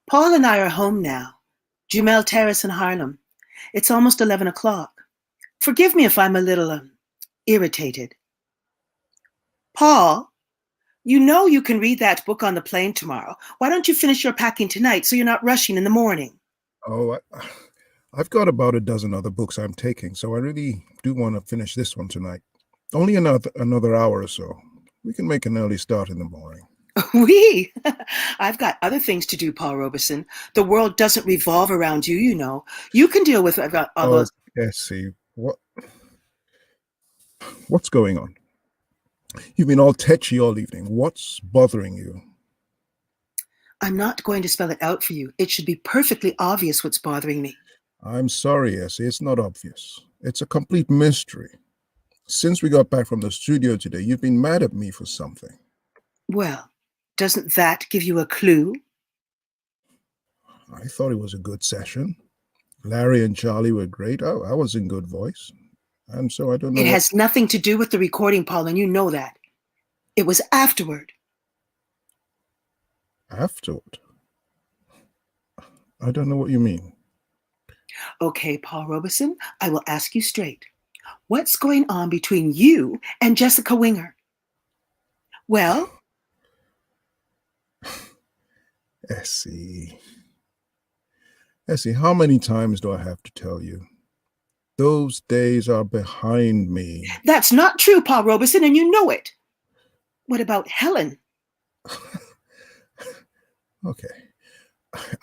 Paul and I are home now. Jumel Terrace in Harlem. It's almost 11 o'clock. Forgive me if I'm a little irritated. Paul, you know you can read that book on the plane tomorrow. Why don't you finish your packing tonight so you're not rushing in the morning? Oh, I've got about a dozen other books I'm taking, so I really do want to finish this one tonight. Only another hour or so. We can make an early start in the morning. Oui. I've got other things to do, Paul Robeson. The world doesn't revolve around you, you know. You can deal with all those. Essie, what's going on? You've been all tetchy all evening. What's bothering you? I'm not going to spell it out for you. It should be perfectly obvious what's bothering me. I'm sorry, Essie. It's not obvious. It's a complete mystery. Since we got back from the studio today, you've been mad at me for something. Well, doesn't that give you a clue? I thought it was a good session. Larry and Charlie were great. I was in good voice. And so I don't know. It has nothing to do with the recording, Paul, and you know that. It was afterward. Afterward? I don't know what you mean. Okay, Paul Robeson, I will ask you straight. What's going on between you and Jessica Winger? Well? Essie, how many times do I have to tell you? Those days are behind me. That's not true, Paul Robeson, and you know it. What about Helen? Okay.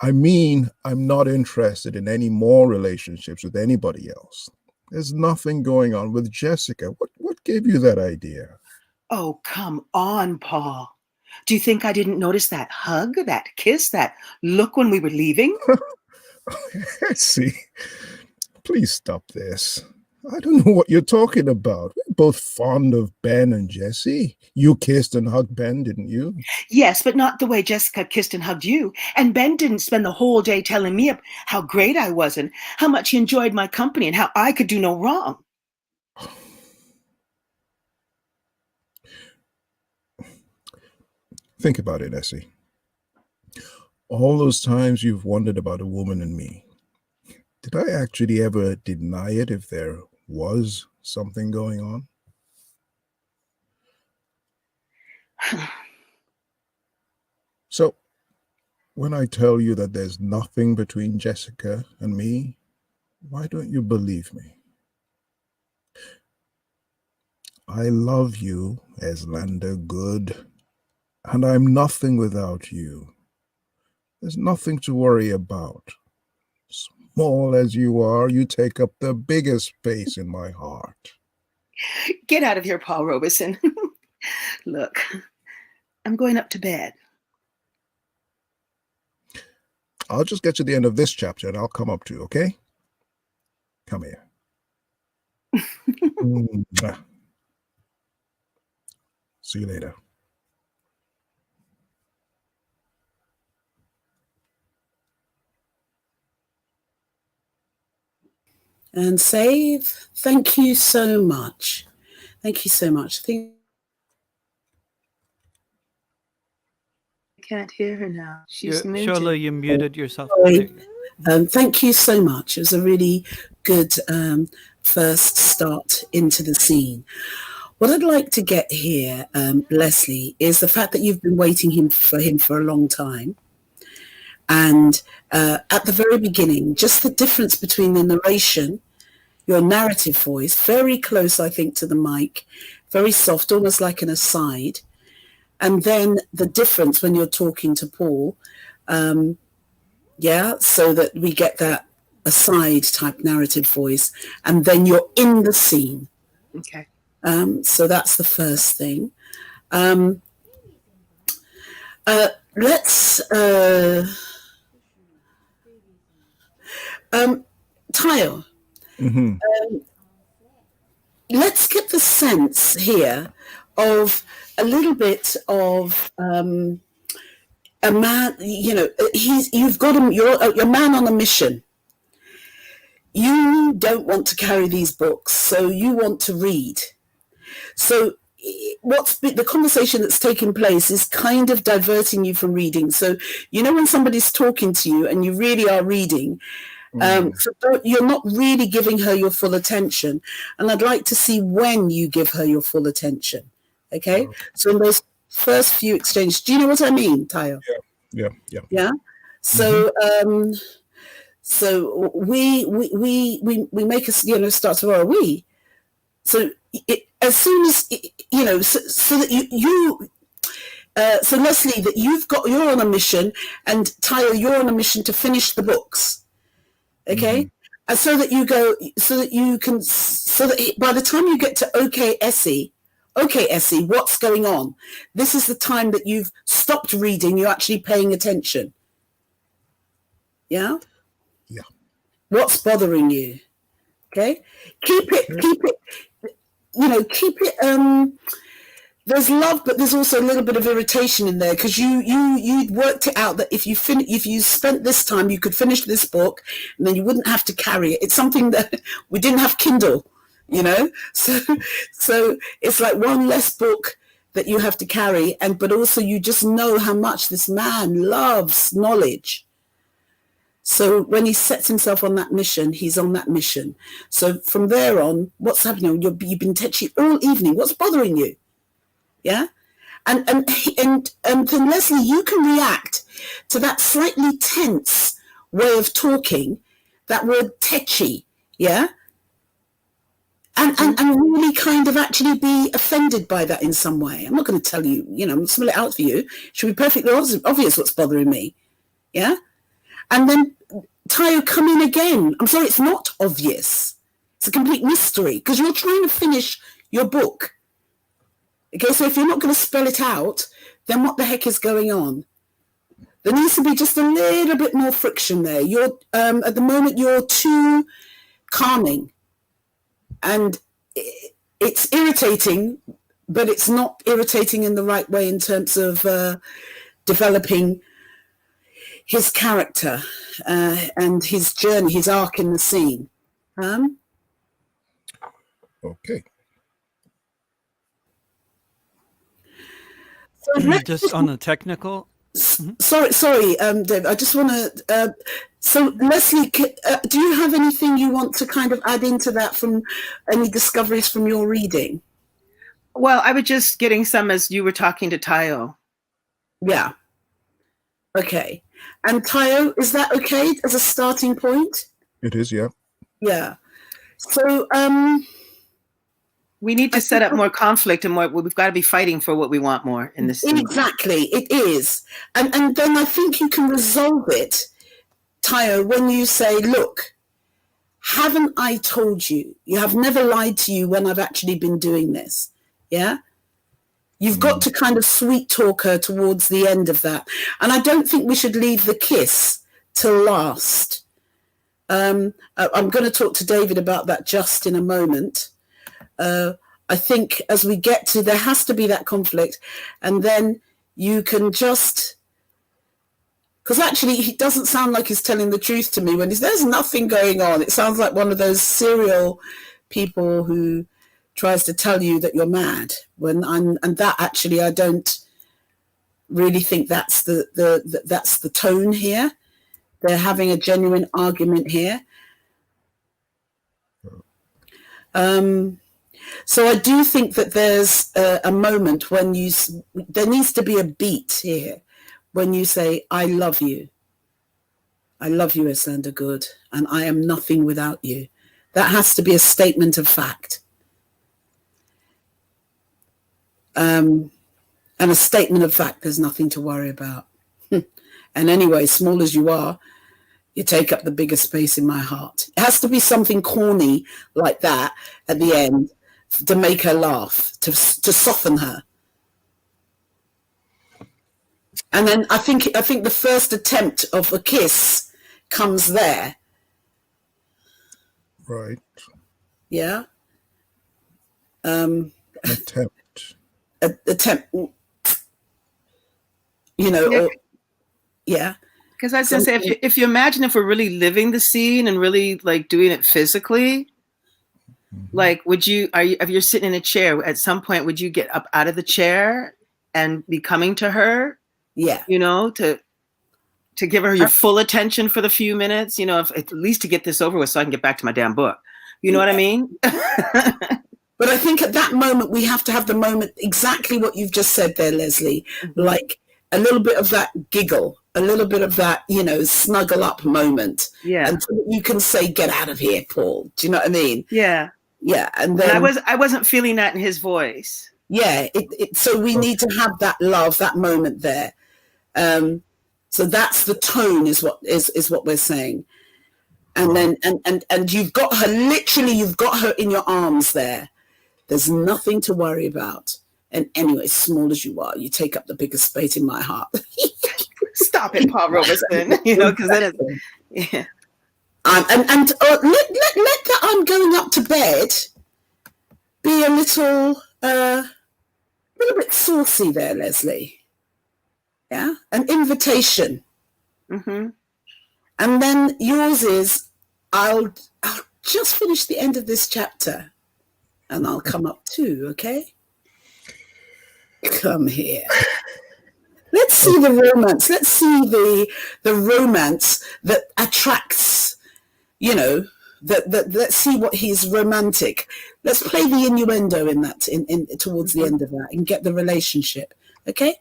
I mean, I'm not interested in any more relationships with anybody else. There's nothing going on with Jessica. What gave you that idea? Oh, come on, Paul. Do you think I didn't notice that hug, that kiss, that look when we were leaving? See, please stop this. I don't know what you're talking about. We're both fond of Ben and Jessie. You kissed and hugged Ben, didn't you? Yes, but not the way Jessica kissed and hugged you. And Ben didn't spend the whole day telling me how great I was and how much he enjoyed my company and how I could do no wrong. Think about it, Essie. All those times you've wondered about a woman and me, did I actually ever deny it if there was something going on? So, when I tell you that there's nothing between Jessica and me, why don't you believe me? I love you, Eslander Good, and I'm nothing without you. There's nothing to worry about. Small as you are, you take up the biggest space in my heart. Get out of here, Paul Robeson. Look, I'm going up to bed. I'll just get to the end of this chapter and I'll come up to you, okay? Come here. See you later. And save. Thank you so much. Thank you so much. I can't hear her now. She's muted. Shola, you muted yourself. Thank you so much. It was a really good first start into the scene. What I'd like to get here, Leslie, is the fact that you've been waiting for him for a long time. And at the very beginning, just the difference between the narration, your narrative voice, very close, I think, to the mic, very soft, almost like an aside. And then the difference when you're talking to Paul, so that we get that aside type narrative voice, and then you're in the scene. Okay. So that's the first thing. Let's Tayo. Let's get the sense here of a little bit of a man. You know, you've got him. You're a man on a mission. You don't want to carry these books, so you want to read. So the conversation that's taking place is kind of diverting you from reading. So, you know, when somebody's talking to you and you really are reading, so you're not really giving her your full attention. And I'd like to see when you give her your full attention. Okay. So in those first few exchanges, do you know what I mean, Tayo? Yeah. So, so we make us, you know, start to roll. So as soon as, you know, so that so Leslie, that you're on a mission, and Tayo, you're on a mission to finish the books. Okay. And so that you go, so that you can, so that by the time you get to okay, Essie, what's going on? This is the time that you've stopped reading. You're actually paying attention. Yeah. Yeah. What's bothering you? Okay. Keep it, you know, keep it, there's love, but there's also a little bit of irritation in there, because you worked it out that if you spent this time, you could finish this book, and then you wouldn't have to carry it. It's something that we didn't have Kindle, you know, so it's like one less book that you have to carry, but also you just know how much this man loves knowledge. So when he sets himself on that mission, he's on that mission. So from there on, what's happening? You've been touchy all evening. What's bothering you? Yeah. And then Leslie, you can react to that slightly tense way of talking, that word tetchy. Yeah. And really kind of actually be offended by that in some way. I'm not going to tell you, you know, I'm spell it out for you. It should be perfectly obvious what's bothering me. Yeah. And then Tayo, come in again. I'm sorry, it's not obvious. It's a complete mystery, because you're trying to finish your book. Okay, so if you're not going to spell it out, then what the heck is going on? There needs to be just a little bit more friction there. You're at the moment, you're too calming, and it's irritating, but it's not irritating in the right way in terms of developing his character and his journey, his arc in the scene. Okay. So just on the technical. Sorry, Dave. I just want to. So, Leslie, do you have anything you want to kind of add into that from any discoveries from your reading? Well, I was just getting some as you were talking to Tayo. Yeah. Okay. And Tayo, is that okay as a starting point? It is, yeah. Yeah. So, we need to set up more conflict, and more. We've got to be fighting for what we want more in this scene. Exactly, it is. And then I think you can resolve it, Tayo, when you say, look, haven't I told you? You have never lied to you when I've actually been doing this. Yeah? You've got to kind of sweet talk her towards the end of that. And I don't think we should leave the kiss till last. I'm going to talk to David about that just in a moment. I think as we get to, there has to be that conflict, and then you can just, because actually he doesn't sound like he's telling the truth to me when there's nothing going on. It sounds like one of those serial people who tries to tell you that you're mad and that actually, I don't really think that's that's the tone here. They're having a genuine argument here. So I do think that there's a moment when there needs to be a beat here when you say, I love you. I love you, Esander Good, and I am nothing without you. That has to be a statement of fact. And a statement of fact, there's nothing to worry about. And anyway, small as you are, you take up the biggest space in my heart. It has to be something corny like that at the end to make her laugh, to soften her. And then I think the first attempt of a kiss comes there. Right. Yeah. Attempt. Attempt. You know, Yeah. or yeah. Because I was going to say, if you imagine if we're really living the scene and really like doing it physically, Like, if you're sitting in a chair, at some point, would you get up out of the chair and be coming to her, Yeah. To give her your full attention for the few minutes, at least to get this over with so I can get back to my damn book. You know what I mean? But I think at that moment, we have to have the moment, exactly what you've just said there, Leslie, like a little bit of that giggle, a little bit of that, snuggle up moment. Yeah. Until you can say, get out of here, Paul. Do you know what I mean? Yeah. Yeah. And then I wasn't feeling that in his voice. Yeah. So we need to have that love, that moment there. So that's the tone is what we're saying. And then, and you've got her, literally, you've got her in your arms there. There's nothing to worry about. And anyway, small as you are, you take up the biggest space in my heart. Stop it, Paul Robeson. Because then it's, yeah. And let that I'm going up to bed be a little bit saucy there, Leslie. Yeah, an invitation. Mm-hmm. And then yours is, I'll just finish the end of this chapter and I'll come up too, okay? Come here. Let's see the romance. Let's see the romance that attracts, let's see what he's romantic. Let's play the innuendo in that, in towards the end of that, and get the relationship, okay?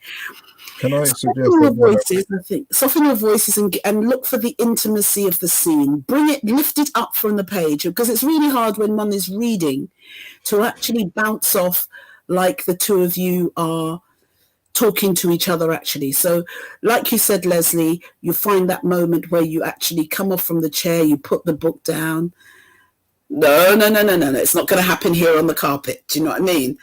Can I suggest soften your voices and look for the intimacy of the scene. Lift it up from the page, because it's really hard when one is reading to actually bounce off like the two of you are talking to each other actually. So like you said, Leslie, you find that moment where you actually come off from the chair, you put the book down. No. It's not going to happen here on the carpet. Do you know what I mean?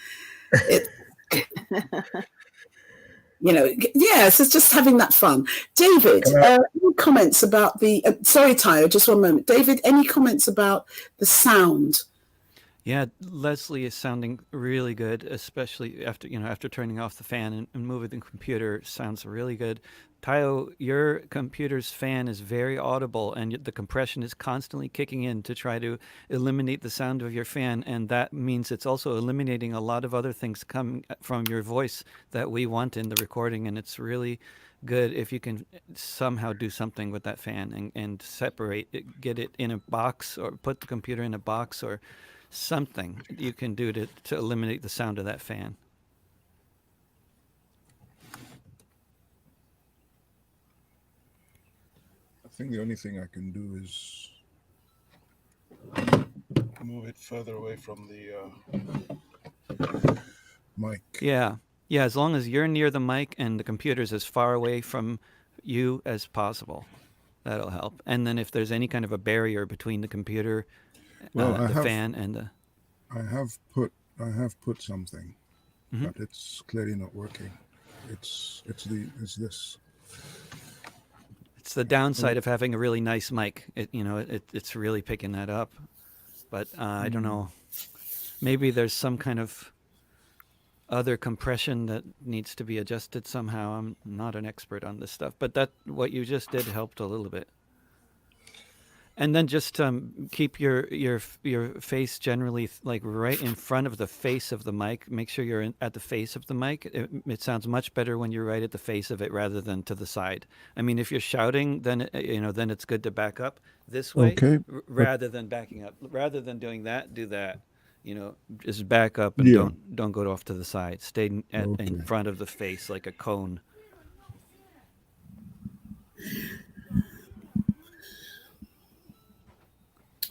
Yes, it's just having that fun. David, any comments about sorry, Tayo, just one moment. David, any comments about the sound? Yeah, Leslie is sounding really good, especially after turning off the fan and moving the computer. Sounds really good. Tayo, your computer's fan is very audible, and the compression is constantly kicking in to try to eliminate the sound of your fan, and that means it's also eliminating a lot of other things coming from your voice that we want in the recording, and it's really good if you can somehow do something with that fan and separate it, get it in a box, or put the computer in a box, or something you can do to eliminate the sound of that fan. I think the only thing I can do is move it further away from the mic. Yeah, as long as you're near the mic and the computer's as far away from you as possible, that'll help. And then if there's any kind of a barrier between the computer, fan and the... I have put something, but it's clearly not working. It's this. It's the downside of having a really nice mic. It's really picking that up. But I don't know. Maybe there's some kind of other compression that needs to be adjusted somehow. I'm not an expert on this stuff, but what you just did helped a little bit. And then just keep your face generally like right in front of the face of the mic. Make sure you're at the face of the mic. It sounds much better when you're right at the face of it rather than to the side. I mean, if you're shouting, then then it's good to back up this way, rather than backing up. Rather than doing that, do that. Just back up and don't go off to the side. Stay in front of the face like a cone.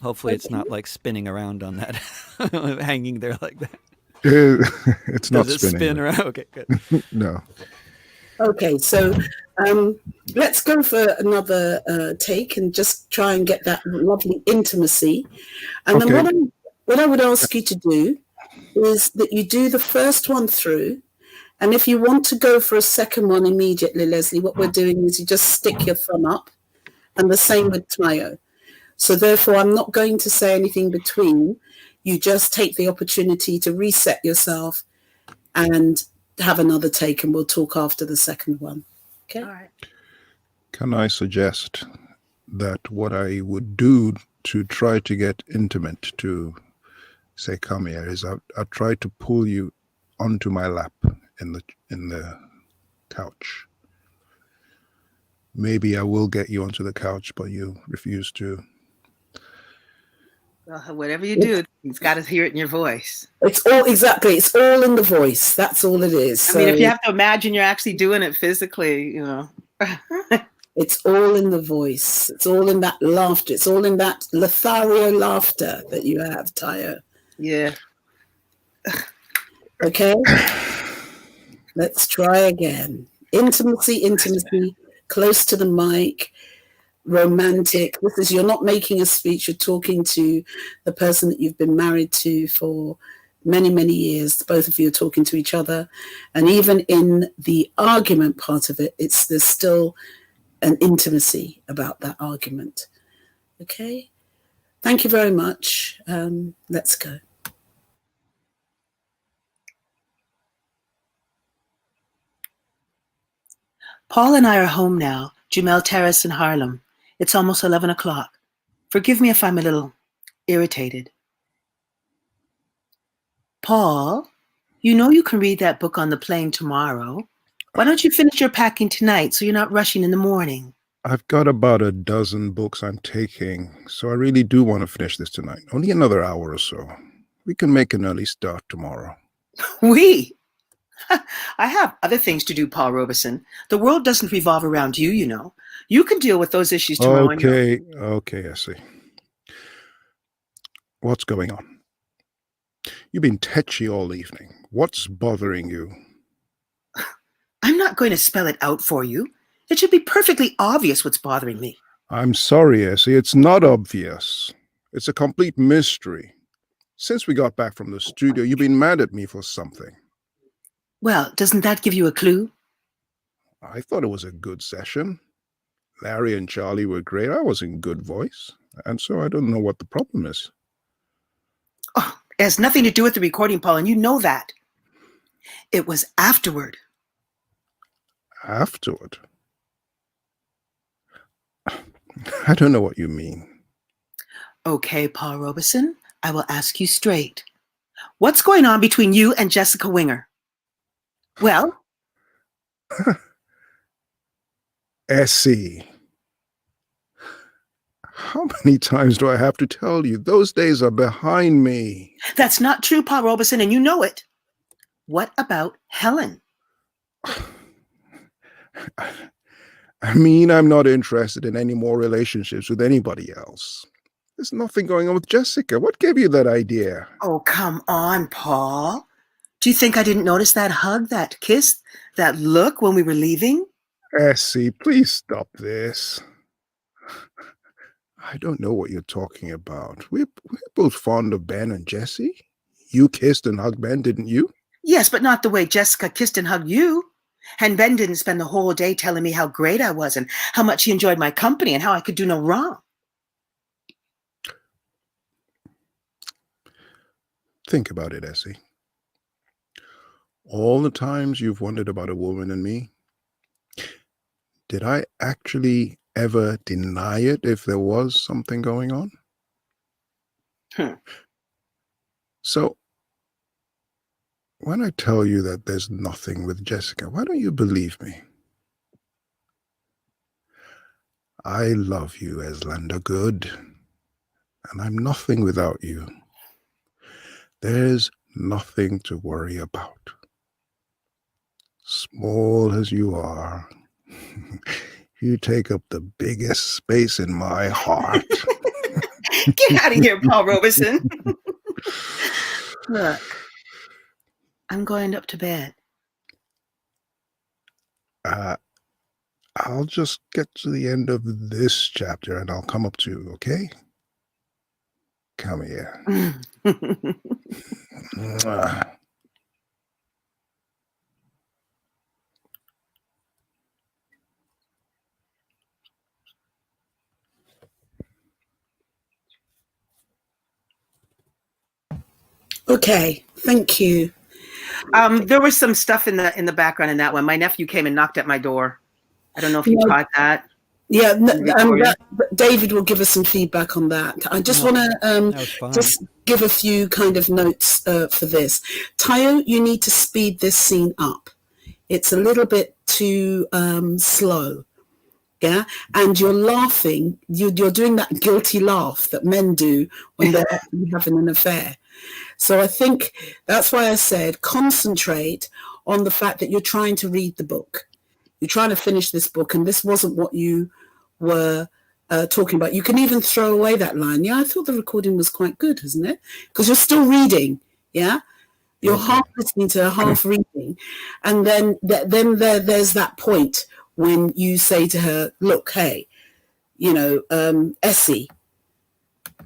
Hopefully it's not like spinning around on that, hanging there like that. It's not Does it spinning. Spin around? Okay, good. No. Okay, so let's go for another take and just try and get that lovely intimacy. And then what I would ask you to do is that you do the first one through. And if you want to go for a second one immediately, Leslie, what we're doing is you just stick your thumb up, and the same with Tayo. So therefore, I'm not going to say anything between. You just take the opportunity to reset yourself and have another take, and we'll talk after the second one. Okay? All right. Can I suggest that what I would do to try to get intimate, to say come here is I try to pull you onto my lap in the couch. Maybe I will get you onto the couch, but you refuse to. Well, whatever you do, you've got to hear it in your voice. It's all in the voice. That's all it is. I mean, if you have to imagine you're actually doing it physically, it's all in the voice. It's all in that laughter. It's all in that Lothario laughter that you have, Tayo. Yeah. Okay. Let's try again. Intimacy, close to the mic, romantic. You're not making a speech. You're talking to the person that you've been married to for many, many years. Both of you are talking to each other. And even in the argument part of it, there's still an intimacy about that argument. Okay. Thank you very much. Let's go. Paul and I are home now, Jumel Terrace in Harlem. It's almost 11 o'clock. Forgive me if I'm a little irritated. Paul, you know you can read that book on the plane tomorrow. Why don't you finish your packing tonight so you're not rushing in the morning? I've got about a dozen books I'm taking, so I really do want to finish this tonight. Only another hour or so. We can make an early start tomorrow. We? I have other things to do, Paul Robeson. The world doesn't revolve around you, you know. You can deal with those issues tomorrow. Okay, I see. What's going on? You've been tetchy all evening. What's bothering you? I'm not going to spell it out for you. It should be perfectly obvious what's bothering me. I'm sorry, Essie. It's not obvious. It's a complete mystery. Since we got back from the studio, you've been mad at me for something. Well, doesn't that give you a clue? I thought it was a good session. Larry and Charlie were great. I was in good voice. And so I don't know what the problem is. Oh, it has nothing to do with the recording, Paul, and you know that. It was afterward. Afterward? I don't know what you mean. Okay, Paul Robeson, I will ask you straight. What's going on between you and Jessica Winger? Well? Essie. How many times do I have to tell you? Those days are behind me. That's not true, Paul Robeson, and you know it. What about Helen? I mean, I'm not interested in any more relationships with anybody else. There's nothing going on with Jessica. What gave you that idea? Oh, come on, Paul. Do you think I didn't notice that hug, that kiss, that look when we were leaving? Essie, please stop this. I don't know what you're talking about. We're both fond of Ben and Jessie. You kissed and hugged Ben, didn't you? Yes, but not the way Jessica kissed and hugged you. And Ben didn't spend the whole day telling me how great I was and how much he enjoyed my company and how I could do no wrong. Think about it, Essie. All the times you've wondered about a woman and me, did I actually ever deny it if there was something going on? So, when I tell you that there's nothing with Jessica, why don't you believe me? I love you, Eslander Good, and I'm nothing without you. There's nothing to worry about. Small as you are, you take up the biggest space in my heart. Get out of here, Paul Robeson. Look, I'm going up to bed. I'll just get to the end of this chapter and I'll come up to you, okay? Come here. Mwah. Okay, thank you. There was some stuff in the background in that one. My nephew came and knocked at my door. I don't know if you caught that. Yeah, Victoria. David will give us some feedback on that. I just want That to was fun. just give a few kind of notes for this. Tayo, you need to speed this scene up. It's a little bit too slow. Yeah, and you're laughing. You're doing that guilty laugh that men do when they're actually having an affair. So I think that's why I said concentrate on the fact that you're trying to read the book. You're trying to finish this book, and this wasn't what you were talking about. You can even throw away that line. Yeah, I thought the recording was quite good, isn't it? Because you're still reading. Yeah, you're half listening to half reading, and then there's that point when you say to her, "Look, hey, Essie."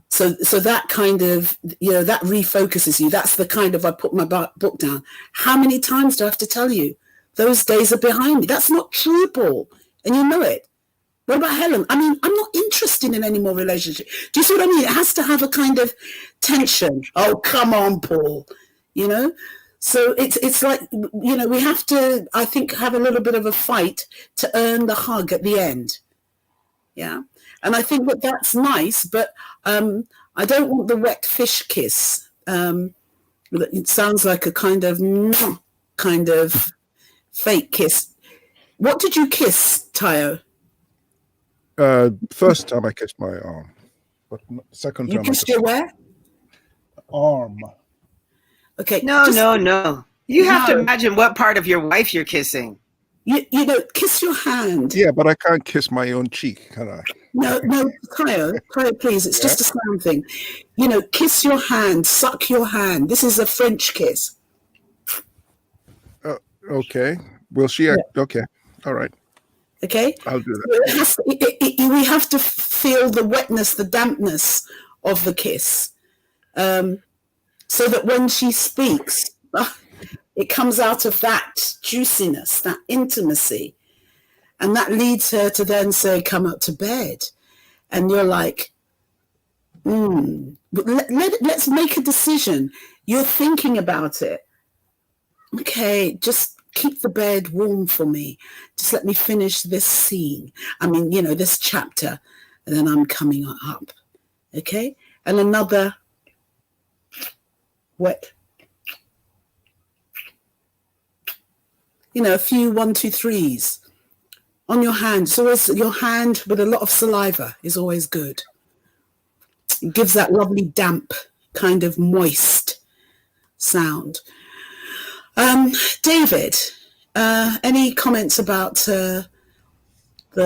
So that kind of, that refocuses you. That's the kind of, I put my book down. How many times do I have to tell you? Those days are behind me. That's not true, Paul. And you know it. What about Helen? I mean, I'm not interested in any more relationship. Do you see what I mean? It has to have a kind of tension. Oh, come on, Paul. So it's like, we have to, I think, have a little bit of a fight to earn the hug at the end. Yeah. And I think that's nice, but I don't want the wet fish kiss. It sounds like a kind of fake kiss. What did you kiss, Tayo? First time I kissed my arm, but second time you kissed your where? Arm. Okay. No. You have to imagine what part of your wife you're kissing. Kiss your hand. Yeah, but I can't kiss my own cheek, can I? No, Tayo, please. It's just a sound thing. Kiss your hand, suck your hand. This is a French kiss. Okay. Will she? Yeah. Okay. All right. Okay. I'll do that. We have to feel the wetness, the dampness of the kiss, so that when she speaks, it comes out of that juiciness, that intimacy. And that leads her to then say, come up to bed. And you're like, let's make a decision. You're thinking about it. Okay, just keep the bed warm for me. Just let me finish this scene. I mean, this chapter. And then I'm coming up. Okay? And another wet. A few 1, 2, 3s. On your hand. So your hand with a lot of saliva is always good. It gives that lovely damp, kind of moist sound. David, any comments about the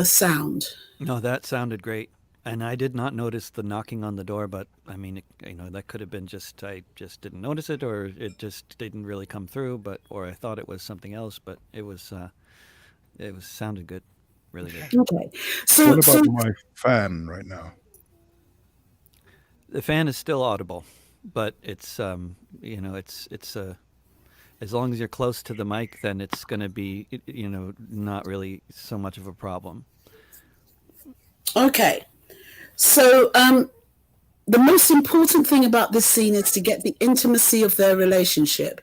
sound? No, that sounded great. And I did not notice the knocking on the door, but I mean, that could have been I just didn't notice it, or it just didn't really come through, or I thought it was something else, but it sounded good, really good. Okay. So what about my fan right now? The fan is still audible, but it's it's as long as you're close to the mic, then it's going to be not really so much of a problem. Okay. So the most important thing about this scene is to get the intimacy of their relationship.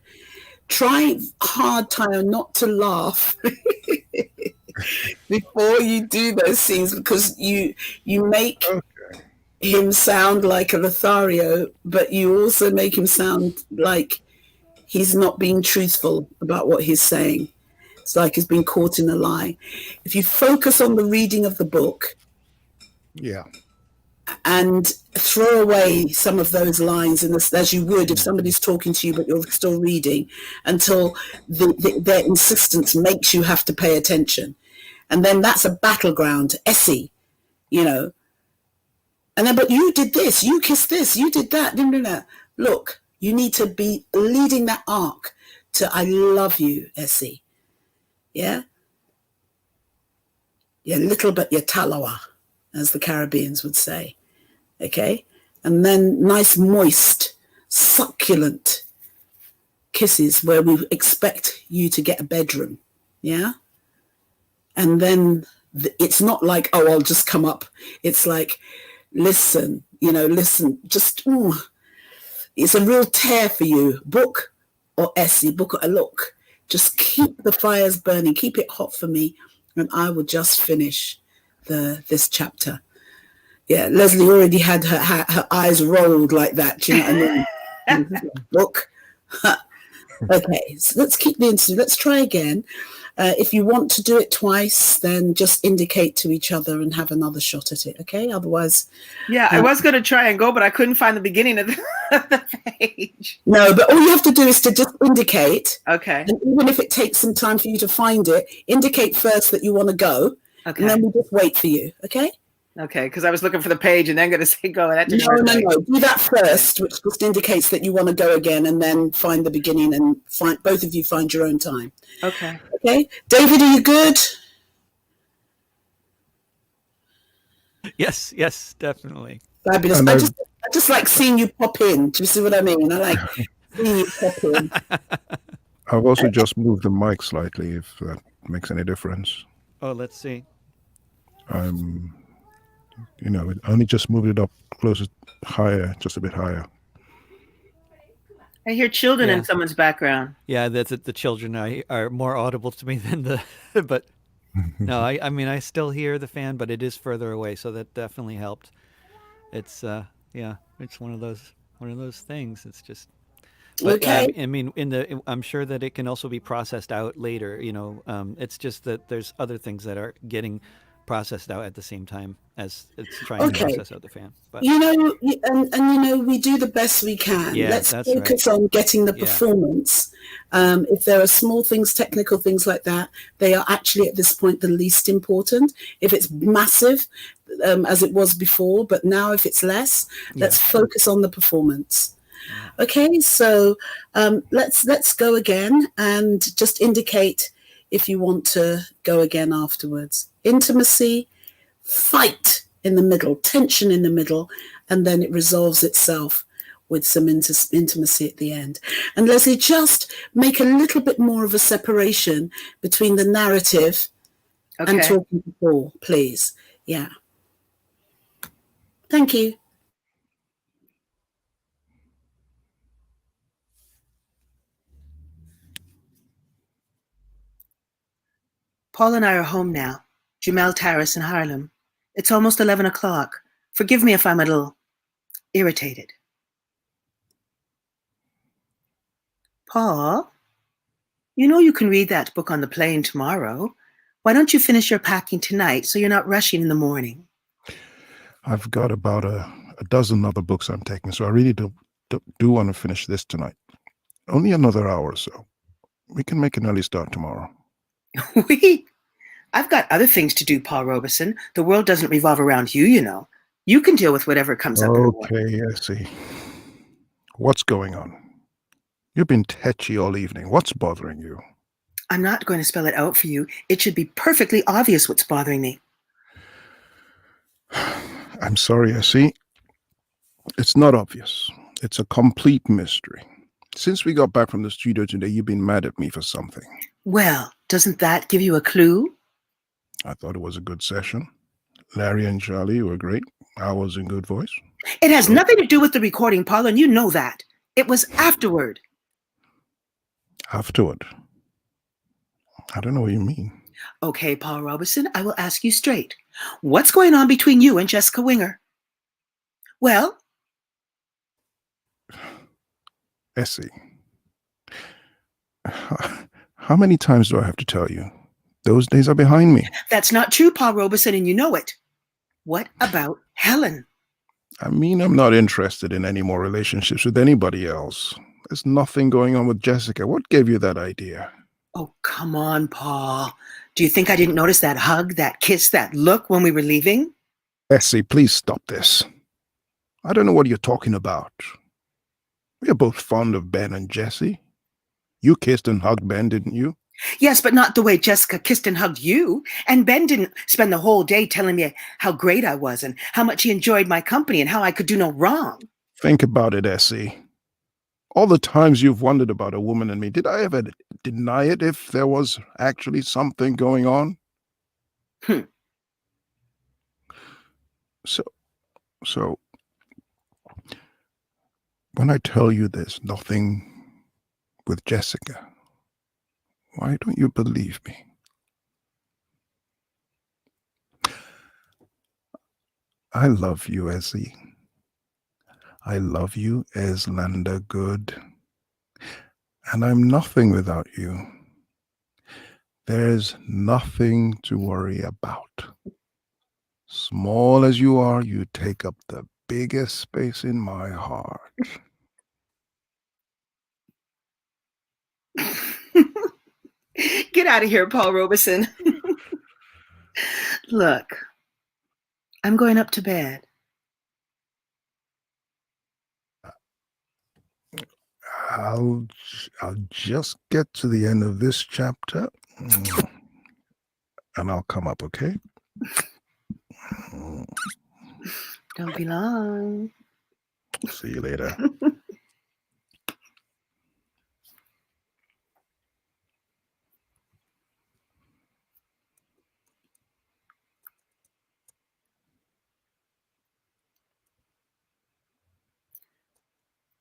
Try hard, Tayo, not to laugh before you do those scenes, because you make him sound like a Lothario, but you also make him sound like he's not being truthful about what he's saying. It's like he's been caught in a lie. If you focus on the reading of the book, and throw away some of those lines as you would if somebody's talking to you but you're still reading, until their insistence makes you have to pay attention. And then that's a battleground. Essie, and then, but you did this, you kissed this, you did that. No. Look, you need to be leading that arc to I love you, Essie. Yeah? You're little but you're talawa, as the Caribbeans would say. Okay? And then nice, moist, succulent kisses where we expect you to get a bedroom. Yeah? And then it's not like, oh, I'll just come up. It's like, listen, just, it's a real tear for you. Book or Essie, book or look. Just keep the fires burning, keep it hot for me, and I will just finish this chapter. Yeah, Leslie already had her eyes rolled like that. Do you know what I mean? This is a book. Okay, so let's keep the interview. Let's try again. If you want to do it twice, then just indicate to each other and have another shot at it, okay? Otherwise... Yeah, I was going to try and go, but I couldn't find the beginning of the page. No, but all you have to do is to just indicate. Okay. And even if it takes some time for you to find it, indicate first that you want to go, Okay. and then we'll just wait for you, okay? Okay, because I was looking for the page and then going to say go. And that didn't work. No. Do that first, which just indicates that you want to go again, and then find the beginning and both of you find your own time. Okay. Okay. David, are you good? Yes, definitely. Fabulous. I just like seeing you pop in. Do you see what I mean? I like seeing you pop in. I've also just moved the mic slightly, if that makes any difference. Oh, let's see. It only just moved it up closer, higher, just a bit higher. I hear children in someone's background. Yeah, that's it. The children are more audible to me than but no, I mean, I still hear the fan, but it is further away. So that definitely helped. It's, it's one of those things. It's just, but, okay. I mean, I'm sure that it can also be processed out later, it's just that there's other things that are getting processed out at the same time as it's trying to process out the fan. But we do the best we can. Yeah, Let's that's focus on getting the performance. If there are small things, technical things like that, they are actually at this point the least important. If it's massive, as it was before, but now if it's less, let's focus on the performance. Okay, so let's go again and just indicate if you want to go again afterwards. Intimacy, fight in the middle, tension in the middle, and then it resolves itself with some intimacy at the end. And Leslie, just make a little bit more of a separation between the narrative and talking to Paul, please. Yeah. Thank you. Paul and I are home now. Jumel Terrace in Harlem. It's almost 11 o'clock. Forgive me if I'm a little irritated. Paul, you know you can read that book on the plane tomorrow. Why don't you finish your packing tonight so you're not rushing in the morning? I've got about a dozen other books I'm taking, so I really do want to finish this tonight. Only another hour or so. We can make an early start tomorrow. I've got other things to do, Paul Robeson. The world doesn't revolve around you, you know. You can deal with whatever comes up. Okay, I see. What's going on? You've been tetchy all evening. What's bothering you? I'm not going to spell it out for you. It should be perfectly obvious what's bothering me. I'm sorry, I see. It's not obvious. It's a complete mystery. Since we got back from the studio today, you've been mad at me for something. Well, doesn't that give you a clue? I thought it was a good session. Larry and Charlie were great. I was in good voice. It has nothing to do with the recording, Paul, and you know that. It was afterward. Afterward? I don't know what you mean. Okay, Paul Robeson, I will ask you straight. What's going on between you and Jessica Winger? Well? Essie, how many times do I have to tell you? Those days are behind me. That's not true, Paul Robeson, and you know it. What about Helen? I mean, I'm not interested in any more relationships with anybody else. There's nothing going on with Jessica. What gave you that idea? Oh, come on, Paul. Do you think I didn't notice that hug, that kiss, that look when we were leaving? Essie, please stop this. I don't know what you're talking about. We are both fond of Ben and Jessie. You kissed and hugged Ben, didn't you? Yes, but not the way Jessica kissed and hugged you. And Ben didn't spend the whole day telling me how great I was and how much he enjoyed my company and how I could do no wrong. Think about it, Essie. All the times you've wondered about a woman and me, did I ever deny it if there was actually something going on? So, when I tell you there's nothing with Jessica, why don't you believe me? I love you, Essie. I love you, Eslander Good. And I'm nothing without you. There's nothing to worry about. Small as you are, you take up the biggest space in my heart. Get out of here, Paul Robeson. Look, I'm going up to bed. I'll just get to the end of this chapter and I'll come up, okay? Don't be long. See you later.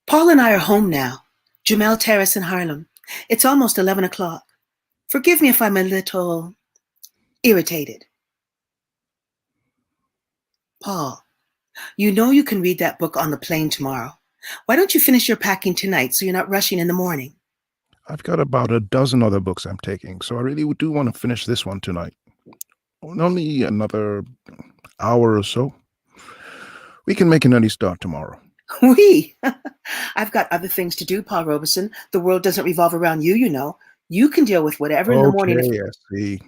Paul and I are home now. Jamel Terrace in Harlem. It's almost 11 o'clock. Forgive me if I'm a little irritated. Paul, you know you can read that book on the plane tomorrow. Why don't you finish your packing tonight so you're not rushing in the morning? I've got about a dozen other books I'm taking, so I really do want to finish this one tonight. Only another hour or so. We can make an early start tomorrow. I've got other things to do, Paul Robeson. The world doesn't revolve around you, you know. You can deal with whatever in the morning. Okay, Essie.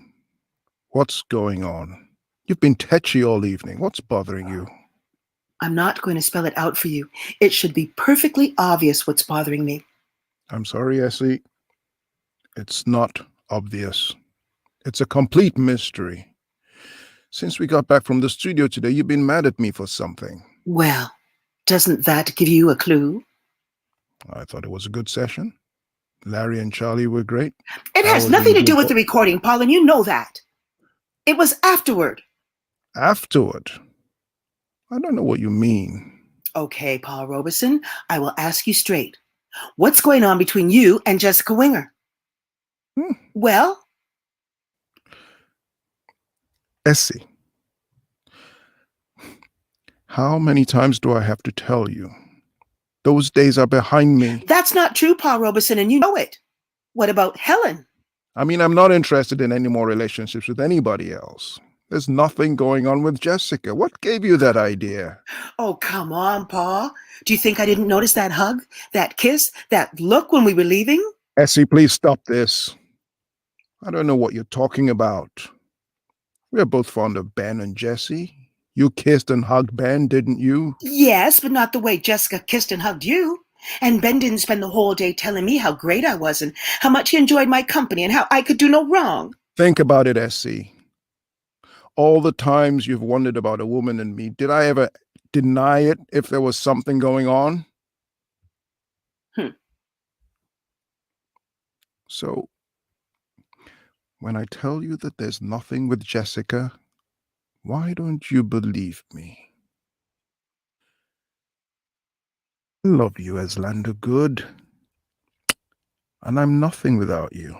What's going on? You've been tetchy all evening. What's bothering you? I'm not going to spell it out for you. It should be perfectly obvious what's bothering me. I'm sorry, Essie. It's not obvious. It's a complete mystery. Since we got back from the studio today, you've been mad at me for something. Well, doesn't that give you a clue? I thought it was a good session. Larry and Charlie were great. It has nothing to do with the recording, Paul, and you know that. It was afterward. Afterward? I don't know what you mean. Okay, Paul Robeson, I will ask you straight. What's going on between you and Jessica Winger? Well? Essie, how many times do I have to tell you? Those days are behind me. That's not true, Paul Robeson, and you know it. What about Helen? I mean, I'm not interested in any more relationships with anybody else. There's nothing going on with Jessica. What gave you that idea? Oh, come on, Paul. Do you think I didn't notice that hug, that kiss, that look when we were leaving? Essie, please stop this. I don't know what you're talking about. We're both fond of Ben and Jessie. You kissed and hugged Ben, didn't you? Yes, but not the way Jessica kissed and hugged you. And Ben didn't spend the whole day telling me how great I was and how much he enjoyed my company and how I could do no wrong. Think about it, Essie. All the times you've wondered about a woman and me, did I ever deny it if there was something going on? So, when I tell you that there's nothing with Jessica, why don't you believe me? I love you, Eslander Good, and I'm nothing without you.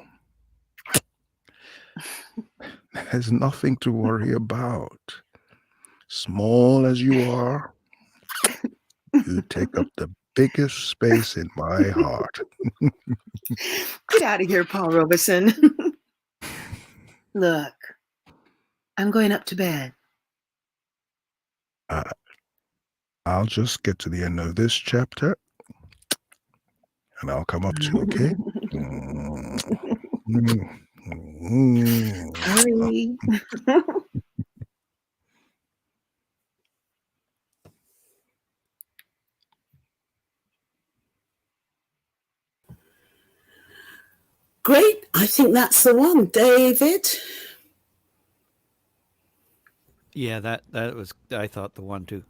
There's nothing to worry about. Small as you are, you take up the biggest space in my heart. Get out of here, Paul Robeson. Look, I'm going up to bed. I'll just get to the end of this chapter, and I'll come up to you, okay? Hurry. Great. I think that's the one. David? Yeah, that was, I thought, the one too.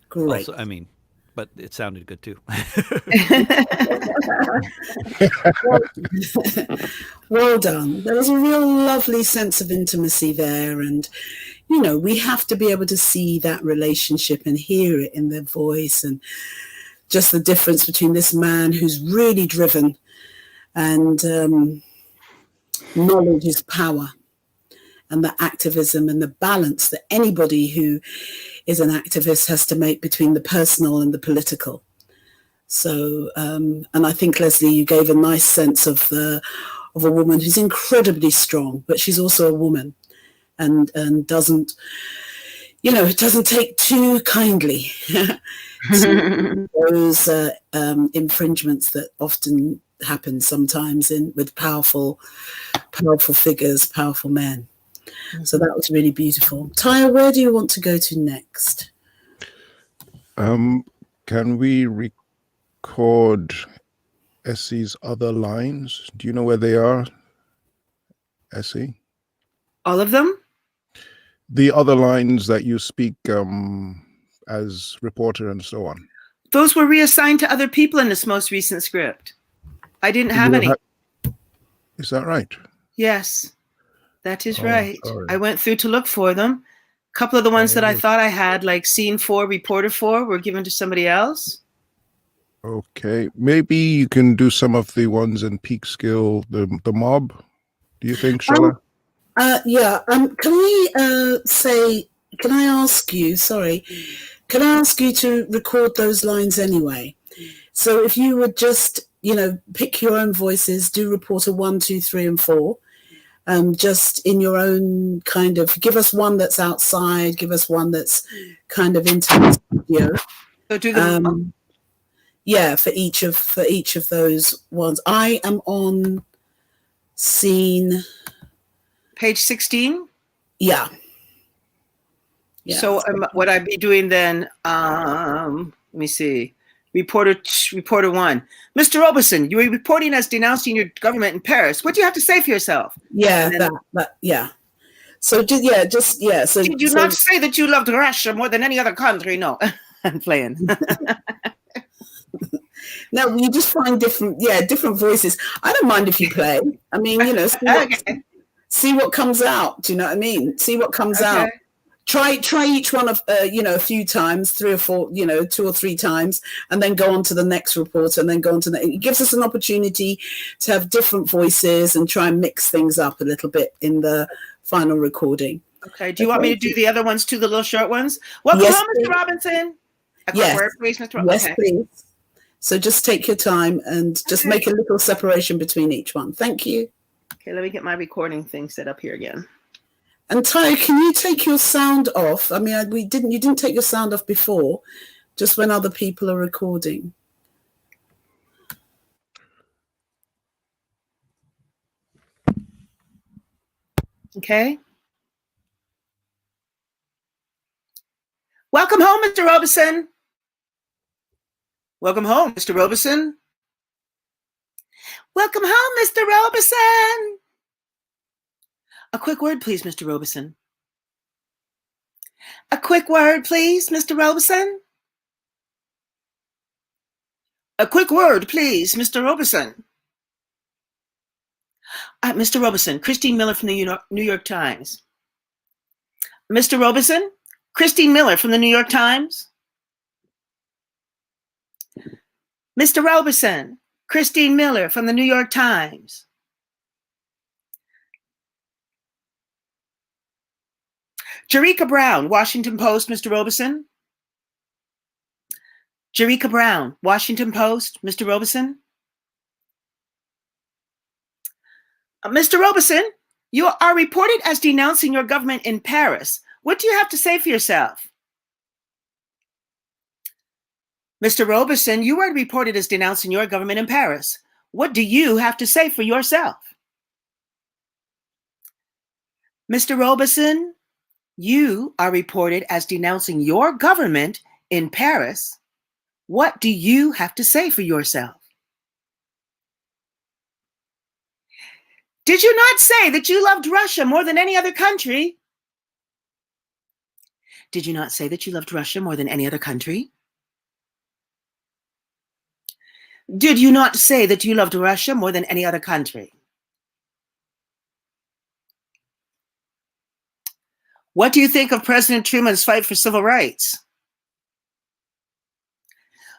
Great. Also, I mean, but it sounded good too. Well done. There was a real lovely sense of intimacy there. And, you know, we have to be able to see that relationship and hear it in their voice, and just the difference between this man who's really driven and knowledge is power. and the activism and the balance that anybody who is an activist has to make between the personal and the political. So, and I think, Leslie, you gave a nice sense of a woman who's incredibly strong, but she's also a woman and doesn't, doesn't take too kindly to those infringements that often happen sometimes with powerful figures, powerful men. So that was really beautiful. Tayo, where do you want to go to next? Can we record Essie's other lines? Do you know where they are, Essie? All of them? The other lines that you speak as reporter and so on. Those were reassigned to other people in this most recent script. I didn't have any. Is that right? Yes, that is right. Sorry. I went through to look for them. A couple of the ones that I thought I had, like scene 4, reporter 4, were given to somebody else. Okay, maybe you can do some of the ones in Peekskill, the mob. Do you think, Shala? Yeah. Can I ask you to record those lines anyway? So if you would just, pick your own voices, do reporter 1, 2, 3, and 4. Just in your own kind of, give us one that's outside, give us one that's kind of into the studio. So do them. Yeah, for each of those ones. I am on scene page 16. Yeah. So what I'd be doing then? Let me see. Reporter 1, Mr. Robeson, you were reporting as denouncing your government in Paris. What do you have to say for yourself? Yeah, yeah. So So did you not say that you loved Russia more than any other country? No, I'm playing. No, you just find different voices. I don't mind if you play. I mean, see what comes out. Do you know what I mean? See what comes out. Try each one of a few times, 3 or 4, 2 or 3 times, and then go on to the next report, and then go on to the. It gives us an opportunity to have different voices and try and mix things up a little bit in the final recording. Okay. Do you want me to do the other ones too, the little short ones? Welcome home, Mr. Robinson. Yes, please. So just take your time and just make a little separation between each one. Thank you. Okay, let me get my recording thing set up here again. And Tayo, can you take your sound off? I mean, you didn't take your sound off before, just when other people are recording. Okay. Welcome home, Mr. Robeson. Welcome home, Mr. Robeson. Welcome home, Mr. Robeson. A quick word, please, Mr. Robeson. A quick word, please, Mr. Robeson. A quick word, please, Mr. Robeson. Mr. Robeson, Christine Miller from the New York Times. Mr. Robeson, Christine Miller from the New York Times. Mr. Robeson, Christine Miller from the New York Times. Jerika Brown, Washington Post, Mr. Robeson. Jerika Brown, Washington Post, Mr. Robeson. Mr. Robeson, you are reported as denouncing your government in Paris. What do you have to say for yourself? Mr. Robeson, you are reported as denouncing your government in Paris. What do you have to say for yourself? Mr. Robeson, you are reported as denouncing your government in Paris. What do you have to say for yourself? Did you not say that you loved Russia more than any other country? Did you not say that you loved Russia more than any other country? Did you not say that you loved Russia more than any other country? What do you think of President Truman's fight for civil rights?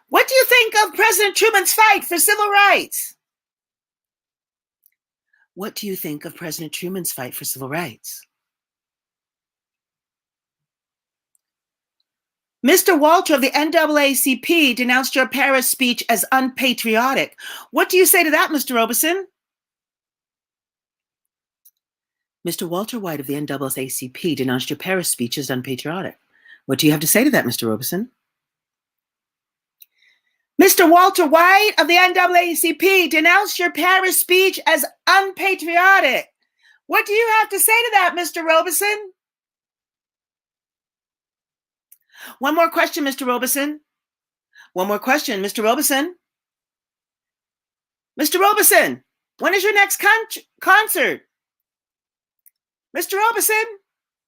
What do you think of President Truman's fight for civil rights? What do you think of President Truman's fight for civil rights? Mr. Walter of the NAACP denounced your Paris speech as unpatriotic. What do you say to that, Mr. Robeson? Mr. Walter White of the NAACP denounced your Paris speech as unpatriotic. What do you have to say to that, Mr. Robeson? Mr. Walter White of the NAACP denounced your Paris speech as unpatriotic. What do you have to say to that, Mr. Robeson? One more question, Mr. Robeson. One more question, Mr. Robeson. Mr. Robeson, when is your next concert? Mr. Robeson,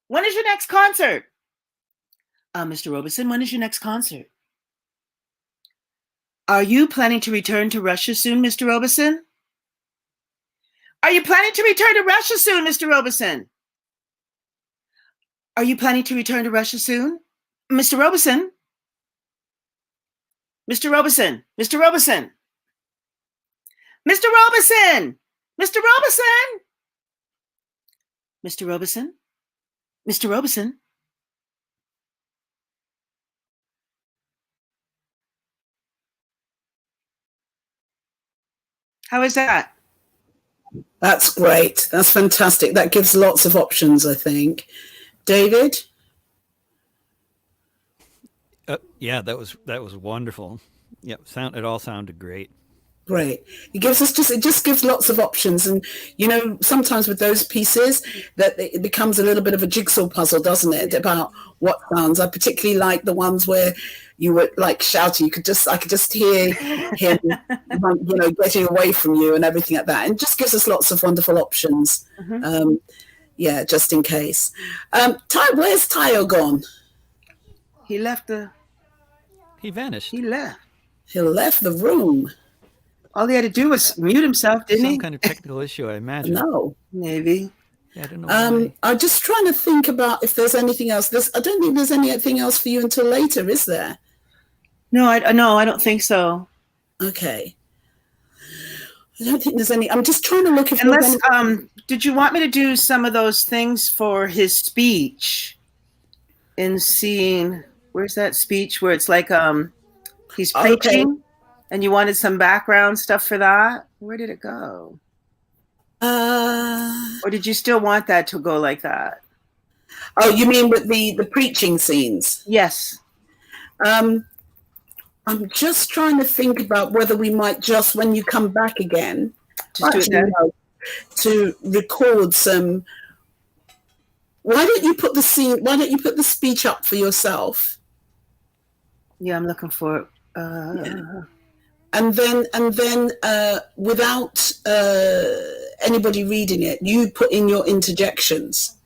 when is your next concert? Mr. Robeson, when is your next concert? Are you planning to return to Russia soon, Mr. Robeson? Are you planning to return to Russia soon, Mr. Robeson? Are you planning to return to Russia soon? Mr. Robeson? Mr. Robeson? Mr. Robeson? Mr. Robeson? Mr. Robeson? Mr. Robeson? Mr. Robeson? How is that? That's great. That's fantastic. That gives lots of options, I think. David? Yeah, that was wonderful. Yeah, it all sounded great. Great. It just gives lots of options. And, sometimes with those pieces that it becomes a little bit of a jigsaw puzzle, doesn't it? About what sounds. I particularly like the ones where you were like shouting. I could just hear him, getting away from you and everything like that. And just gives us lots of wonderful options. Mm-hmm. Just in case. Where's Tayo gone? He left He vanished. He left. He left the room. All he had to do was mute himself, didn't he? Some kind of technical issue, I imagine. No. Maybe. Yeah, I don't know why. I'm just trying to think about if there's anything else. I don't think there's anything else for you until later, is there? No, I don't think so. Okay. I don't think there's any. I'm just trying to look if unless did you want me to do some of those things for his speech in seeing where's that speech where it's like he's preaching? Okay. And you wanted some background stuff for that? Where did it go? Or did you still want that to go like that? Oh, you mean with the preaching scenes? Yes. I'm just trying to think about whether we might just, when you come back again, to record some. Why don't you put the speech up for yourself? Yeah, I'm looking for it. Yeah. And then without anybody reading it, you put in your interjections.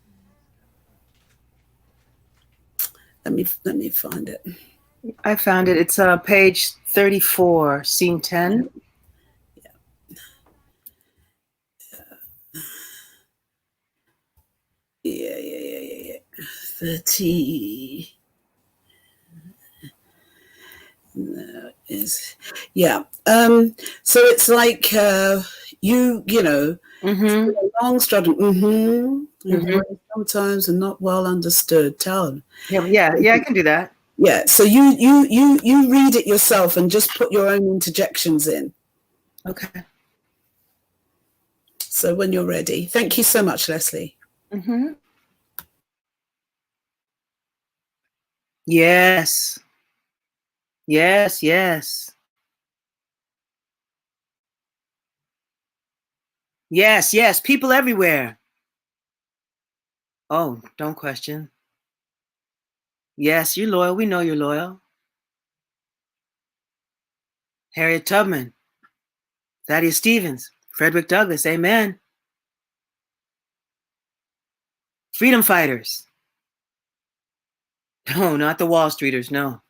Let me find it. I found it. It's page 34, scene 10. Yeah. 30. No, so it's like Mm-hmm. a long struggle. Sometimes and not well understood. Tell them. Yeah, I can do that. Yeah, so you read it yourself and just put your own interjections in. Okay. So when you're ready, thank you so much, Leslie. Mm-hmm. Yes. Yes. Yes. People everywhere. Oh, don't question. Yes, you're loyal. We know you're loyal. Harriet Tubman. Thaddeus Stevens. Frederick Douglass. Amen. Freedom fighters. No, not the Wall Streeters. No.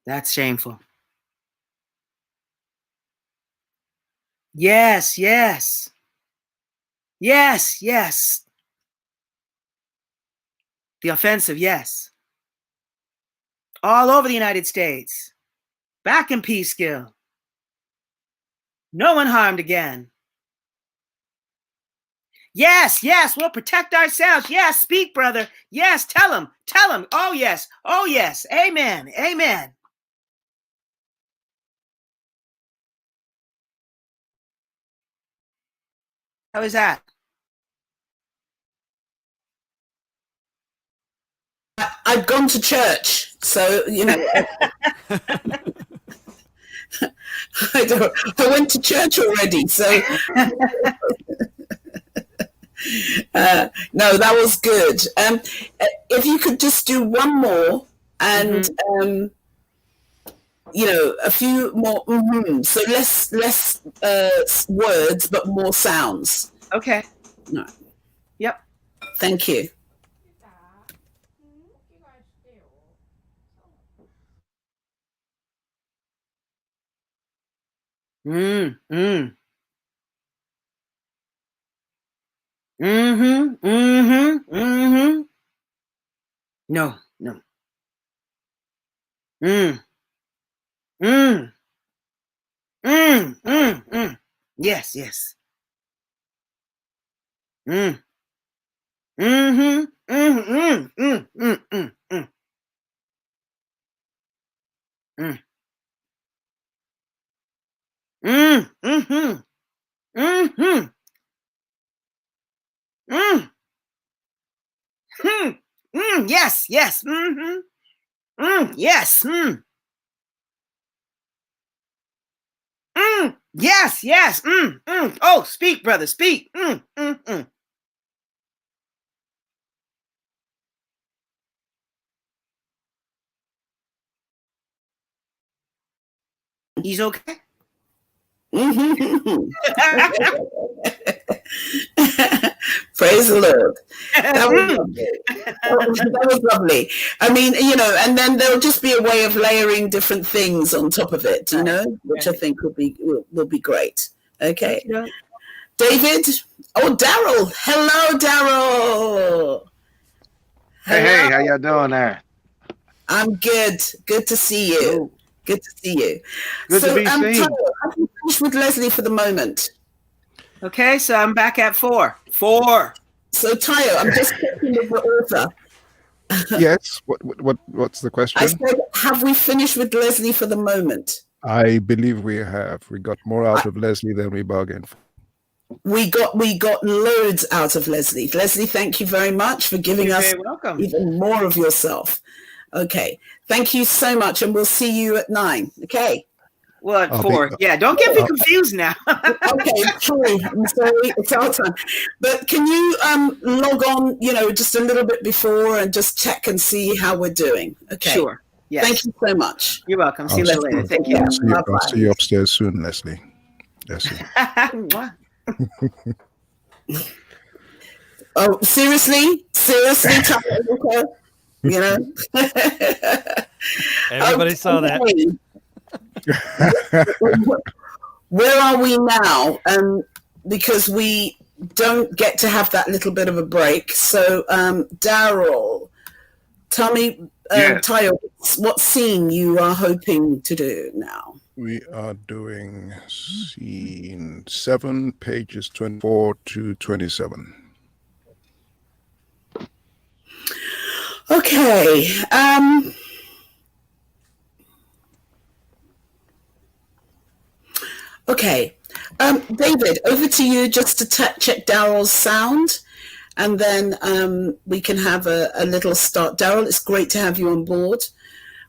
That's shameful. Yes. The offensive, yes. All over the United States. Back in Peekskill. No one harmed again. Yes, yes, we'll protect ourselves. Yes, speak, brother. Yes, tell him. Tell him. Oh, yes. Oh, yes. Amen. Amen. How is that? I've gone to church, so you know. I went to church already, so no, that was good. If you could just do one more, and you know, a few more. So less words, but more sounds. Okay. No. Yep. Thank you. Mm, mm. Mm-hmm. Mm-hmm. Mm-hmm. No, no. Mm. Mm. Mm. Mm. Mm. Yes, yes. Mm. Mm-hmm. Mm. Mm. Mm. Mm. Mm. Mm. Mm. Mm-hmm. Mm-hmm. Mm. Mm. Mm. Yes, yes. Mm-hmm. Mm. Yes. Mm. Mm. Yes, yes. Mm. Mm. Oh, speak, brother, speak. Mm. Mm. Mm. He's okay. Praise the Lord. That was lovely. That was lovely. I mean, you know, and then there'll just be a way of layering different things on top of it, you know, which I think will be great. Okay. David. Oh, Daryl. Hello, Daryl. Hey, how y'all doing there? I'm good. Good to see you. Hello. Good to see you. Good to be seen. Tayo, have you finished with Leslie for the moment? Okay, so I'm back at 4. 4. So Tayo, I'm just checking with the author. Yes. What's the question? I said, have we finished with Leslie for the moment? I believe we have. We got more out of Leslie than we bargained for. We got loads out of Leslie. Leslie, thank you very much for giving You're us very welcome. even more of yourself. Okay. Thank you so much, and we'll see you at 9. Okay. Well, at 4. Yeah, don't get me confused now. Okay, sorry. I'm sorry. It's our time. But can you log on, you know, just a little bit before and just check and see how we're doing? Okay. Sure. Yes. Thank you so much. You're welcome. See you later. Thank you. I'll see you upstairs soon, Leslie. Leslie. Oh, seriously? Seriously, Tayo Aluko? You know? Everybody saw that. Where are we now? Because we don't get to have that little bit of a break. So, Daryl, tell me, Tayo, what scene you are hoping to do now? We are doing scene 7, pages 24 to 27. Okay. Okay. David, over to you just to check Daryl's sound, and then we can have a little start. Daryl, it's great to have you on board.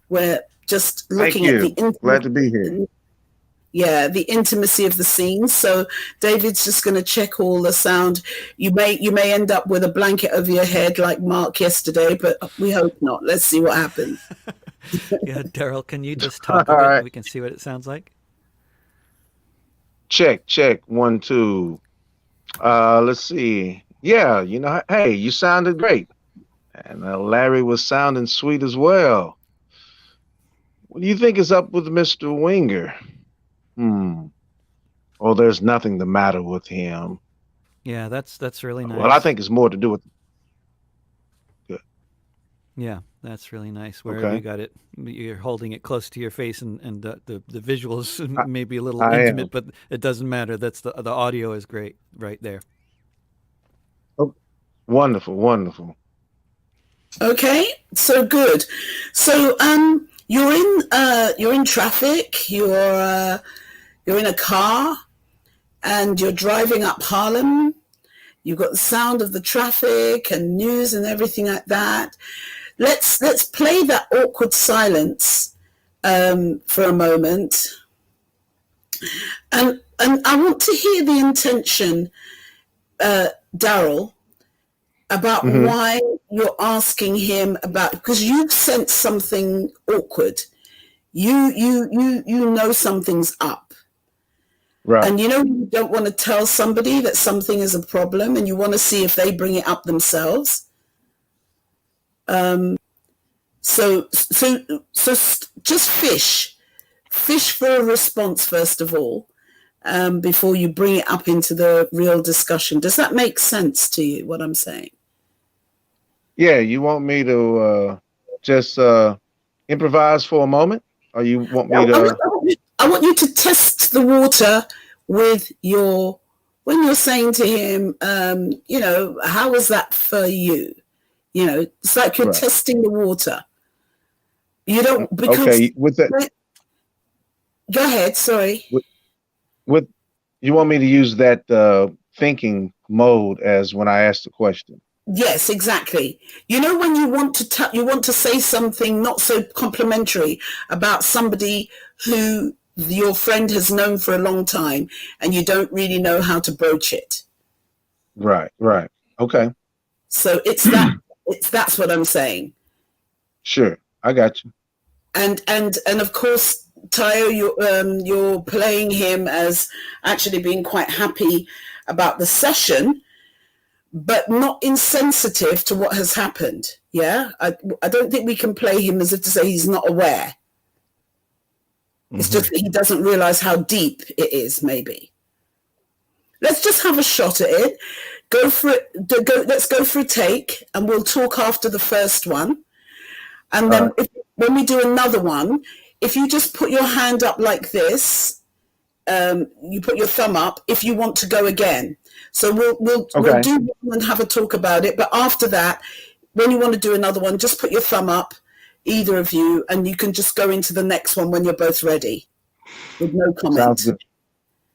We're just looking at the glad to be here. Yeah, the intimacy of the scene. So David's just going to check all the sound. You may end up with a blanket over your head like Mark yesterday, but we hope not. Let's see what happens. Yeah, Daryl, can you just talk a bit? Right. We can see what it sounds like. Check. 1, 2. Let's see. Yeah, you know, hey, you sounded great. And Larry was sounding sweet as well. What do you think is up with Mr. Winger? Oh, there's nothing the matter with him. Yeah, that's really nice. Well, I think it's more to do with... Good. Yeah, that's really nice. Where you got it, you're holding it close to your face, and the visuals may be a little intimate, but it doesn't matter. That's the audio is great right there. Oh, wonderful, wonderful. Okay, so good. So you're in traffic, you're in a car and you're driving up Harlem. You've got the sound of the traffic and news and everything like that. Let's play that awkward silence for a moment. And I want to hear the intention, Daryl, about Hmm. why you're asking him about, because you've sensed something awkward. You know something's up. Right. And you know, you don't want to tell somebody that something is a problem and you want to see if they bring it up themselves. So just fish for a response first of all, before you bring it up into the real discussion. Does that make sense to you, what I'm saying? Yeah, you want me to just improvise for a moment, or you want me to? I want you to test the water with when you're saying to him, how was that for you? It's like you're Right. testing the water. You don't, because, Okay. With that, go ahead, sorry. with you want me to use that thinking mode as when I ask the question. Yes, exactly. You know, when you want to say something not so complimentary about somebody who your friend has known for a long time and you don't really know how to broach it. Right. Right. Okay. So that's what I'm saying. Sure. I got you. And of course, Tayo, you're playing him as actually being quite happy about the session, but not insensitive to what has happened. Yeah, I don't think we can play him as if to say he's not aware. It's just that he doesn't realize how deep it is. Maybe let's just have a shot at it. Go for it. Let's go for a take, and we'll talk after the first one. And All then right. when we do another one, if you just put your hand up like this, you put your thumb up if you want to go again. So we'll Okay. do one and have a talk about it. But after that, when you want to do another one, just put your thumb up, either of you, and you can just go into the next one when you're both ready with no Sounds comment. good.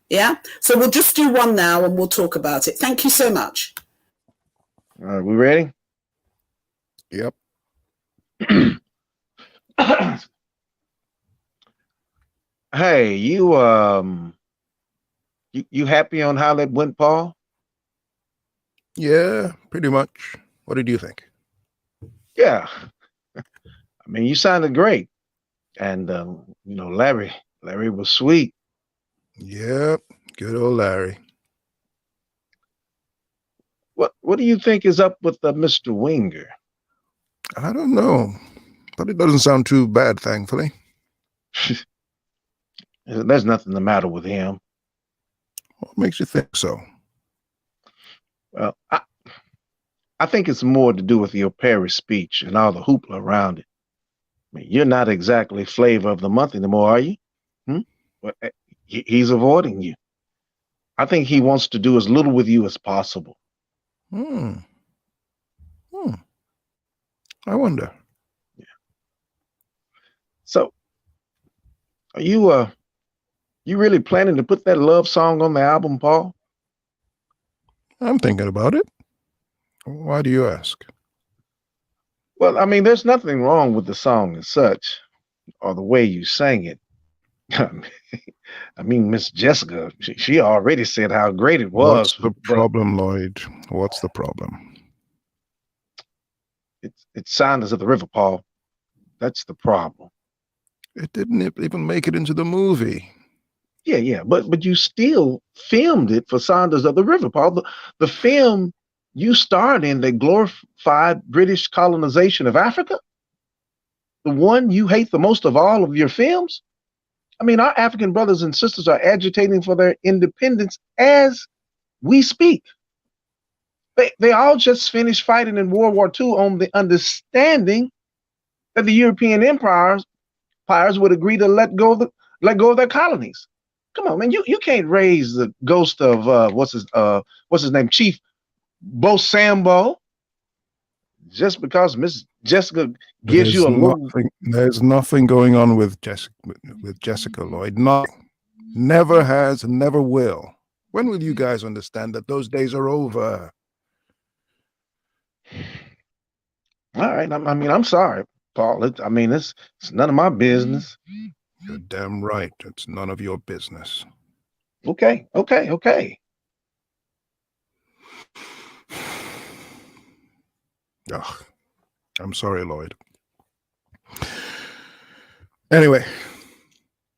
Yeah? So we'll just do one now and we'll talk about it. Thank you so much. All right. We ready? Yep. Hey, you happy on how that went, Paul? Yeah, pretty much. What did you think? Yeah. I mean, you sounded great, and Larry was sweet. Yep, good old Larry. What do you think is up with Mr. Winger? I don't know, but it doesn't sound too bad, thankfully. There's nothing the matter with him. What makes you think so? Well, I think it's more to do with your Paris speech and all the hoopla around it. I mean, you're not exactly flavor of the month anymore, are you? Hmm? Well, he's avoiding you. I think he wants to do as little with you as possible. Hmm. I wonder. Yeah. So, are you really planning to put that love song on the album, Paul? I'm thinking about it. Why do you ask? Well, I mean, there's nothing wrong with the song as such, or the way you sang it. I mean, Miss Jessica, she already said how great it What's was, the but problem, Lloyd? What's the problem? it's Sounders of the River, Paul. That's the problem. It didn't even make it into the movie. Yeah, but you still filmed it for Sounders of the River, Paul. The film you starred in that glorified British colonization of Africa, the one you hate the most of all of your films. I mean, our African brothers and sisters are agitating for their independence as we speak. They all just finished fighting in World War II on the understanding that the European empires would agree to let go of their colonies. Come on, man, you can't raise the ghost of what's his name, Chief Bo Sambo, just because Miss Jessica gives There's you a little. there's nothing going on with Jessica Lloyd. Nothing. Never has and never will. When will you guys understand that those days are over? All right. I mean, I'm sorry, Paul. It's none of my business. You're damn right. It's none of your business. Okay. Ugh, I'm sorry, Lloyd. Anyway,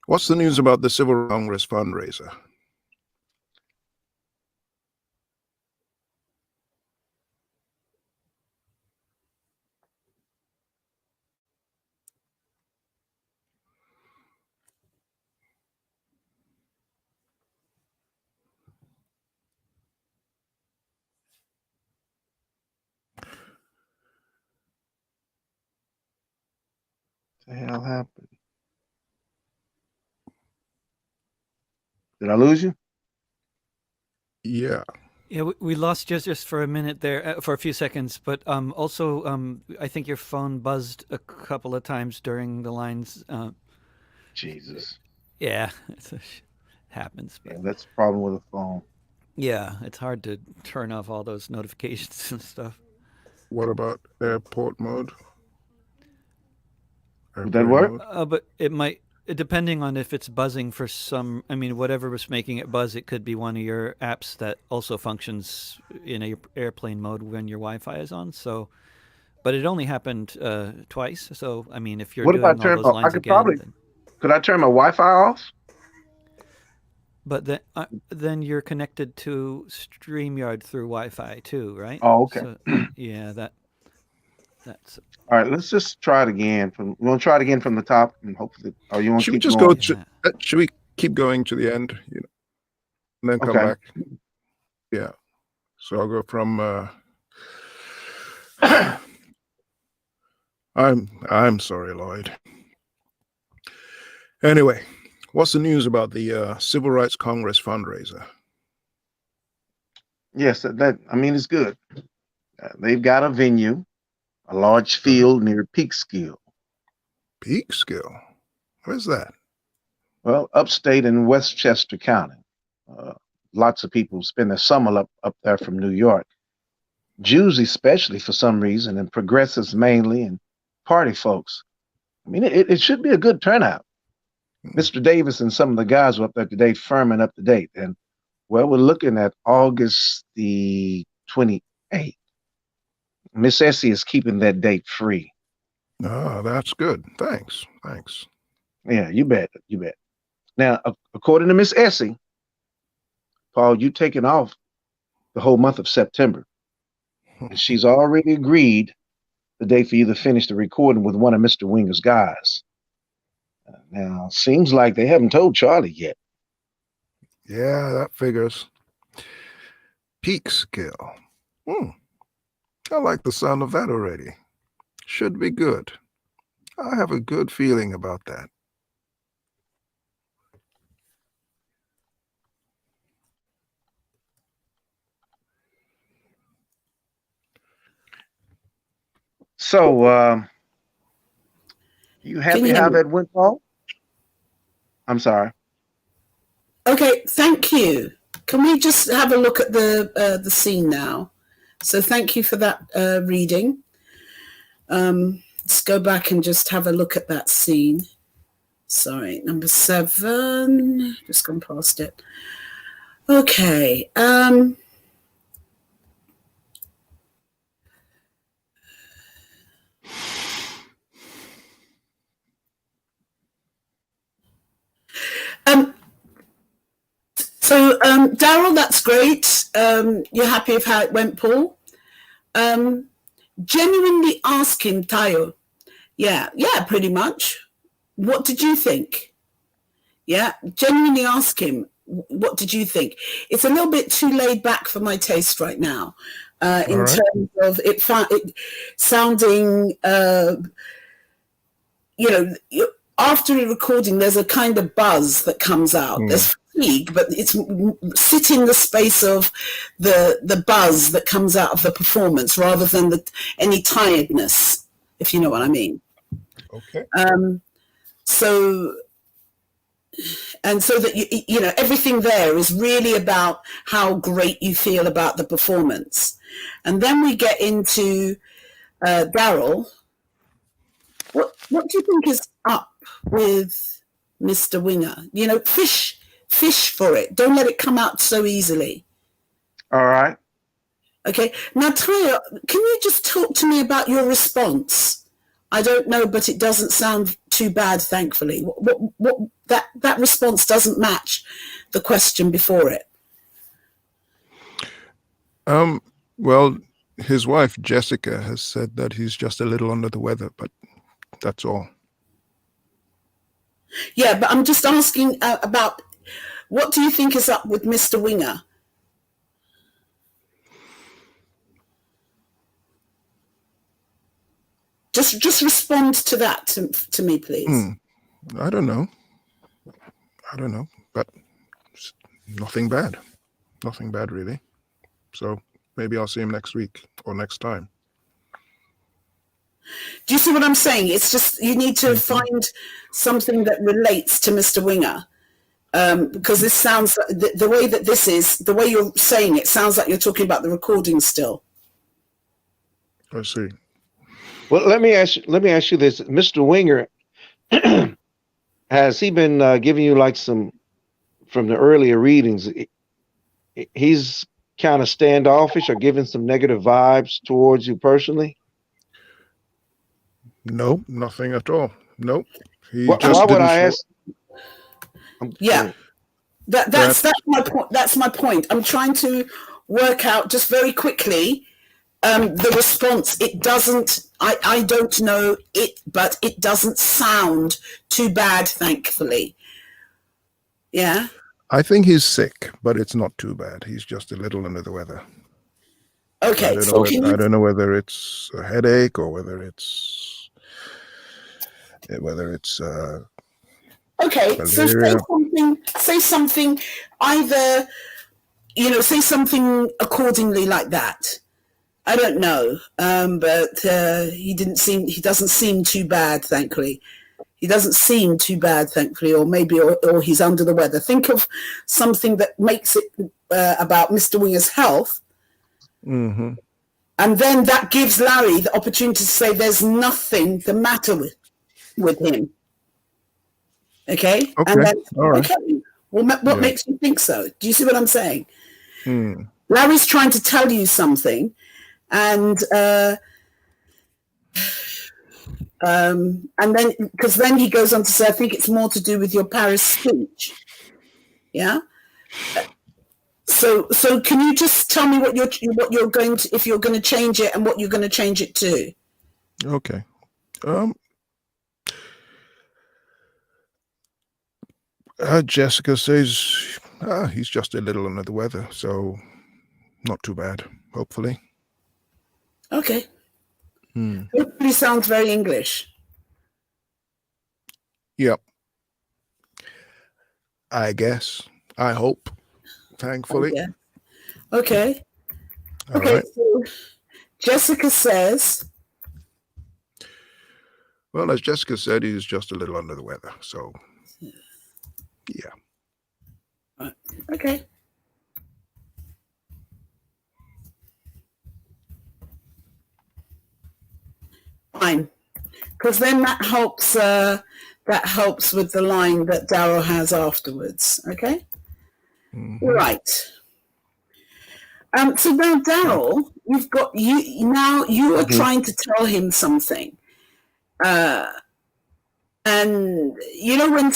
what's the news about the Civil Congress fundraiser? What the hell happened? Did I lose you? Yeah. Yeah, we lost just for a minute there, for a few seconds, but also I think your phone buzzed a couple of times during the lines. Jesus. Yeah, happens. Yeah, But that's the problem with the phone. yeah, it's hard to turn off all those notifications and stuff. What about airport mode? Would that Airplane work? mode? But it might, depending on if it's buzzing for some. I mean, whatever was making it buzz, it could be one of your apps that also functions in a airplane mode when your Wi-Fi is on. So, but it only happened twice. So, I mean, if you're What if I doing all turn? those Oh, I lines could again, probably. Could I turn my Wi-Fi off? but then you're connected to StreamYard through Wi-Fi too, right? Oh, okay. So, yeah, that's All right. Let's just try it again. You want to try it again from the top, and hopefully, or you want to Should we keep just going? go to? Should we keep going to the end? And then come Okay. back. Yeah. So I'll go from. I'm sorry, Lloyd. Anyway, what's the news about the Civil Rights Congress fundraiser? Yes, it's good. They've got a venue, a large field near Peekskill. Peekskill? Where's that? Well, upstate in Westchester County. Lots of people spend their summer up there from New York. Jews, especially for some reason, and progressives mainly, and party folks. I mean, it should be a good turnout. Mr. Davis and some of the guys were up there today firming up the date. And, well, we're looking at August the 28th. Miss Essie is keeping that date free. Oh, that's good. Thanks. Yeah, you bet. Now, according to Miss Essie, Paul, you taking off the whole month of September. And she's already agreed the day for you to finish the recording with one of Mr. Winger's guys. Now, seems like they haven't told Charlie yet. Yeah, that figures. Peekskill. I like the sound of that already. Should be good. I have a good feeling about that. So, you happy how that went, Paul? I'm sorry. Okay, thank you. Can we just have a look at the scene now? So thank you for that reading. Let's go back and just have a look at that scene. Sorry, number 7. Just gone past it. Okay. So, Daryl, that's great. You're happy with how it went, Paul? Genuinely ask him, Tayo. Yeah, pretty much. What did you think? Yeah, genuinely ask him, what did you think? It's a little bit too laid back for my taste right now, in terms of it sounding, after a recording, there's a kind of buzz that comes out. There's fatigue, but it's sit in the space of the buzz that comes out of the performance rather than any tiredness, if you know what I mean. Okay. So that you know everything there is really about how great you feel about the performance, and then we get into Daryl. What do you think is up with Mr. Winger? You know, fish for it. Don't let it come out so easily. All right. Okay. Now, Tayo, can you just talk to me about your response? I don't know, but it doesn't sound too bad, thankfully. What that response doesn't match the question before it. Well, his wife Jessica has said that he's just a little under the weather, but that's all. Yeah, but I'm just asking about what do you think is up with Mr. Winger? Just respond to that to me, please. I don't know, but nothing bad really. So maybe I'll see him next week or next time. Do you see what I'm saying? It's just you need to find something that relates to Mr. Winger. Because this sounds the way that this is, the way you're saying it sounds like you're talking about the recording still. I see. Well, let me ask you this, Mr. Winger. Has he been giving you like some from the earlier readings? He's kind of standoffish or giving some negative vibes towards you personally? No, nothing at all. Nope. Why would I ask? Yeah, that's my point. That's my point. I'm trying to work out just very quickly the response. It doesn't. I don't know it, but it doesn't sound too bad, thankfully. Yeah. I think he's sick, but it's not too bad. He's just a little under the weather. Okay. I don't know whether it's a headache or whether it's okay. So say something either, you know, say something accordingly like that. I don't know, but he doesn't seem too bad, thankfully. He doesn't seem too bad, thankfully, or maybe, or he's under the weather. Think of something that makes it about Mr. Winger's health. Mm-hmm. And then that gives Larry the opportunity to say there's nothing the matter with him. Okay? Okay. And then, all right. Okay, well, what makes you think so? Do you see what I'm saying? Larry's trying to tell you something, and then, because then he goes on to say, I think it's more to do with your Paris speech. Yeah. So can you just tell me what you're going to, if you're going to change it, and what you're going to change it to? Okay. Jessica says he's just a little under the weather, so not too bad, hopefully. Okay. Hopefully sounds very English. Yep. I guess. I hope. Thankfully. Yeah. Okay. All okay. Right. So Jessica says. Well, as Jessica said, he's just a little under the weather. So, yeah. Okay. Fine, because then that helps with the line that Daryl has afterwards. Okay. Right. So now, Daryl, you are trying to tell him something, and you know when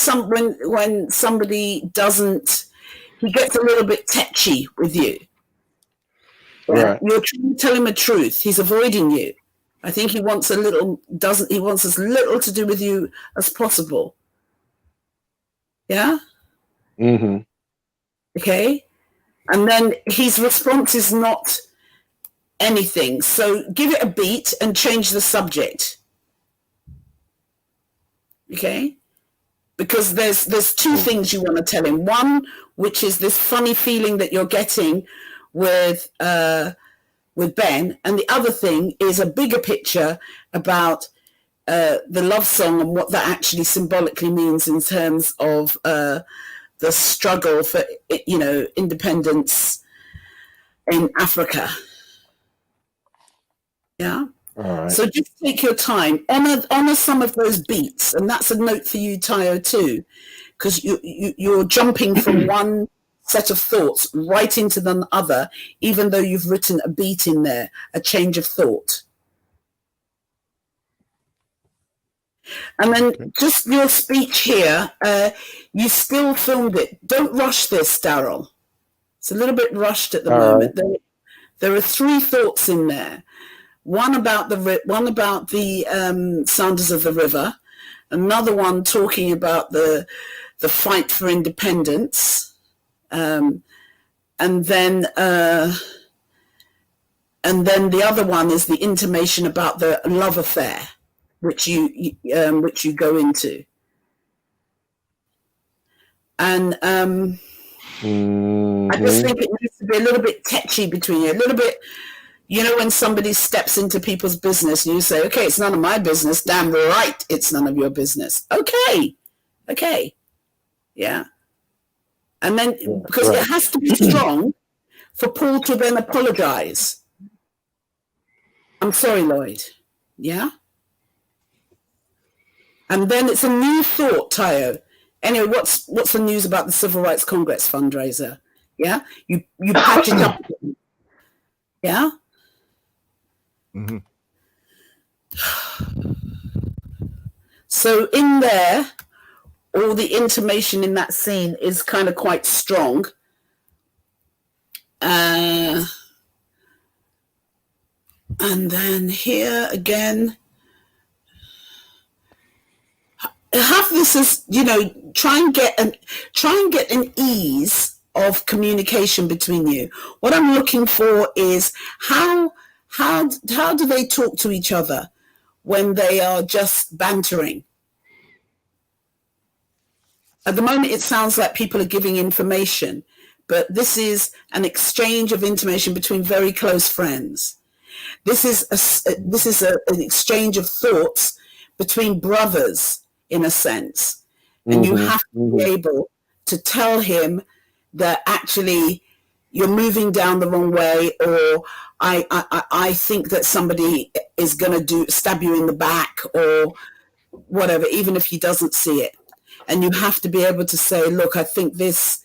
somebody doesn't, he gets a little bit tetchy with you. Right. You're trying to tell him a truth. He's avoiding you. I think he wants he wants as little to do with you as possible. Yeah? Mm-hmm. Okay. And then his response is not anything. So give it a beat and change the subject. Okay? because there's two things you want to tell him. One, which is this funny feeling that you're getting with Ben, and the other thing is a bigger picture about the love song and what that actually symbolically means in terms of the struggle for, you know, independence in Africa. Yeah. All right. So just take your time, honor some of those beats, and that's a note for you, Tayo, too, because you're jumping from one set of thoughts right into the other, even though you've written a beat in there, a change of thought. And then just your speech here, you still filmed it. Don't rush this, Daryl. It's a little bit rushed at the moment. Right. There are three thoughts in there. One about the Sounders of the River, another one talking about the fight for independence, and then the other one is the intimation about the love affair, which you go into, and I just think it needs to be a little bit tetchy between you, a little bit. You know, when somebody steps into people's business and you say, okay, it's none of my business. Damn right, it's none of your business. Okay. Yeah. And then, because it has to be strong for Paul to then apologize. I'm sorry, Lloyd. Yeah. And then it's a new thought, Tayo. Anyway, what's the news about the Civil Rights Congress fundraiser? Yeah. You patch it up. Yeah. Mm-hmm. So in there, all the intimation in that scene is kind of quite strong. And then here again, have this as, you know, try and get an ease of communication between you. What I'm looking for is how do they talk to each other when they are just bantering? At the moment, it sounds like people are giving information, but this is an exchange of information between very close friends. This is an exchange of thoughts between brothers, in a sense, and you have to be able to tell him that actually you're moving down the wrong way, or I think that somebody is going to stab you in the back or whatever, even if he doesn't see it. And you have to be able to say, look, I think this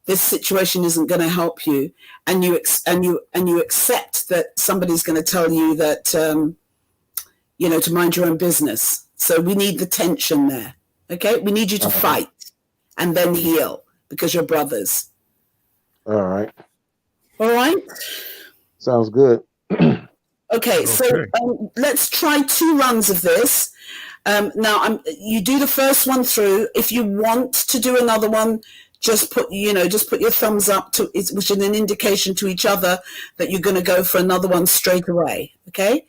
situation isn't going to help you. And you accept that somebody's going to tell you that, you know, to mind your own business. So we need the tension there. Okay. We need you to fight and then heal because you're brothers. All right. All right. Sounds good. Okay, so let's try 2 runs of this. Now, you do the first one through. If you want to do another one, just put your thumbs up, which is an indication to each other that you're going to go for another one straight away. Okay.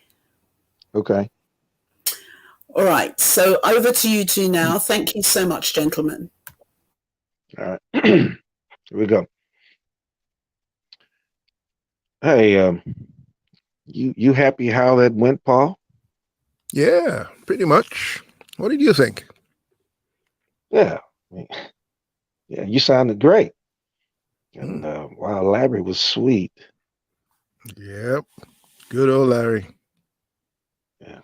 Okay. All right. So over to you two now. Thank you so much, gentlemen. All right. Here we go. Hey, you happy how that went, Paul? Yeah, pretty much. What did you think? Yeah. Yeah, you sounded great. And wow, Larry was sweet. Yep. Good old Larry. Yeah.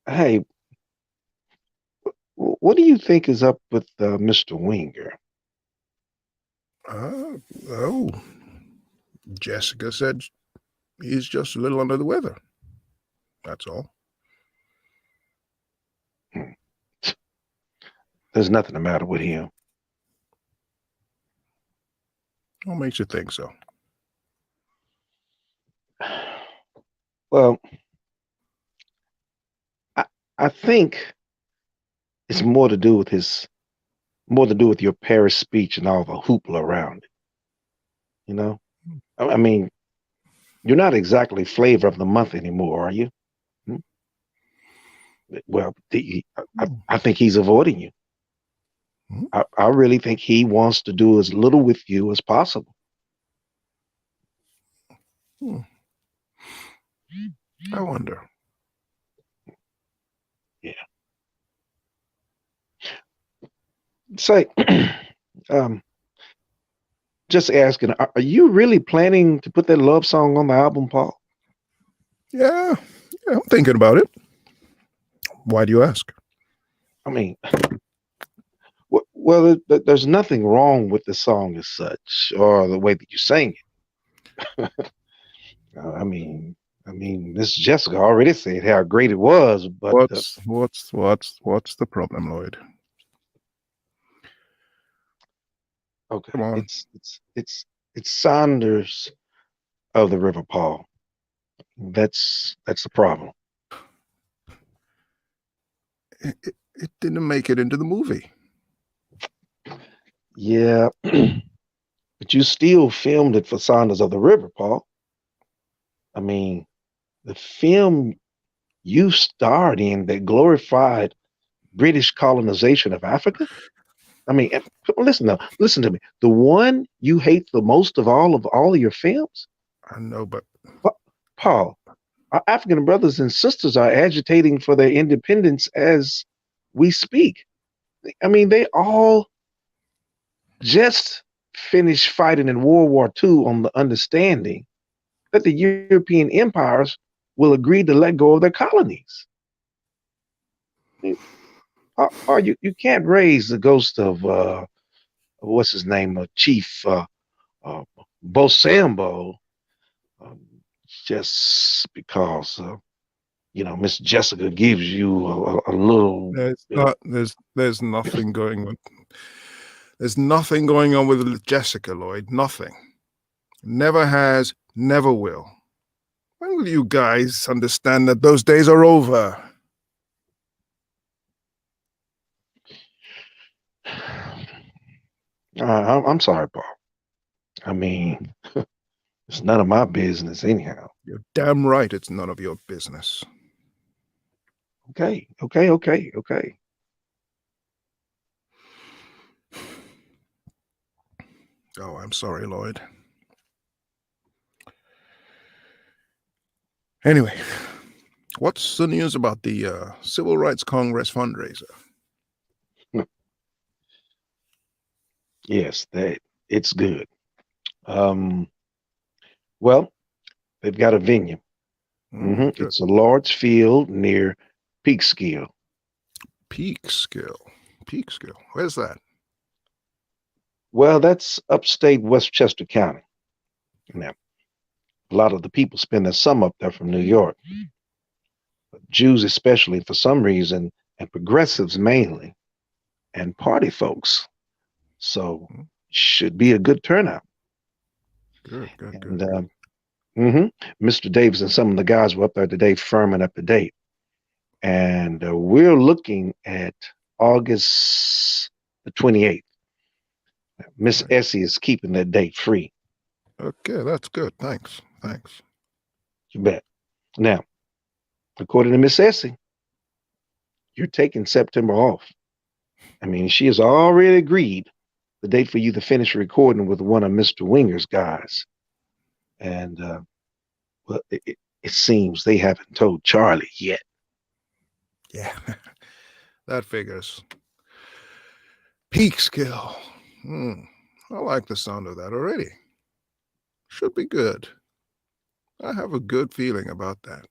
Hey, what do you think is up with Mr. Winger? Oh, Jessica said he's just a little under the weather. That's all. There's nothing the matter with him. What makes you think so? Well, I think it's more to do with your Paris speech and all the hoopla around it. You know, I mean, you're not exactly flavor of the month anymore, are you? Well, I think he's avoiding you. I really think he wants to do as little with you as possible. I wonder. Yeah. Say, um, just asking, are you really planning to put that love song on the album, Paul? Yeah, I'm thinking about it. Why do you ask? I mean, well, there's nothing wrong with the song as such, or the way that you sang it. I mean, Miss Jessica already said how great it was, but What's the problem, Lloyd? okay, Come on. it's Saunders of the River, Paul. That's the problem. It didn't make it into the movie. Yeah, but you still filmed it for Saunders of the River, Paul. I mean, the film you starred in that glorified British colonization of Africa. I mean, listen to me. The one you hate the most of all of your films, I know, but Paul. Our African brothers and sisters are agitating for their independence as we speak. I mean, they all just finished fighting in World War II on the understanding that the European empires will agree to let go of their colonies. You can't raise the ghost of what's his name, Chief uh, Bosambo, um, just because Miss Jessica gives you a little. there's nothing going on. There's nothing going on with Jessica, Lloyd. Nothing. Never has, never will. When will you guys understand that those days are over? I'm sorry, Paul. I mean, it's none of my business anyhow. You're damn right it's none of your business. Okay. Oh, I'm sorry, Lloyd. Anyway, what's the news about the Civil Rights Congress fundraiser? Yes, that it's good. Well, they've got a venue. It's a large field near Peekskill. Peekskill. Where's that? Well, that's upstate Westchester County. Now, a lot of the people spend their summer up there from New York. Jews especially for some reason, and progressives mainly, and party folks. So should be a good turnout. Good. Mr. Davis and some of the guys were up there today firming up the date. And we're looking at August the 28th. Miss Essie is keeping that date free. Okay, that's good. Thanks. You bet. Now, according to Miss Essie, you're taking September off. I mean, she has already agreed the date for you to finish recording with one of Mr. Winger's guys. And well, it seems they haven't told Charlie yet. Yeah, that figures. Peekskill. I like the sound of that already. Should be good. I have a good feeling about that.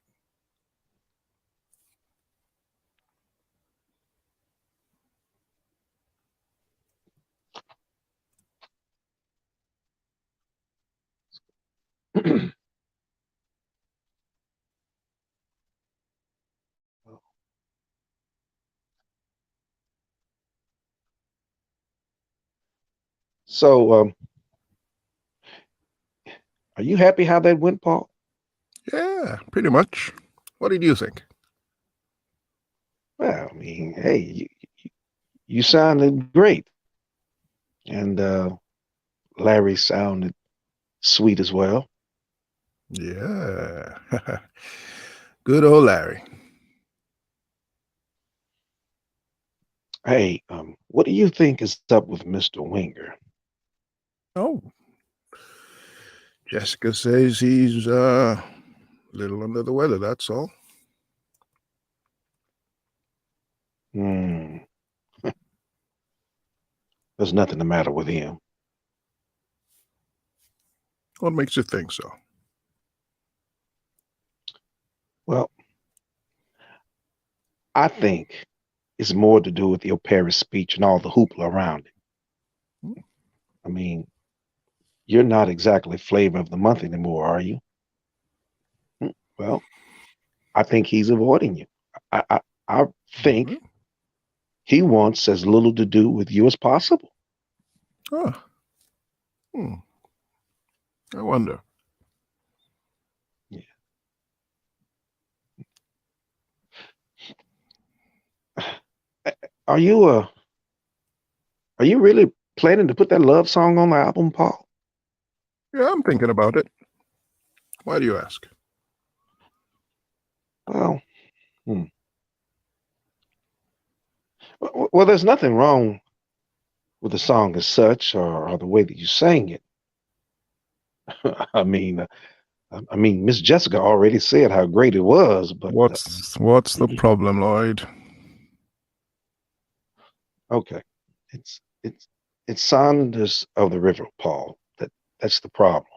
So, are you happy how that went, Paul? Yeah, pretty much. What did you think? Well, I mean, hey, you sounded great. And Larry sounded sweet as well. Yeah. Good old Larry. Hey, what do you think is up with Mr. Winger? Oh, Jessica says he's a little under the weather, that's all. Hmm. There's nothing the matter with him. What makes you think so? Well, I think it's more to do with your Paris speech and all the hoopla around it. Hmm. I mean, you're not exactly flavor of the month anymore, are you? Well, I think he's avoiding you. I think Mhm. he wants as little to do with you as possible. Oh, I wonder. Yeah. Are you are you really planning to put that love song on the album, Paul? Yeah, I'm thinking about it. Why do you ask? Well, hmm. Well, there's nothing wrong with the song as such, or the way that you sang it. I mean, Miss Jessica already said how great it was, but What's the problem, Lloyd? okay, it's it's it's Saunders of the River, Paul. That's the problem.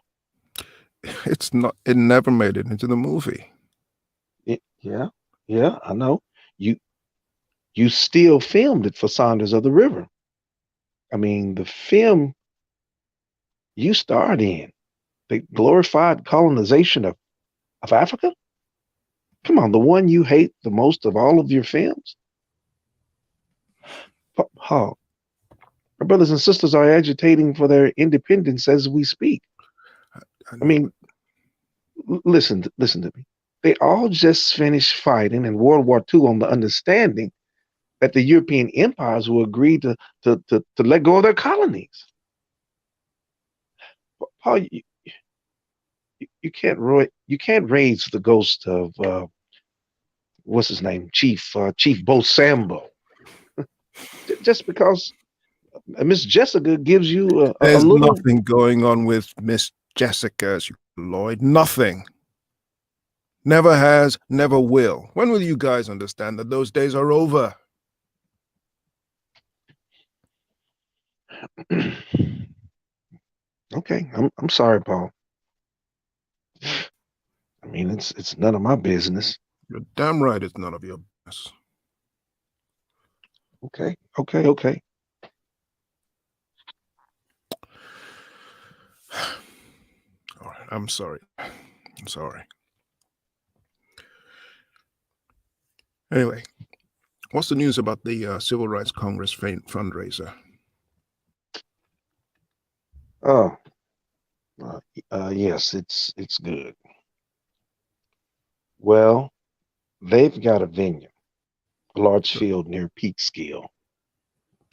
It's not. It never made it into the movie. Yeah, yeah, I know. You you still filmed it for Saunders of the River. I mean, the film you starred in, the glorified colonization of Africa. Come on, the one you hate the most of all of your films. Paul, our brothers and sisters are agitating for their independence as we speak. I I know, mean, but listen to me. They all just finished fighting in World War II on the understanding that the European empires will agree to let go of their colonies. Paul, you can't raise the ghost of what's his name, Chief Bo Sambo, just because Miss Jessica gives you a there's little. nothing going on with Miss Jessica, as you Lloyd. Nothing. Never has, never will. When will you guys understand that those days are over? Okay, I'm sorry, Paul. I mean, it's none of my business. You're damn right it's none of your business. Okay. All right, I'm sorry. I'm sorry. Anyway, what's the news about the Civil Rights Congress fundraiser? Oh, yes, it's good. Well, they've got a venue, a large field near Peekskill.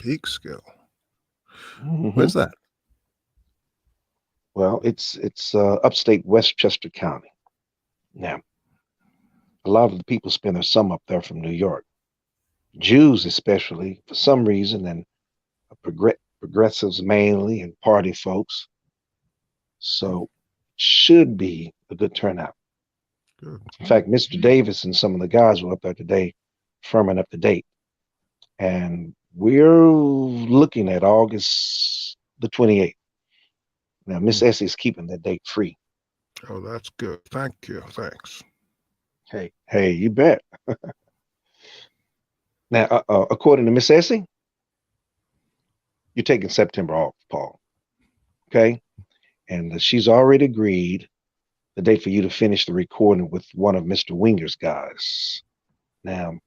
Peekskill. Hmm. Where's that? Well, it's upstate Westchester County. Now, a lot of the people spend their summer up there from New York. Jews, especially, for some reason, and progressives mainly, and party folks. So, should be a good turnout. Good. In fact, Mr. Davis and some of the guys were up there today, firming up the date, and we're looking at August the 28th. Now, Miss Essie is keeping that date free. Oh, that's good. Thank you. Thanks. Hey, you bet. Now, according to Miss Essie, you're taking September off, Paul. Okay, and she's already agreed the date for you to finish the recording with one of Mr. Winger's guys. Now,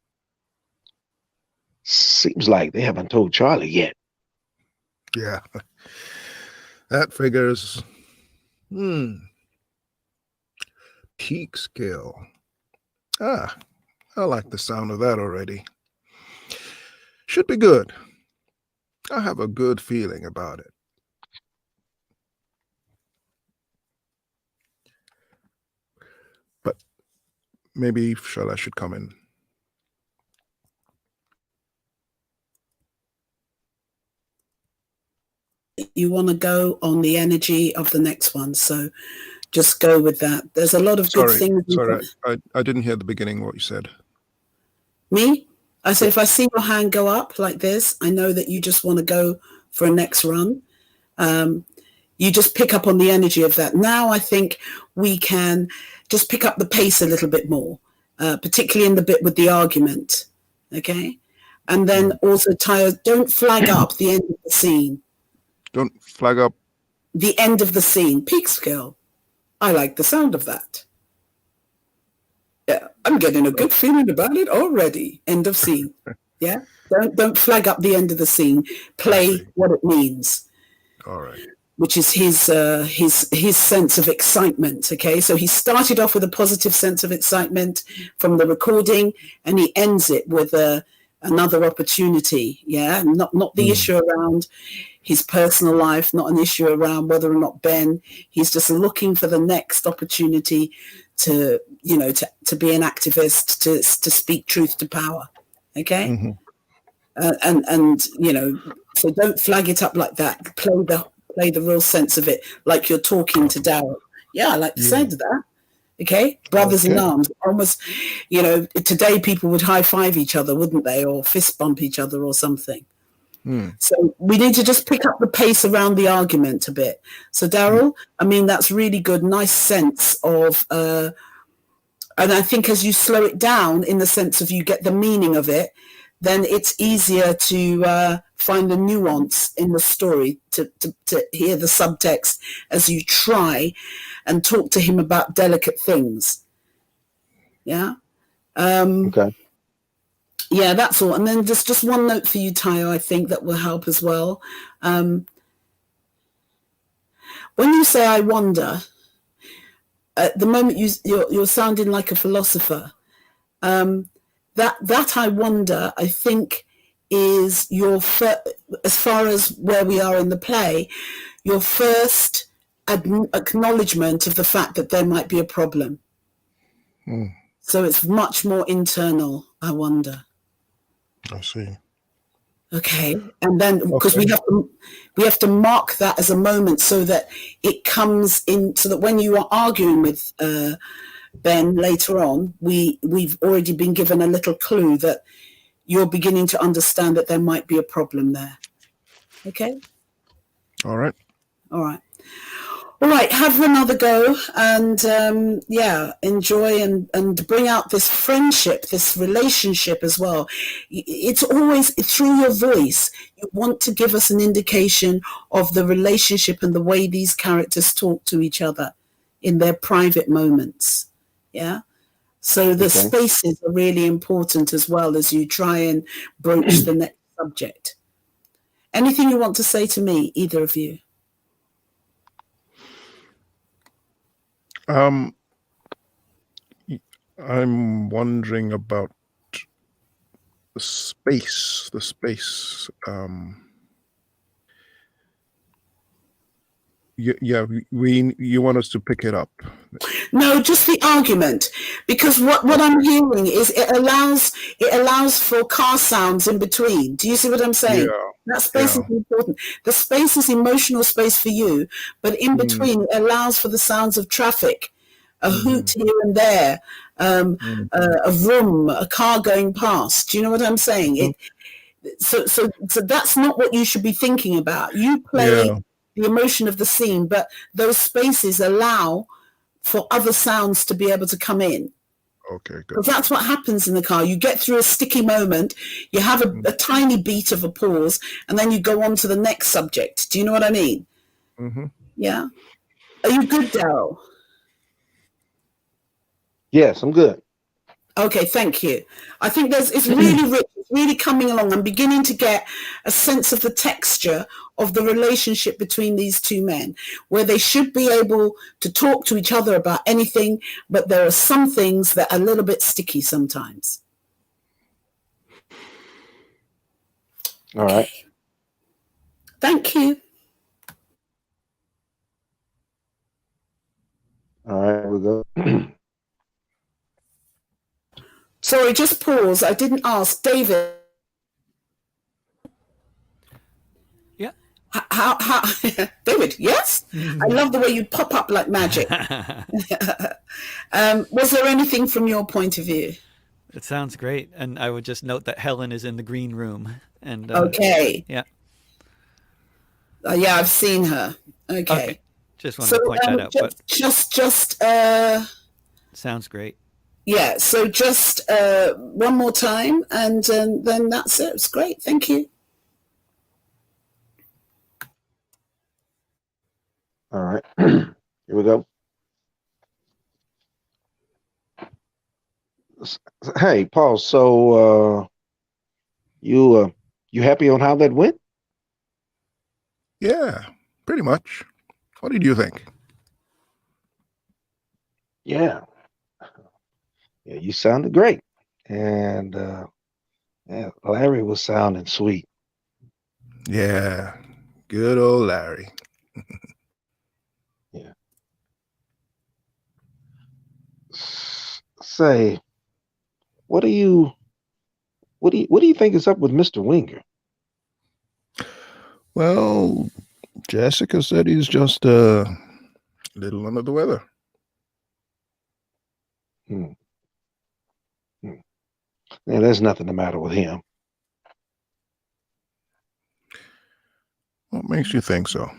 seems like they haven't told Charlie yet. Yeah, that figures. Peekskill. Ah, I like the sound of that already. Should be good. I have a good feeling about it. But maybe I should come in. you want to go on the energy of the next one. So just go with that. There's a lot of good things. Sorry, I didn't hear the beginning of what you said. Me? I said, if I see your hand go up like this, I know that you just want to go for a next run. You just pick up on the energy of that. Now I think we can just pick up the pace a little bit more, particularly in the bit with the argument. Okay? And then also, Tayo, don't flag up the end of the scene. Don't flag up The end of the scene. Peekskill. I like the sound of that. Yeah, I'm getting a good feeling about it already. End of scene. Yeah? Don't flag up the end of the scene. Play what it means. All right. Which is his sense of excitement. Okay, so he started off with a positive sense of excitement from the recording, and he ends it with another opportunity. Yeah, not the issue around his personal life, not an issue around whether or not Ben. He's just looking for the next opportunity to be an activist, to speak truth to power. Okay. Mm-hmm. And so don't flag it up like that. Play the real sense of it, like you're talking to Daryl. Yeah, I like the sound of that. Okay, brothers in arms. Almost, today people would high five each other, wouldn't they, or fist bump each other or something. So we need to just pick up the pace around the argument a bit. So Daryl, I mean, that's really good. Nice sense of, and I think as you slow it down in the sense of you get the meaning of it, then it's easier to find the nuance in the story, to hear the subtext as you try and talk to him about delicate things. Yeah? Okay. Yeah, that's all. And then just one note for you, Tayo, I think that will help as well. When you say I wonder, at the moment you're sounding like a philosopher. That I wonder, I think, is as far as where we are in the play, your first acknowledgement of the fact that there might be a problem. So it's much more internal, I wonder. I see. Okay, and then because we have to mark that as a moment so that it comes in, so that when you are arguing with Ben later on, we've already been given a little clue that you're beginning to understand that there might be a problem there. Okay? All right. All right. All right, have another go and enjoy and bring out this friendship, this relationship as well. It's always through your voice. You want to give us an indication of the relationship and the way these characters talk to each other in their private moments. Yeah. So the spaces are really important as well as you try and broach the next subject. Anything you want to say to me, either of you? I'm wondering about the space. You want us to pick it up? No, just the argument, because what I'm hearing is it allows for car sounds in between. Do you see what I'm saying? That space is important. The space is emotional space for you, but in between it allows for the sounds of traffic, a hoot here and there, a vroom, a car going past. Do you know what I'm saying? So that's not what you should be thinking about. You play the emotion of the scene, but those spaces allow for other sounds to be able to come in. Okay, good. Because that's what happens in the car. You get through a sticky moment, you have a tiny beat of a pause, and then you go on to the next subject. Do you know what I mean? Mm-hmm. Yeah. Are you good, Daryl? Yes, I'm good. Okay, thank you. I think it's really rich, it's really coming along. I'm beginning to get a sense of the texture of the relationship between these two men, where they should be able to talk to each other about anything, but there are some things that are a little bit sticky sometimes. All right. Thank you. All right, we'll go. Sorry, just pause. I didn't ask. David. Yeah. How David, yes? I love the way you pop up like magic. Was there anything from your point of view? It sounds great, and I would just note that Helen is in the green room, and Okay. yeah, Yeah, I've seen her. okay. Okay. Just wanted So to point that out, but just sounds great. yeah. So just one more time, and then that's it. It's great. Thank you. All right. Here we go. Hey, Paul. So you happy on how that went? Yeah, pretty much. What did you think? Yeah. Yeah, you sounded great. And yeah, Larry was sounding sweet. Yeah, good old Larry. Yeah. Say, what do you think is up with Mr. Winger? Well, Jessica said he's just a little under the weather. Hmm. Hmm. Yeah, there's nothing the matter with him. What makes you think so?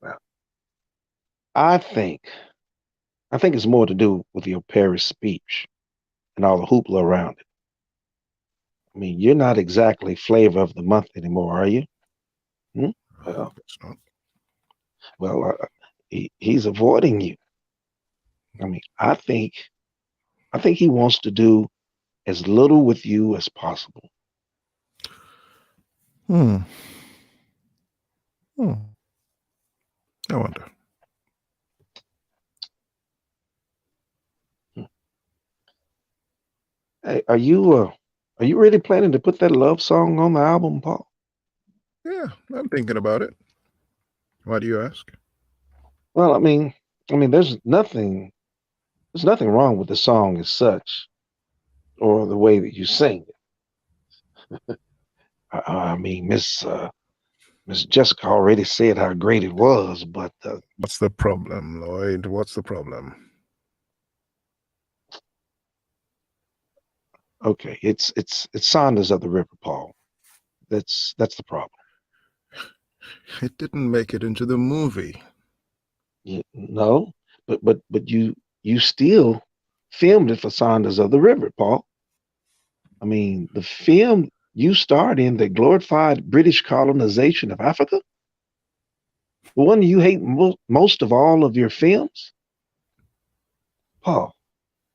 Well, I think it's more to do with your Paris speech and all the hoopla around it. I mean, you're not exactly flavor of the month anymore, are you? Hmm? Well, It's not. he's avoiding you. I mean, I think he wants to do as little with you as possible. Hmm. Hmm. I wonder. Hmm. Hey, are you really planning to put that love song on the album, Paul? Yeah, I'm thinking about it. Why do you ask? Well, I mean, there's nothing wrong with the song as such, or the way that you sing it. I mean, Miss Jessica already said how great it was, but What's the problem, Lloyd? What's the problem? okay, it's Saunders of the River, Paul. That's the problem. It didn't make it into the movie. No, but you still filmed it for Saunders of the River, Paul. I mean, the film you starred in that glorified British colonization of Africa, the one you hate most of all of your films, Paul.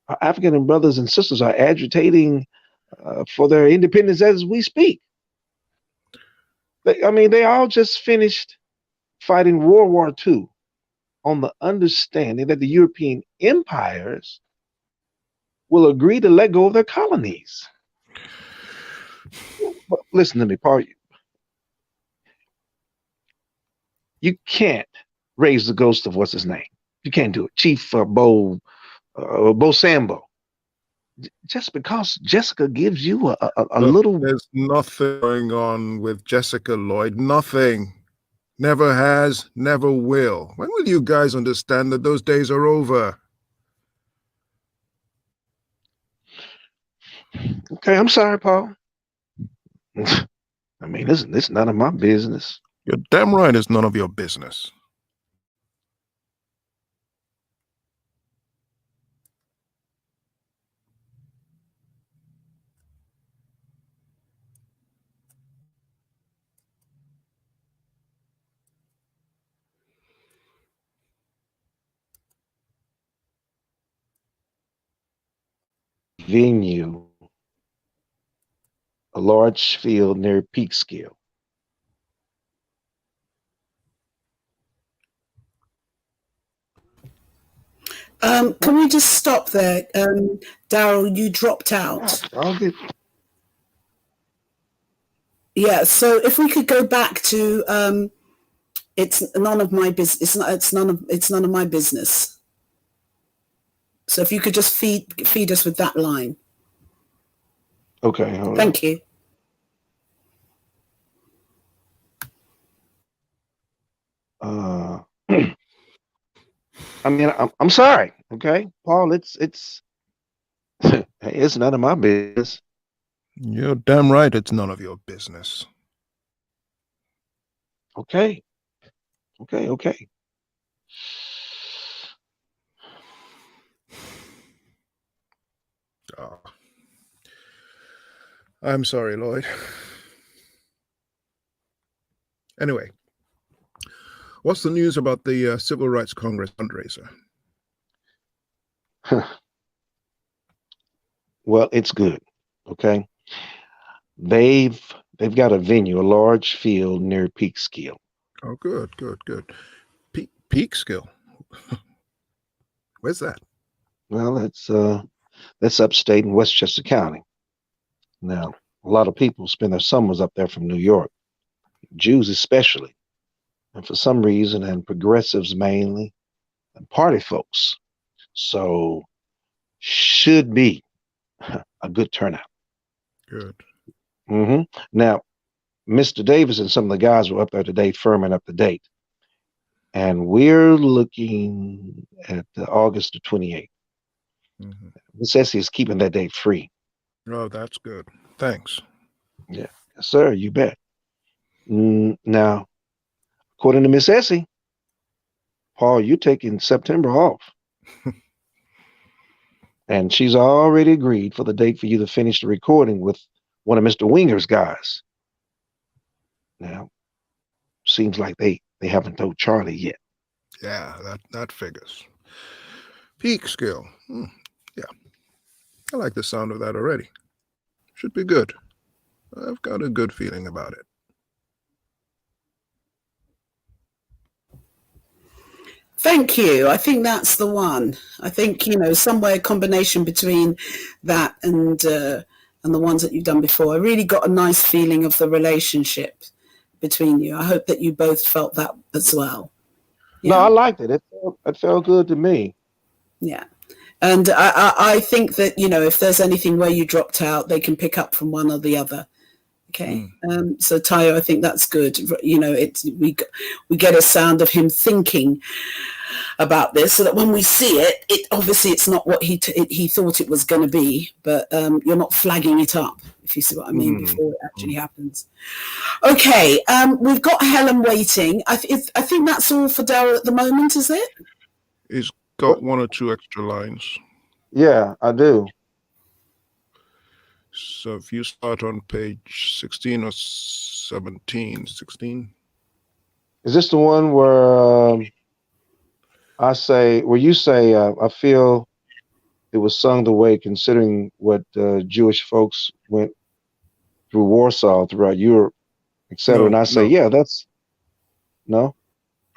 Our African brothers and sisters are agitating for their independence as we speak. They all just finished fighting World War II on the understanding that the European empires will agree to let go of their colonies. But listen to me, Paul. You can't raise the ghost of what's his name. You can't do it, Chief Bo Sambo. Just because Jessica gives you a Look, little. there's nothing going on with Jessica, Lloyd. Nothing. Never has, never will. When will you guys understand that those days are over? Okay, I'm sorry, Paul. I mean, this none of my business. You're damn right it's none of your business. Venue, a large field near Peekskill. Can we just stop there? Daryl, you dropped out. I'll get. Yeah, so if we could go back to it's none of my business. It's none of my business. So if you could just feed us with that line. Okay, hold on. Thank you. I mean, I'm sorry. Okay, Paul, it's it's none of my business. You're damn right it's none of your business. Okay, okay. Oh, I'm sorry, Lloyd. Anyway, what's the news about the Civil Rights Congress fundraiser? Well, it's good. Okay, they've they've got a venue, a large field near Peekskill. Oh, good, good, good. Peekskill. Where's that? Well, that's upstate in Westchester County. Now, a lot of people spend their summers up there from New York, Jews especially, and for some reason, and progressives mainly, and party folks. So, should be a good turnout. Good. Now, Mr. Davis and some of the guys were up there today firming up the date, and we're looking at August the 28th. Miss Essie is keeping that date free. Oh, that's good. Thanks. Yeah, yes, sir, you bet. Now, according to Miss Essie, Paul, you're taking September off. And she's already agreed for the date for you to finish the recording with one of Mr. Winger's guys. Now, seems like they haven't told Charlie yet. Yeah, that figures. Peekskill. Yeah, I like the sound of that already. Should be good. I've got a good feeling about it. Thank you. I think that's the one. I think, somewhere a combination between that and the ones that you've done before. I really got a nice feeling of the relationship between you. I hope that you both felt that as well. No, Yeah. I liked it. It felt good to me. Yeah. And I think that, if there's anything where you dropped out, they can pick up from one or the other. Okay. So Tayo, I think that's good. We get a sound of him thinking about this, so that when we see it obviously it's not what he thought it was going to be, but you're not flagging it up, if you see what I mean, before it actually happens. Okay, we've got Helen waiting. I think that's all for Daryl at the moment, is it? He's got one or two extra lines. Yeah, I do. So if you start on page 16 or 17, 16. Is this the one where where you say, I feel it was sung the way considering what Jewish folks went through Warsaw, throughout Europe, etc. And I say, yeah, that's no.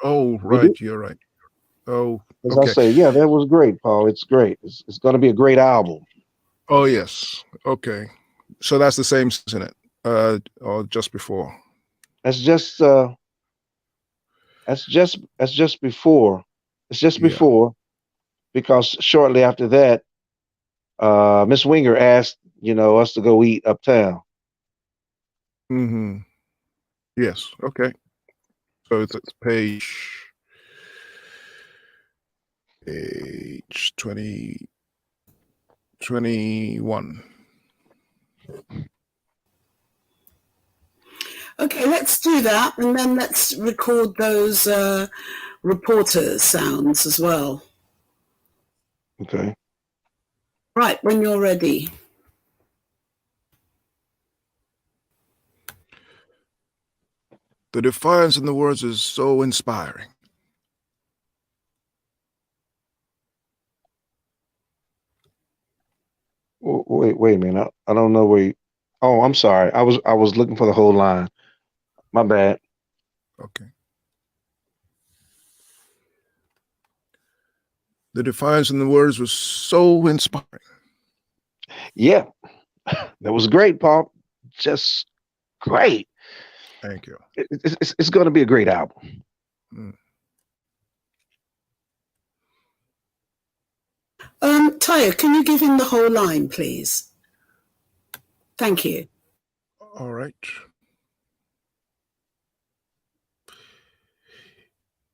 Oh, We do. right, you're right. Oh, As I okay. say, yeah, that was great, Paul. It's great. It's going to be a great album. Oh, yes. Okay. So that's the same, isn't it? Or just before? That's just before. It's just before, because shortly after that, Miss Winger asked, us to go eat uptown. Yes. Okay. So it's page 20, 21. Okay, let's do that, and then let's record those reporter sounds as well. Okay. Right, when you're ready. The defiance in the words is so inspiring. Wait a minute. I don't know where you. Oh, I'm sorry. I was looking for the whole line. My bad. Okay. The defiance in the words was so inspiring. Yeah, that was great, Paul. Just great. Thank you. It's going to be a great album. Tayo, can you give him the whole line, please? Thank you. All right.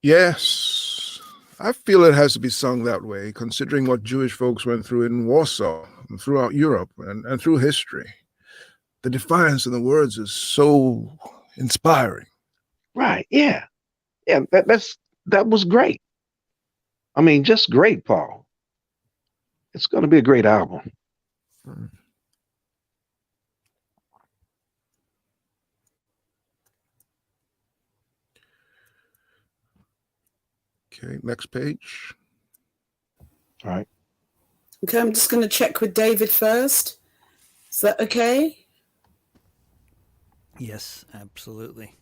Yes, I feel it has to be sung that way, considering what Jewish folks went through in Warsaw and throughout Europe and through history. The defiance in the words is so inspiring. Right. Yeah. Yeah. That was great. I mean, just great, Paul. It's going to be a great album. Okay, next page. All right. Okay, I'm just going to check with David first. Is that okay? Yes, absolutely.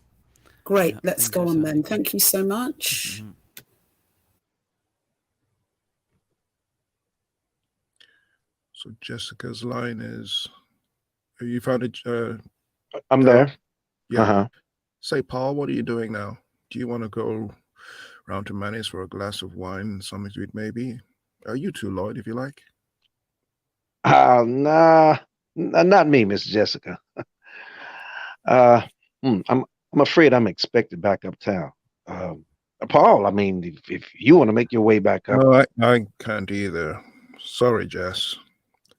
Great. Yeah, Let's things go are on sounding then. good. Thank you so much. Mhm. So Jessica's line is, you found it? I'm Daryl? there. Yeah. Uh-huh. Say, Paul, what are you doing now? Do you want to go round to Manny's for a glass of wine and something to eat, maybe? You too, Lloyd, if you like. Nah, not me, Miss Jessica. Uh, I'm afraid I'm expected back uptown. Um, Paul, I mean, if you want to make your way back up, No, I can't either. Sorry, Jess.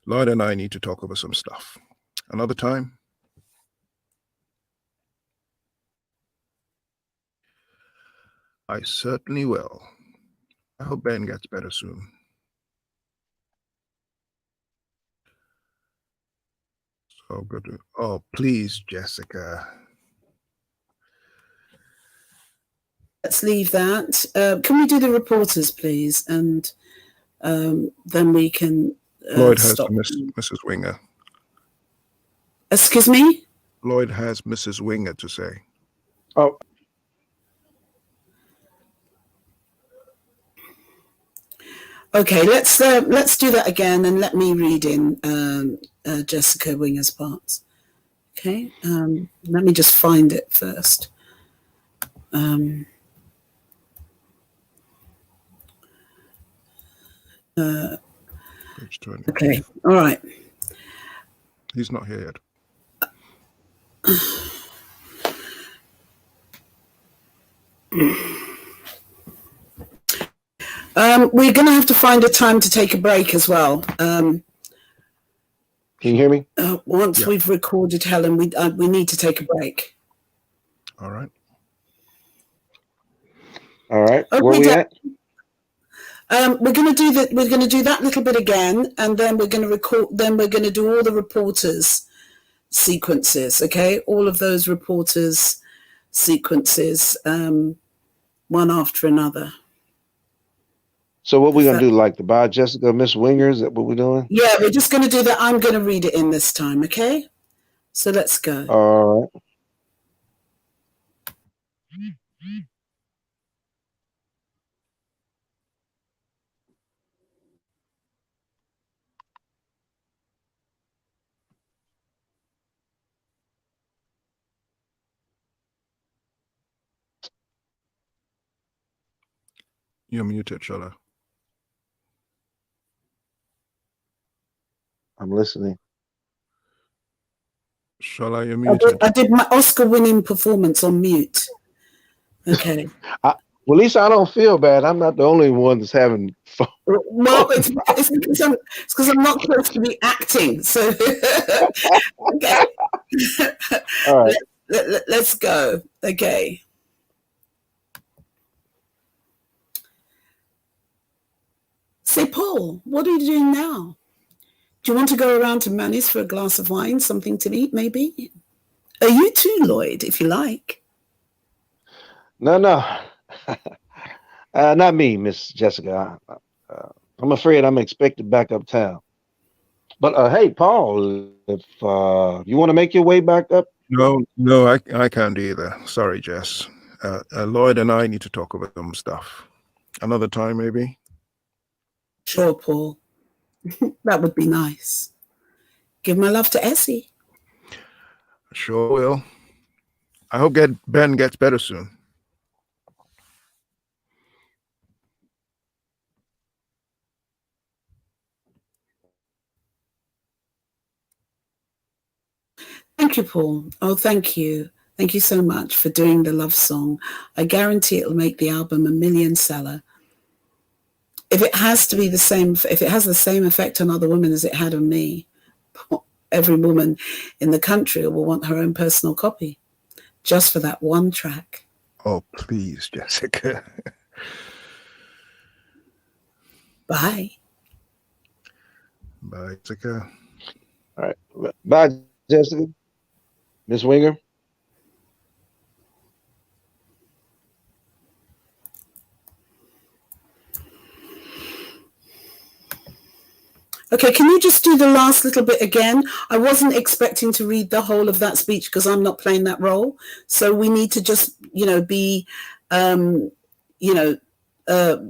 Lloyd and I need to talk over some stuff. Another time? I certainly will. I hope Ben gets better soon. So good. Oh, please, Jessica. Let's leave that. Can we do the reporters, please? And then we can Lloyd has stop. Mrs. Winger. Excuse me? Lloyd has Mrs. Winger to say. oh, Okay, let's do that again, and let me read in Jessica Winger's parts. Okay, let me just find it first. Page 20. Okay, all right. He's not here yet. We're going to have to find a time to take a break as well. can you hear me? Once we've recorded Helen, we need to take a break. All right. All right. Okay, Where we at? we're going to do that. We're going to do that little bit again, and then we're going to record. Then we're going to do all the reporters sequences. Okay, all of those reporters sequences, one after another. So what we gonna do? Like the Bye Jessica, Miss Winger? Is that what we're doing? Yeah, we're just going to do that. I'm going to read it in this time. Okay, so let's go. All right. You're muted, Shola. I'm listening. Shola, you're muted. I did my Oscar-winning performance on mute. Okay. Well, at least I don't feel bad. I'm not the only one that's having fun. Well, it's because I'm not supposed to be acting. So, okay. All right. Let's go. Okay. Say, Paul, what are you doing now? Do you want to go around to Manny's for a glass of wine, something to eat, maybe? Are you too, Lloyd, if you like? No. Not me, Miss Jessica. I'm afraid I'm expected back uptown. But hey, Paul, if you want to make your way back up, No, I can't either. Sorry, Jess. Lloyd and I need to talk about some stuff. Another time, maybe? Sure, Paul. That would be nice. Give my love to Essie. Sure will. I hope Ben gets better soon. Thank you, Paul. Oh, thank you. Thank you so much for doing the love song. I guarantee it'll make the album a million seller. if it has to be the same, if it has the same effect on other women as it had on me, every woman in the country will want her own personal copy just for that one track. Oh, please, Jessica. Bye. Bye, Jessica. All right. Bye, Jessica. Miss Winger. Okay, can you just do the last little bit again? I wasn't expecting to read the whole of that speech because I'm not playing that role. So we need to just, be,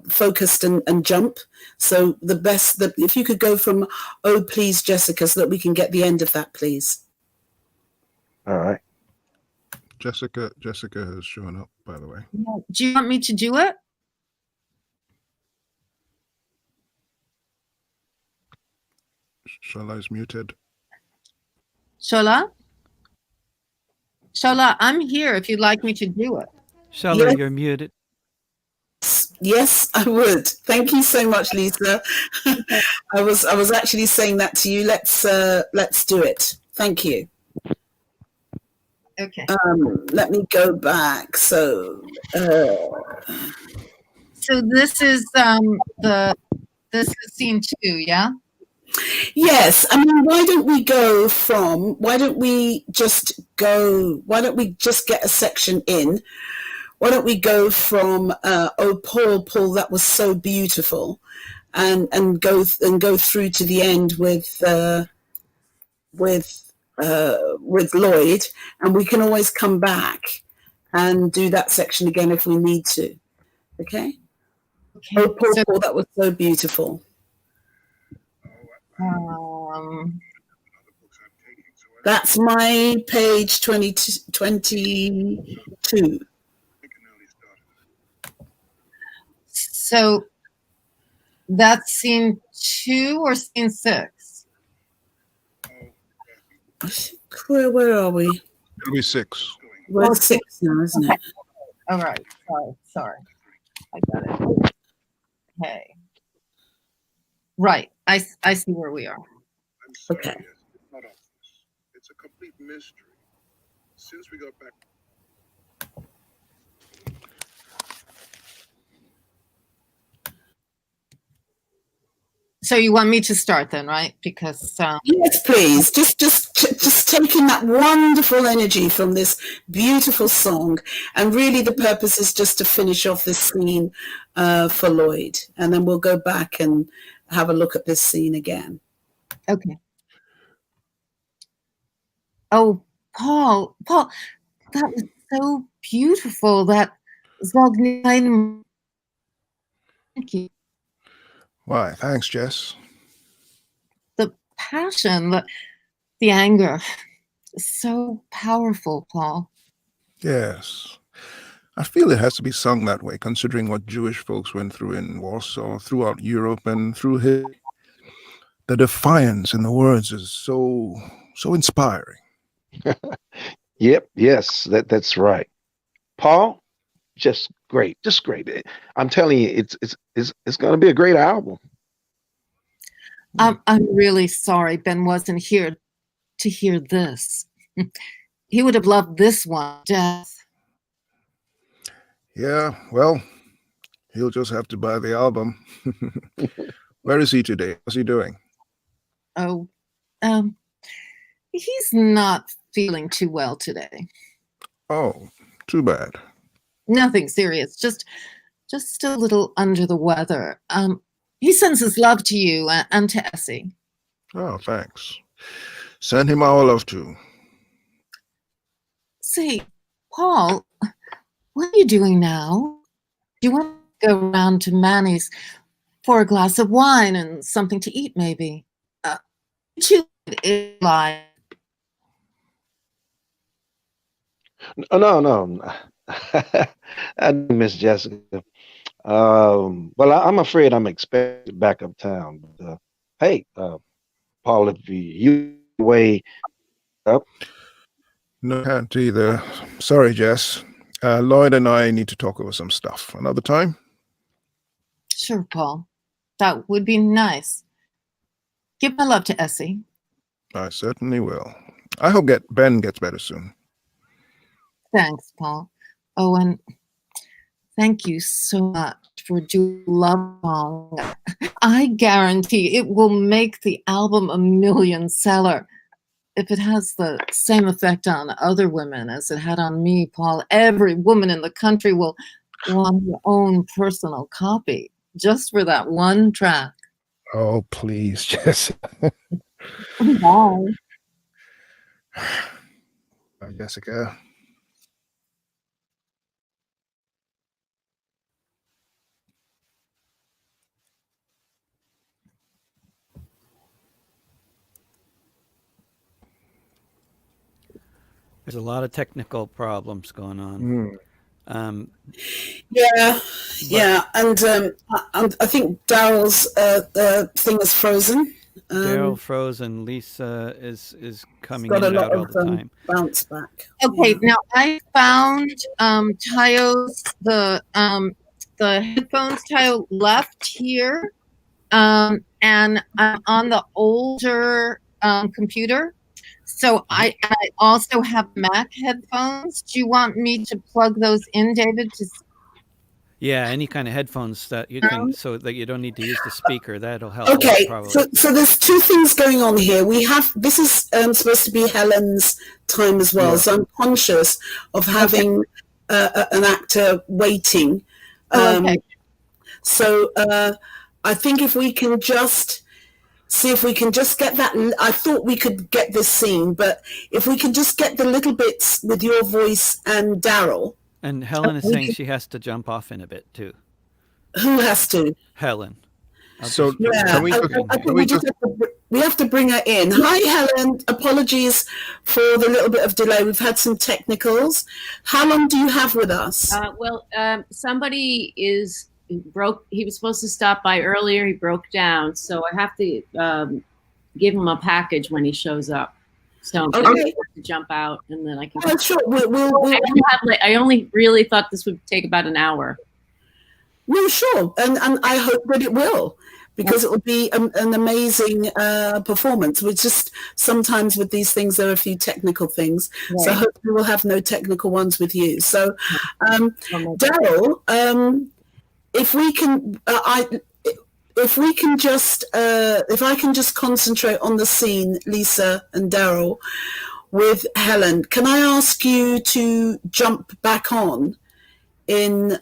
focused and jump. So if you could go from, oh, please, Jessica, so that we can get the end of that, please. All right. Jessica has shown up, by the way. Do you want me to do it? Shola is muted. Shola? Shola, I'm here if you'd like me to do it. Shola, Yes. you're muted. Yes, I would. Thank you so much, Lisa. I was actually saying that to you. Let's do it. Thank you. Okay. Let me go back. So this is this is scene 2, yeah? yes, I mean, why don't we just get a section in? Why don't we go from oh, Paul, that was so beautiful, and go through to the end with Lloyd, and we can always come back and do that section again if we need to. Okay. Oh, Paul, that was so beautiful. That's my page 22. So that's scene 2 or scene 6? Where are we? It'll be 6. We're 6 now, isn't it? All right. Sorry. I got it. Okay. Right. I see where we are. Okay. It's a complete mystery. Since we got back. So you want me to start then, right? Because Yes, please. Just taking that wonderful energy from this beautiful song, and really the purpose is just to finish off this scene for Lloyd, and then we'll go back and have a look at this scene again. okay. Oh, Paul, that was so beautiful. That Zogny. Thank you. Why, thanks, Jess. The passion, the anger, is so powerful, Paul. Yes. I feel it has to be sung that way, considering what Jewish folks went through in Warsaw, throughout Europe, and through the defiance in the words is so inspiring. Yep. Yes, that's right. Paul, just great. I'm telling you, it's going to be a great album. I'm really sorry Ben wasn't here to hear this. He would have loved this one to death. Yeah, well, he'll just have to buy the album. Where is he today? What's he doing? Oh, he's not feeling too well today. Oh, too bad. Nothing serious, just a little under the weather. He sends his love to you and to Essie. Oh, thanks. Send him our love too. Say, Paul, what are you doing now? Do you want to go around to Manny's for a glass of wine and something to eat, maybe? Lie. No. I miss Jessica. Well, I'm afraid I'm expected back uptown. But, hey, Paul, if you way up. No, can't either. Sorry, Jess. Lloyd and I need to talk over some stuff. Another time? Sure, Paul. That would be nice. Give my love to Essie. I certainly will. I hope Ben gets better soon. Thanks, Paul. Oh, and thank you so much for doing Love Song. I guarantee it will make the album a million seller. If it has the same effect on other women as it had on me, Paul, every woman in the country will want her own personal copy just for that one track. Oh, please, Jessica. Bye. Bye, Jessica. There's a lot of technical problems going on. Yeah, and I think Daryl's thing is frozen. Daryl frozen. Lisa is coming got in a and lot out all of the time. bounce back. Okay, now I found Tayo's the headphones Tayo left here, and I'm on the older computer. So I also have Mac headphones. Do you want me to plug those in, David? Yeah, any kind of headphones that you can, so that you don't need to use the speaker. That'll help. Okay, probably. so there's two things going on here. We have, this is supposed to be Helen's time as well, so I'm conscious of having an actor waiting. Okay. So I think if we can just see if we can just get that, I thought we could get this scene, but if we can just get the little bits with your voice and Daryl. And Helen is saying she has to jump off in a bit too. Who has to? Helen. So yeah, we have to bring her in. Hi, Helen. Apologies for the little bit of delay. We've had some technicals. How long do you have with us? Somebody broke. He was supposed to stop by earlier. He broke down, so I have to give him a package when he shows up. So I have to jump out, and then I can. Oh, sure. I only really thought this would take about an hour. No, sure, and I hope that it will, because it will be an amazing performance. We just sometimes with these things there are a few technical things, so I hope we will have no technical ones with you. So, Daryl, if we can, if I can just concentrate on the scene, Lisa and Daryl, with Helen, can I ask you to jump back on in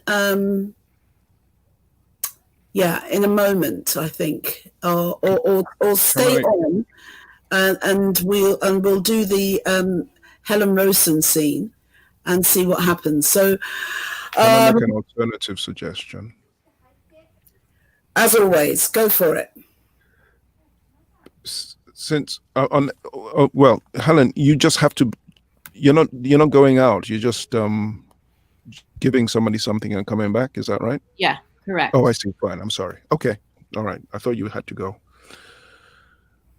in a moment, I think, or stay on, and we'll do the Helen Rosen scene and see what happens. So, can I make an alternative suggestion? As always, go for it. Since well, Helen, you just have to. You're not going out. You're just giving somebody something and coming back. Is that right? Yeah. Correct. Oh, I see. Fine. I'm sorry. Okay. All right. I thought you had to go.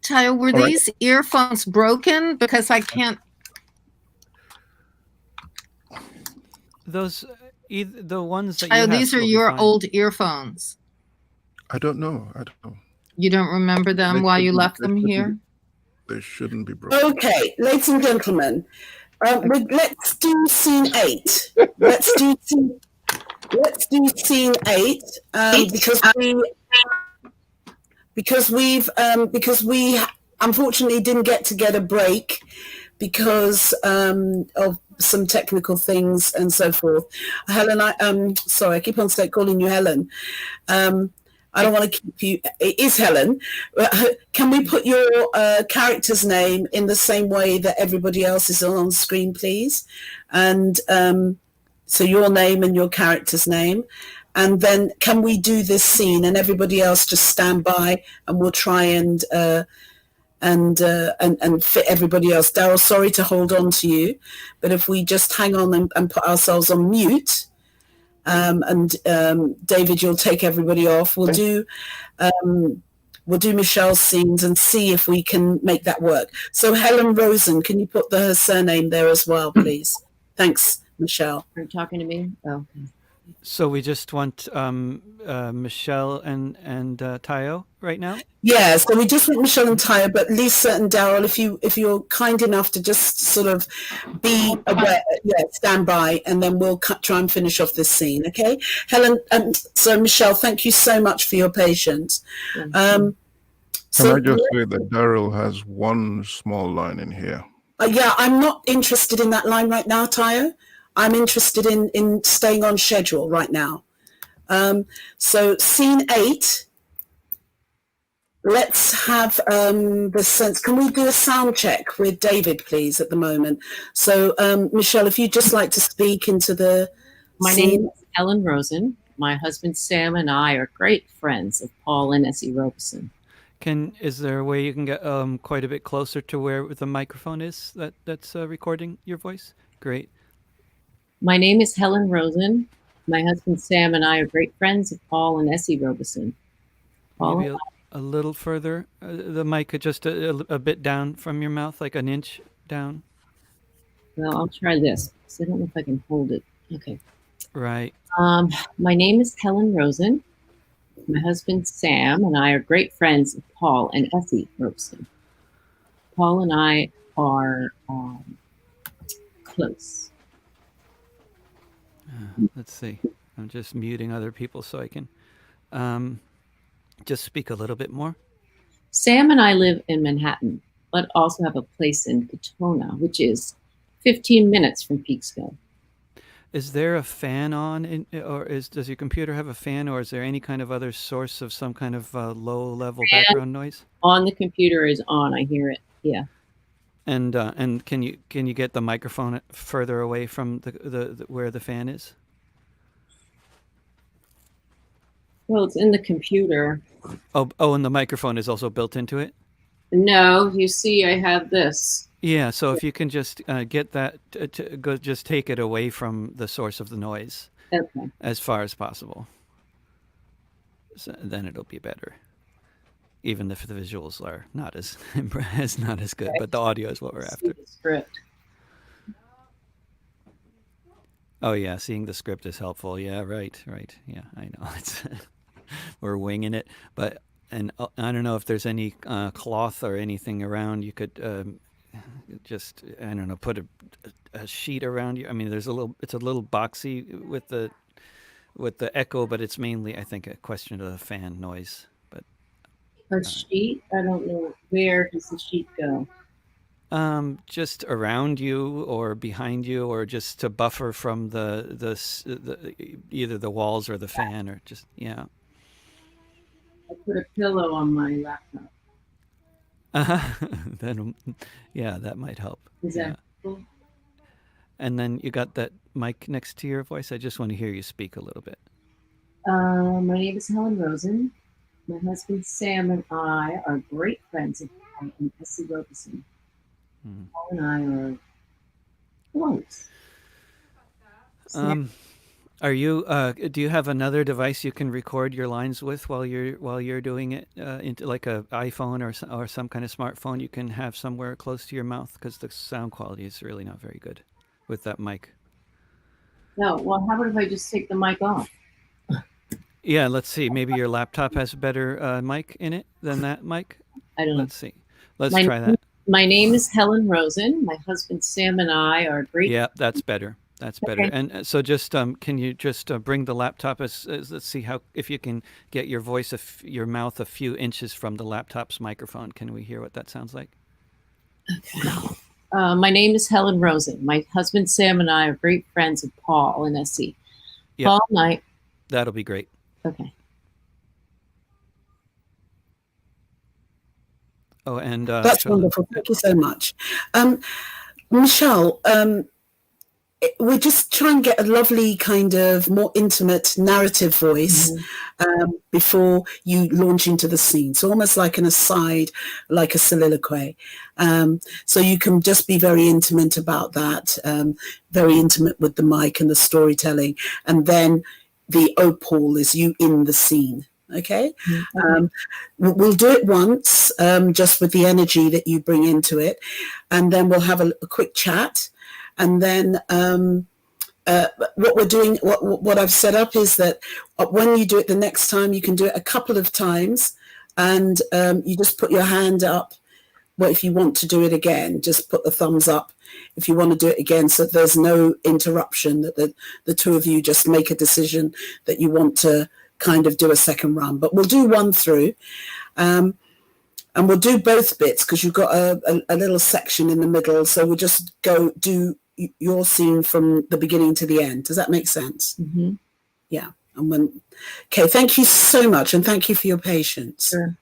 Tayo, were these earphones broken? Because I can't. The ones that Tayo, these are your old earphones. I don't know. You don't remember them while you left them here? They shouldn't be broken. Okay, ladies and gentlemen, let's do scene 8. Let's do scene 8 because we unfortunately didn't get to get a break because of some technical things and so forth. Helen, sorry, I keep on calling you Helen. I don't want to keep you. It is Helen. Can we put your character's name in the same way that everybody else is on screen, please? And so your name and your character's name, and then can we do this scene and everybody else just stand by and we'll try and fit everybody else. Daryl, sorry to hold on to you, but if we just hang on and put ourselves on mute, and David, you'll take everybody off. We'll do Michelle's scenes and see if we can make that work. So Helen Rosen, can you put her surname there as well, please? Thanks, Michelle. Are you talking to me? Oh. So we just want Michelle and Tayo right now. Yeah, so we just want Michelle and Tayo, but Lisa and Daryl, if you're kind enough to just sort of be aware, stand by, and then we'll try and finish off this scene, okay? Helen, so Michelle, thank you so much for your patience. Can I just say that Daryl has one small line in here? Yeah, I'm not interested in that line right now, Tayo. I'm interested in staying on schedule right now. So scene 8. Let's have the sense. Can we do a sound check with David, please, at the moment? So, Michelle, if you'd just like to speak into the My scene. name is Ellen Rosen. My husband Sam and I are great friends of Paul and Essie Robeson. Is there a way you can get quite a bit closer to where the microphone is that's recording your voice? Great. My name is Helen Rosen. My husband Sam and I are great friends of Paul and Essie Robeson. Paul, Maybe a little further. The mic just a bit down from your mouth, like an inch down. well, I'll try this. I don't know if I can hold it. Okay. Right. My name is Helen Rosen. My husband Sam and I are great friends of Paul and Essie Robeson. Paul and I are close. Let's see. I'm just muting other people so I can just speak a little bit more. Sam and I live in Manhattan, but also have a place in Katona, which is 15 minutes from Peekskill. Is there a fan on, does your computer have a fan, or is there any kind of other source of some kind of low-level background noise? On the computer is on. I hear it. Yeah. And can you get the microphone further away from the where the fan is? Well, it's in the computer. Oh, and the microphone is also built into it? No, you see, I have this. Yeah, so if you can just get that just take it away from the source of the noise, okay, as far as possible. So then it'll be better, even if the visuals are not as not as good, but the audio is what we're after. The script. Oh yeah, seeing the script is helpful. Yeah, right. Yeah, I know. It's we're winging it, but I don't know if there's any cloth or anything around. You could just, I don't know, put a sheet around you. I mean, it's a little boxy with the echo, but it's mainly, I think, a question of the fan noise. But A sheet? I don't know. Where does the sheet go? Just around you or behind you, or just to buffer from the either the walls or the fan, or just, yeah. I put a pillow on my laptop. Then, yeah, that might help. Is that cool? And then you got that mic next to your voice. I just want to hear you speak a little bit. My name is Helen Rosen. My husband Sam and I are great friends of Paul and Essie Robeson. Paul and I are close. Are you? Do you have another device you can record your lines with while you're doing it? Into like a iPhone or some kind of smartphone you can have somewhere close to your mouth, because the sound quality is really not very good with that mic. No. Well, how about if I just take the mic off? Yeah, let's see. Maybe your laptop has a better mic in it than that mic. I don't know. Let's see. Let's try that. My name is Helen Rosen. My husband Sam and I are great. Yeah, that's better. That's better. Okay. And so just can you just bring the laptop as let's see if you can get your voice your mouth a few inches from the laptop's microphone. Can we hear what that sounds like? Okay. My name is Helen Rosen. My husband Sam and I are great friends of Paul and Essie. Yep. Paul and I. That'll be great. Okay. Oh, and that's wonderful. Thank you so much, Michelle. We're just trying to get a lovely kind of more intimate narrative voice before you launch into the scene. So almost like an aside, like a soliloquy. So you can just be very intimate about that, very intimate with the mic and the storytelling. And then the Paul is you in the scene. Okay. We'll do it once, just with the energy that you bring into it. And then we'll have a quick chat. And then what we're doing, what I've set up is that when you do it the next time, you can do it a couple of times, and you just put your hand up. Well, if you want to do it again, just put the thumbs up if you want to do it again, so there's no interruption, that the two of you just make a decision that you want to kind of do a second run. But we'll do one through, and we'll do both bits because you've got a little section in the middle, so we'll just go do your scene from the beginning to the end. Does that make sense? Mm-hmm. Yeah. And okay, thank you so much, and thank you for your patience. Sure.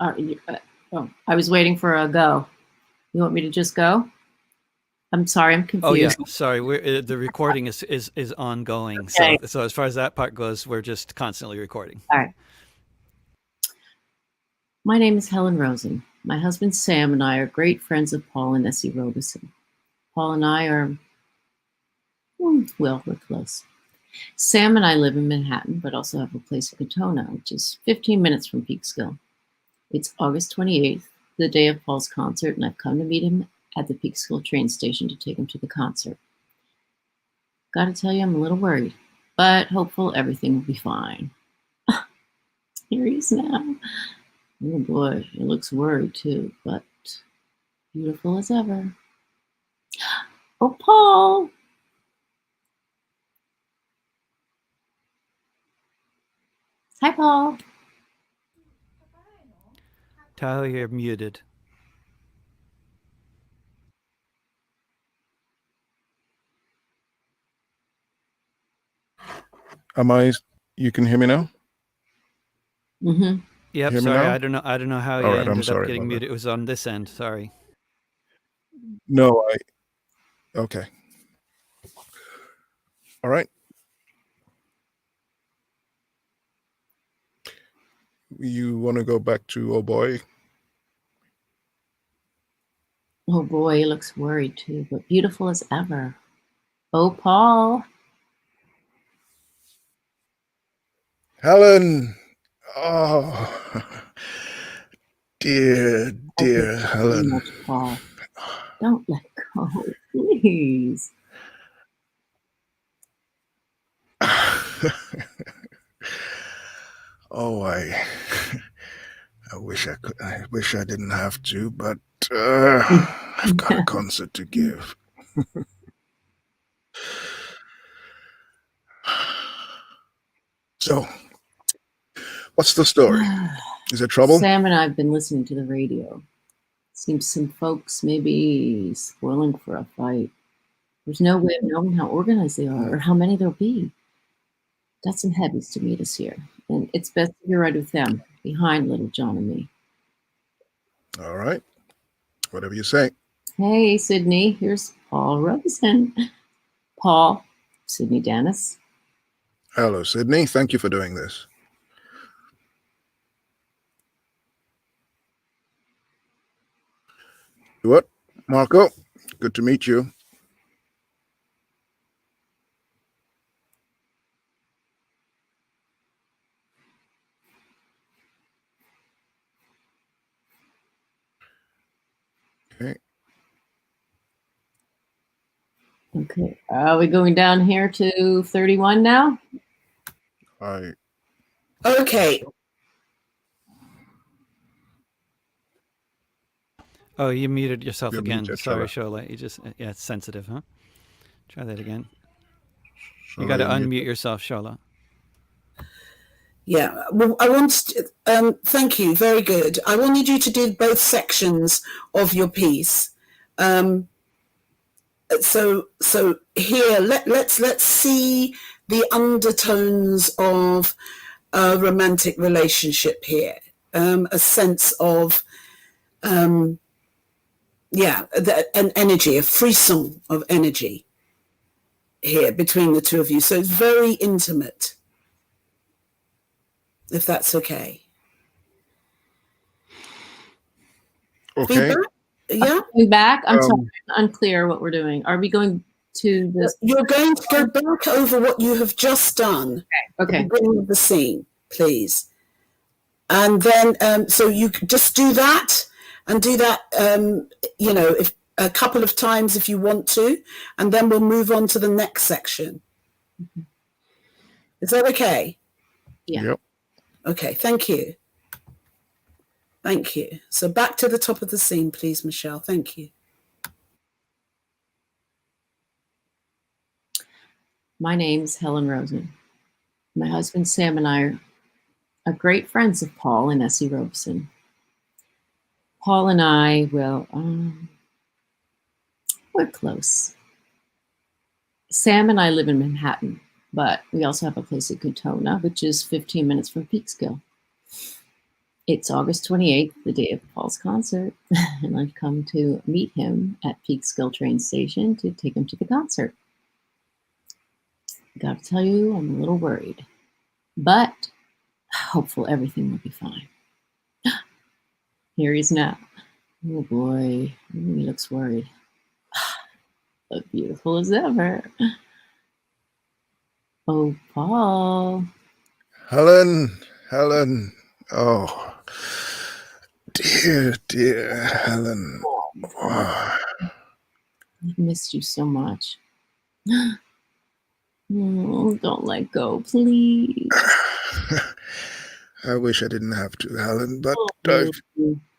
I was waiting for a go. You want me to just go? I'm sorry, I'm confused. Oh yeah, sorry. The recording is ongoing. Okay. So as far as that part goes, we're just constantly recording. All right. My name is Helen Rosen. My husband Sam and I are great friends of Paul and Essie Robeson. Paul and I are, well, we're close. Sam and I live in Manhattan, but also have a place in Katona, which is 15 minutes from Peekskill. It's August 28th, the day of Paul's concert, and I've come to meet him at the Peekskill train station to take him to the concert. Gotta tell you, I'm a little worried, but hopeful everything will be fine. Here he is now. Oh boy, he looks worried too, but beautiful as ever. Oh, Paul! Hi, Paul. Tayo, you're muted. You can hear me now? Mm-hmm. Yep, Hear me sorry, now? I don't know how All you right, I'm ended up sorry getting about muted. It was on this end, sorry. No, okay. All right. You want to go back to Oh Boy? Oh boy, he looks worried too, but beautiful as ever. Oh, Paul. Helen! Oh, dear Helen. So much, Paul. Don't let go, please. Oh, I wish I could. I wish I didn't have to, but I've got a concert to give. So, what's the story? Is it trouble? Sam and I have been listening to the radio. Seems some folks may be spoiling for a fight. There's no way of knowing how organized they are or how many there'll be. Got some heavies to meet us here, and it's best if you're right with them, behind little John and me. All right. Whatever you say. Hey, Sydney, here's Paul Robeson. Paul, Sydney Dennis. Hello, Sydney. Thank you for doing this. What? Marco, good to meet you. Okay. Okay, are we going down here to 31 now? Okay. Oh, you muted yourself You're again. muted, Sorry, Shola. Shola. You just, yeah, it's sensitive, huh? Try that again. You Shola, got to you're unmute muted. yourself, Shola. Yeah, well, I wanted thank you, very good. I wanted you to do both sections of your piece. So here, let's see the undertones of a romantic relationship here, a sense of, an energy, a frisson of energy here between the two of you. So it's very intimate, if that's okay. Okay. Feedback? Yeah. Back. I'm sorry, I'm unclear what we're doing. Are we going to this? You're going to go back over what you have just done. Okay. At the beginning of the scene, please. And then, so you just do that, and do that, if a couple of times if you want to, and then we'll move on to the next section. Mm-hmm. Is that okay? Yeah. Yep. Okay, thank you. Thank you. So back to the top of the scene, please, Michelle. Thank you. My name's Helen Rosen. My husband Sam and I are great friends of Paul and Essie Robeson. Paul and I we're close. Sam and I live in Manhattan, but we also have a place at Katona, which is 15 minutes from Peekskill. It's August 28th, the day of Paul's concert, and I've come to meet him at Peekskill train station to take him to the concert. Gotta tell you, I'm a little worried, but hopeful everything will be fine. Here he is now. Oh boy, he looks worried. Look beautiful as ever. Oh, Paul. Helen. Oh, dear Helen. Oh. I've missed you so much. Oh, don't let go, please. I wish I didn't have to, Helen, but I've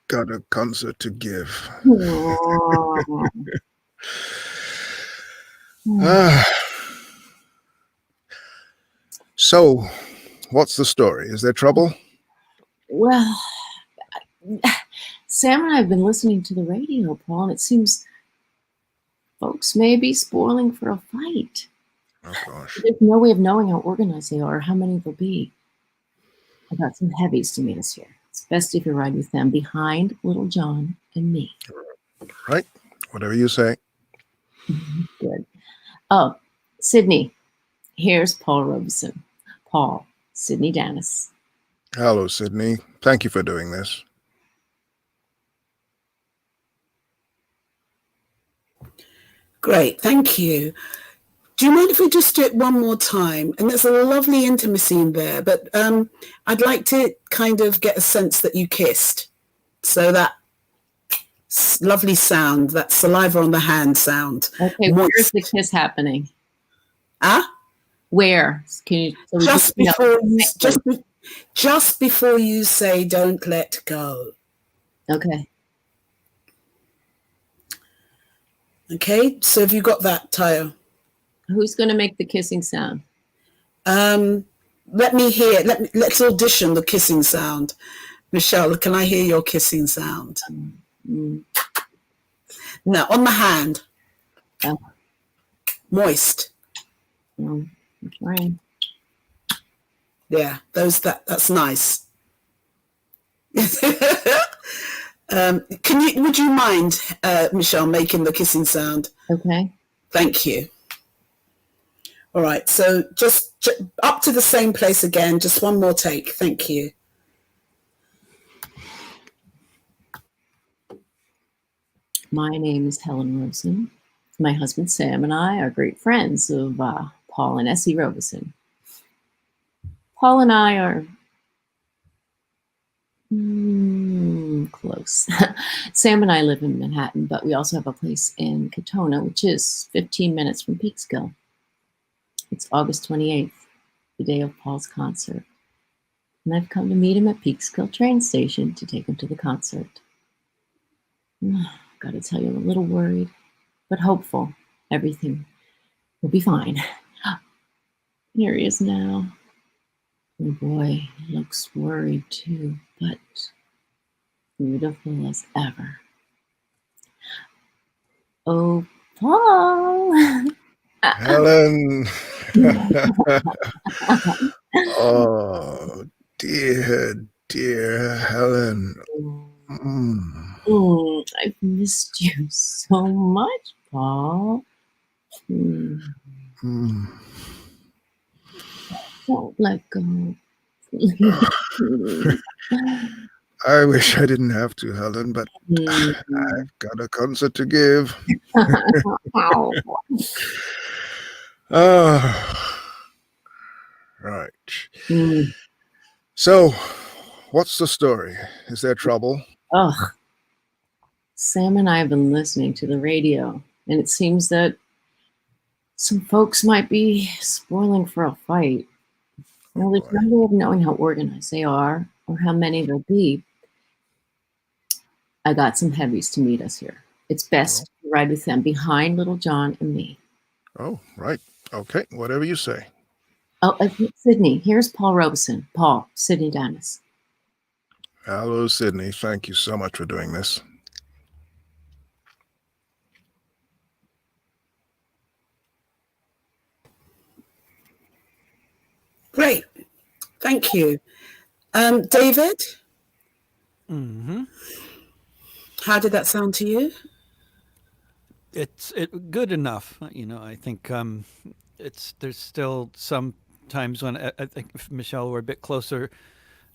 got a concert to give. So, what's the story? Is there trouble? Well, Sam and I have been listening to the radio, Paul, and it seems folks may be spoiling for a fight. Oh, gosh. There's no way of knowing how organized they are or how many there'll be. I got some heavies to meet us here. It's best if you ride with them behind Little John and me. Right. Whatever you say. Good. Oh, Sydney. Here's Paul Robeson. Paul, Sydney Dennis. Hello, Sydney. Thank you for doing this. Great, thank you. Do you mind if we just do it one more time? And there's a lovely intimacy in there, but I'd like to kind of get a sense that you kissed. So that lovely sound, that saliva on the hand sound. Okay, where's the kiss happening? Where? Can you? So just before you say, "Don't let go." Okay. Okay. So have you got that, Tayo? Who's going to make the kissing sound? Let me hear. Let's audition the kissing sound. Michelle, can I hear your kissing sound? No, on the hand. Oh. Moist. Right. Yeah, that's nice. Would you mind, Michelle, making the kissing sound? Okay. Thank you. All right, so just up to the same place again, just one more take. Thank you. My name is Helen Robeson. My husband Sam and I are great friends of Paul and Essie Robeson. Paul and I are close. Sam and I live in Manhattan, but we also have a place in Katona, which is 15 minutes from Peekskill. It's August 28th, the day of Paul's concert. And I've come to meet him at Peekskill train station to take him to the concert. Gotta tell you, I'm a little worried, but hopeful everything will be fine. Here he is now. Oh boy, he looks worried too, but beautiful as ever. Oh, Paul. Helen. Oh, dear Helen. I've missed you so much, Paul. Don't let go. I wish I didn't have to, Helen, but I've got a concert to give. Right. So, what's the story? Is there trouble? Ugh. Sam and I have been listening to the radio, and it seems that some folks might be spoiling for a fight. Now, there's no way of knowing how organized they are or how many there'll be. I got some heavies to meet us here. It's best to ride with them behind Little John and me. Oh, right. Okay, whatever you say. Oh, Sydney, here's Paul Robeson. Paul, Sydney Dennis. Hello, Sydney. Thank you so much for doing this. Great. Thank you. David? How did that sound to you? It's good enough. I think there's still some times when I think if Michelle were a bit closer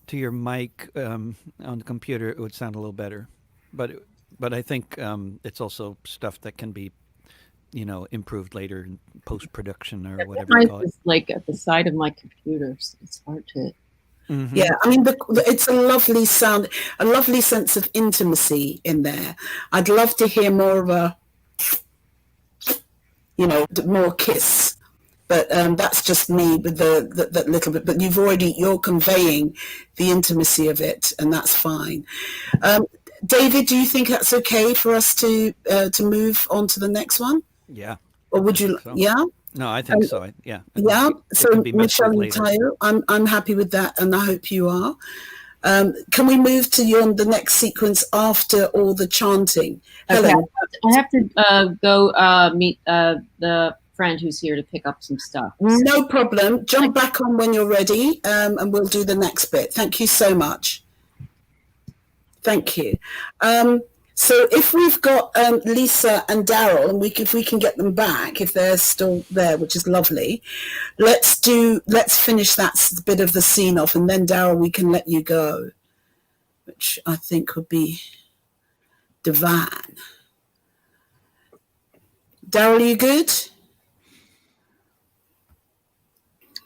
to your mic on the computer, it would sound a little better. But I think it's also stuff that can be, improved later in post production or whatever you call it. It's like at the side of my computer. So it's hard to. Yeah, I mean, it's a lovely sound, a lovely sense of intimacy in there. I'd love to hear more of a, more kiss. But that's just me with that little bit. But you're conveying the intimacy of it, and that's fine. David, do you think that's okay for us to move on to the next one? Yeah. Or would you? So. Yeah. No, I think so. Yeah. Yeah. So Michelle and Tayo, I'm happy with that, and I hope you are. Can we move to the next sequence after all the chanting? Okay. Helen, I have to go meet the friend who's here to pick up some stuff. No problem. Jump back on when you're ready, and we'll do the next bit. Thank you so much. Thank you. So if we've got Lisa and Daryl, and if we can get them back, if they're still there, which is lovely, let's finish that bit of the scene off, and then Daryl, we can let you go, which I think would be divine. Daryl, are you good?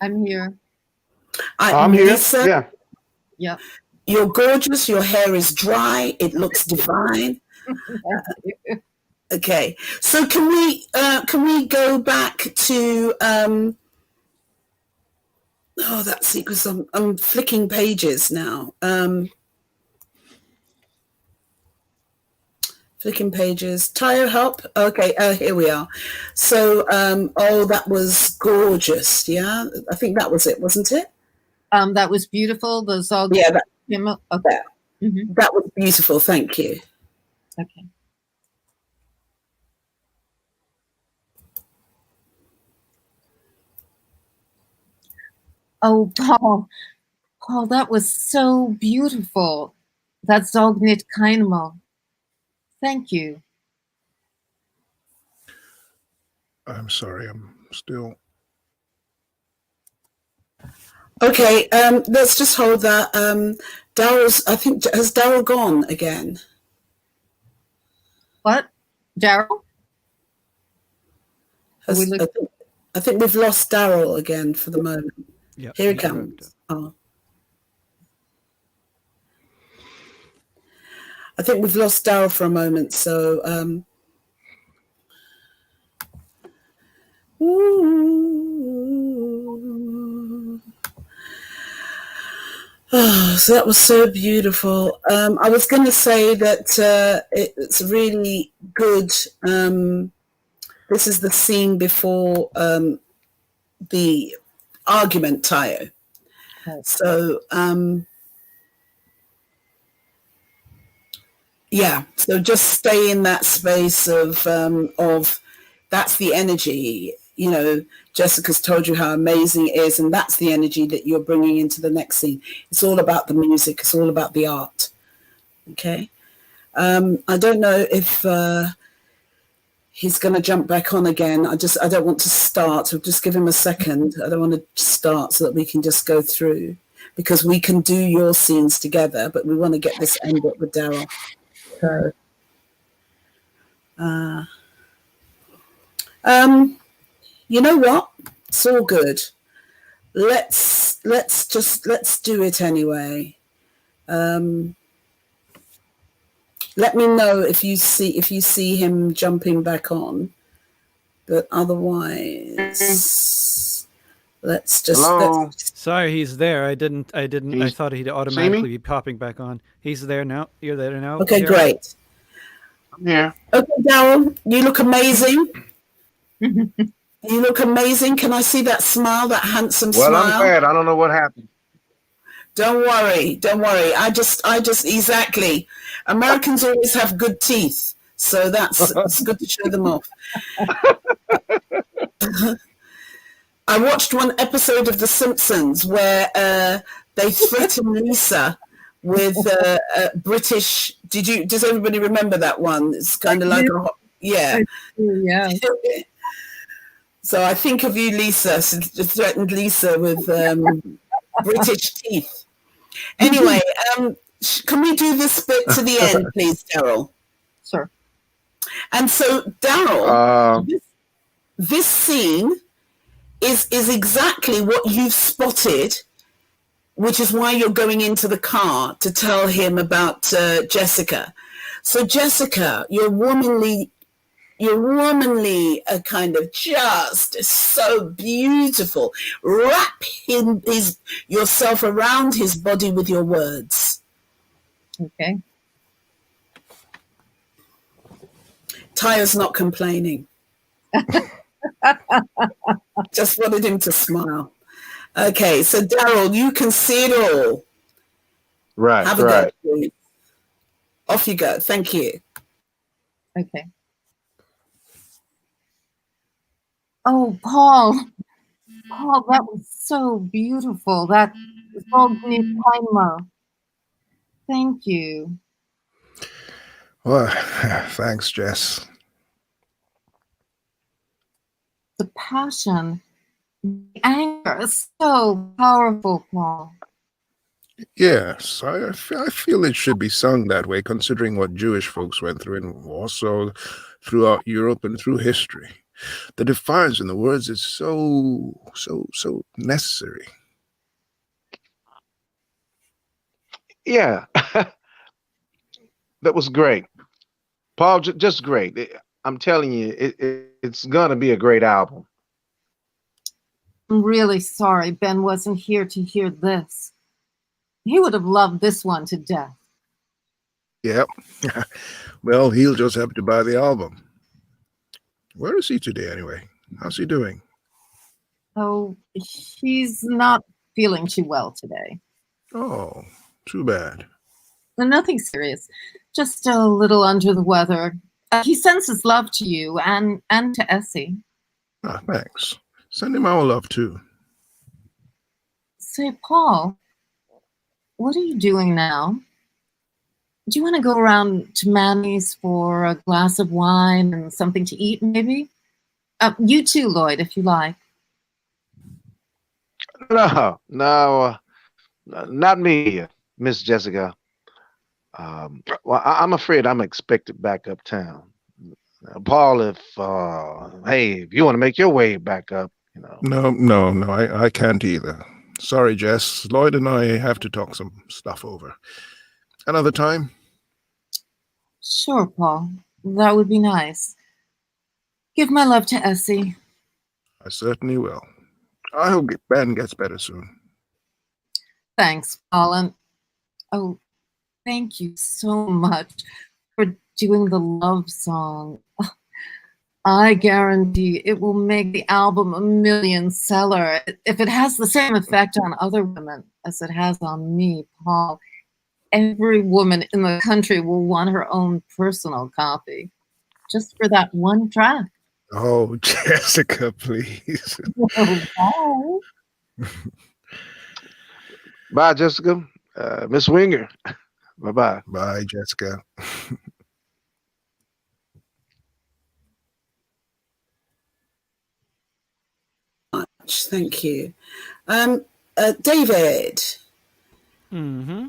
I'm here. I'm here. Lisa, Yeah. Yeah. you're gorgeous. Your hair is dry. It looks divine. Okay, so can we go back to that sequence? I'm flicking pages now. Flicking pages. Tayo, help. Okay, here we are. So, that was gorgeous. Yeah, I think that was it, wasn't it? That was beautiful. Those all. Yeah, okay. That was beautiful. Thank you. Okay. Oh, Paul, that was so beautiful. That's Ognit Kainmal. Thank you. I'm sorry, I'm still... Okay, let's just hold that. Daryl's, I think, has Daryl gone again? What? Daryl? I think we've lost Daryl again for the moment. Yep, Here he comes. Oh. I think we've lost Daryl for a moment, so so that was so beautiful. I was going to say that it's really good. This is the scene before the argument, Tayo. So, yeah, so just stay in that space of that's the energy. you know, Jessica's told you how amazing it is, and that's the energy that you're bringing into the next scene. It's all about the music. It's all about the art. Okay. I don't know if he's going to jump back on again. I don't want to start. I'll just give him a second. I don't want to start so that we can just go through, because we can do your scenes together, but we want to get this end up with Daryl. So, you know what? It's all good. Let's do it anyway. Let me know if you see him jumping back on, but otherwise, let's just. Hello? Sorry, he's there. I thought he'd automatically be popping back on. He's there now. You're there now. Okay, great. I'm here. Okay, Daryl, you look amazing. You look amazing. Can I see that smile, that handsome smile? Well, I'm glad. I don't know what happened. Don't worry. I just exactly. Americans always have good teeth, so it's good to show them off. I watched one episode of The Simpsons where they threatened Lisa with British. Does everybody remember that one? It's kind of like yeah. So I think of you, Lisa. So threatened Lisa with British teeth. Anyway, can we do this bit to the end, please, Daryl? Sure. And so, Daryl, this scene is exactly what you've spotted, which is why you're going into the car to tell him about Jessica. So, Jessica, you're womanly, kind of just so beautiful. Wrap yourself around his body with your words. Okay. Tayo's not complaining. Just wanted him to smile. Okay, so Daryl, you can see it all. Right, Have a go, please. Off you go. Thank you. Okay. Oh, Paul, that was so beautiful. That was all timer. Thank you. Well, thanks, Jess. The passion, the anger is so powerful, Paul. Yes, I feel it should be sung that way, considering what Jewish folks went through in Warsaw, throughout Europe, and through history. The defiance in the words is so necessary. Yeah. That was great. Paul, just great. I'm telling you, it's going to be a great album. I'm really sorry Ben wasn't here to hear this. He would have loved this one to death. Yep. Well, he'll just have to buy the album. Where is he today, anyway? How's he doing? Oh, he's not feeling too well today. Oh, too bad. Nothing serious. Just a little under the weather. He sends his love to you and to Essie. Ah, thanks. Send him our love, too. Say, Paul, what are you doing now? Do you want to go around to Manny's for a glass of wine and something to eat, maybe? You too, Lloyd, if you like. No, not me, Miss Jessica. Well, I'm afraid I'm expected back uptown. Paul, if you want to make your way back up, No, I can't either. Sorry, Jess. Lloyd and I have to talk some stuff over. Another time? Sure, Paul. That would be nice. Give my love to Essie. I certainly will. I hope Ben gets better soon. Thanks, Paul. And oh, thank you so much for doing the love song. I guarantee it will make the album a million seller. If it has the same effect on other women as it has on me, Paul, every woman in the country will want her own personal copy, just for that one track. Oh, Jessica, please. Oh, bye. Bye, Jessica. Miss Winger. Bye-bye. Bye, Jessica. Thank you. David. Mm-hmm.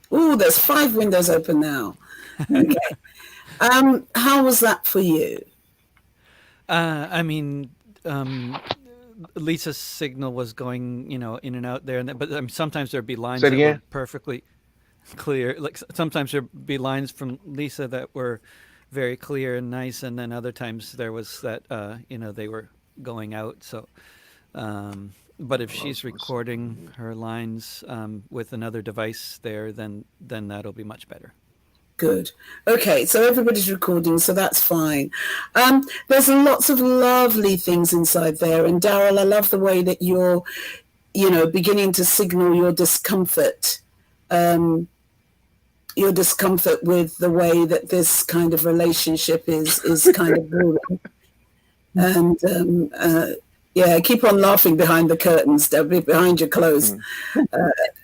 Oh, there's 5 windows open now. Okay. How was that for you? I mean, Lisa's signal was going, in and out there, but sometimes there'd be lines Say it that were again. perfectly clear. Like sometimes there'd be lines from Lisa that were very clear and nice, and then other times there was that, they were going out. So, but if she's recording her lines with another device there, then that'll be much better. Good. Okay, so everybody's recording, so that's fine. There's lots of lovely things inside there. And Daryl, I love the way that you're, beginning to signal your discomfort with the way that this kind of relationship is kind of brewing. And yeah, keep on laughing behind the curtains, behind your clothes.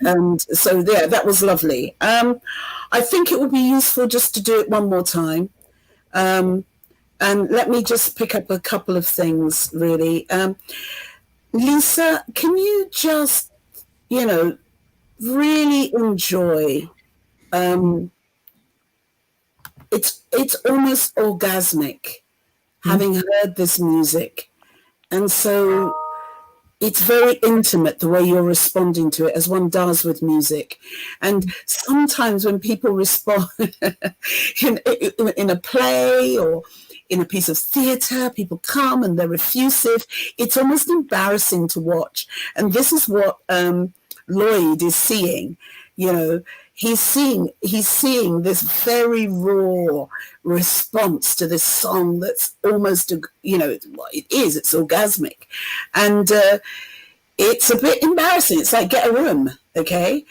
And so, yeah, that was lovely. I think it would be useful just to do it one more time. And let me just pick up a couple of things, really. Lisa, can you just, really enjoy? It's almost orgasmic having heard this music. And so it's very intimate the way you're responding to it, as one does with music. And sometimes when people respond in a play or in a piece of theatre, people come and they're effusive. It's almost embarrassing to watch. And this is what Lloyd is seeing. He's seeing this very raw response to this song that's almost, it's orgasmic. And it's a bit embarrassing. It's like, get a room, okay?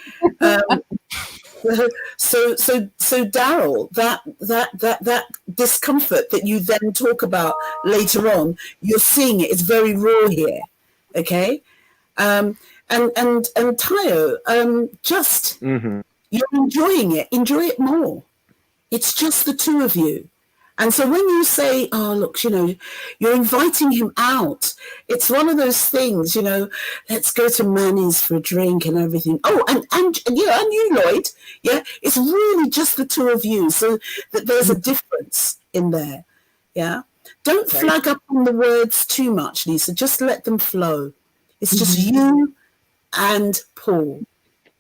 So Daryl, that discomfort that you then talk about later on, you're seeing it. It's very raw here, okay? And Tayo, just you're enjoying it. Enjoy it more. It's just the two of you. And so when you say, oh, look, you're inviting him out. It's one of those things, let's go to Manny's for a drink and everything. Oh, and you, Lloyd. Yeah, it's really just the two of you. So that there's a difference in there. Yeah. Don't flag up on the words too much, Lisa. Just let them flow. It's just you and Paul.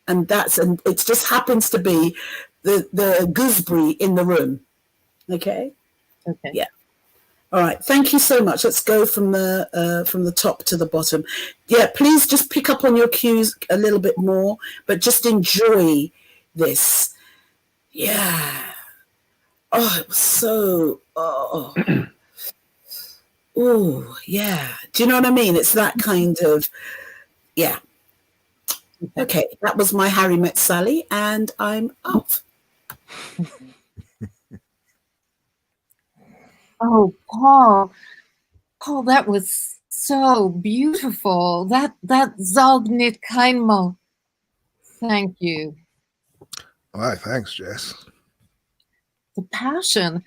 And it just happens to be the gooseberry in the room. Okay? Okay. Yeah. All right. Thank you so much. Let's go from the top to the bottom. Yeah, please just pick up on your cues a little bit more, but just enjoy this. Yeah. Oh, it was so, oh, yeah. Do you know what I mean? It's that kind of, yeah. Okay, that was my Harry Met Sally, and I'm off. Oh, Paul, that was so beautiful. That zog nit keinmal. Thank you. Why, thanks, Jess. The passion,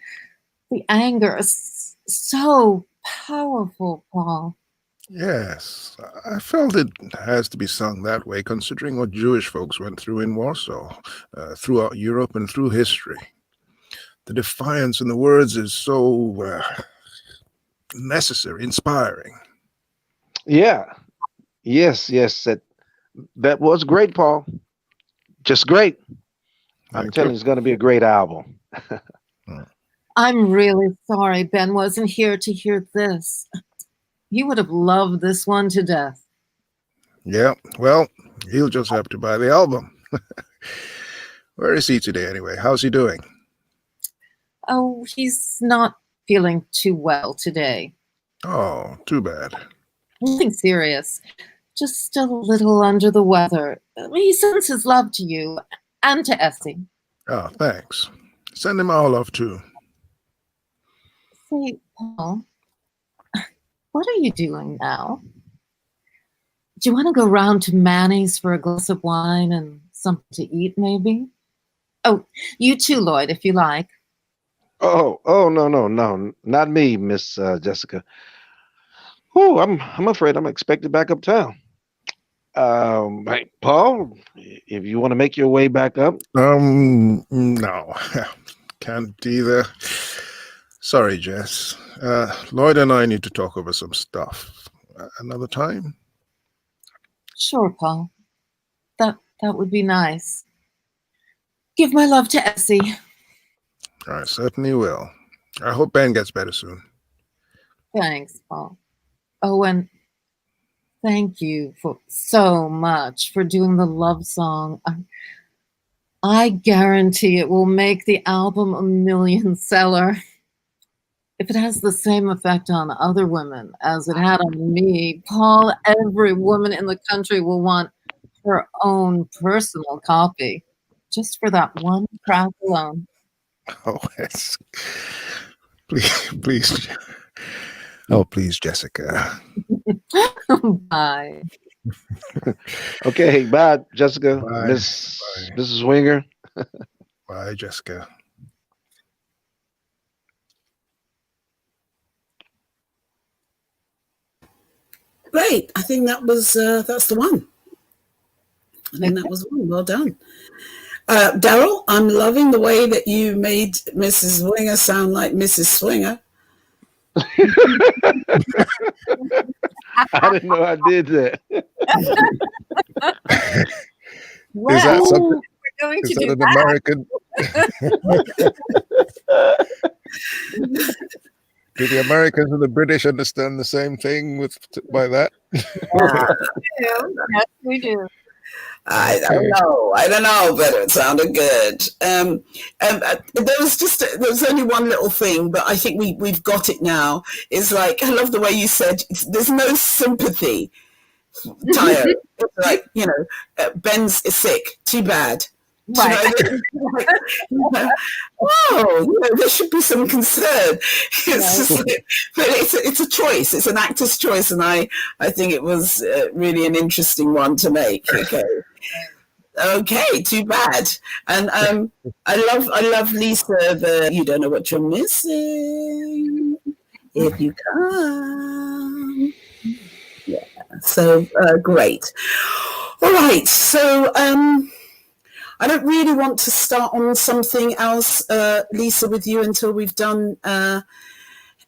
the anger is so powerful, Paul. Yes, I felt it has to be sung that way, considering what Jewish folks went through in Warsaw, throughout Europe and through history. The defiance in the words is so necessary, inspiring. Yeah. Yes. That was great, Paul. Just great. I'm telling you, it's going to be a great album. I'm really sorry Ben wasn't here to hear this. He would have loved this one to death. Yeah, well, he'll just have to buy the album. Where is he today anyway? How's he doing? Oh, he's not feeling too well today. Oh, too bad. Nothing serious. Just a little under the weather. He sends his love to you and to Essie. Oh, thanks. Send him our love too. Say, Paul, What are you doing now? Do you want to go round to Manny's for a glass of wine and something to eat, maybe? Oh, you too, Lloyd, if you like. Oh, no, not me, Miss Jessica. Oh, I'm afraid I'm expected back uptown. Right, Paul, if you want to make your way back up. No, can't either. Sorry, Jess. Lloyd and I need to talk over some stuff. Another time? Sure, Paul. That would be nice. Give my love to Essie. I certainly will. I hope Ben gets better soon. Thanks, Paul. Oh, and thank you for so much for doing the love song. I guarantee it will make the album a million seller. If it has the same effect on other women as it had on me, Paul, every woman in the country will want her own personal copy, just for that one track alone. Oh, yes. Please. Oh, please, Jessica. Bye. Okay, bye, Jessica. Bye. Mrs. Winger. Bye, Jessica. Great. I think that's the one. I think that was one. Well done. Daryl, I'm loving the way that you made Mrs. Winger sound like Mrs. Swinger. I didn't know I did that. Well, Is that something? we're going Is to that do an that. American? Do the Americans and the British understand the same thing by that? Yes, we do. I don't know, but it sounded good. There was only one little thing, but I think we've got it now. It's like, I love the way you said, there's no sympathy, Tayo. It's like, Ben's is sick, too bad. Right. There should be some concern. It's just like, but it's a choice. It's an actor's choice, and I think it was really an interesting one to make. Okay, too bad. And I love Lisa. You don't know what you're missing if you come. Yeah. So great. All right. So I don't really want to start on something else, Lisa, with you until we've done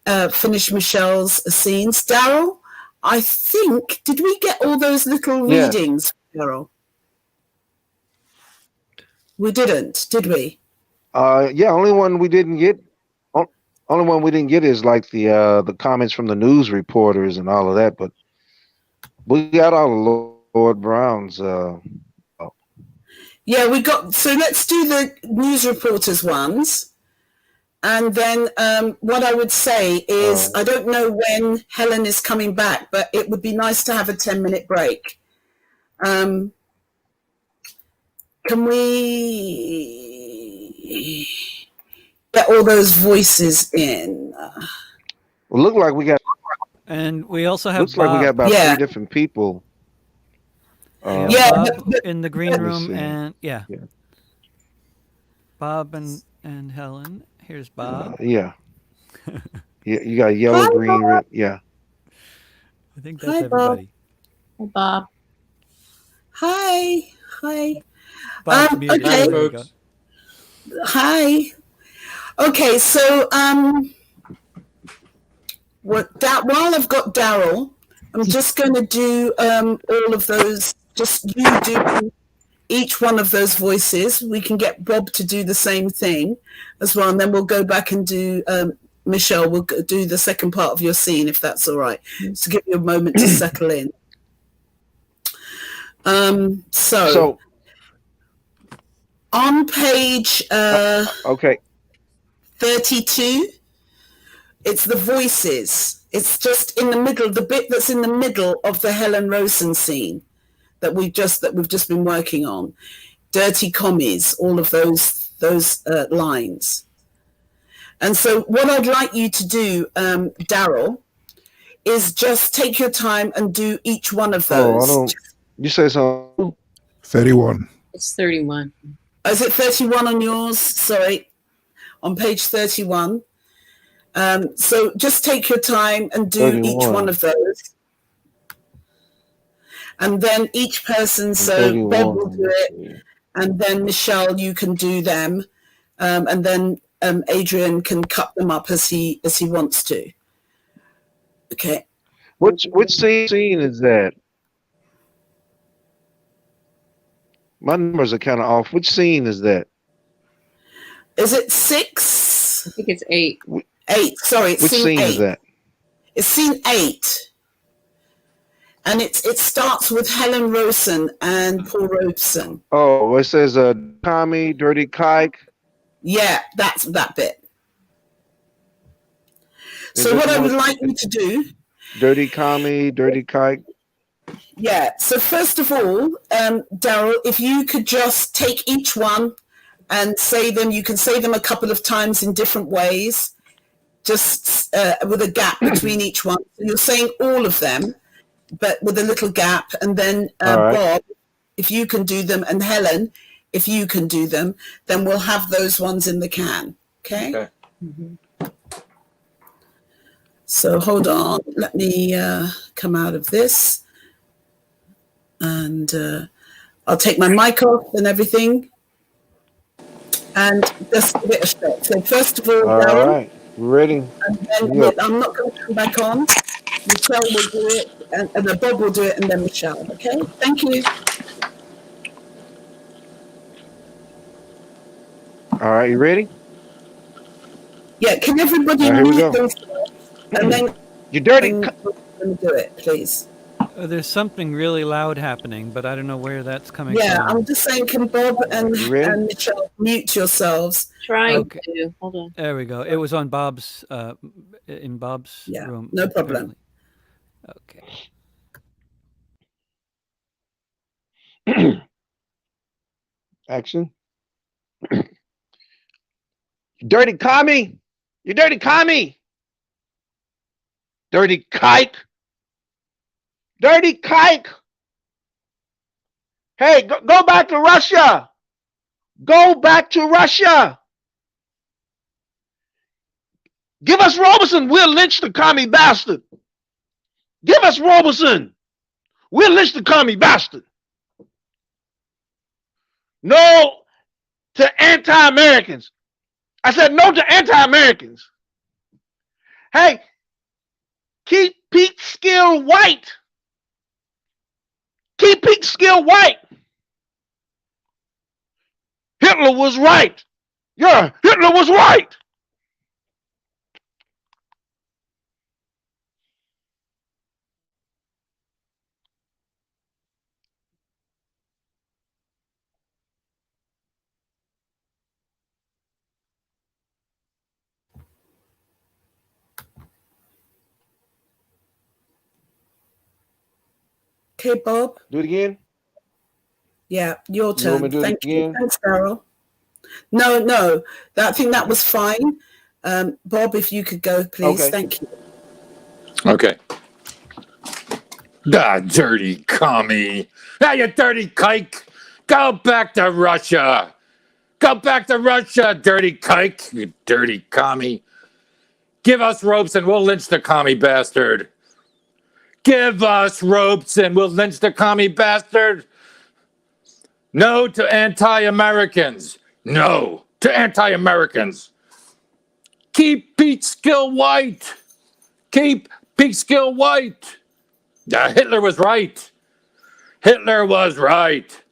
finish Michelle's scenes. Daryl, I think, did we get all those little readings, Daryl? We didn't, did we? Yeah, only one we didn't get. Only one we didn't get is like the comments from the news reporters and all of that. But we got all of Lord Brown's. Yeah, we got. So let's do the news reporters ones, and then what I would say is I don't know when Helen is coming back, but it would be nice to have a 10-minute break. Can we get all those voices in? Well, look like we got. And we also have Looks Bob. like we got about 3 different people. Bob in the green room, and Bob and Helen. Here's Bob. Yeah, you got yellow, Hi, green, Bob. red. Yeah. I think that's Hi, everybody. Hey, Bob. Hi. Bob's muted. Okay. There you go. Hi. Okay, so while I've got Daryl, I'm just going to do all of those. Just you do each one of those voices. We can get Bob to do the same thing as well, and then we'll go back and do Michelle. We'll do the second part of your scene if that's all right. To give you a moment to settle in. So on page 32, it's the voices. It's just in the middle, the bit that's in the middle of the Helen Rosen scene that we've just been working on. Dirty commies, all of those lines. And so what I'd like you to do, Daryl, is just take your time and do each one of Oh, I those. don't. You say something? 31. It's 31. Oh, is it 31 on yours? Sorry, on page 31. So just take your time and do each 31. one of those. And then each person, so 31. Bob will do Let's it, see. and then Michelle, you can do them, and then Adrian can cut them up as he wants to. Okay. Which scene is that? My numbers are kind of off. Which scene is that? Is it 6? I think it's 8. 8. Sorry, it's Which scene 8. is that? It's scene 8. And it starts with Helen Rosen and Paul Robeson. Oh, it says Tommy, Dirty Kike. Yeah, that's that bit. Is So this what I would one- like you to do, Dirty Commie, Dirty Kike. yeah. So first of all, Daryl, if you could just take each one and say them, you can say them a couple of times in different ways, just with a gap between each one. So you're saying all of them, but with a little gap. And then All right. Bob, if you can do them, and Helen, if you can do them, then we'll have those ones in the can. Okay? Okay. So hold on. Let me come out of this. And I'll take my mic off and everything. And just give it a shot. So first of all, All Daryl, right. Ready? and then Yep. I'm not going to come back on. Michelle will do it, and then Bob will do it, and then Michelle. Okay? Thank you. All right. You ready? Yeah, can everybody All right, here we mute go. themselves? And then You dirty. do it, please. There's something really loud happening, but I don't know where that's coming Yeah, from. I'm just saying, can Bob and You ready? Michelle mute yourselves? Trying Okay. to. Hold on. There we go. It was on Bob's in Bob's Yeah, room. no problem. Apparently. Okay. Action. Dirty commie. You dirty commie. Dirty kike. Dirty kike. Hey, go back to Russia. Go back to Russia. Give us Robeson. We'll lynch the commie bastard. Give us Robeson. We'll lynch the commie bastard. No to anti-Americans. I said no to anti-Americans. Hey, keep Peekskill white. Keep Peekskill white. Hitler was right. Yeah, Hitler was right. Okay, Bob. Do it again. Yeah, your You want turn. me to do it Thank you. again? Thanks, Daryl. No. I think that was fine. Bob, if you could go, please. Okay. Thank you. Okay. Ah, dirty commie. Ah, you dirty kike. Go back to Russia. Go back to Russia, dirty kike. You dirty commie. Give us ropes and we'll lynch the commie bastard. Give us ropes and we'll lynch the commie bastard. No to anti-Americans. No to anti-Americans. Keep Peekskill white. Keep Peekskill white. Hitler was right. Hitler was right.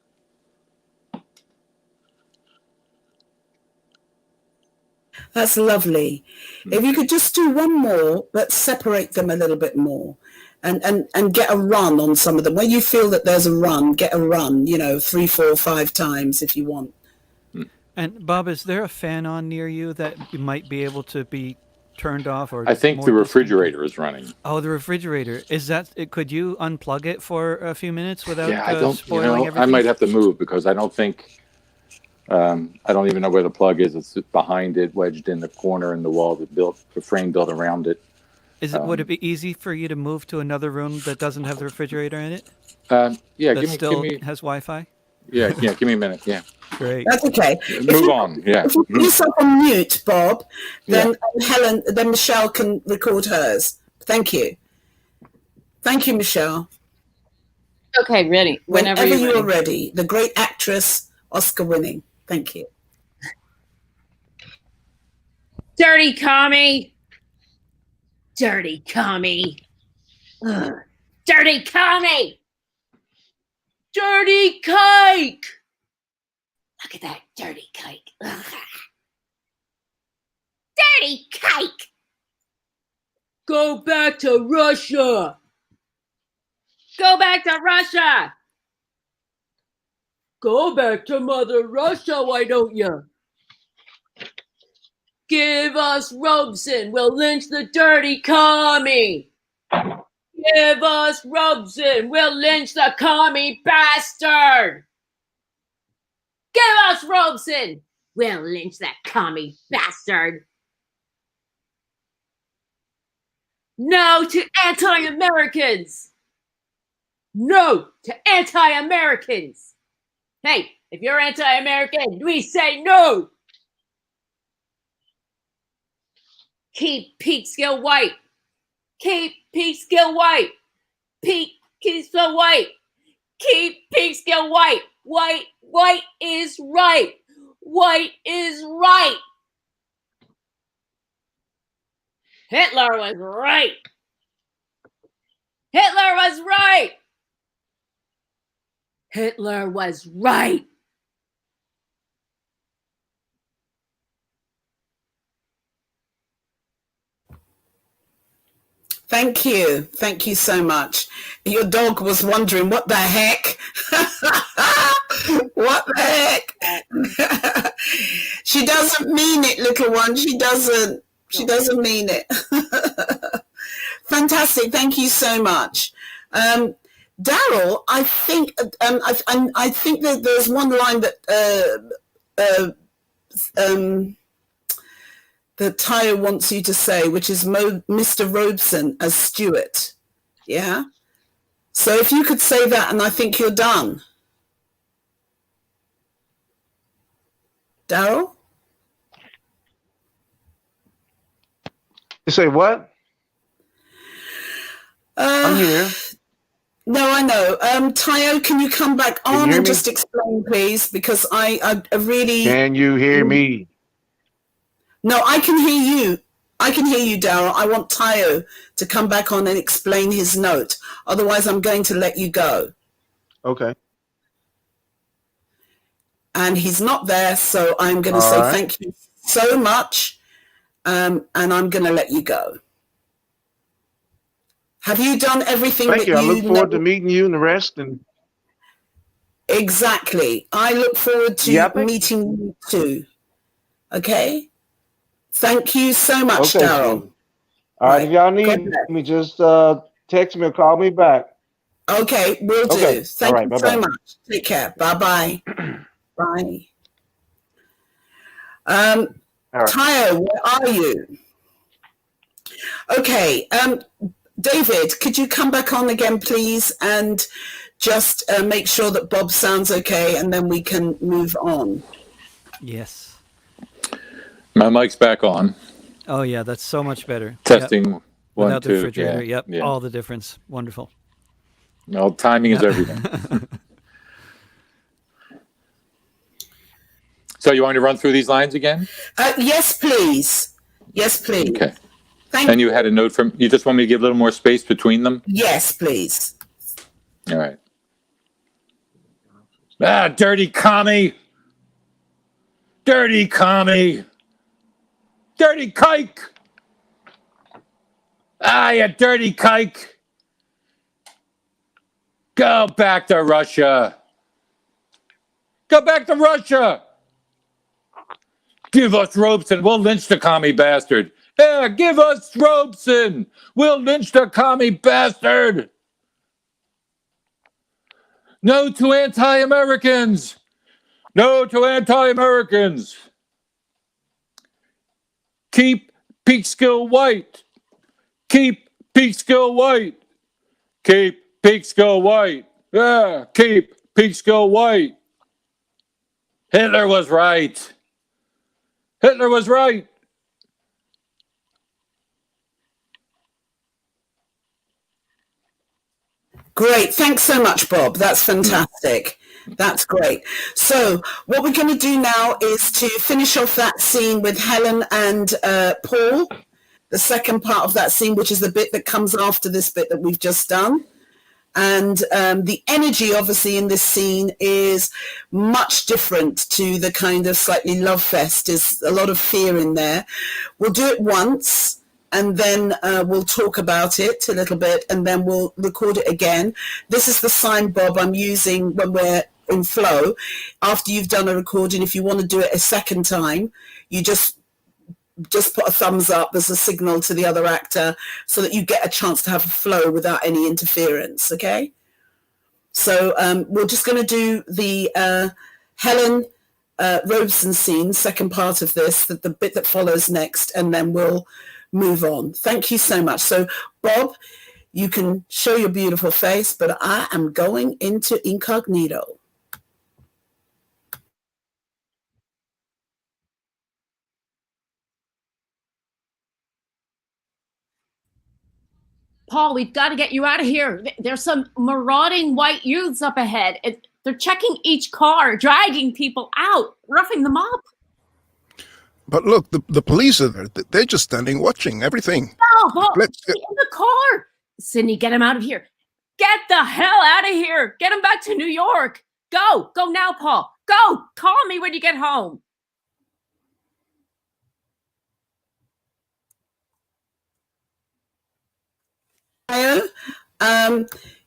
That's lovely. If you could just do one more, but separate them a little bit more, and get a run on some of them. When you feel that there's a run, get a run, 3, 4, 5 times if you want. And Bob, is there a fan on near you that you might be able to be turned off? Or I think more the distant? refrigerator is running. Oh, the refrigerator. Is that? Could you unplug it for a few minutes without Yeah, I don't. spoiling everything? I might have to move because I don't think. I don't even know where the plug is. It's behind it, wedged in the corner in the wall that the frame built around it. Would it be easy for you to move to another room that doesn't have the refrigerator in it? Yeah, That give still me. has Wi-Fi? Yeah, give me a minute. Yeah, Great. That's okay. move on. Yeah. If you put yourself on mute, Bob, then then Michelle can record hers. Thank you. Thank you, Michelle. Okay, ready. Whenever you're you are ready. ready. The great actress, Oscar winning. Thank you. Dirty commie. Dirty commie. Ugh. Dirty commie. Dirty kike. Look at that dirty kike. Ugh. Dirty kike. Go back to Russia. Go back to Russia. Go back to Mother Russia, why don't you? Give us Robeson. We'll lynch the dirty commie. Give us Robeson. We'll lynch the commie bastard. Give us Robeson. We'll lynch that commie bastard. No to anti-Americans. No to anti-Americans. Hey, if you're anti-American, we say no. Keep Peekskill white. Keep Peekskill white. Peekskill white. Keep Peekskill white. White is right. White is right. Hitler was right. Hitler was right. Hitler was right. Thank you. Thank you so much. Your dog was wondering, what the heck? What the heck? She doesn't mean it, little one. She doesn't mean it. Fantastic. Thank you so much. Daryl, I think I think that there's one line that Tayo wants you to say, which is Mr. Robeson as Stuart. Yeah? So if you could say that, and I think you're done. Daryl? You say what? I'm here. No, I know. Tayo, can you come back on and me? just explain, please? Because I really... Can you hear me? No, I can hear you. I can hear you, Daryl. I want Tayo to come back on and explain his note. Otherwise, I'm going to let you go. Okay. And he's not there, so I'm going to say thank you so much, and I'm going to let you go. Have you done everything Thank that you. I look forward to meeting you and the rest. And exactly. I look forward to meeting you too. Okay? Thank you so much, Daryl. All right. If y'all need me, just text me or call me back. Okay, will do. Okay. Thank you so much. Take care. Bye-bye. Bye. Tayo, where are you? Okay. David, could you come back on again, please, and just make sure that Bob sounds okay, and then we can move on. Yes. My mic's back on. Oh, yeah, that's so much better. Testing. Yep. 1, Without 2. the refrigerator, Yeah. All the difference. Wonderful. Well, timing is everything. So you want to run through these lines again? Yes, please. Yes, please. Okay. Thank you had a note from, you just want me to give a little more space between them? Yes, please. All right. Dirty commie. Dirty commie. Dirty kike. You dirty kike. Go back to Russia. Go back to Russia. Give us Robeson. We'll lynch the commie bastard. Yeah, give us Robeson. We'll lynch the commie bastard. No to anti-Americans. No to anti-Americans. Keep Peekskill white. Keep Peekskill white. Keep Peekskill white. Yeah, keep Peekskill white. Hitler was right. Hitler was right. Great. Thanks so much, Bob. That's fantastic. That's great. So what we're going to do now is to finish off that scene with Helen and Paul, the second part of that scene, which is the bit that comes after this bit that we've just done. And the energy, obviously, in this scene is much different to the kind of slightly love fest. There's a lot of fear in there. We'll do it once, and then we'll talk about it a little bit, and then we'll record it again. This is the sign, Bob, I'm using when we're in flow. After you've done a recording, if you want to do it a second time, you just put a thumbs up as a signal to the other actor so that you get a chance to have a flow without any interference, okay? So we're just going to do the Helen Robeson scene, second part of this, the bit that follows next, and then we'll move on. Thank you so much. So, Bob, you can show your beautiful face, but I am going into incognito. Paul, we've got to get you out of here. There's some marauding white youths up ahead. They're checking each car, dragging people out, roughing them up. But look, the police are there. They're just standing watching everything. No, Paul, Let's get in the car. Sydney, get him out of here. Get the hell out of here. Get him back to New York. Go now, Paul. Go. Call me when you get home.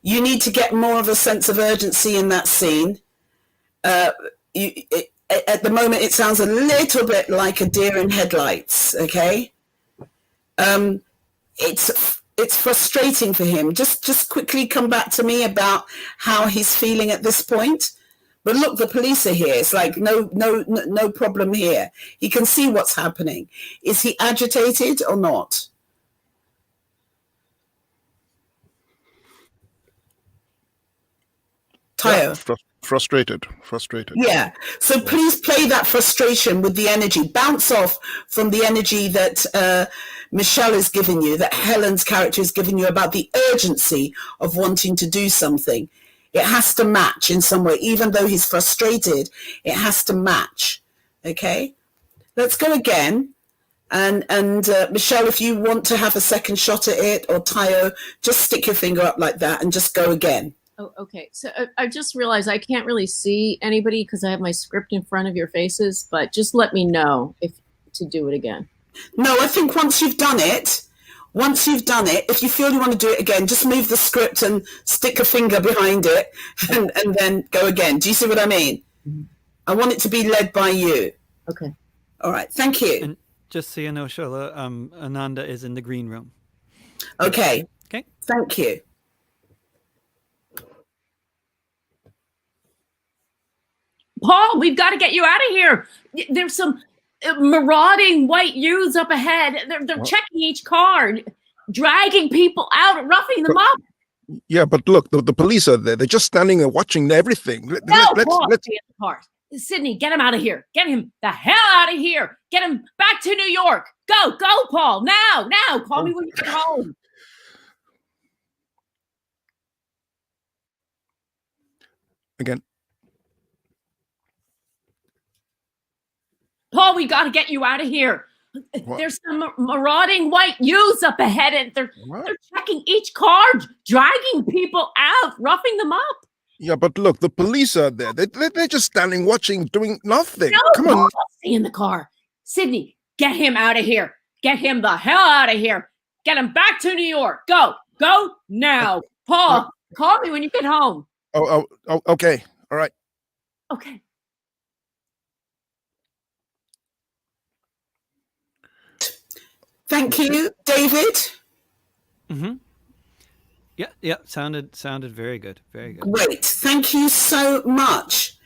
You need to get more of a sense of urgency in that scene. At the moment, it sounds a little bit like a deer in headlights, okay? It's frustrating for him. Just quickly come back to me about how he's feeling at this point. But look, the police are here. It's like no problem here. He can see what's happening. Is he agitated or not? Tayo. Yeah, frustrated. Yeah. So please play that frustration with the energy. Bounce off from the energy that Michelle is giving you, that Helen's character is giving you about the urgency of wanting to do something. It has to match in some way. Even though he's frustrated, it has to match. Okay? Let's go again. And Michelle, if you want to have a second shot at it, or Tayo, just stick your finger up like that and just go again. Oh, okay. So I just realized I can't really see anybody because I have my script in front of your faces, but just let me know if to do it again. No, I think once you've done it, if you feel you want to do it again, just move the script and stick a finger behind it and then go again. Do you see what I mean? Mm-hmm. I want it to be led by you. Okay. All right. Thank you. And just so you know, Shola, Ananda is in the green room. Okay. Okay. Thank you. Paul, we've got to get you out of here. There's some marauding white youths up ahead. They're checking each car, dragging people out, roughing them up. Yeah, but look, the police are there. They're just standing there watching everything. Let's stay in the car. Sydney, get him out of here. Get him the hell out of here. Get him back to New York. Go, Paul. Now. Call me when you get home. Again. Paul, we got to get you out of here. What? There's some marauding white youths up ahead, and they're checking each car, dragging people out, roughing them up. Yeah, but look, the police are there. They're just standing watching, doing nothing. No, come on. Stay in the car. Sydney, get him out of here. Get him the hell out of here. Get him back to New York. Go now. Paul, call me when you get home. Oh, okay. All right. Okay. Thank you, David. Mm-hmm. Yeah. Sounded very good. Very good. Great. Thank you so much.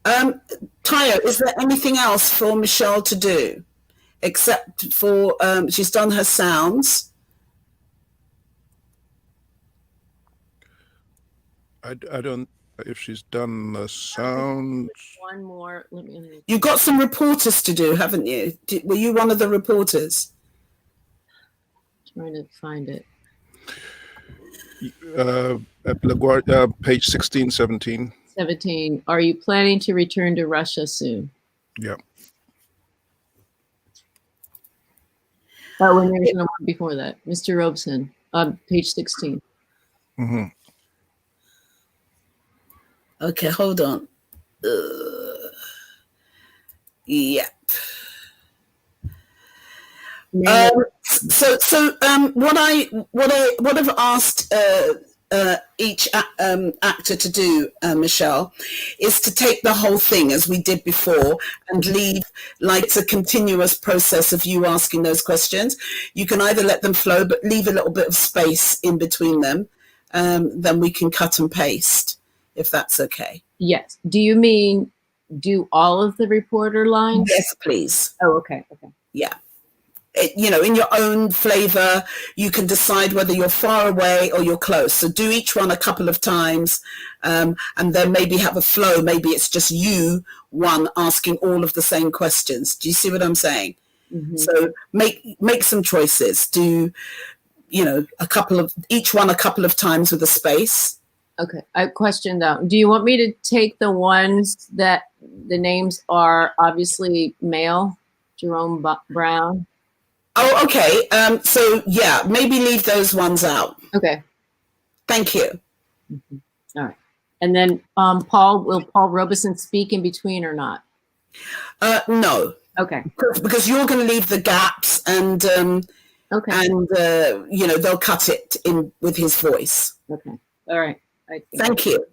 Tayo, is there anything else for Michelle to do? Except for she's done her sounds. I don't. If she's done the sound. One more. Let me. You've got some reporters to do, haven't you? Were you one of the reporters? Trying to find it. At LaGuardia, page 16, 17. 17. Are you planning to return to Russia soon? Yeah. Oh, and there's no one before that. Mr. Robeson, on page 16. Mm-hmm. Okay, hold on. Yep. What I've asked each actor to do, Michelle, is to take the whole thing as we did before and leave like it's a continuous process of you asking those questions. You can either let them flow, but leave a little bit of space in between them. Then we can cut and paste, if that's okay. Yes. Do you mean do all of the reporter lines? Yes, please. Oh, okay. Okay. Yeah. In your own flavor, you can decide whether you're far away or you're close. So do each one a couple of times, and then maybe have a flow. Maybe it's just you, one, asking all of the same questions. Do you see what I'm saying? Mm-hmm. So make some choices. Do, each one a couple of times with a space. Okay. I question though. Do you want me to take the ones that the names are obviously male? Jerome Brown. Oh, okay. So yeah, maybe leave those ones out. Okay. Thank you. Mm-hmm. All right. And then will Paul Robeson speak in between or not? No. Okay. Because you're going to leave the gaps and okay. And they'll cut it in with his voice. Okay. All right. Thank you.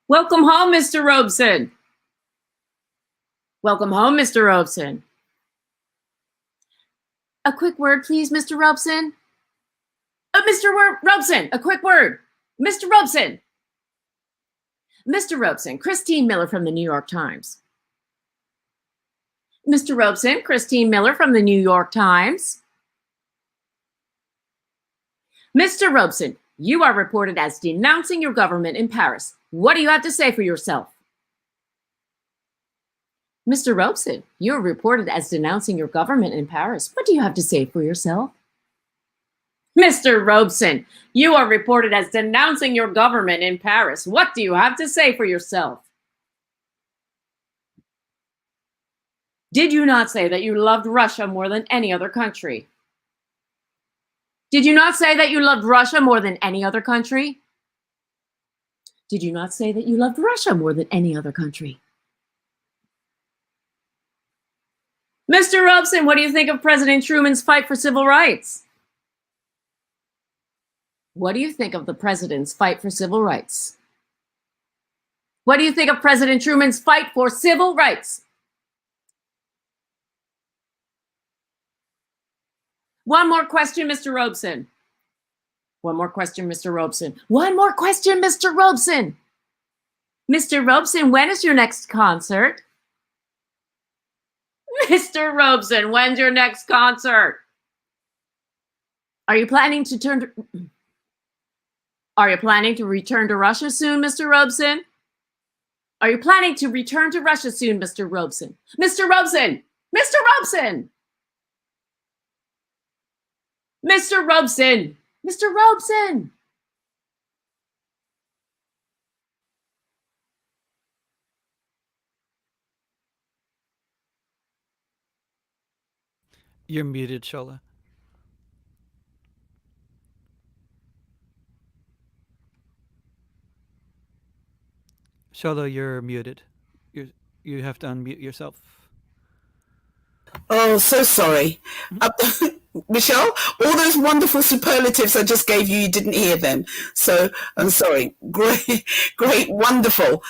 Welcome home, Mr. Robeson. Welcome home, Mr. Robeson. A quick word, please, Mr. Robeson. Mr. Robeson, a quick word. Mr. Robeson. Mr. Robeson, Christine Miller from the New York Times. Mr. Robeson, Christine Miller from the New York Times. Mr. Robeson, you are reported as denouncing your government in Paris. What do you have to say for yourself? Mr. Robeson, you are reported as denouncing your government in Paris. What do you have to say for yourself? Mr. Robeson, you are reported as denouncing your government in Paris. What do you have to say for yourself? Did you not say that you loved Russia more than any other country? Did you not say that you loved Russia more than any other country? Did you not say that you loved Russia more than any other country? Mr. Robeson, what do you think of President Truman's fight for civil rights? What do you think of the president's fight for civil rights? What do you think of President Truman's fight for civil rights? One more question, Mr. Robeson. One more question, Mr. Robeson. One more question, Mr. Robeson. Mr. Robeson, when is your next concert? Mr. Robeson, when's your next concert? Are you planning to return to Russia soon, Mr. Robeson? Are you planning to return to Russia soon, Mr. Robeson? Mr. Robeson! Mr. Robeson! Mr. Robeson! Mr. Robeson! You're muted, Shola. Shola, you're muted. You have to unmute yourself. Oh, so sorry. Michelle, all those wonderful superlatives I just gave you, you didn't hear them. So I'm sorry. Great, wonderful.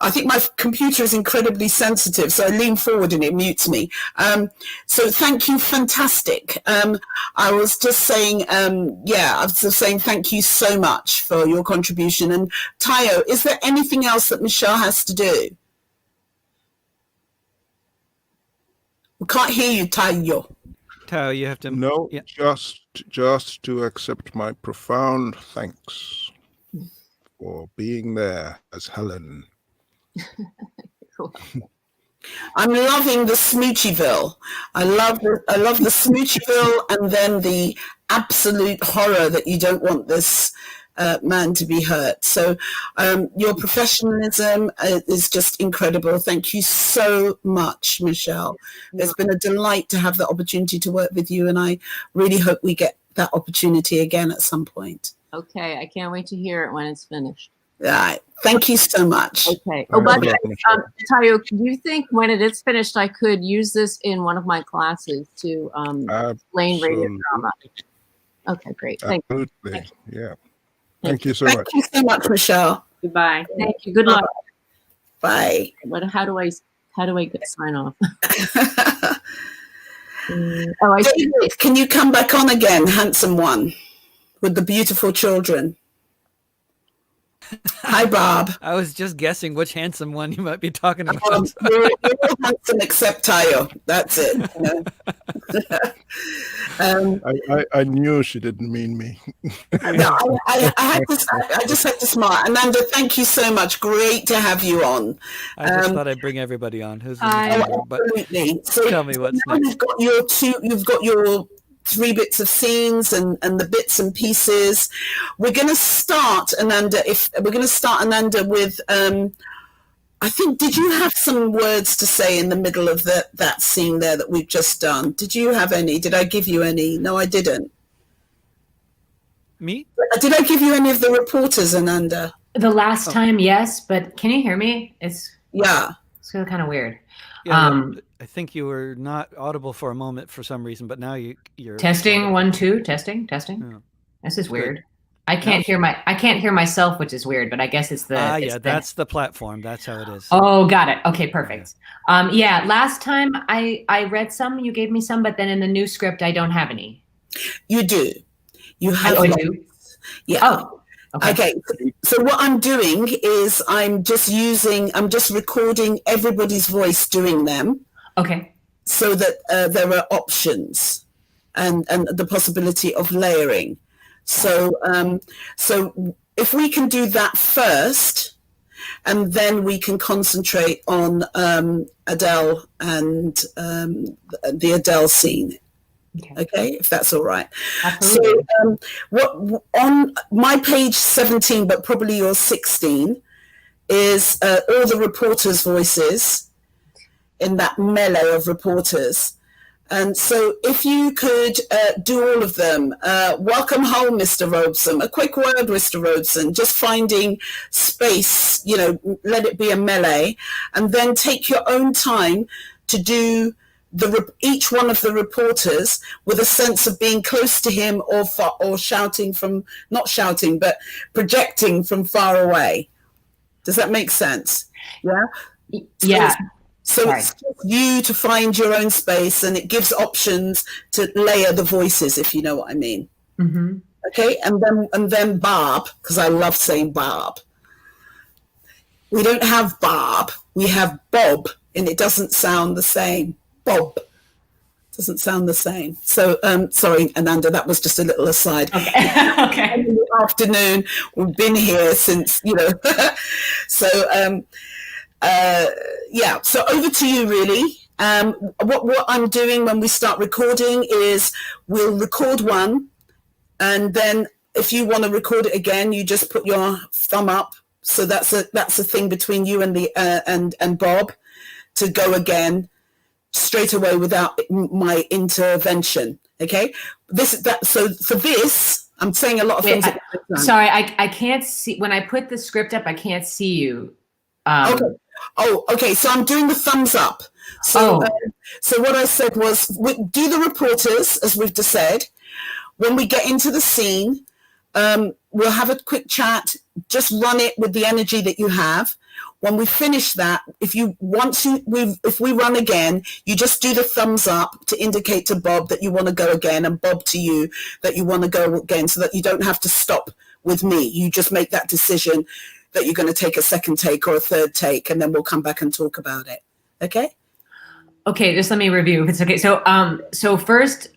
I think my computer is incredibly sensitive, so I lean forward and it mutes me. So thank you, fantastic. I was just saying, thank you so much for your contribution. And Tayo, is there anything else that Michelle has to do? We can't hear you, Tayo. Tayo, you have to. No, Yeah. just to accept my profound thanks for being there as Helen. I'm loving the Smoochieville. I love the Smoochieville, and then the absolute horror that you don't want this man to be hurt. So your professionalism is just incredible. Thank you so much, Michelle. It's been a delight to have the opportunity to work with you, and I really hope we get that opportunity again at some point. Okay, I can't wait to hear it when it's finished. All right. Thank you so much. Okay. Oh, by the way, Tayo, do you think when it is finished, I could use this in one of my classes to explain radio drama? Okay, great. Thank you. Absolutely. Yeah. Thank you so much. Thank you so much, Michelle. Goodbye. Thank you. Good luck. Bye. How do I sign off? I see. David, can you come back on again, handsome one, with the beautiful children? Hi, Bob. I was just guessing which handsome one you might be talking about. You're all handsome except Tayo. That's it. I knew she didn't mean me. No, I just had to smile. Ananda, thank you so much. Great to have you on. I just thought I'd bring everybody on. Who's absolutely. So tell me what's now next. You've got your 3 bits of scenes and the bits and pieces. We're going to start, Ananda. With I think, did you have some words to say in the middle of that scene there that we've just done? Did you have any? Did I give you any? No, I didn't. Me? Did I give you any of the reporters, Ananda? The last time, yes, but can you hear me? It's kind of weird. Yeah, I think you were not audible for a moment for some reason, but now you're testing audible. 1 2 testing. Yeah. This is weird. I can't hear myself, which is weird, but I guess it's the that's the platform. That's how it is. Oh, got it. Okay, perfect. Yeah, last time I read some, you gave me some, but then in the new script I don't have any. You do. You have. I do. Yeah. Oh. Okay. So what I'm doing is I'm just recording everybody's voice doing them. Okay. So that there are options and the possibility of layering. So if we can do that first, and then we can concentrate on Adele and the Adele scene. Okay, if that's all right. Absolutely. So what on my page 17, but probably your 16, is all the reporters' voices in that melee of reporters. And so if you could do all of them, welcome home, Mr. Robeson, a quick word, Mr. Robeson, just finding space, let it be a melee, and then take your own time to do each one of the reporters with a sense of being close to him or shouting from, not shouting, but projecting from far away. Does that make sense? Yeah? Yeah. So it's just you to find your own space, and it gives options to layer the voices, if you know what I mean. Mm-hmm. Okay, and then Barb, because I love saying Barb. We don't have Barb, we have Bob, and it doesn't sound the same. Bob doesn't sound the same. So sorry, Ananda, that was just a little aside. Okay. Okay. In the afternoon, we've been here since, so so over to you, really. What I'm doing when we start recording is we'll record one, and then if you want to record it again, you just put your thumb up. So that's a thing between you and the and Bob to go again straight away without my intervention. Okay, so for this, I'm saying a lot of things. Sorry, I can't see when I put the script up. I can't see you. Okay. Oh, okay. So I'm doing the thumbs up. So, so what I said was, do the reporters, as we've just said. When we get into the scene, we'll have a quick chat. Just run it with the energy that you have. When we finish that, if we run again, you just do the thumbs up to indicate to Bob that you want to go again, and Bob to you that you want to go again, so that you don't have to stop with me. You just make that decision that you're going to take a second take or a third take, and then we'll come back and talk about it. Okay? Okay, just let me review if it's okay. So, so first,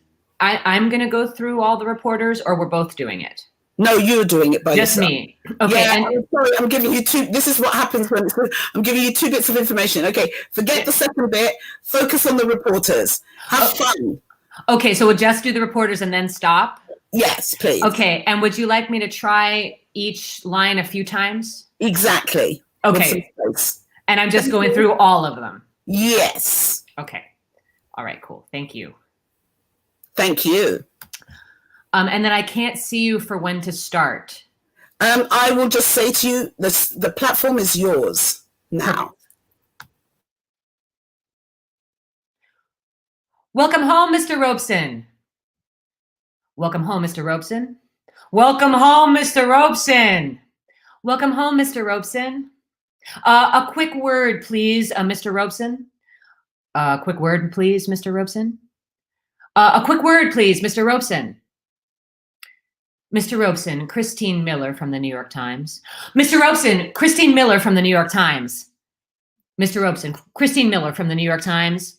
I'm going to go through all the reporters, or we're both doing it? No, you're doing it by Just yourself. me. Okay. Yeah, And I'm sorry, I'm giving you two. This is what happens when I'm giving you 2 bits of information. Okay, forget the second bit. Focus on the reporters. Have fun. okay, so we'll just do the reporters and then stop? Yes, please. Okay, and would you like me to try each line a few times? Exactly. Okay. And I'm just going through all of them? Yes. Okay. All right, cool. Thank you. Thank you. And then I can't see you for when to start. I will just say to you, the platform is yours now. Welcome home, Mr. Robeson. Welcome home, Mr. Robeson. Welcome home, Mr. Robeson. Welcome home, Mr. Robeson. A quick word, please, Mr. Robeson. A quick word, please, Mr. Robeson. A quick word, please, Mr. Robeson. Mr. Robeson, Christine Miller from the New York Times. Mr. Robeson, Christine Miller from the New York Times. Mr. Robeson, Christine Miller from the New York Times.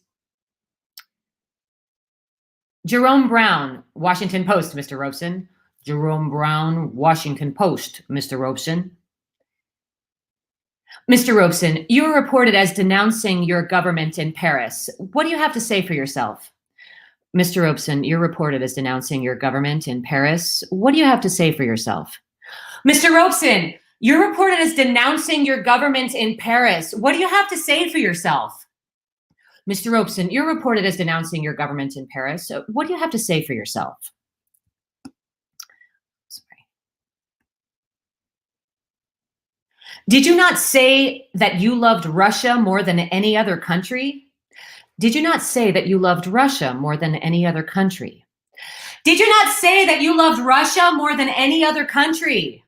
Jerome Brown, Washington Post, Mr. Robeson. Jerome Brown, Washington Post, Mr. Robeson. Mr. Robeson, you were reported as denouncing your government in Paris. What do you have to say for yourself? Mr. Robeson, you're reported as denouncing your government in Paris. What do you have to say for yourself? Mr. Robeson, you're reported as denouncing your government in Paris. What do you have to say for yourself? Mr. Robeson, you're reported as denouncing your government in Paris. What do you have to say for yourself? Sorry. Did you not say that you loved Russia more than any other country? Did you not say that you loved Russia more than any other country? Did you not say that you loved Russia more than any other country?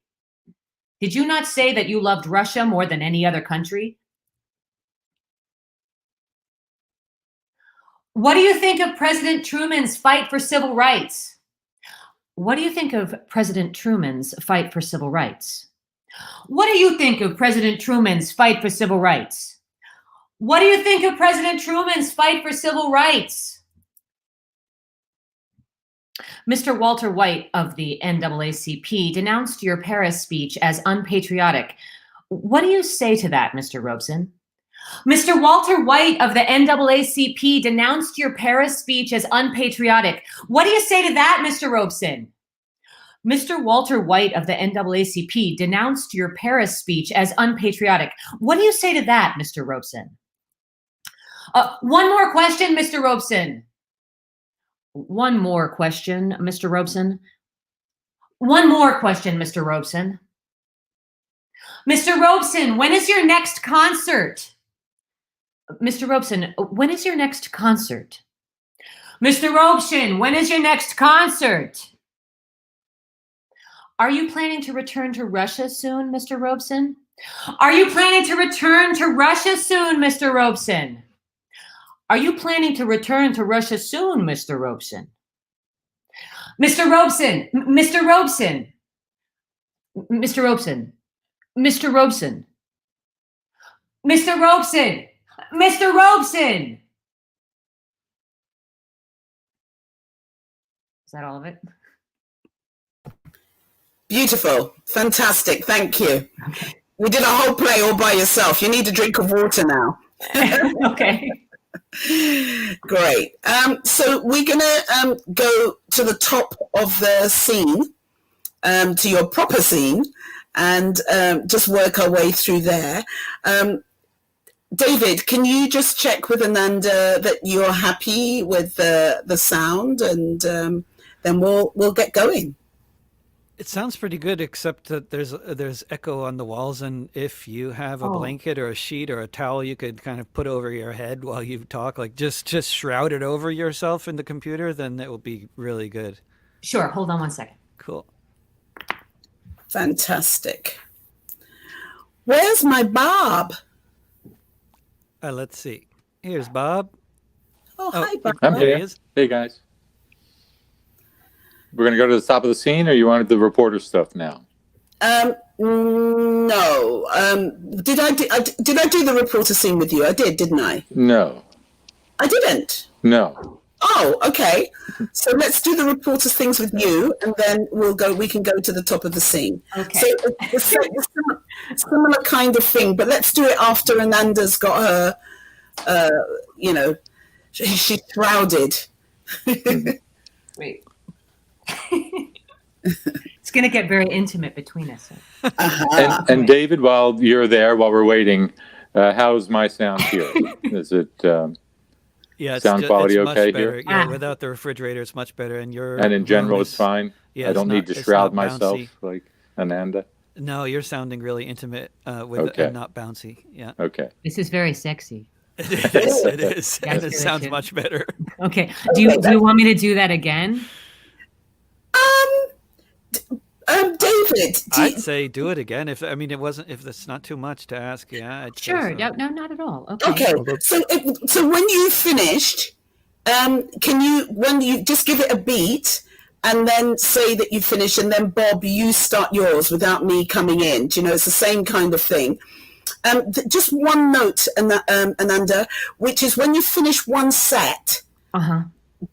Did you not say that you loved Russia more than any other country? What do you think of President Truman's fight for civil rights? What do you think of President Truman's fight for civil rights? What do you think of President Truman's fight for civil rights? What do you think of President Truman's fight for civil rights? Mr. Walter White of the NAACP denounced your Paris speech as unpatriotic. What do you say to that, Mr. Robeson? Mr. Walter White of the NAACP denounced your Paris speech as unpatriotic. What do you say to that, Mr. Robeson? Mr. Walter White of the NAACP denounced your Paris speech as unpatriotic. What do you say to that, Mr. Robeson? One more question, Mr. Robeson. One more question, Mr. Robeson. One more question, Mr. Robeson. Mr. Robeson, when is your next concert? Mr. Robeson, when is your next concert? Mr. Robeson, when is your next concert? Are you planning to return to Russia soon, Mr. Robeson? Are you planning to return to Russia soon, Mr. Robeson? Are you planning to return to Russia soon, Mr. Robeson? Mr. Robeson, Mr. Robeson, Mr. Robeson, Mr. Robeson, Mr. Robeson, Mr. Robeson. Is that all of it? Beautiful. Fantastic. Thank you. Okay. You did a whole play all by yourself. You need a drink of water now. Okay. Great. So we're going to go to the top of the scene, to your proper scene, and just work our way through there. David, can you just check with Ananda that you're happy with the sound, and then we'll get going. It sounds pretty good, except that there's echo on the walls, and if you have a blanket or a sheet or a towel you could kind of put over your head while you talk, like just shroud it over yourself in the computer, then it will be really good. Sure. Hold on one second. Cool. Fantastic. Where's my Bob? Let's see. Here's Bob. Oh, hi, Bob. I'm There here. he is. Hey, guys. We're going to go to the top of the scene, or you wanted the reporter stuff now? No. Did I do the reporter scene with you? I did, didn't I? No. I didn't. No. Oh, okay. So let's do the reporters things with you, and then we can go to the top of the scene. Okay. So it's a similar kind of thing, but let's do it after Ananda's got her, she's shrouded. Wait. It's going to get very intimate between us. And David, while you're there, while we're waiting, how's my sound here? Is it sound quality it's okay much better. here? Yeah, without the refrigerator, it's much better. And in general, it's fine. Yeah, I don't need to shroud myself like Ananda. No, you're sounding really intimate and not bouncy. Yeah. Okay. This is very sexy. It is. And it sounds much better. Okay. Do you want me to do that again? David, I'd say do it again. If it's not too much to ask. Yeah. Sure. So. No, not at all. Okay. So when you finished, when you just give it a beat and then say that you finish, and then Bob, you start yours without me coming in. Do you know, it's the same kind of thing. Just one note, Ananda, which is when you finish one set,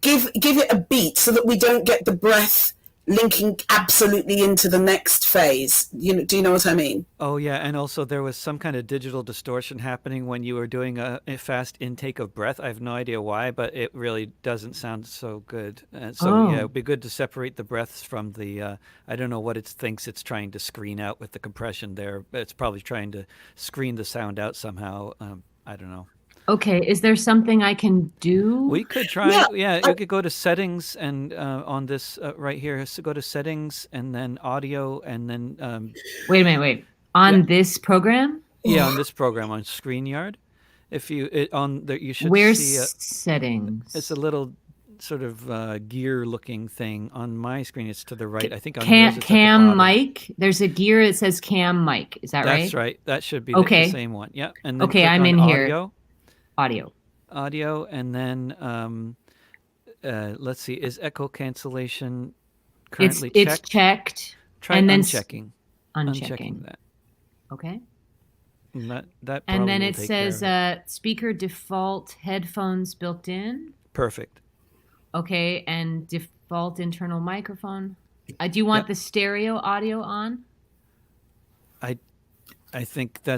give it a beat so that we don't get the breath linking absolutely into the next phase. Do you know what I mean? Oh yeah, and also there was some kind of digital distortion happening when you were doing a fast intake of breath. I have no idea why, but it really doesn't sound so good. Yeah, it'd be good to separate the breaths from the. I don't know what it thinks it's trying to screen out with the compression there. It's probably trying to screen the sound out somehow. I don't know. Okay, is there something I can do? We could try. Yeah, you could go to settings and on this right here. So go to settings and then audio and then. Wait a minute. Wait. On this program? Yeah, on this program on StreamYard. If you you should Where's see settings? It's a little sort of gear-looking thing on my screen. It's to the right. I think on yours it's cam mic. There's a gear that says cam mic. Is that right? That's right. That should be the same one. Yeah. And then I'm in audio. Audio, and then let's see. Is echo cancellation currently checked? It's checked. Try and then unchecking that. Okay. That and then it says speaker default headphones built in. Perfect. Okay, and default internal microphone. Do you want the stereo audio on? I think I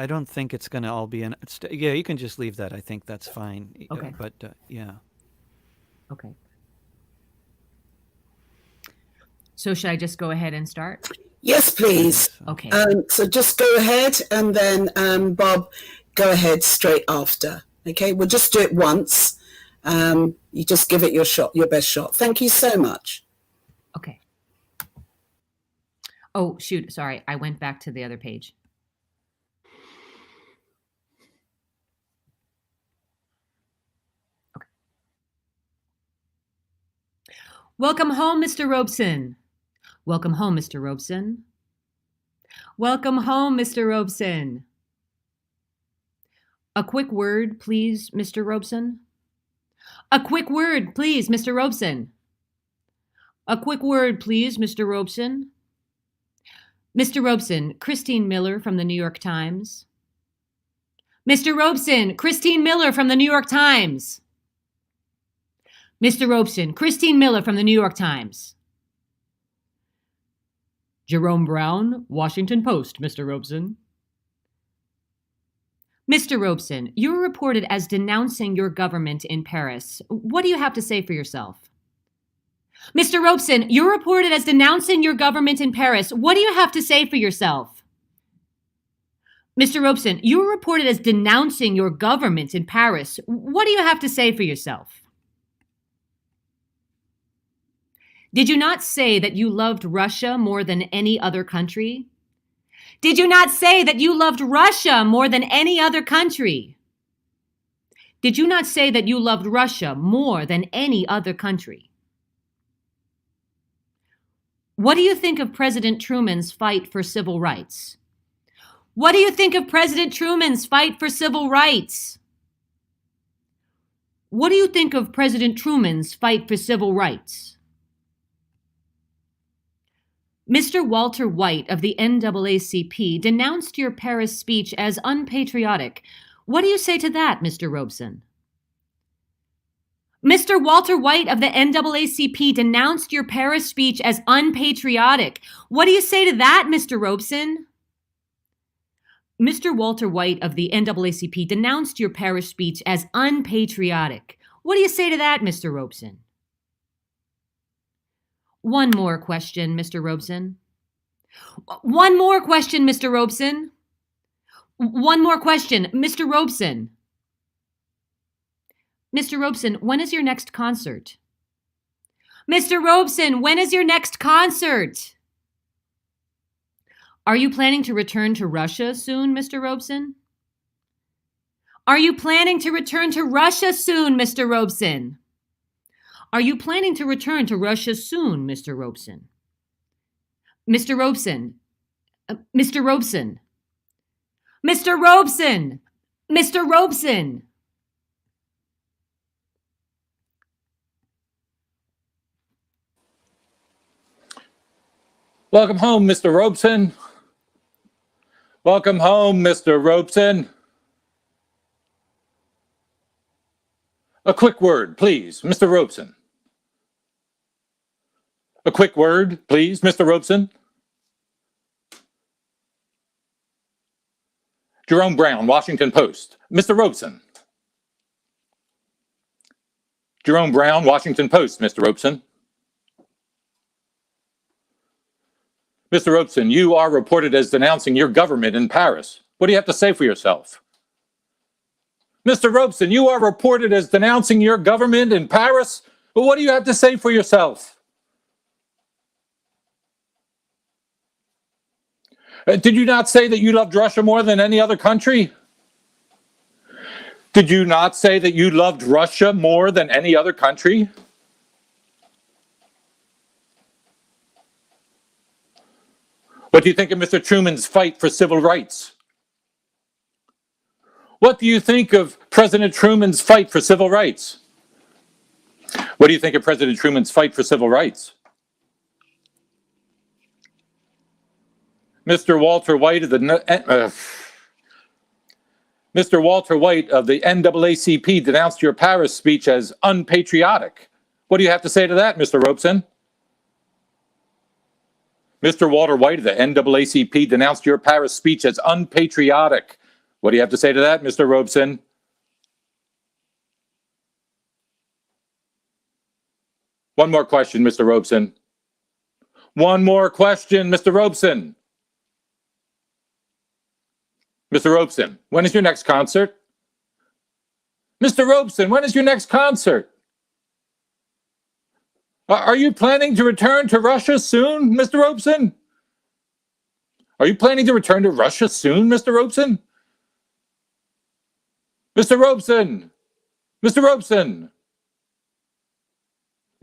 don't think it's going to all be in. Yeah, you can just leave that. I think that's fine. Okay. But yeah. Okay. So should I just go ahead and start? Yes, please. Okay. So just go ahead, and then Bob, go ahead straight after. Okay, we'll just do it once. You just give it your best shot. Thank you so much. Okay. Oh, shoot. Sorry. I went back to the other page. Okay. Welcome home, Mr. Robeson. Welcome home, Mr. Robeson. Welcome home, Mr. Robeson. A quick word, please, Mr. Robeson. A quick word, please, Mr. Robeson. A quick word, please, Mr. Robeson. Mr. Robeson, Christine Miller from the New York Times. Mr. Robeson, Christine Miller from the New York Times. Mr. Robeson, Christine Miller from the New York Times. Jerome Brown, Washington Post, Mr. Robeson. Mr. Robeson, you were reported as denouncing your government in Paris. What do you have to say for yourself? Mr. Robeson, you're reported as denouncing your government in Paris. What do you have to say for yourself? Mr. Robeson, you were reported as denouncing your government in Paris. What do you have to say for yourself? Did you not say that you loved Russia more than any other country? Did you not say that you loved Russia more than any other country? Did you not say that you loved Russia more than any other country? What do you think of President Truman's fight for civil rights? What do you think of President Truman's fight for civil rights? What do you think of President Truman's fight for civil rights? Mr. Walter White of the NAACP denounced your Paris speech as unpatriotic. What do you say to that, Mr. Robeson? Mr. Walter White of the NAACP denounced your Paris speech as unpatriotic. What do you say to that, Mr. Robeson? Mr. Walter White of the NAACP denounced your Paris speech as unpatriotic. What do you say to that, Mr. Robeson? One more question, Mr. Robeson. One more question, Mr. Robeson. One more question, Mr. Robeson. Mr. Robeson, when is your next concert? Mr. Robeson, when is your next concert? Are you planning to return to Russia soon, Mr. Robeson? Are you planning to return to Russia soon, Mr. Robeson? Are you planning to return to Russia soon, Mr. Robeson? Mr. Robeson. Mr. Robeson. Mr. Robeson. Mr. Robeson. Welcome home, Mr. Robeson. Welcome home, Mr. Robeson. A quick word, please, Mr. Robeson. A quick word, please, Mr. Robeson. Jerome Brown, Washington Post. Mr. Robeson. Jerome Brown, Washington Post, Mr. Robeson. Mr. Robeson, you are reported as denouncing your government in Paris. What do you have to say for yourself? Mr. Robeson, you are reported as denouncing your government in Paris. But what do you have to say for yourself? Did you not say that you loved Russia more than any other country? Did you not say that you loved Russia more than any other country? What do you think of Mr. Truman's fight for civil rights? What do you think of President Truman's fight for civil rights? What do you think of President Truman's fight for civil rights? Mr. Walter White of the Mr. Walter White of the NAACP denounced your Paris speech as unpatriotic. What do you have to say to that, Mr. Robeson? Mr. Walter White of the NAACP denounced your Paris speech as unpatriotic. What do you have to say to that, Mr. Robeson? One more question, Mr. Robeson. One more question, Mr. Robeson. Mr. Robeson, when is your next concert? Mr. Robeson, when is your next concert? Are you planning to return to Russia soon, Mr. Robeson? Are you planning to return to Russia soon, Mr. Robeson? Mr. Robeson! Mr. Robeson!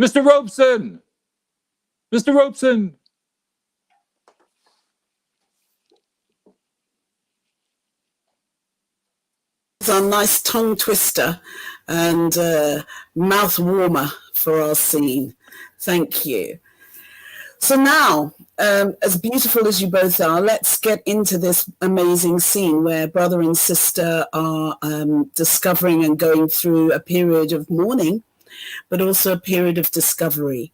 Mr. Robeson! Mr. Robeson! It's a nice tongue twister and mouth warmer for our scene. Thank you. So now, as beautiful as you both are, let's get into this amazing scene where brother and sister are discovering and going through a period of mourning, but also a period of discovery.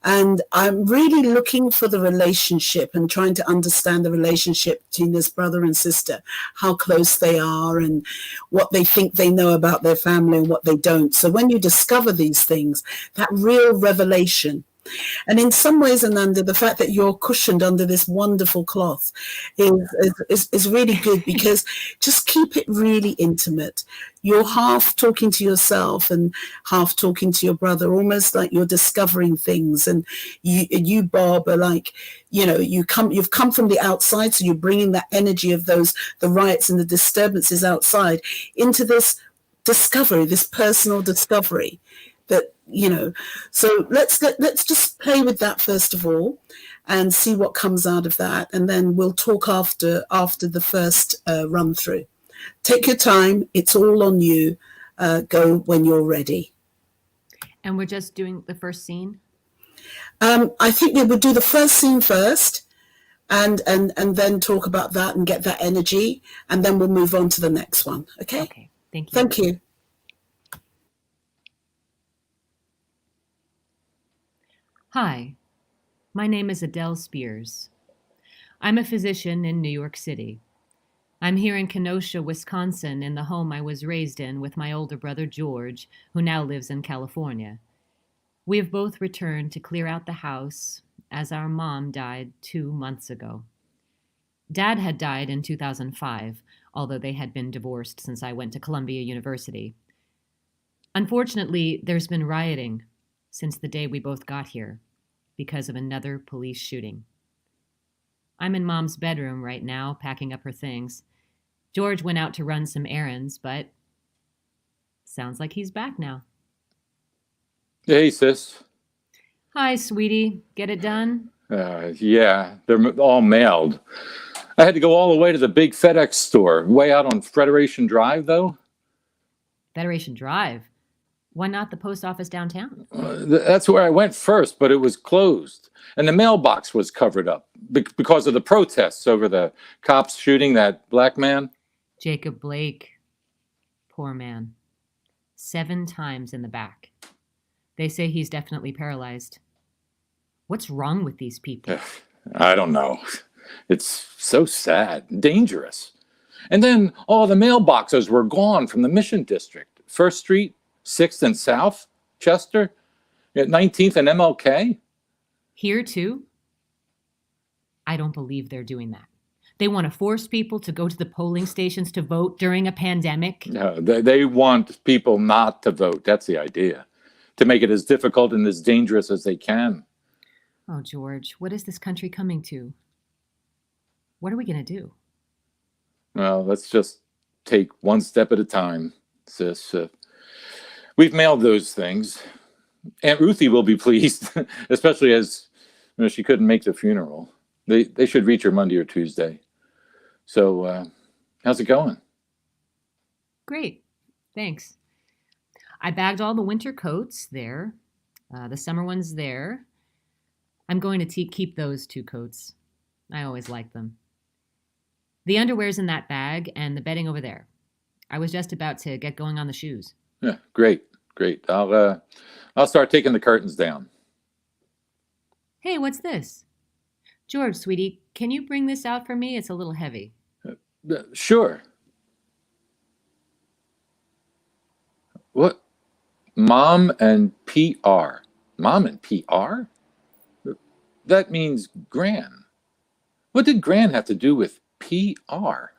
And I'm really looking for the relationship and trying to understand the relationship between this brother and sister, how close they are and what they think they know about their family and what they don't. So when you discover these things, that real revelation. And in some ways, Ananda, the fact that you're cushioned under this wonderful cloth is really good, because just keep it really intimate. You're half talking to yourself and half talking to your brother, almost like you're discovering things. And you Bob, are like, you know, you've come from the outside, so you're bringing that energy of the riots and the disturbances outside into this discovery, this personal discovery. That, you know, so let's just play with that first of all and see what comes out of that, and then we'll talk after the first run through. Take your time, it's all on you. Go when you're ready. And we're just doing the first scene? I think we would do the first scene first and then talk about that and get that energy, and then we'll move on to the next one. Okay? Okay, thank you. Thank you. Hi, my name is Adele Spears. I'm a physician in New York City. I'm here in Kenosha, Wisconsin, in the home I was raised in with my older brother George, who now lives in California. We have both returned to clear out the house as our mom died 2 months ago. Dad had died in 2005, although they had been divorced since I went to Columbia University. Unfortunately, there's been rioting since the day we both got here because of another police shooting. I'm in Mom's bedroom right now, packing up her things. George went out to run some errands, but sounds like he's back now. Hey, sis. Hi, sweetie. Get it done? Yeah, they're all mailed. I had to go all the way to the big FedEx store, way out on Federation Drive, though. Federation Drive? Why not the post office downtown? That's where I went first, but it was closed. And the mailbox was covered up because of the protests over the cops shooting that black man. Jacob Blake. Poor man. 7 times in the back. They say he's definitely paralyzed. What's wrong with these people? I don't know. It's so sad, dangerous. And then all the mailboxes were gone from the Mission District. 1st Street, 6th and South, Chester, at 19th and MLK. Here too? I don't believe they're doing that. They want to force people to go to the polling stations to vote during a pandemic. No, they want people not to vote. That's the idea. To make it as difficult and as dangerous as they can. Oh, George, what is this country coming to? What are we going to do? Well, let's just take one step at a time, sis. We've mailed those things. Aunt Ruthie will be pleased, especially as she couldn't make the funeral. They should reach her Monday or Tuesday. So, how's it going? Great, thanks. I bagged all the winter coats there. The summer ones there. I'm going to keep those 2 coats. I always like them. The underwear's in that bag and the bedding over there. I was just about to get going on the shoes. Yeah, great. I'll start taking the curtains down. Hey, what's this? George, sweetie, can you bring this out for me? It's a little heavy. Sure. What? Mom and PR. Mom and PR? That means Gran. What did Gran have to do with PR?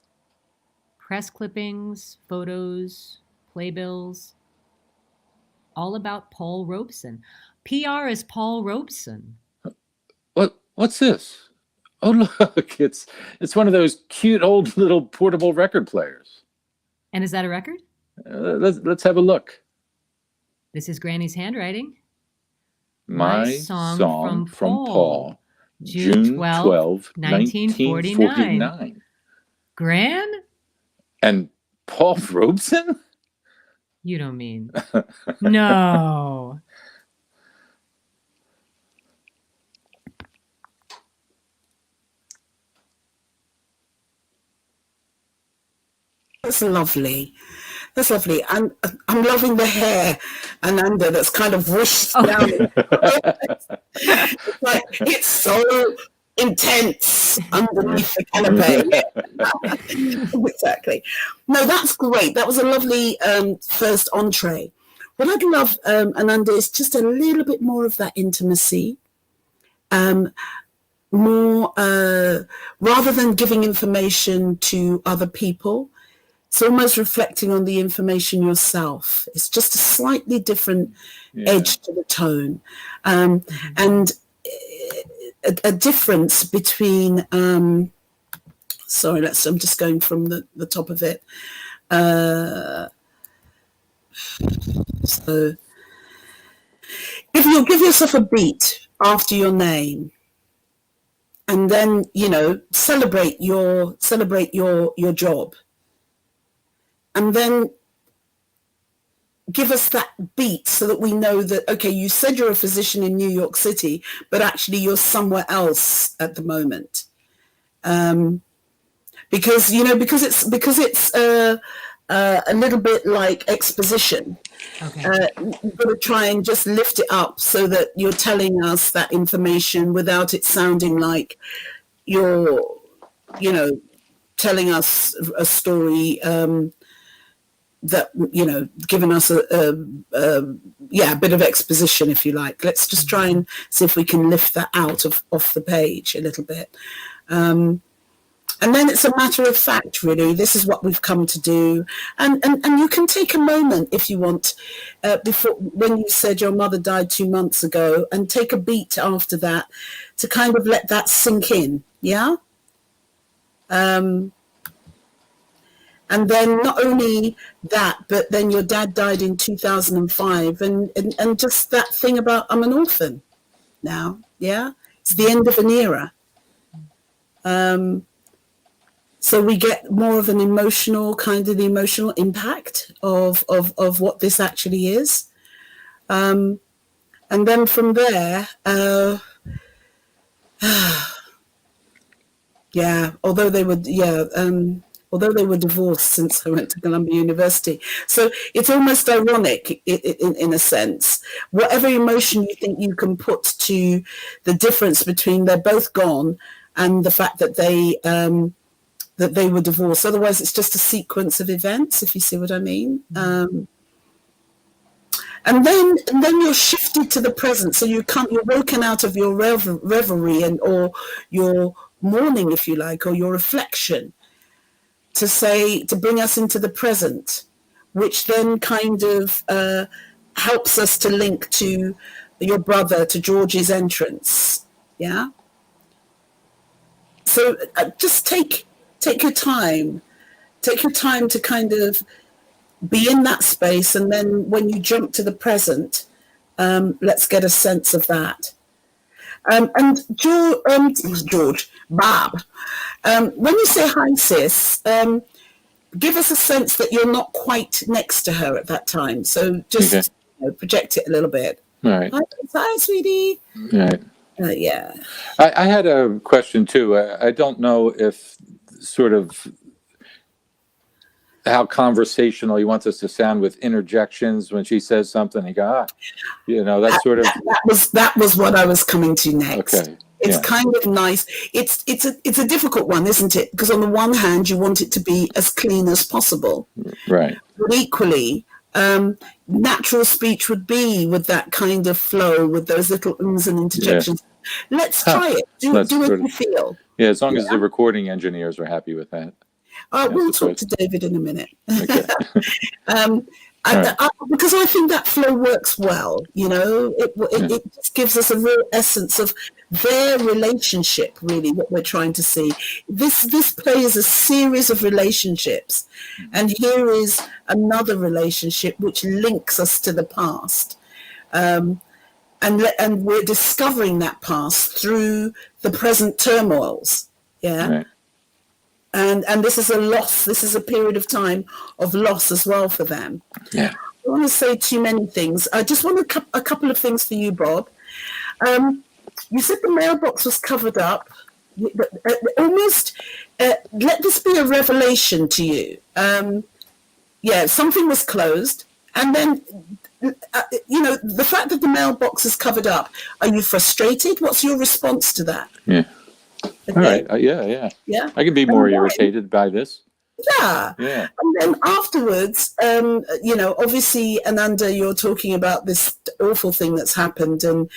Press clippings, photos, playbills. All about Paul Robeson. PR is Paul Robeson. What's this? Oh, look, it's one of those cute old little portable record players. And is that a record? Let's have a look. This is Granny's handwriting. My song from Paul. June 12, 1949. Gran? And Paul Robeson? You don't mean. No. That's lovely. That's lovely. I'm loving the hair, Ananda, that's kind of whooshed down. Like, it's so intense underneath the canopy. Exactly. No, that's great. That was a lovely first entree. What I'd love, Ananda, is just a little bit more of that intimacy. More, rather than giving information to other people, it's almost reflecting on the information yourself. It's just a slightly different edge to the tone. And a difference between, I'm just going from the top of it. So give yourself a beat after your name. And then, celebrate your job. And then give us that beat so that we know that, okay, you said you're a physician in New York City, but actually you're somewhere else at the moment. Because it's a little bit like exposition. Okay. You've got to try and just lift it up so that you're telling us that information without it sounding like you're, telling us a story that, giving us a bit of exposition, if you like. Let's just try and see if we can lift that out off the page a little bit. And then it's a matter of fact, really. This is what we've come to do. And you can take a moment, if you want, before, when you said your mother died 2 months ago, and take a beat after that to kind of let that sink in, yeah? And then not only that, but then your dad died in 2005, and just that thing about I'm an orphan now, yeah? It's the end of an era. So we get more of an emotional impact of what this actually is. And then from there, although they were divorced since I went to Columbia University. So it's almost ironic in a sense. Whatever emotion you think you can put to the difference between they're both gone and the fact that they were divorced. Otherwise, it's just a sequence of events, if you see what I mean. And then you're shifted to the present. So you're woken out of your revelry or your mourning, if you like, or your reflection to bring us into the present, which then kind of helps us to link to your brother, to George's entrance. Yeah. So just take your time. Take your time to kind of be in that space, and then when you jump to the present, let's get a sense of that. And George, Bob, when you say hi, sis, give us a sense that you're not quite next to her at that time. So just project it a little bit. Right. Hi, sweetie. Right. Yeah. I had a question too. I don't know if sort of how conversational he wants us to sound with interjections when she says something. He go, that's sort of that was what I was coming to next. Okay. It's kind of nice. It's a difficult one, isn't it? Because on the one hand, you want it to be as clean as possible. Right. But equally, natural speech would be with that kind of flow, with those little ums and interjections. Yeah. Let's try it. Do what you feel. Yeah, as long as the recording engineers are happy with that. We'll talk to David in a minute. Okay. Because I think that flow works well. It just gives us a real essence of their relationship, really, what we're trying to see. This play is a series of relationships, and here is another relationship which links us to the past. And we're discovering that past through the present turmoils. Yeah. Right. And this is a loss. This is a period of time of loss as well for them. Yeah. I don't want to say too many things. I just want a couple of things for you, Bob. You said the mailbox was covered up. Almost, let this be a revelation to you. Something was closed. And then, the fact that the mailbox is covered up, are you frustrated? What's your response to that? Yeah. Okay. All right. Yeah. I can be more irritated by this. Yeah. And then afterwards, obviously, Ananda, you're talking about this awful thing that's happened. And,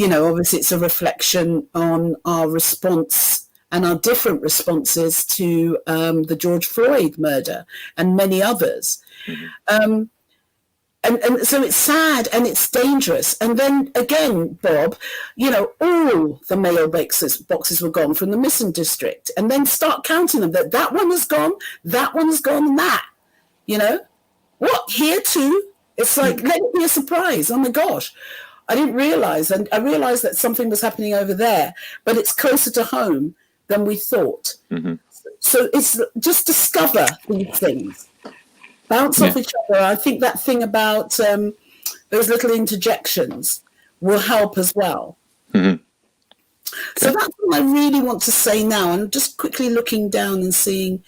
obviously it's a reflection on our response and our different responses to the George Floyd murder and many others. Mm-hmm. And so it's sad and it's dangerous. And then again, Bob, all the mail boxes were gone from the missing district, and then start counting them. That one is gone, that one is gone, and that. What, here too? It's like, let it be a surprise. Oh my gosh, I didn't realize. And I realized that something was happening over there, but it's closer to home than we thought. Mm-hmm. So it's just discover these things. Bounce off each other. I think that thing about those little interjections will help as well. Mm-hmm. Okay. So that's what I really want to say now. And just quickly looking down and seeing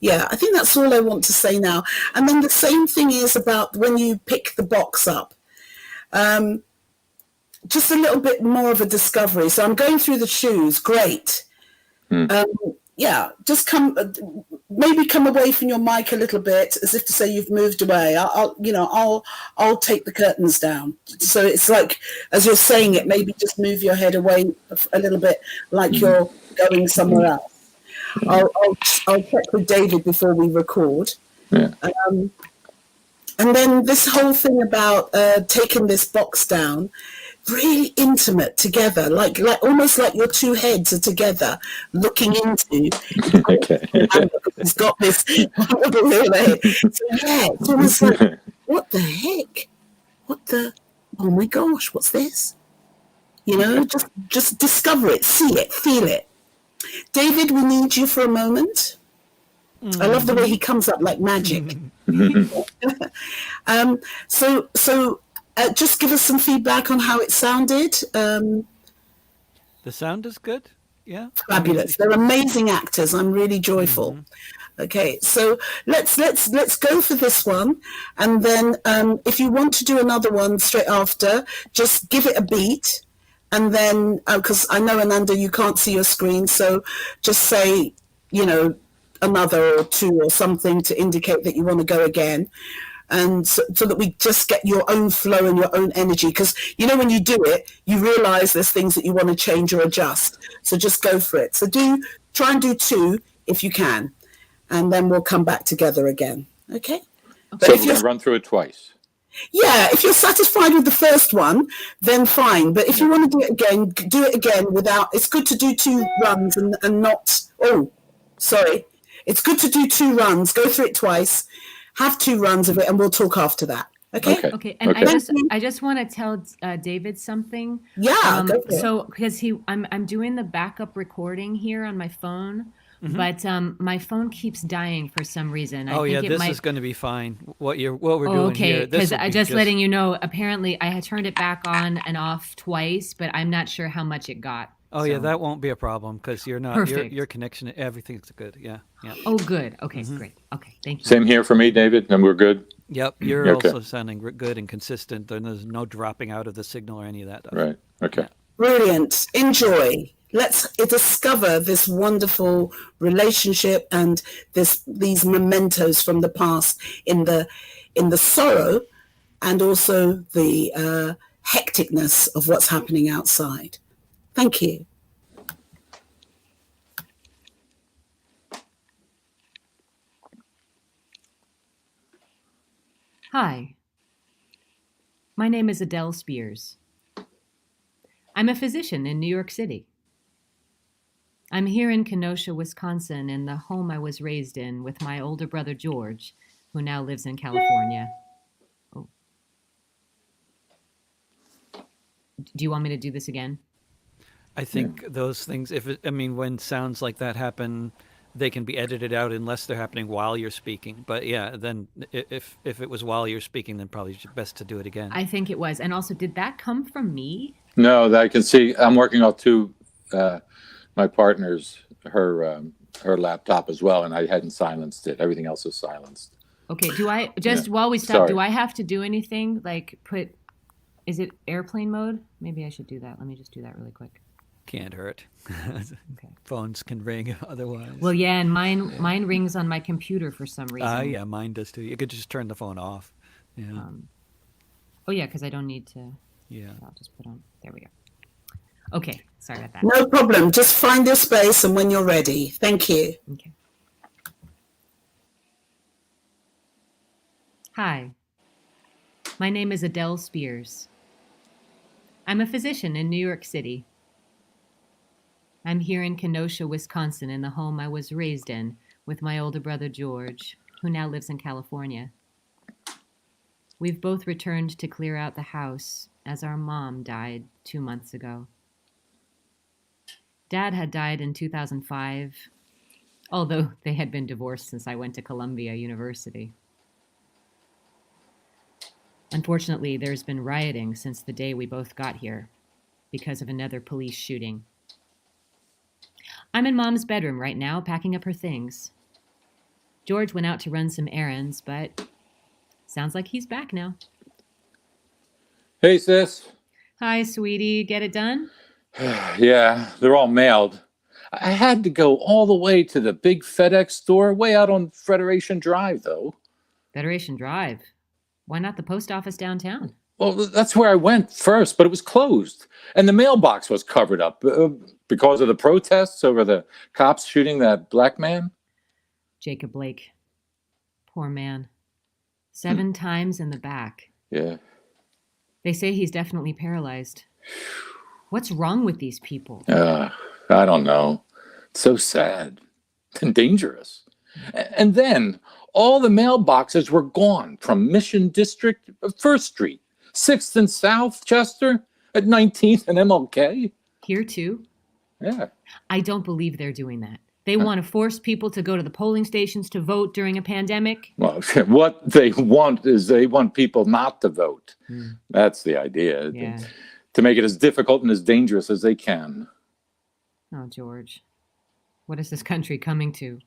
Yeah, I think that's all I want to say now. And then the same thing is about when you pick the box up. Just a little bit more of a discovery. So I'm going through the shoes. Great. Yeah, just maybe come away from your mic a little bit, as if to say you've moved away. I'll take the curtains down. So it's like, as you're saying it, maybe just move your head away a little bit, like you're going somewhere else. I'll check with David before we record. Yeah. And then this whole thing about taking this box down, really intimate together, like almost like your two heads are together, looking into. Okay. He's got this little head. So yeah, it's almost like, what the heck? Oh my gosh, what's this? Just discover it, see it, feel it. David, we need you for a moment. I love the way he comes up like magic. So just give us some feedback on how it sounded. The sound is good. Yeah. Fabulous. They're amazing actors. I'm really joyful. Okay, so let's go for this one, and then if you want to do another one straight after, just give it a beat, and then because I know, Ananda, you can't see your screen, so just say another or two or something to indicate that you want to go again. And so that we just get your own flow and your own energy. Because, when you do it, you realize there's things that you want to change or adjust. So just go for it. So try and do 2 if you can. And then we'll come back together again. Okay? So we're going to run through it twice. Yeah, if you're satisfied with the first one, then fine. But if you want to do it again without... It's good to do 2 runs and not... Oh, sorry. It's good to do 2 runs. Go through it twice. Have 2 runs of it, and we'll talk after that. Okay. And I just want to tell David something. Yeah. Go for so because I'm doing the backup recording here on my phone, but my phone keeps dying for some reason. I think this is going to be fine. What we're doing here. Because I just letting you know. Apparently, I had turned it back on and off twice, but I'm not sure how much it got. Oh, yeah, that won't be a problem because you're not, your connection, everything's good. Yeah. Oh, good. Okay, great. Okay, thank you. Same here for me, David, and we're good. Yep, you're also sounding good and consistent, and there's no dropping out of the signal or any of that. Right, okay. Brilliant. Enjoy. Let's discover this wonderful relationship and these mementos from the past in the sorrow and also the hecticness of what's happening outside. Thank you. Hi, my name is Adele Spears. I'm a physician in New York City. I'm here in Kenosha, Wisconsin, in the home I was raised in with my older brother George, who now lives in California. Oh. Do you want me to do this again? I think those things, when sounds like that happen, they can be edited out unless they're happening while you're speaking. But yeah, then if it was while you're speaking, then probably best to do it again. I think it was. And also, did that come from me? No, I can see. I'm working off my partner's, her laptop as well, and I hadn't silenced it. Everything else is silenced. Okay. Do I while we stop? Sorry. Do I have to do anything like is it airplane mode? Maybe I should do that. Let me just do that really quick. Can't hurt. Okay. Phones can ring otherwise. Well, yeah, and mine rings on my computer for some reason. Yeah, mine does too. You could just turn the phone off. Yeah. Because I don't need to. Yeah. I'll just put on. There we go. Okay, sorry about that. No problem. Just find your space and when you're ready. Thank you. Okay. Hi, my name is Adele Spears. I'm a physician in New York City. I'm here in Kenosha, Wisconsin, in the home I was raised in with my older brother George, who now lives in California. We've both returned to clear out the house as our mom died 2 months ago. Dad had died in 2005, although they had been divorced since I went to Columbia University. Unfortunately, there's been rioting since the day we both got here because of another police shooting. I'm in Mom's bedroom right now, packing up her things. George went out to run some errands, but sounds like he's back now. Hey, sis. Hi, sweetie. Get it done? Yeah, they're all mailed. I had to go all the way to the big FedEx store way out on Federation Drive, though. Federation Drive. Why not the post office downtown? Well, that's where I went first, but it was closed. And the mailbox was covered up because of the protests over the cops shooting that black man. Jacob Blake. Poor man. 7 times in the back. Yeah. They say he's definitely paralyzed. What's wrong with these people? I don't know. It's so sad and dangerous. And then all the mailboxes were gone from Mission District, 1st Street, 6th and South Chester, at 19th and MLK. Here too? Yeah. I don't believe they're doing that. They want to force people to go to the polling stations to vote during a pandemic. Well, what they want is they want people not to vote. That's the idea. Yeah. To make it as difficult and as dangerous as they can. Oh, George. What is this country coming to?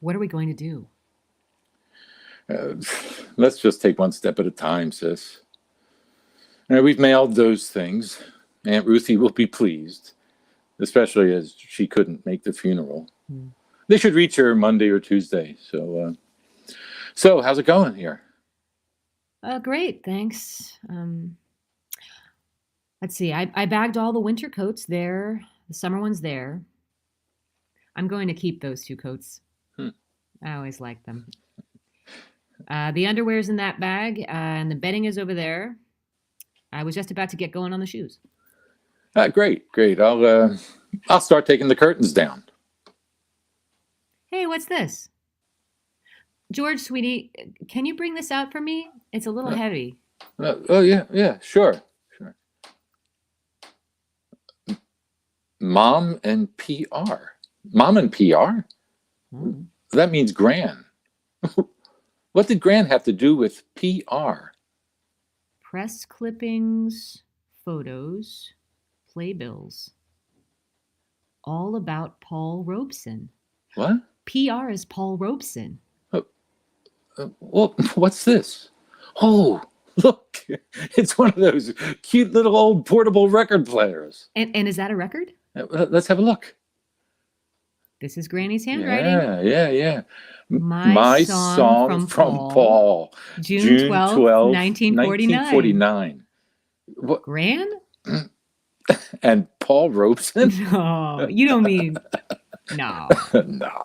What are we going to do? Let's just take one step at a time, sis. We've mailed those things. Aunt Ruthie will be pleased, especially as she couldn't make the funeral. They should reach her Monday or Tuesday. So how's it going here? Great, thanks. Let's see. I bagged all the winter coats there. The summer one's there. I'm going to keep those 2 coats. I always like them. The underwear's in that bag, and the bedding is over there. I was just about to get going on the shoes. Great. I'll start taking the curtains down. Hey, what's this? George, sweetie, can you bring this out for me? It's a little heavy. Yeah, sure. Mom and PR. Mom and PR? That means Gran. What did Gran have to do with PR? Press clippings, photos, playbills. All about Paul Robeson. What? PR is Paul Robeson. Well, what's this? Oh, look. It's one of those cute little old portable record players. And is that a record? Let's have a look. This is Granny's handwriting. Yeah. My song from Paul. June 12, 1949. What? Gran? And Paul Robeson? No, you don't mean... No. No.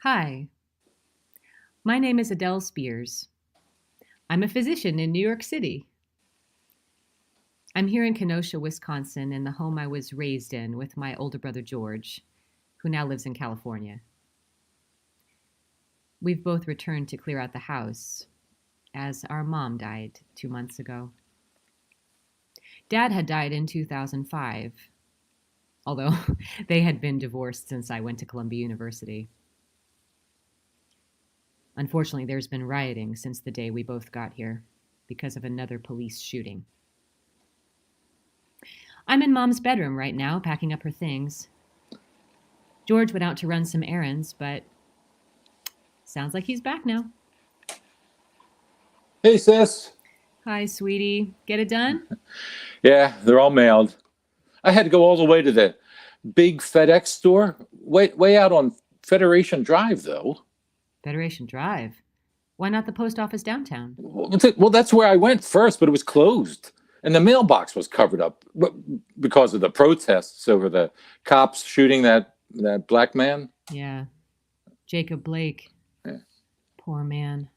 Hi. My name is Adele Spears. I'm a physician in New York City. I'm here in Kenosha, Wisconsin, in the home I was raised in with my older brother George, who now lives in California. We've both returned to clear out the house, as our mom died 2 months ago. Dad had died in 2005, although they had been divorced since I went to Columbia University. Unfortunately, there's been rioting since the day we both got here because of another police shooting. I'm in Mom's bedroom right now, packing up her things. George went out to run some errands, but sounds like he's back now. Hey, sis. Hi, sweetie. Get it done? Yeah, they're all mailed. I had to go all the way to the big FedEx store, way out on Federation Drive, though. Federation Drive? Why not the post office downtown? Well, that's where I went first, but it was closed. And the mailbox was covered up because of the protests over the cops shooting that black man. Yeah. Jacob Blake. Yeah. Poor man.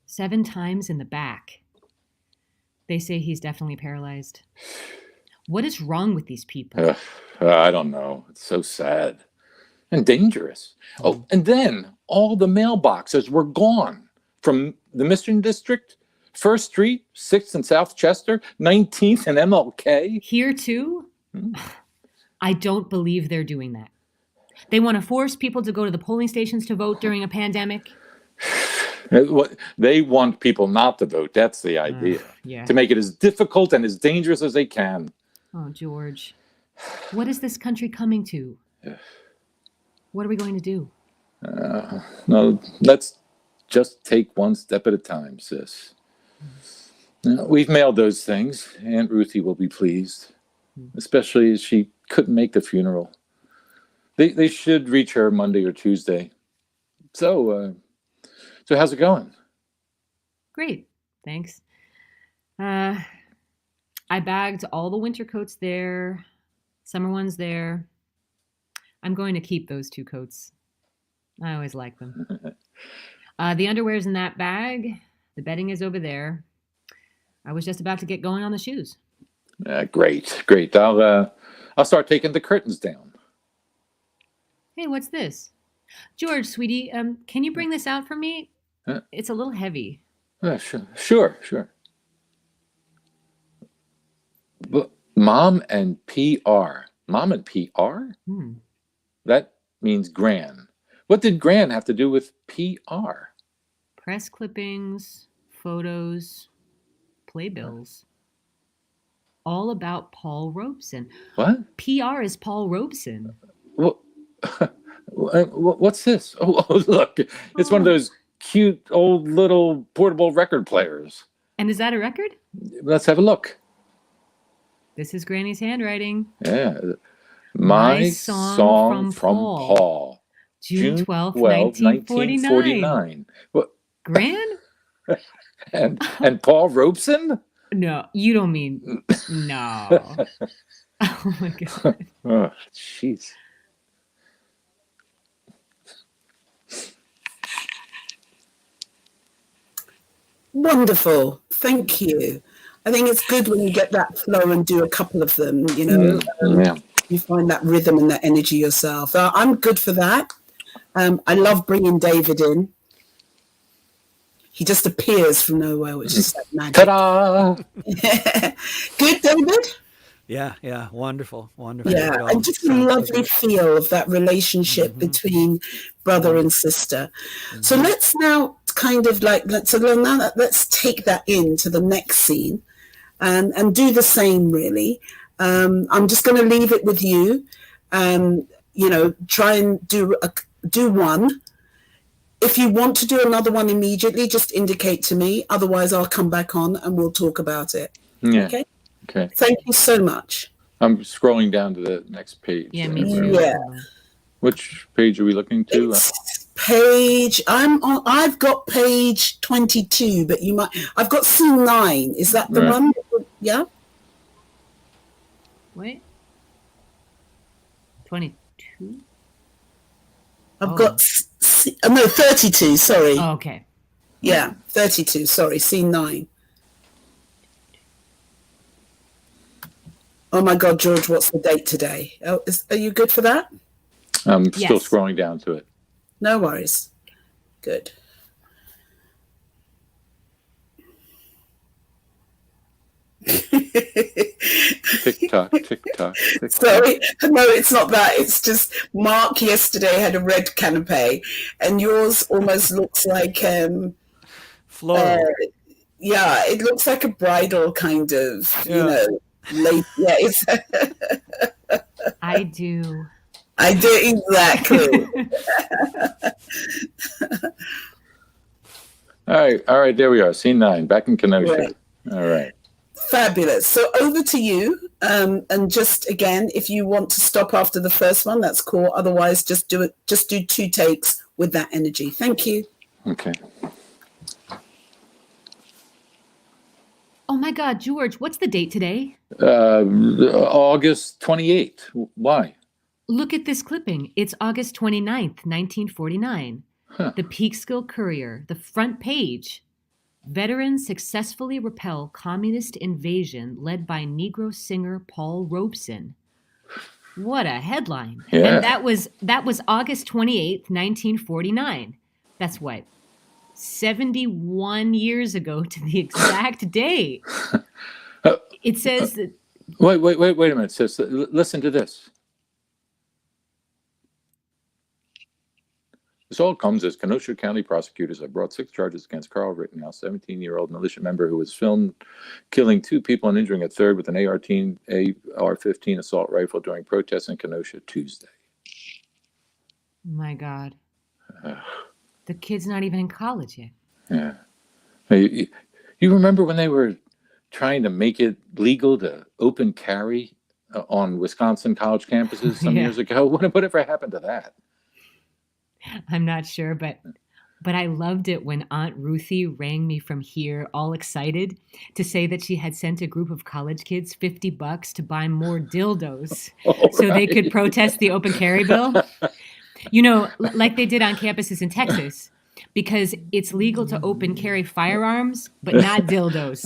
7 times in the back. They say he's definitely paralyzed. What is wrong with these people? I don't know. It's so sad and dangerous. Oh, and then all the mailboxes were gone from the Mission District, 1st Street, 6th and South Chester, 19th and MLK. Here too? I don't believe they're doing that. They want to force people to go to the polling stations to vote during a pandemic. They want people not to vote. That's the idea. Yeah. To make it as difficult and as dangerous as they can. Oh, George. What is this country coming to? What are we going to do? No, let's just take one step at a time, sis. We've mailed those things. Aunt Ruthie will be pleased, especially as she couldn't make the funeral. They should reach her Monday or Tuesday. So how's it going? Great, thanks. I bagged all the winter coats there, summer ones there. I'm going to keep those 2 coats. I always like them. The underwear's in that bag. The bedding is over there. I was just about to get going on the shoes. Great. I'll start taking the curtains down. Hey, what's this? George, sweetie, can you bring this out for me? It's a little heavy. Sure. But Mom and PR. Mom and PR? That means Gran. What did Gran have to do with PR? Press clippings, photos, playbills. All about Paul Robeson. What? PR is Paul Robeson. Well, what's this? Oh, look. It's one of those cute old little portable record players. And is that a record? Let's have a look. This is Granny's handwriting. Yeah. My song from Paul. June 12th, 1949. What? Gran? and Paul Robeson? No, you don't mean no. Oh my God. Oh, jeez. Wonderful. Thank you. I think it's good when you get that flow and do a couple of them, you know. Yeah. You find that rhythm and that energy yourself. I'm good for that. I love bringing David in. He just appears from nowhere, which is like magic. Ta-da! Good, David? Yeah, wonderful. Yeah, and just a lovely feel of that relationship between brother and sister. So let's now kind of like, let's take that into the next scene and do the same, really. I'm just going to leave it with you. Try and do one. If you want to do another one immediately, just indicate to me. Otherwise, I'll come back on and we'll talk about it. Yeah. Okay. Thank you so much. I'm scrolling down to the next page. Yeah, me too. Yeah. Which page are we looking to? It's page. I've got page 22, but you might. I've got scene 9. Is that the one? Yeah. Wait. 22. I've got 32. Sorry. Oh, okay. Yeah, 32. Sorry, scene 9. Oh my God, George, what's the date today? Oh, are you good for that? I'm still scrolling down to it. No worries. Good. Tick tock, tick tock. Sorry, no, it's not that. It's just Mark yesterday had a red canapé, and yours almost looks like floral. Yeah, it looks like a bridal kind of, you know. Late, yeah, it's. I do exactly. All right, there we are. Scene 9, back in Kenosha. Right. All right. Fabulous. So over to you. And just again, if you want to stop after the first one, that's cool. Otherwise, just do it. Just do 2 takes with that energy. Thank you. Okay. Oh my God, George, what's the date today? August 28th. Why? Look at this clipping. It's August 29th, 1949. Huh. The Peekskill Courier, the front page. Veterans successfully repel communist invasion led by Negro singer Paul Robeson. What a headline. Yeah. And that was August 28th, 1949. That's what? 71 years ago to the exact day. It says that. Wait a minute, sis. Listen to this. This all comes as Kenosha County prosecutors have brought 6 charges against Carl Rittenhouse, 17-year-old militia member who was filmed killing 2 people and injuring a third with an AR-15 assault rifle during protests in Kenosha Tuesday. My God. The kid's not even in college yet. Yeah. Hey, you remember when they were trying to make it legal to open carry on Wisconsin college campuses some years ago? Whatever happened to that? I'm not sure, but I loved it when Aunt Ruthie rang me from here all excited to say that she had sent a group of college kids $50 to buy more dildos so they could protest the open carry bill. You know, like they did on campuses in Texas, because it's legal to open carry firearms, but not dildos.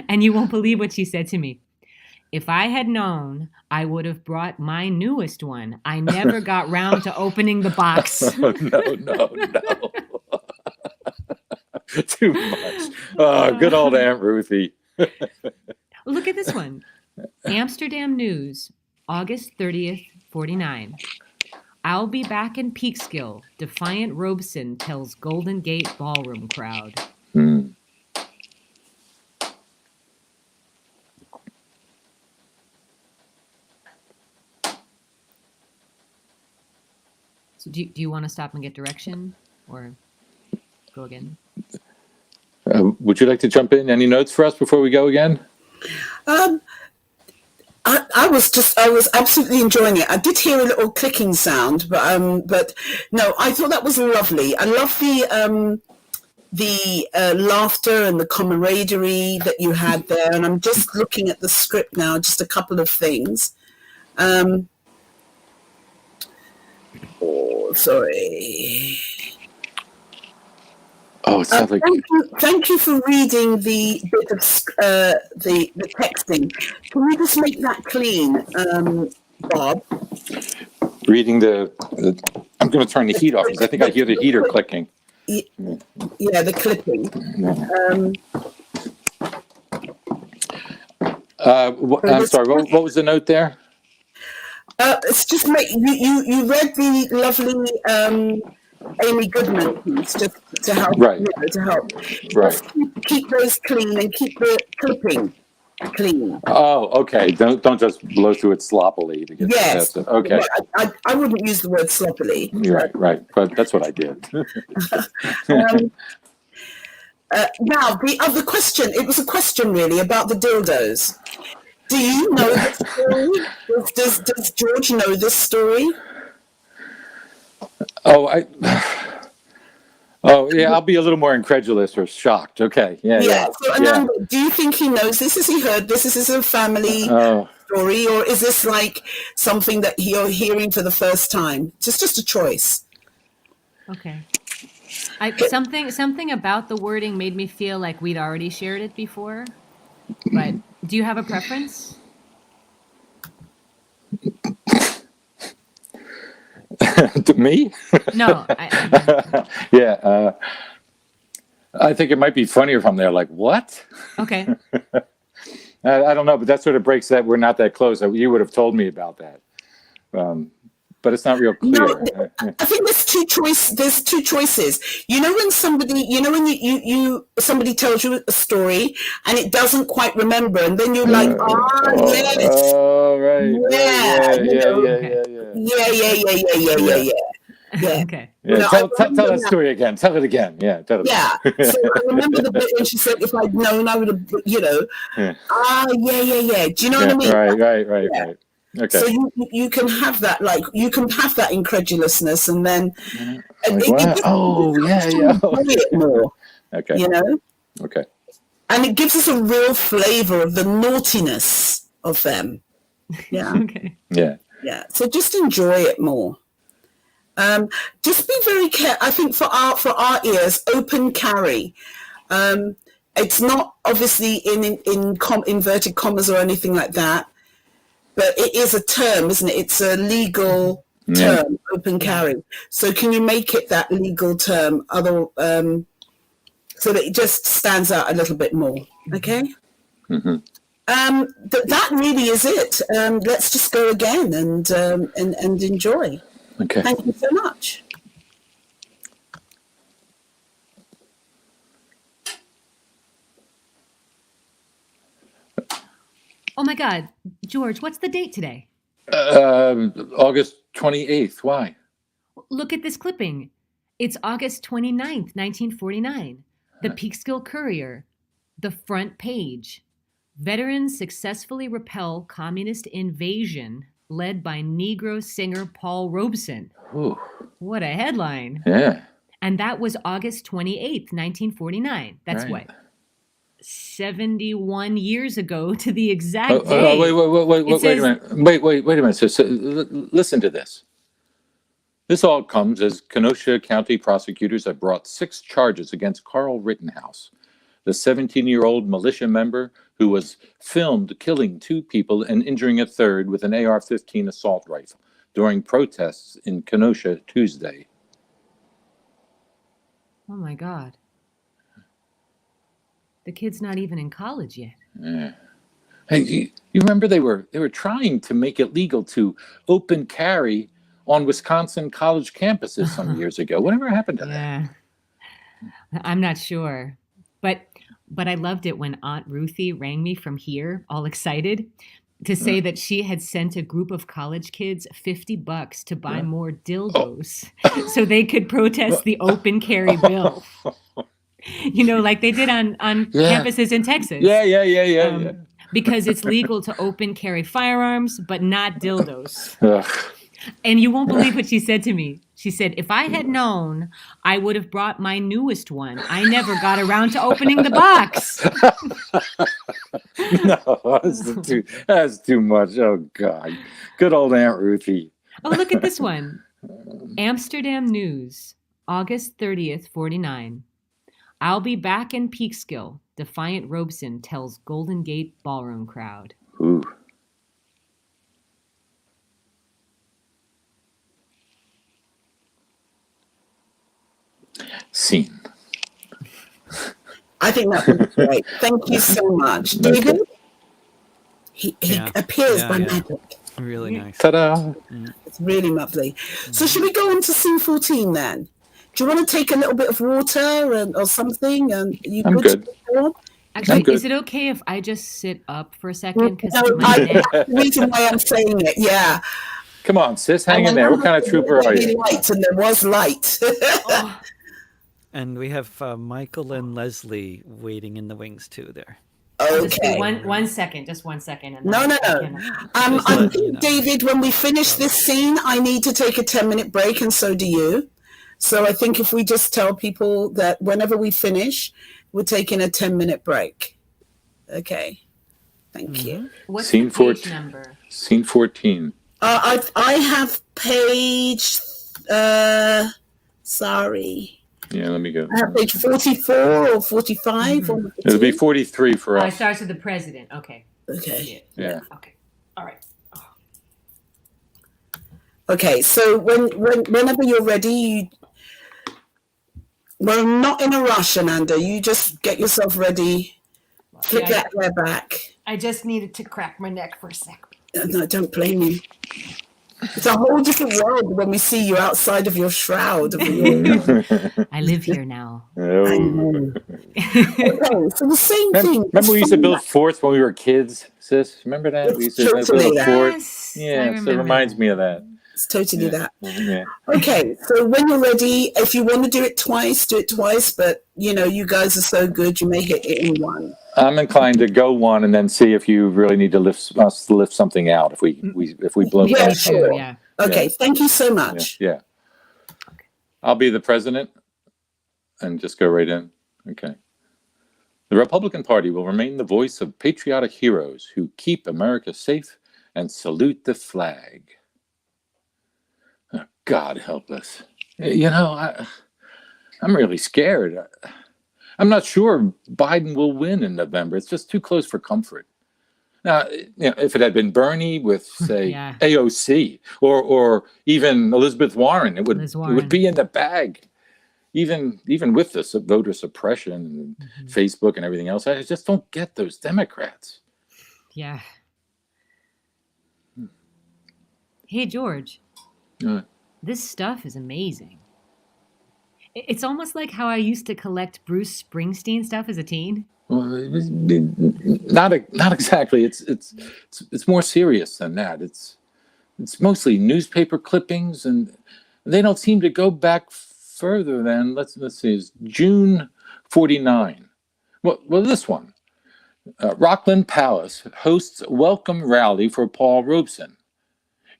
And you won't believe what she said to me. If I had known, I would have brought my newest one. I never got round to opening the box. No. Too much. Good old Aunt Ruthie. Look at this one. Amsterdam News, August 30th, 49. I'll be back in Peekskill. Defiant Robeson tells Golden Gate ballroom crowd. So do you want to stop and get direction or go again? Would you like to jump in? Any notes for us before we go again? I was absolutely enjoying it. I did hear a little clicking sound, but no, I thought that was lovely. I love the laughter and the camaraderie that you had there. And I'm just looking at the script now, just a couple of things. Sorry. Oh, it sounds like... Thank you for reading the bit of the texting. Can you just make that clean, Bob? Reading I'm going to turn the heat off because I think I hear the heater clicking. Yeah, the clipping. I'm sorry. What was the note there? It's just you read the lovely Amy Goodman piece just to help. Right. To help. Right. Just keep those clean and keep the clipping clean. Oh, okay. Don't just blow through it sloppily to get yes. it. Okay. Well, I wouldn't use the word sloppily. Right. But that's what I did. Now, the other question, it was a question really about the dildos. Do you know this story? Does George know this story? Oh, yeah, I'll be a little more incredulous or shocked. Okay. Yeah. So, Ananda, do you think he knows this? Has he heard this? Is this a family story, or is this like something that you're hearing for the first time? Just a choice. Okay. Something about the wording made me feel like we'd already shared it before. But do you have a preference? To me? No. Yeah. I think it might be funnier if I'm there like, what? Okay. I don't know, but that sort of breaks that we're not that close. You would have told me about that. But it's not real clear. No, I think there's two choices. You know when somebody, somebody tells you a story and it doesn't quite remember, and then you're like, yes. Oh, right. Yeah. Okay. Yeah, tell that story again. Tell it again. Yeah. Tell it yeah. So I remember the bit when she said, if I'd known, I would have, Yeah. Do you know what I mean? Right. Okay. So you can have that, you can have that incredulousness, and then it more. Okay. Okay. And it gives us a real flavor of the naughtiness of them. Yeah. Okay. Yeah. Yeah. So just enjoy it more. Just be very careful. I think for our ears, open carry. It's not obviously in inverted commas or anything like that. But it is a term, isn't it? It's a legal term, open carry. So can you make it that legal term, so that it just stands out a little bit more? Okay. Mm-hmm. That really is it. Let's just go again and enjoy. Okay. Thank you so much. Oh my God, George, what's the date today? August 28th. Why? Look at this clipping. It's August 29th, 1949. The Peekskill Courier. The front page. Veterans successfully repel communist invasion led by Negro singer Paul Robeson. Ooh. What a headline. Yeah. And that was August 28th, 1949. That's Right. what? 71 years ago to the exact day. Wait a minute. Wait a minute. So listen to this. This all comes as Kenosha County prosecutors have brought 6 charges against Carl Rittenhouse, the 17-year-old militia member who was filmed killing 2 people and injuring a third with an AR-15 assault rifle during protests in Kenosha Tuesday. Oh my God. The kid's not even in college yet. Yeah. Hey, you remember they were trying to make it legal to open carry on Wisconsin college campuses some years ago. Whatever happened to that? Yeah. I'm not sure. But I loved it when Aunt Ruthie rang me from here, all excited, to say that she had sent a group of college kids $50 to buy more dildos so they could protest the open carry bill. You know, like they did on campuses in Texas. Yeah. Because it's legal to open carry firearms, but not dildos. And you won't believe what she said to me. She said, if I had known, I would have brought my newest one. I never got around to opening the box. No, that's too much. Oh, God. Good old Aunt Ruthie. Oh, look at this one. Amsterdam News, August 30th, 49. I'll be back in Peekskill. Defiant Robeson tells Golden Gate ballroom crowd. Ooh. Scene. I think that was great. Thank you so much. David? He appears by magic. Really nice. Ta-da. It's really lovely. So should we go on to scene 14 then? Do you want to take a little bit of water or something? And I'm good. Actually, is it okay if I just sit up for a second? No, the reason why I'm saying it, yeah. Come on, sis, hang in there. What kind of trooper are you? Light, and there was light. And we have Michael and Leslie waiting in the wings too there. Okay. One second, just 1 second. And No. I think, David, when we finish this scene, I need to take a 10-minute break, and so do you. So I think if we just tell people that whenever we finish, we're taking a 10-minute break. Okay. Thank you. What's Scene the page number? Scene 14. I have page, sorry. Yeah, let me go. I have page 44 or 45. Mm-hmm. It'll be 43 for us. Oh, it starts with the president. Okay. Okay. Yeah. Okay. All right. Okay, so whenever you're ready, we're not in a rush, Ananda. You just get yourself ready. Flick that hair back. I just needed to crack my neck for a second. No, don't blame me. It's a whole different world when we see you outside of your shroud. I live here now. I know. Okay, so the same thing. Remember we used to build forts when we were kids, sis? Remember that? We used to build a fort. Yes, Yeah, so it reminds me of that. It's totally that. Yeah. Okay, so when you're ready, if you want to do it twice, do it twice. But, you guys are so good, you may hit it in one. I'm inclined to go one and then see if you really need to lift something out if we blow Yeah, past. sure. Yeah. Okay, thank you so much. Yeah. I'll be the president and just go right in. Okay. The Republican Party will remain the voice of patriotic heroes who keep America safe and salute the flag. Oh, God help us. I'm really scared. I'm not sure Biden will win in November. It's just too close for comfort. Now, if it had been Bernie with, say, AOC or even Elizabeth Warren, it would be in the bag. Even with this voter suppression and Facebook and everything else, I just don't get those Democrats. Yeah. Hey, George. This stuff is amazing. It's almost like how I used to collect Bruce Springsteen stuff as a teen. Well, not exactly. It's more serious than that. It's mostly newspaper clippings, and they don't seem to go back further than let's see, it's June '49. Well, this one, Rockland Palace hosts welcome rally for Paul Robeson.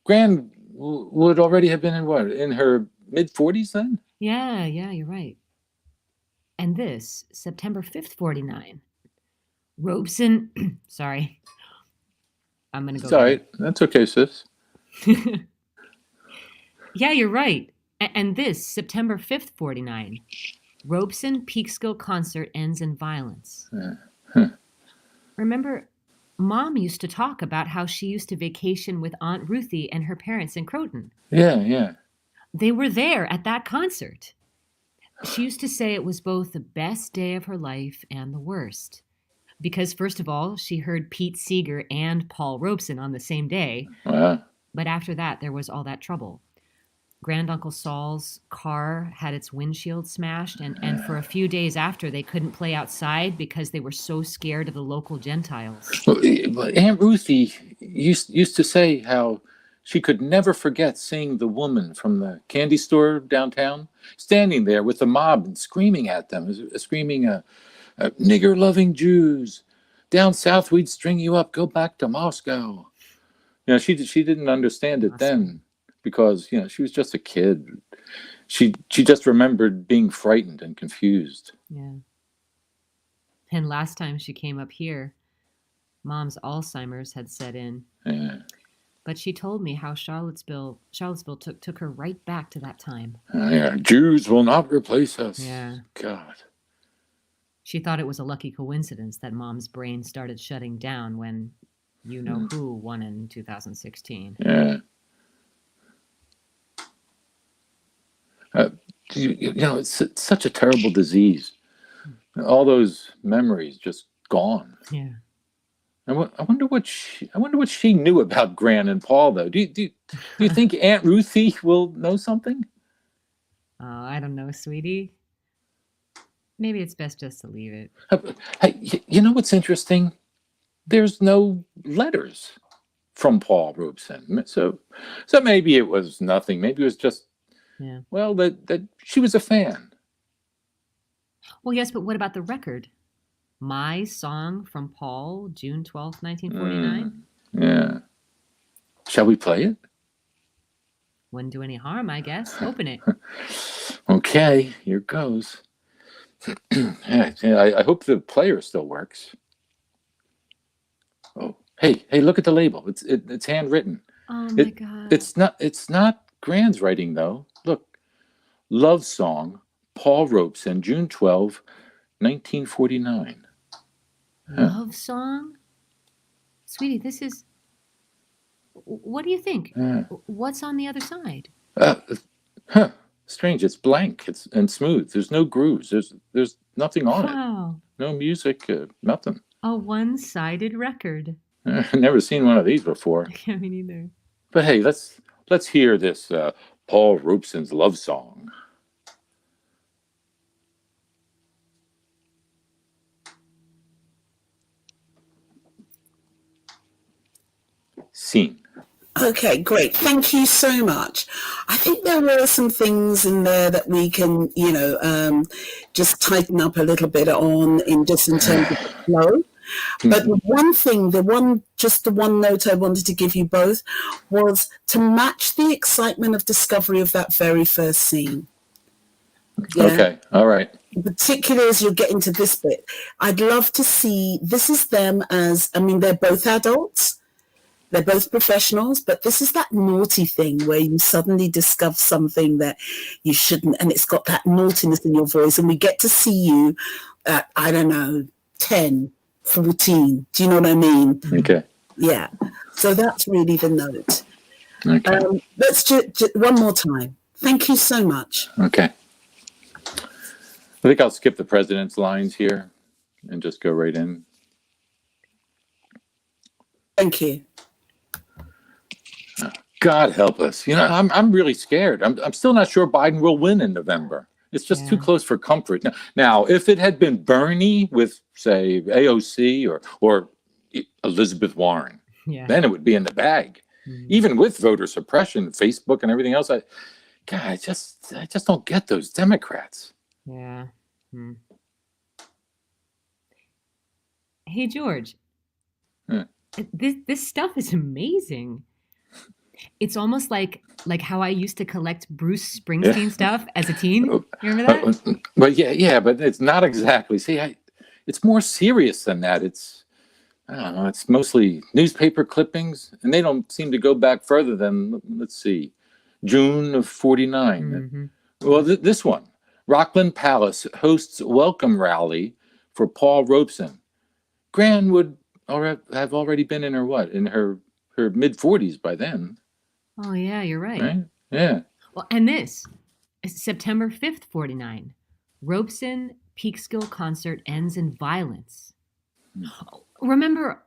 Gran would already have been in her mid-40s then? Yeah, you're right. And this, September 5th, 49. Robeson, sorry. I'm going to go. It's all right. That's okay, sis. Yeah, you're right. And this, September 5th, 49. Robeson Peekskill concert ends in violence. Remember, Mom used to talk about how she used to vacation with Aunt Ruthie and her parents in Croton. Yeah. They were there at that concert. She used to say it was both the best day of her life and the worst. Because, first of all, she heard Pete Seeger and Paul Robeson on the same day. But after that, there was all that trouble. Granduncle Saul's car had its windshield smashed, and for a few days after, they couldn't play outside because they were so scared of the local Gentiles. Well, Aunt Ruthie used to say how she could never forget seeing the woman from the candy store downtown standing there with the mob and screaming at them, screaming, nigger-loving Jews. Down south, we'd string you up. Go back to Moscow. You know, she didn't understand it then because, you know, she was just a kid. She just remembered being frightened and confused. Yeah. And last time she came up here, Mom's Alzheimer's had set in. Yeah. But she told me how Charlottesville took her right back to that time. Yeah, Jews will not replace us. Yeah. God. She thought it was a lucky coincidence that Mom's brain started shutting down when you know who won in 2016. Yeah. You know, it's such a terrible disease. All those memories just gone. Yeah. I wonder what she knew about Gran and Paul, though. Do you think Aunt Ruthie will know something? Oh, I don't know, sweetie. Maybe it's best just to leave it. Hey, you know what's interesting? There's no letters from Paul Robeson. So maybe it was nothing. Maybe it was just, well, that she was a fan. Well, yes, but what about the record? My Song from Paul, June 12th, 1949? Yeah. Shall we play it? Wouldn't do any harm, I guess. Open it. Okay, here goes. I hope the player still works. Oh, hey, look at the label. It's handwritten. Oh my God. It's not Gran's writing though. Look. Love Song, Paul Robeson, June 12, 1949. Love Song? Sweetie, this is... What do you think? What's on the other side? Strange. It's blank. It's and smooth. There's no grooves. There's nothing on it. No music. Nothing. A one-sided record. I've never seen one of these before. Yeah, me neither. But hey, let's hear this Paul Robeson's Love Song. Scene. Okay, great. Thank you so much. I think there were some things in there that we can, just tighten up a little bit on in terms of the flow. But the one note I wanted to give you both was to match the excitement of discovery of that very first scene. Yeah? Okay, all right. In particular, as you're getting to this bit, I'd love to see, this is them they're both adults. They're both professionals, but this is that naughty thing where you suddenly discover something that you shouldn't, and it's got that naughtiness in your voice, and we get to see you at, 10, 14. Do you know what I mean? Okay. Yeah. So that's really the note. Okay. Let's just one more time. Thank you so much. Okay. I think I'll skip the president's lines here and just go right in. Thank you. God help us. I'm really scared. I'm still not sure Biden will win in November. It's just too close for comfort. Now, if it had been Bernie with, say, AOC or Elizabeth Warren, then it would be in the bag. Even with voter suppression, Facebook, and everything else, I just don't get those Democrats. Yeah. Hey, George. This stuff is amazing. It's almost like how I used to collect Bruce Springsteen stuff as a teen. You remember that? But but it's not exactly. See, it's more serious than that. I don't know. It's mostly newspaper clippings, and they don't seem to go back further than, let's see, June of '49. Well, this one, Rockland Palace hosts welcome rally for Paul Robeson. Gran would have already been in her mid 40s by then. Oh yeah, you're right. Yeah. Well, and this is September 5th, 49. Robeson Peekskill concert ends in violence. Remember,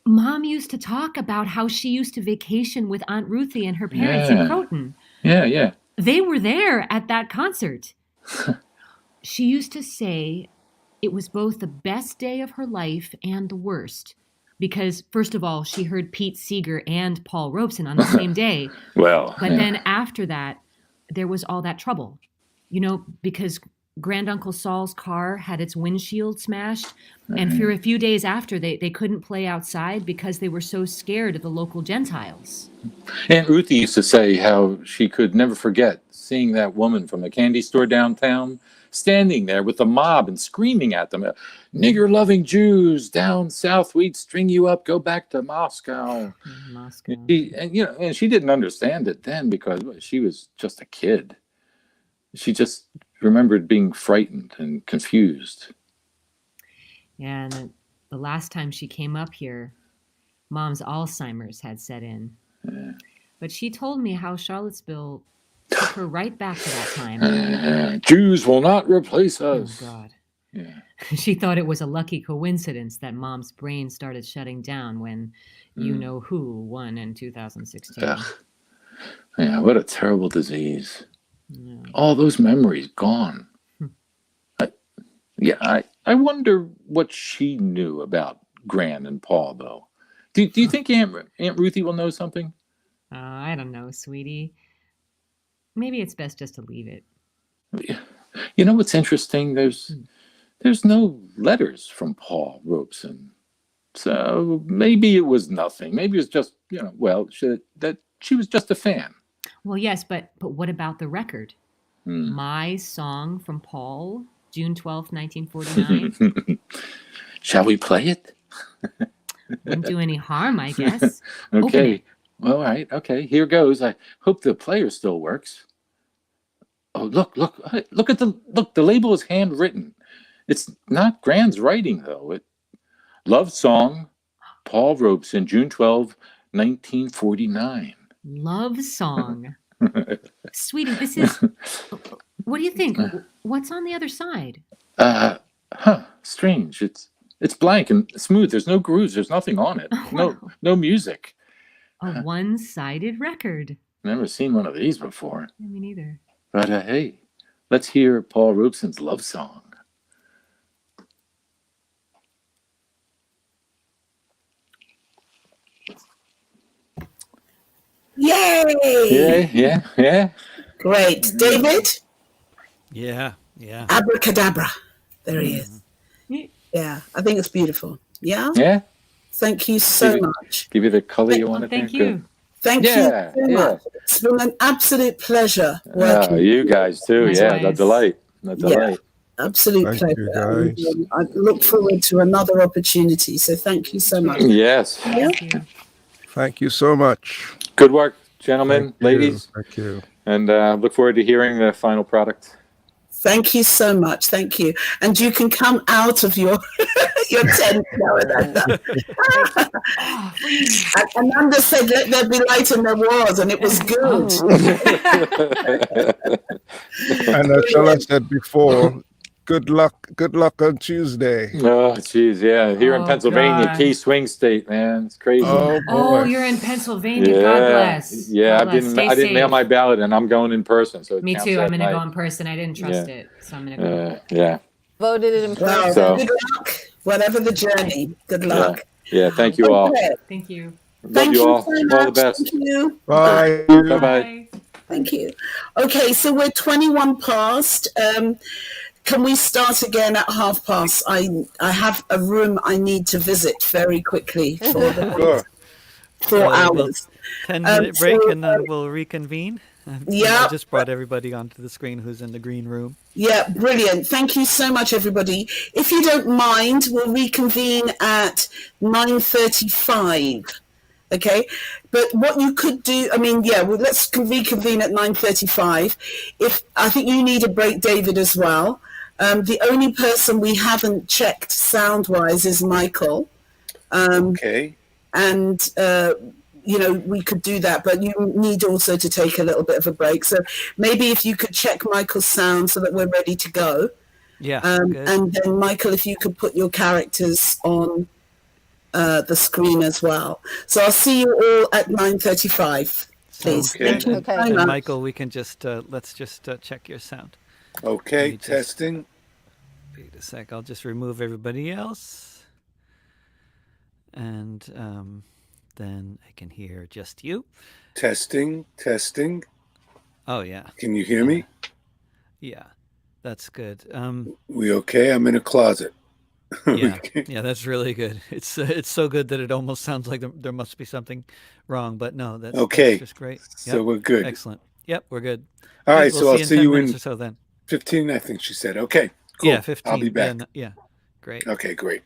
Mom used to talk about how she used to vacation with Aunt Ruthie and her parents in Croton. Yeah. They were there at that concert. She used to say it was both the best day of her life and the worst. Because, first of all, she heard Pete Seeger and Paul Robeson on the same day. But then after that, there was all that trouble. Because Granduncle Saul's car had its windshield smashed. And for a few days after, they couldn't play outside because they were so scared of the local Gentiles. Aunt Ruthie used to say how she could never forget seeing that woman from the candy store downtown standing there with the mob and screaming at them, "Nigger-loving Jews down south, we'd string you up, go back to Moscow." And she didn't understand it then because she was just a kid. She just remembered being frightened and confused. Yeah, and the last time she came up here, Mom's Alzheimer's had set in. But she told me how Charlottesville took her right back to that time. Jews will not replace us. Oh, God. Yeah. She thought it was a lucky coincidence that Mom's brain started shutting down when you-know-who won in 2016. Yeah, what a terrible disease. All those memories gone. I wonder what she knew about Gran and Paul, though. Do you think Aunt Ruthie will know something? I don't know, sweetie. Maybe it's best just to leave it. You know what's interesting? There's no letters from Paul Robeson. So maybe it was nothing. Maybe it was just, that she was just a fan. Well, yes, but what about the record? My Song from Paul, June 12th, 1949. Shall we play it? Wouldn't do any harm, I guess. Okay. All right. Okay. Here goes. I hope the player still works. Oh, look at the label is handwritten. It's not Gran's writing, though. Love Song, Paul Robeson, June 12, 1949. Love Song. Sweetie, this is... What do you think? What's on the other side? Strange. It's blank and smooth. There's no grooves. There's nothing on it. No music. A one-sided record. Never seen one of these before. Yeah, me neither. But hey, let's hear Paul Robeson's Love Song. Yay! Yeah. Great. David? Yeah. Abracadabra. There he is. Yeah, I think it's beautiful. Yeah? Yeah. Thank you so much. Give you the color you wanted. Thank you. Thank you so much. It's been an absolute pleasure working. You guys too. Likewise. The delight. Yeah, absolute pleasure. I look forward to another opportunity. So thank you so much. Yes. Thank you so much. Good work, gentlemen, ladies. Thank you. And look forward to hearing the final product. Thank you so much. Thank you. And you can come out of your tent now and then. Amanda said, "Let there be light," and there was, and it was good. And as I said before, Good luck. Good luck on Tuesday. Oh, jeez, yeah. Here in Oh, Pennsylvania, God. key swing state, man. It's crazy. Oh Oh, boy. you're in Pennsylvania. Yeah, God bless. yeah. God bless. Stay I didn't mail safe. my ballot, and I'm going in person, so it Me counts too. I'm that going to go night. in person. I didn't trust it, so I'm going to go. Yeah. Voted it in Well, person. So- good luck. Whatever the journey. Good Yeah. luck. Yeah. Thank you all. Okay. Thank you. Love Thank you you all. so All the much. best. Thank you. Bye. Bye-bye. Thank you. Okay, so we're 21 past. Can we start again at past? I have a room I need to visit very quickly for the Sure. 4 We'll hours. 10-minute break so, and then we'll reconvene. I yeah. just brought everybody onto the screen who's in the green room. Yeah, brilliant. Thank you so much, everybody. If you don't mind, we'll reconvene at 9:35. Okay, but what you could do, let's reconvene at 9:35. If I think you need a break, David, as well. The only person we haven't checked sound-wise is Michael. Okay. And we could do that, but you need also to take a little bit of a break. So maybe if you could check Michael's sound so that we're ready to go. Yeah. Good. And then Michael, if you could put your characters on the screen as well. So I'll see you all at 9:35, please. Okay. Thank you Okay. very And much. Michael, we can just let's just check your sound. Okay. Just- Testing. Wait a sec. I'll just remove everybody else, and then I can hear just you. Testing. Testing. Oh yeah. Can you hear me? Yeah, that's good. We okay? I'm in a closet. Yeah, yeah, that's really good. It's so good that it almost sounds like there must be something wrong, but no, that's Okay. that's just great. So Yep. we're good. Excellent. Yep, we're good. All Good, right. we'll So I'll see see in 10 you minutes in or so then. 15, I think she said. Okay. Cool. Yeah, 15. I'll be back. Yeah, great. Okay, great.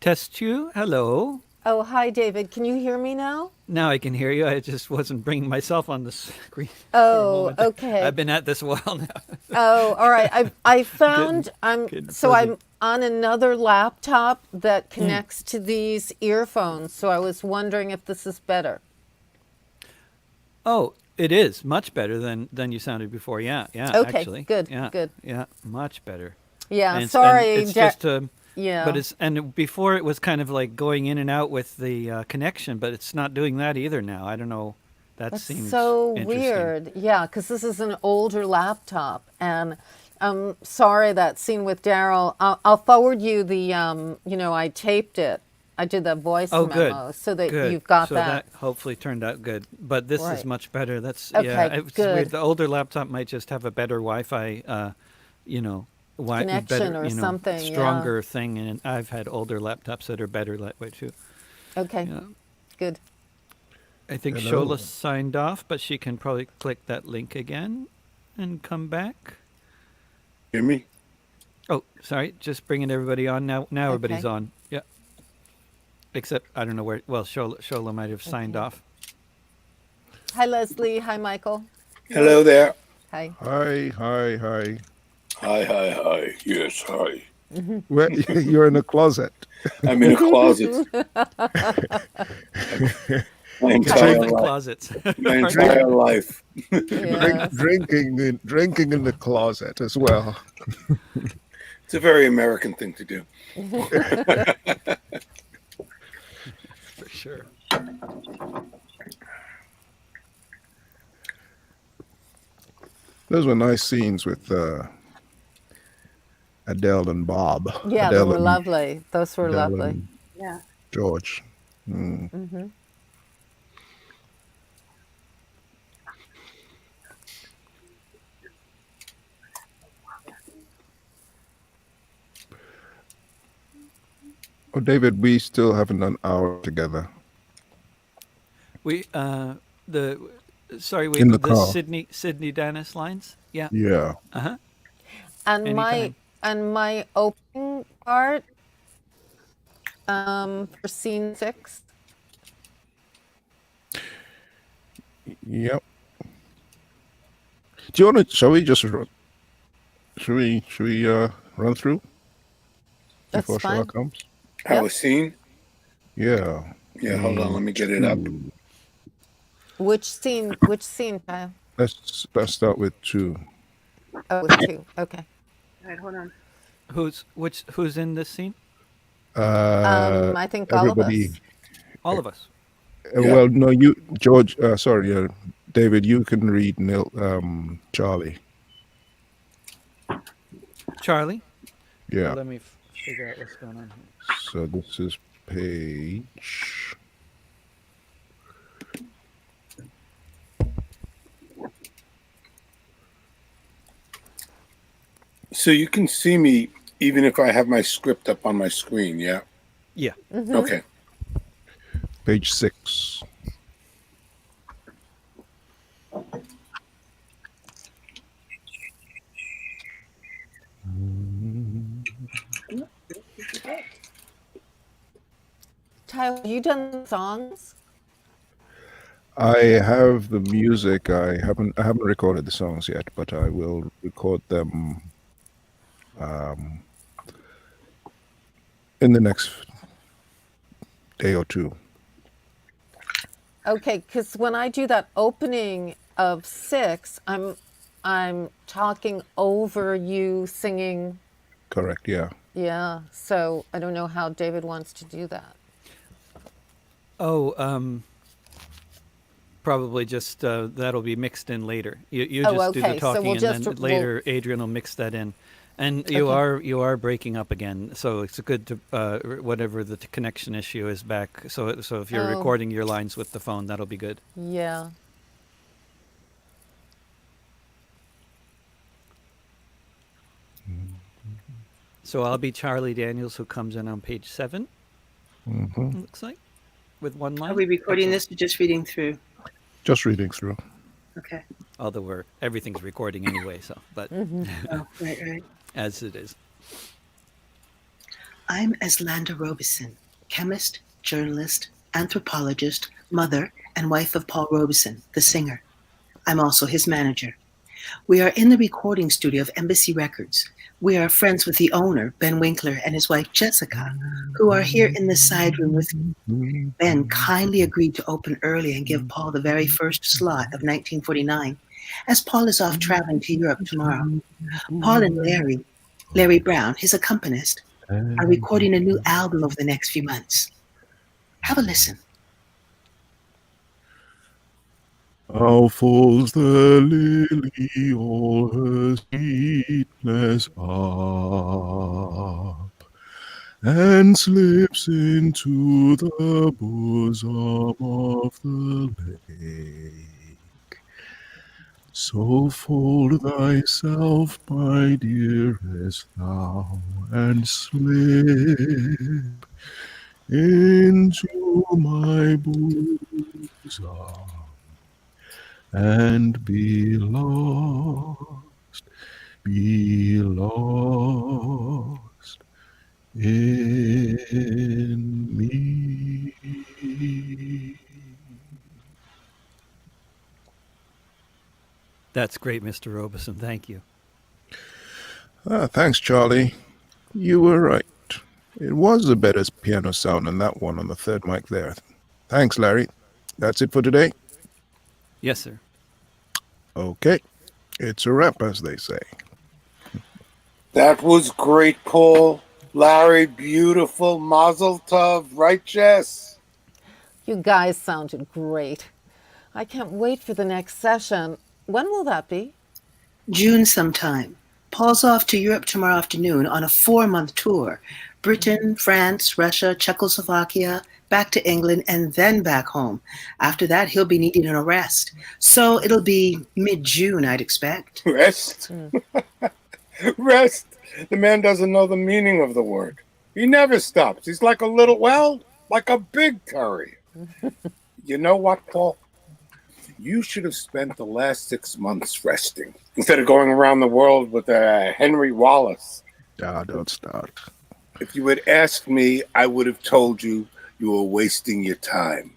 Test you. Hello. Oh, hi, David. Can you hear me now? Now I can hear you. I just wasn't bringing myself on the screen. Oh, for a moment. okay. I've been at this a while now. Oh, all right. I found I'm fuzzy. on another laptop that connects to these earphones. So I was wondering if this is better. Oh, it is much better than you sounded before. Yeah, yeah. Okay, actually. good, Yeah, good. Yeah, much better. Yeah, And sorry. it's just yeah. But before it was kind of like going in and out with the connection, but it's not doing that either now. I don't know. That seems so interesting. weird. Yeah, because this is an older laptop, and I'm sorry that scene with Daryl. I'll forward you the. I taped it. I did the voice memo so that good. you've got so that. hopefully turned out good. But this Right. is much better. That's Okay, It's good. weird. The older laptop might just have a better Wi-Fi. Connection better, or something, stronger thing. And I've had older laptops that are better that way too. Okay, Yeah. good. I think Hello. Shola signed off, but she can probably click that link again and come back. Hear me? Oh, sorry. Just bringing everybody on now. Now everybody's on. Yeah. Except I don't know where. Well, Shola might have signed off. Hi, Leslie. Hi, Michael. Hello there. Hi. Hi. Hi. Yes, hi. Where you're in a closet. I'm in a closet. My entire life. Closets. My entire life. Yes. Drinking in the closet as well. It's a very American thing to do. For sure. Those were nice scenes with Adele and Bob. Yeah, Adele they were and lovely. Those were Adele lovely. and Yeah. George. Oh, David, we still haven't done hour together. We the sorry we In the the car. Sydney Dennis lines. Yeah. Yeah. Uh-huh. And Anytime. my opening part for scene 6. Yep. Do you want to? Shall we just? Should we run through That's before fine. Shola comes? Our scene? Yeah. Yeah, hold on, let me get it up. Which scene, Tayo? Let's start with 2. Oh, with 2. Okay. All right, hold on. Who's in this scene? I think all of everybody. us. All of us. Well, no, you, George. Sorry, David. You can read Charlie. Charlie. Yeah. Well, let me figure out what's going on here. So this is page. So you can see me even if I have my script up on my screen, yeah? Yeah. Okay. Page 6. Tayo, have you done songs? I have the music. I haven't recorded the songs yet, but I will record them in the next day or 2. Okay, because when I do that opening of 6, I'm talking over you singing. Correct. Yeah. Yeah. So I don't know how David wants to do that. Oh, probably just that'll be mixed in later. You Oh, just do okay. the So talking, we'll and then later Adrian will mix that in. And you are breaking up again, so it's good to whatever the connection issue is back. So if you're recording your lines with the phone, that'll be good. Yeah. So I'll be Charlie Daniels, who comes in on page 7. Mm-hmm. Looks like, with one line. Are we recording this or just reading through? Just reading through. Okay. Although everything's recording anyway, so but Oh, right. as it is. I'm Eslanda Robeson, chemist, journalist, anthropologist, mother, and wife of Paul Robeson, the singer. I'm also his manager. We are in the recording studio of Embassy Records. We are friends with the owner, Ben Winkler, and his wife, Jessica, who are here in the side room with me. Ben kindly agreed to open early and give Paul the very first slot of 1949, as Paul is off traveling to Europe tomorrow. Paul and Larry Brown, his accompanist, are recording a new album over the next few months. Have a listen. How falls the lily all her sweetness up, and slips into the bosom of the lake. So fold thyself, my dearest, thou, and slip into my bosom, and be lost in me. That's great, Mr. Robeson. Thank you. Thanks, Charlie. You were right. It was a better piano sound than that one on the third mic there. Thanks, Larry. That's it for today? Yes, sir. Okay. It's a wrap, as they say. That was great, Paul. Larry, beautiful. Mazel tov, right, Jess? You guys sounded great. I can't wait for the next session. When will that be? June sometime. Paul's off to Europe tomorrow afternoon on a 4-month tour. Britain, France, Russia, Czechoslovakia, back to England, and then back home. After that, he'll be needing a rest. So it'll be mid-June, I'd expect. Rest? Rest? The man doesn't know the meaning of the word. He never stops. He's like like a big curry. You know what, Paul? You should have spent the last 6 months resting instead of going around the world with Henry Wallace. Don't start. If you had asked me, I would have told you you were wasting your time.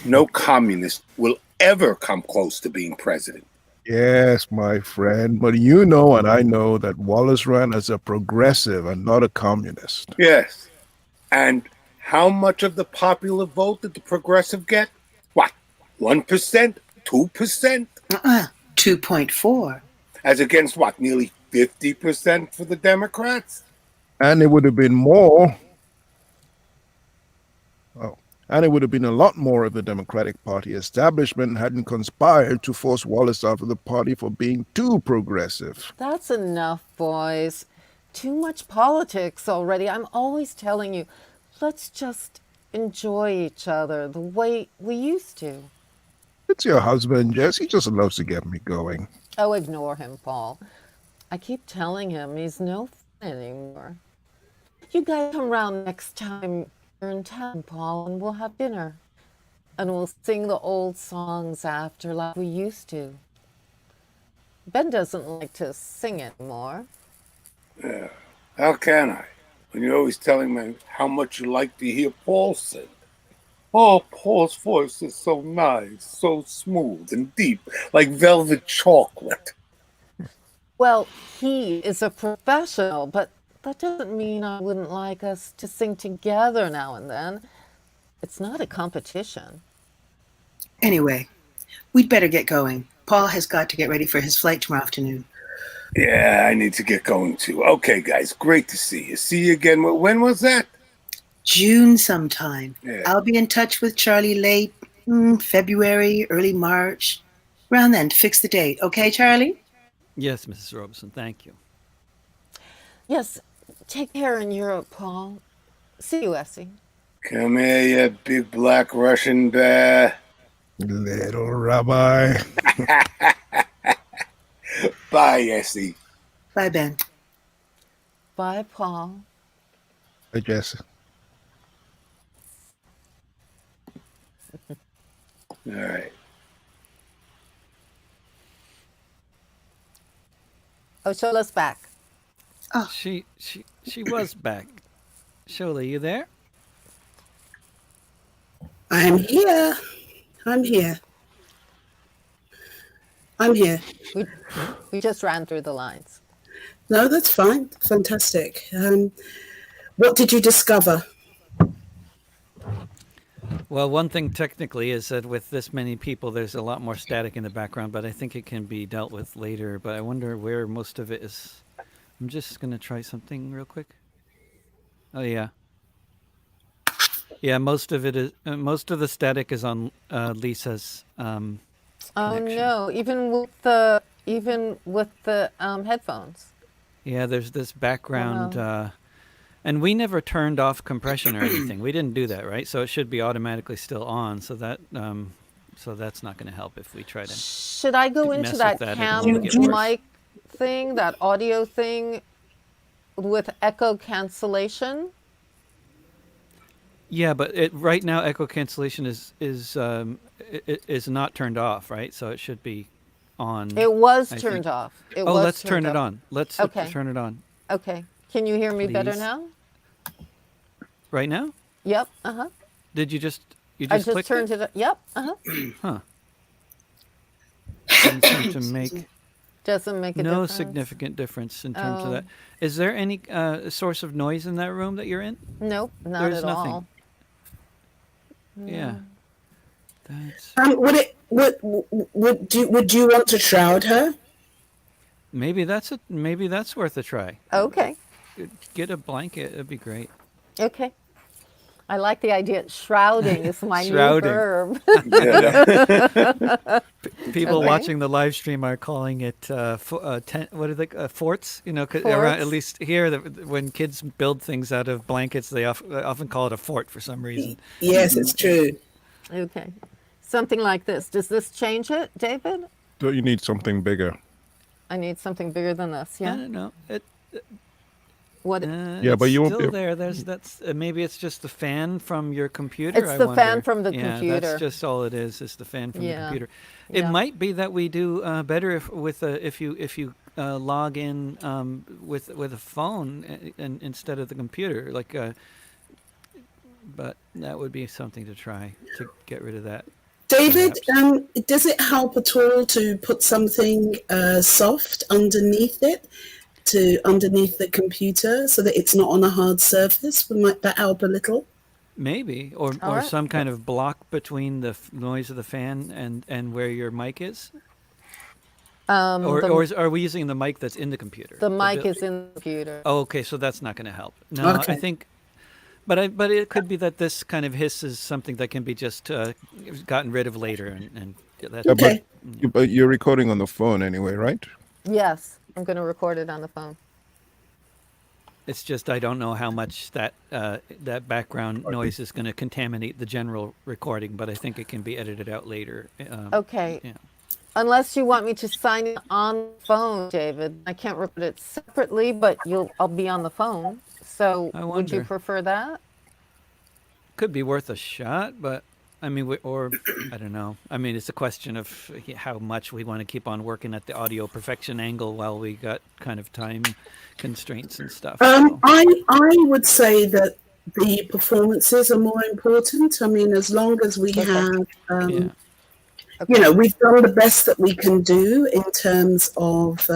No communist will ever come close to being president. Yes, my friend, but you know and I know that Wallace ran as a progressive and not a communist. Yes. And how much of the popular vote did the progressive get? What, 1%? 2%? 2.4. As against what, nearly 50% for the Democrats? And it would have been more. And it would have been a lot more if the Democratic Party establishment hadn't conspired to force Wallace out of the party for being too progressive. That's enough, boys. Too much politics already. I'm always telling you, let's just enjoy each other the way we used to. It's your husband, Jess. He just loves to get me going. Oh, ignore him, Paul. I keep telling him he's no fun anymore. You guys come round next time you're in town, Paul, and we'll have dinner. And we'll sing the old songs after like we used to. Ben doesn't like to sing anymore. Yeah. How can I? When you're always telling me how much you like to hear Paul sing. Oh, Paul's voice is so nice, so smooth and deep, like velvet chocolate. Well, he is a professional, but that doesn't mean I wouldn't like us to sing together now and then. It's not a competition. Anyway, we'd better get going. Paul has got to get ready for his flight tomorrow afternoon. Yeah, I need to get going too. Okay, guys, great to see you. See you again. When was that? June sometime. Yeah. I'll be in touch with Charlie late February, early March. Around then to fix the date. Okay, Charlie? Yes, Mrs. Robeson. Thank you. Yes, take care in Europe, Paul. See you, Essie. Come here, you big black Russian bear. Little Rabbi. Bye, Essie. Bye, Ben. Bye, Paul. Bye, Jess. All right. Oh, Shola's back. Oh, She was back. Shola, you there? I'm here. I'm here. I'm here. We just ran through the lines. No, that's fine. Fantastic. What did you discover? Well, one thing technically is that with this many people, there's a lot more static in the background, but I think it can be dealt with later. But I wonder where most of it is. I'm just going to try something real quick. Oh, yeah. Yeah, most of it is. Most of the static is on Lisa's Oh connection. no! Even with the headphones. Yeah, there's this background, and we never turned off compression or anything. We didn't do that, right? So it should be automatically still on. So that so that's not going to help if we try to. Should I go into that cam mic thing, that audio thing, with echo cancellation? Yeah, but right now echo cancellation is not turned off, right? So it should be on. It was turned off. Let's turn it on. Let's turn it on. Okay. Can you hear me better Please. now? Right now? Yep. Did you just I just clicked turned it. Yep. Huh. Doesn't seem to make Doesn't make a no difference. significant difference in terms of that. Is there any source of noise in that room that you're in? Nope, not There's at nothing. all. Yeah. That's Would you want to shroud her? maybe that's worth a try. Okay. Get a blanket, it'd be great. Okay. I like the idea. Shrouding is my Shrouding. new verb. People Okay. watching the live stream are calling it what are they? Forts. You know, 'cause Forts. around, at least here, when kids build things out of blankets, they often call it a fort for some reason. Yes, it's true. Okay. Something like this. Does this change it, David? Don't you need something bigger? I need something bigger than this. I Yeah. don't know. What? Yeah, but you won't still be. there. That's maybe it's just the fan from your computer. It's I the fan wonder. from the Yeah, computer. that's just all it is. Is the fan from the Yeah. computer. It Yeah. might be that we do better if you log in with a phone and instead of the computer. But that would be something to try to get rid of that. David, does it help at all to put something soft underneath it, underneath the computer, so that it's not on a hard surface? Might that help a little? Maybe, or right. some kind of block between the noise of the fan and where your mic is. Or are we using the mic that's in the computer? The mic is in the computer. Oh, okay, so that's not going to help. No, Okay. I think, but it could be that this kind of hiss is something that can be just gotten rid of later, and that's Okay. But you're recording on the phone anyway, right? Yes. I'm going to record it on the phone. It's just I don't know how much that background noise is going to contaminate the general recording, but I think it can be edited out later. Okay. Yeah. Unless you want me to sign in on the phone, David. I can't record it separately, but I'll be on the phone. So I would you wonder. prefer that? Could be worth a shot, but I mean, or I don't know. I mean, it's a question of how much we want to keep on working at the audio perfection angle while we got kind of time constraints and stuff. So. I would say that the performances are more important. I mean, as long as we have, Yeah. you know, we've done the best that we can do in terms of,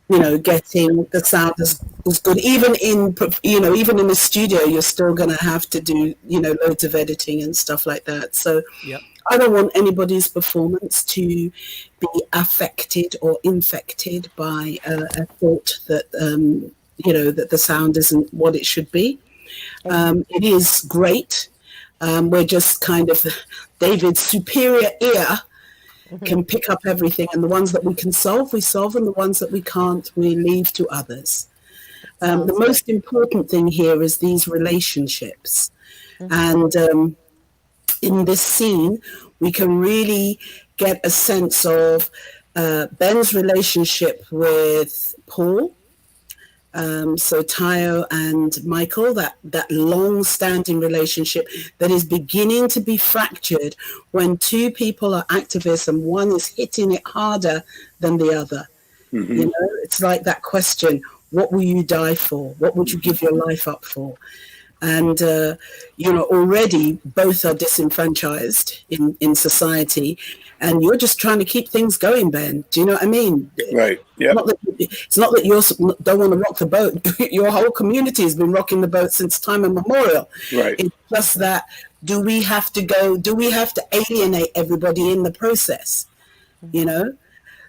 you know, getting the sound as good. Even in the studio, you're still going to have to do, you know, loads of editing and stuff like that. So Yep. I don't want anybody's performance to be affected or infected by a thought that, you know, that the sound isn't what it should be. It is great. We're just kind of David's superior ear can pick up everything, and the ones that we can solve, we solve, and the ones that we can't, we leave to others. The most important thing here is these relationships. And in this scene, we can really get a sense of Ben's relationship with Paul. So Tayo and Michael, that long-standing relationship that is beginning to be fractured when two people are activists and one is hitting it harder than the other. You know, it's like that question, what will you die for? What would you give your life up for? And, already both are disenfranchised in society, and you're just trying to keep things going, Ben. Do you know what I mean? Right. Yeah. It's not that you don't want to rock the boat. Your whole community has been rocking the boat since time immemorial. Right. It's just that, do we have to alienate everybody in the process?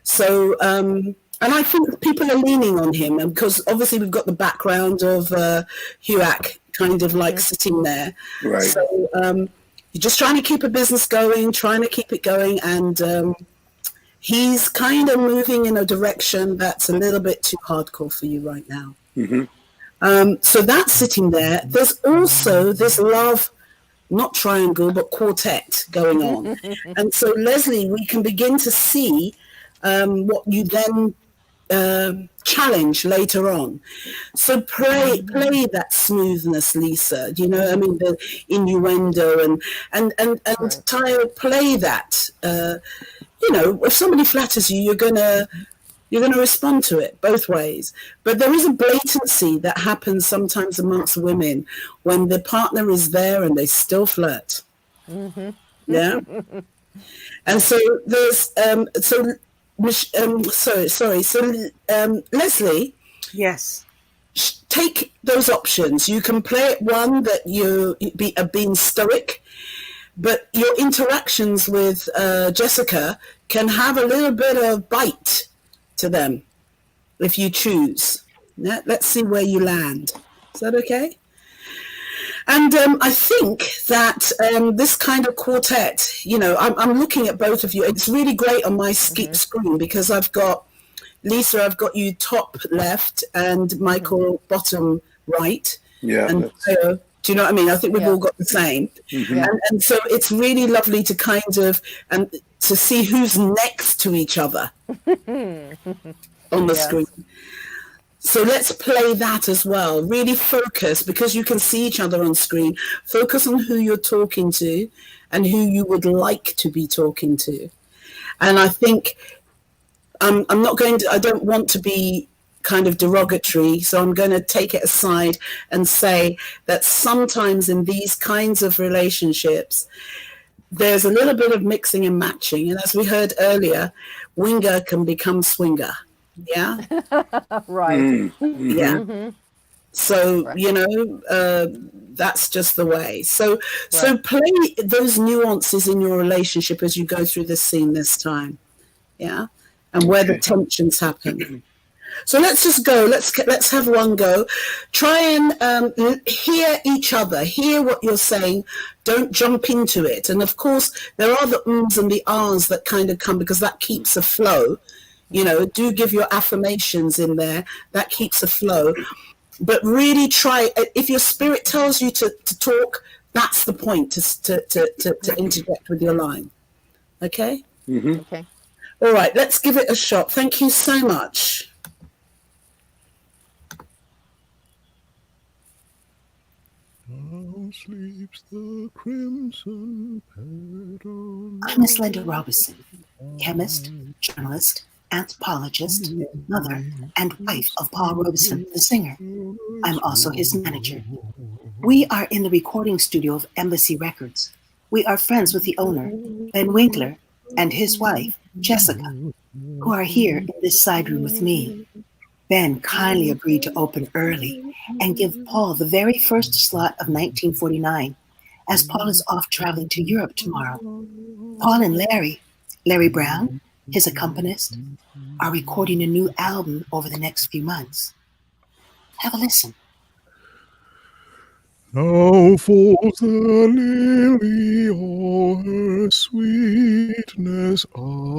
So, and I think people are leaning on him, and because obviously we've got the background of HUAC kind of like sitting there. Right. So you're just trying to keep a business going, trying to keep it going, and he's kind of moving in a direction that's a little bit too hardcore for you right now. Mm-hmm. So that's sitting there. There's also this love, not triangle, but quartet going on. And so, Leslie, we can begin to see what you then challenge later on. So play that smoothness, Lisa. Do you know? I mean, the innuendo and Tayo, play that. If somebody flatters you, you're gonna respond to it both ways. But there is a blatancy that happens sometimes amongst women when the partner is there and they still flirt. Mm-hmm. Yeah. And so there's Leslie. Yes. Take those options. You can play it one that you are being stoic, but your interactions with Jessica can have a little bit of bite to them if you choose. Let's see where you land. Is that okay? And I think that this kind of quartet, I'm looking at both of you. It's really great on my screen because I've got Lisa, I've got you top left and Michael bottom right. Yeah. And do you know what I mean? I think we've all got the same. Mm-hmm. And so it's really lovely to kind of, to see who's next to each other on the screen. So let's play that as well. Really focus, because you can see each other on screen. Focus on who you're talking to and who you would like to be talking to. And I think I don't want to be kind of derogatory, so I'm going to take it aside and say that sometimes in these kinds of relationships, there's a little bit of mixing and matching. And as we heard earlier, winger can become swinger. Yeah. Right. Mm-hmm. Yeah. Mm-hmm. So, that's just the way. So play those nuances in your relationship as you go through the scene this time. Yeah. And where the tensions happen. So let's just go. Let's have one go. Try and hear each other. Hear what you're saying. Don't jump into it. And of course, there are the ums and the ahs that kind of come because that keeps a flow. Do give your affirmations in there. That keeps a flow. But really try. If your spirit tells you to talk, that's the point to interject with your line. Okay. Mm-hmm. Okay. All right. Let's give it a shot. Thank you so much. Now sleeps the crimson petal. I'm Miss Linda Robeson, chemist, journalist, anthropologist, mother, and wife of Paul Robeson, the singer. I'm also his manager. We are in the recording studio of Embassy Records. We are friends with the owner, Ben Winkler, and his wife, Jessica, who are here in this side room with me. Ben kindly agreed to open early and give Paul the very first slot of 1949, as Paul is off traveling to Europe tomorrow. Paul and Larry Brown, his accompanist, are recording a new album over the next few months. Have a listen. Now falls the lily all her sweetness on,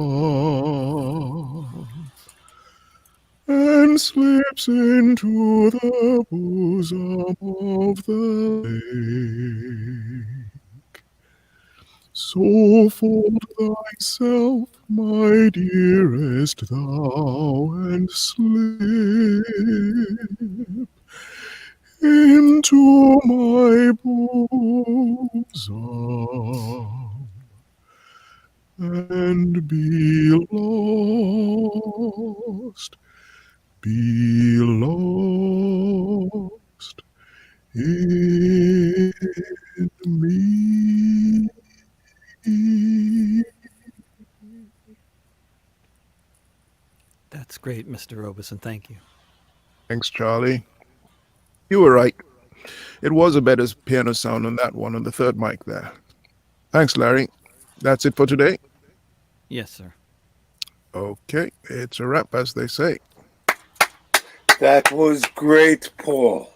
and slips into the bosom of the lake. So fold thyself, my dearest, thou, and slip into my bosom, and be lost be lost in me. That's great, Mr. Robeson. Thank you. Thanks, Charlie. You were right. It was a better piano sound on that one, on the third mic there. Thanks, Larry. That's it for today? Yes, sir. Okay, it's a wrap, as they say. That was great, Paul.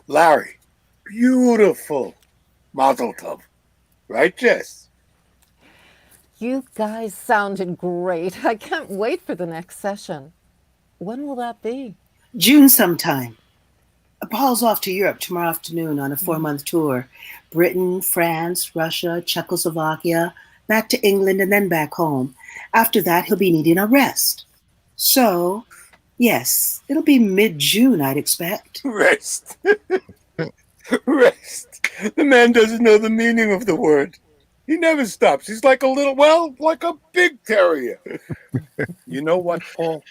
Larry, beautiful. Mazel tov. Right, Jess? You guys sounded great. I can't wait for the next session. When will that be? June sometime. Paul's off to Europe tomorrow afternoon on a 4-month tour. Britain, France, Russia, Czechoslovakia, back to England, and then back home. After that, he'll be needing a rest. So, yes, it'll be mid-June, I'd expect. Rest. Rest. The man doesn't know the meaning of the word. He never stops. He's like like a big terrier. You know what, Paul?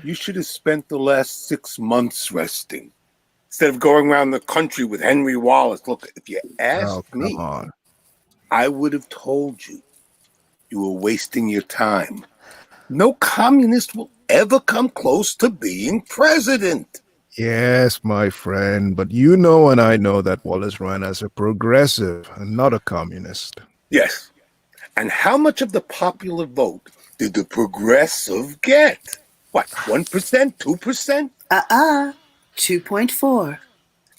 You should have spent the last 6 months resting instead of going around the country with Henry Wallace. Look, if you asked me, I would have told you you were wasting your time. No communist will ever come close to being president. Yes, my friend, but you know and I know that Wallace ran as a progressive and not a communist. Yes. And how much of the popular vote did the progressive get? What, 1%, 2%? 2.4.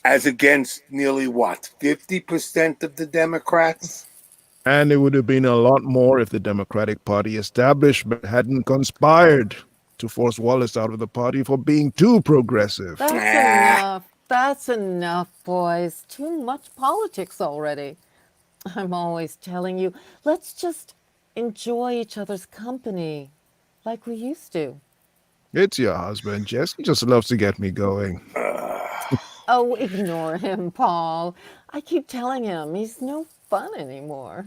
As against nearly what, 50% of the Democrats? And it would have been a lot more if the Democratic Party establishment hadn't conspired to force Wallace out of the party for being too progressive. That's enough. That's enough, boys. Too much politics already. I'm always telling you, let's just enjoy each other's company like we used to. It's your husband, Jess. He just loves to get me going. Oh, ignore him, Paul. I keep telling him he's no fun anymore.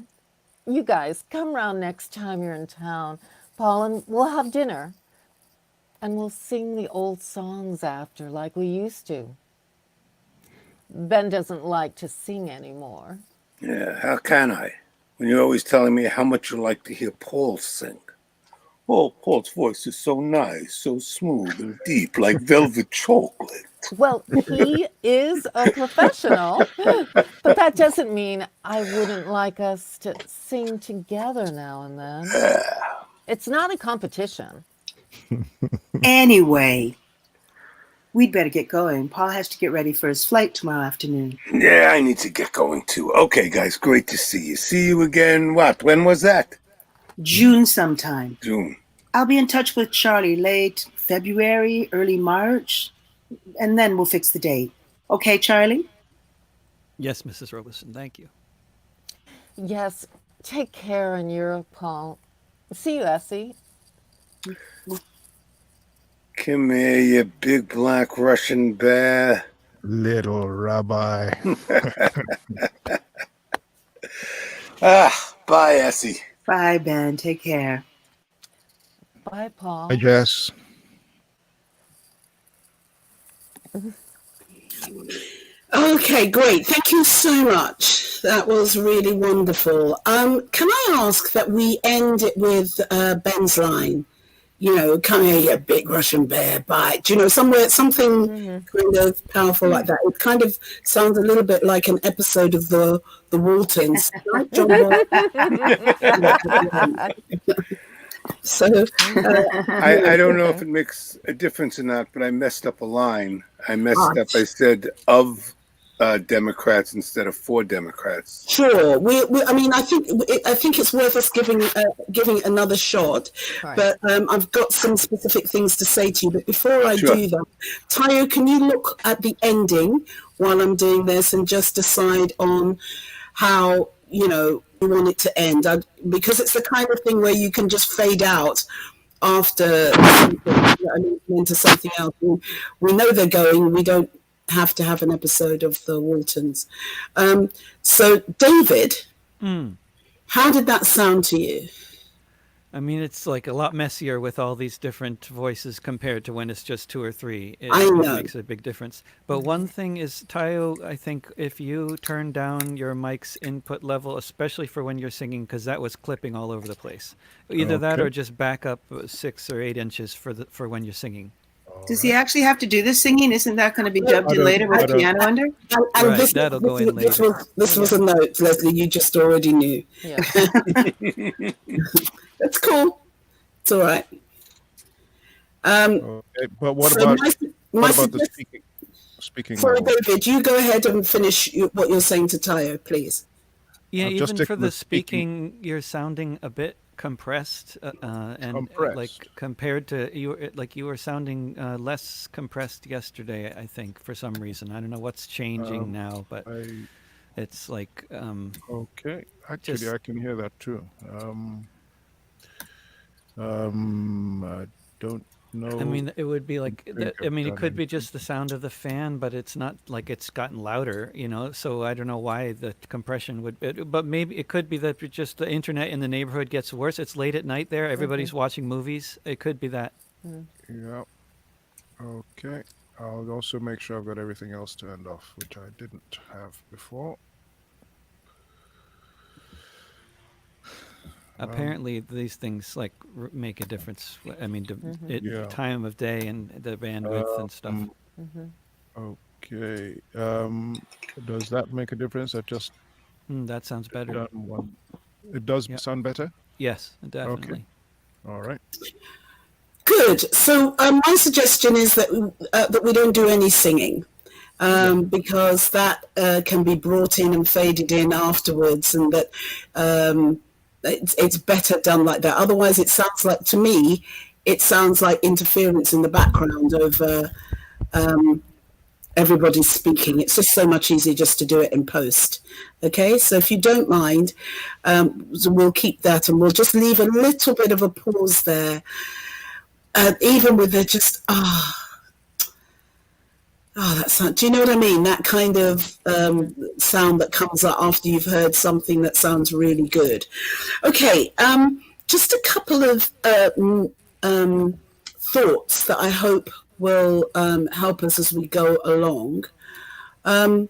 You guys, come round next time you're in town, Paul, and we'll have dinner. And we'll sing the old songs after like we used to. Ben doesn't like to sing anymore. Yeah, how can I? When you're always telling me how much you like to hear Paul sing. Oh, Paul's voice is so nice, so smooth and deep, like velvet chocolate. Well, he is a professional, but that doesn't mean I wouldn't like us to sing together now and then. It's not a competition. Anyway, we'd better get going. Paul has to get ready for his flight tomorrow afternoon. Yeah, I need to get going too. Okay, guys, great to see you. See you again, what? When was that? June sometime. June. I'll be in touch with Charlie late February, early March, and then we'll fix the date. Okay, Charlie? Yes, Mrs. Robeson, thank you. Yes, take care in Europe, Paul. See you, Essie. Come here, you big black Russian bear. Little rabbi. Bye, Essie. Bye, Ben. Take care. Bye, Paul. Bye, Jess. Okay, great. Thank you so much. That was really wonderful. Can I ask that we end it with Ben's line? You know, come here, you big Russian bear, bite. You know, something kind of powerful like that. It kind of sounds a little bit like an episode of the Waltons. Right, John So I don't know if it makes a difference or not, but I messed up a line. I messed up. I said of Democrats instead of for Democrats. Sure. I mean, I think it's worth us giving it another shot. Right. But I've got some specific things to say to you. But before I do that, Tayo, can you look at the ending while I'm doing this and just decide on how you want it to end? Because it's the kind of thing where you can just fade out after into something else. We know they're going. We don't have to have an episode of the Waltons. So, David, how did that sound to you? I mean, it's like a lot messier with all these different voices compared to when it's just 2 or 3. I know. It makes a big difference. But one thing is, Tayo, I think if you turn down your mic's input level, especially for when you're singing, because that was clipping all over the place. Either that or just back up 6 or 8 inches for when you're singing. Does he actually have to do the singing? Isn't that going to be dubbed in later with piano under? And right, that'll go in later. This was a note, Leslie, you just already knew. Yeah. That's cool. It's all right. But what about the speaking Sorry, level? David, you go ahead and finish what you're saying to Tayo, please. Yeah, just even for the speaking. speaking, you're sounding a bit compressed, and Compressed. like compared to you were sounding less compressed yesterday. I think for some reason, I don't know what's changing now, but it's like Okay, actually, I can hear that too. I don't know. I mean, it would be like I mean, it could be anything. just the sound of the fan, but it's not like it's gotten louder, you know. So I don't know why the compression would. But maybe it could be that just the internet in the neighborhood gets worse. It's late at night there. Everybody's watching movies. It could be that. Yeah. Okay. I'll also make sure I've got everything else turned off, which I didn't have before. Apparently, these things like make a difference. I mean, time of day and the bandwidth and stuff. Okay. Does that make a difference? I just that sounds better. done one. It does sound better? Yes, definitely. Okay. All right. Good. So my suggestion is that we don't do any singing. Because that can be brought in and faded in afterwards, and that it's better done like that. Otherwise, it sounds like, to me, it sounds like interference in the background of everybody's speaking. It's just so much easier just to do it in post. Okay, so if you don't mind, we'll keep that, and we'll just leave a little bit of a pause there, even with the just that sound. Do you know what I mean? That kind of sound that comes up after you've heard something that sounds really good. Okay, just a couple of thoughts that I hope will help us as we go along. Leslie,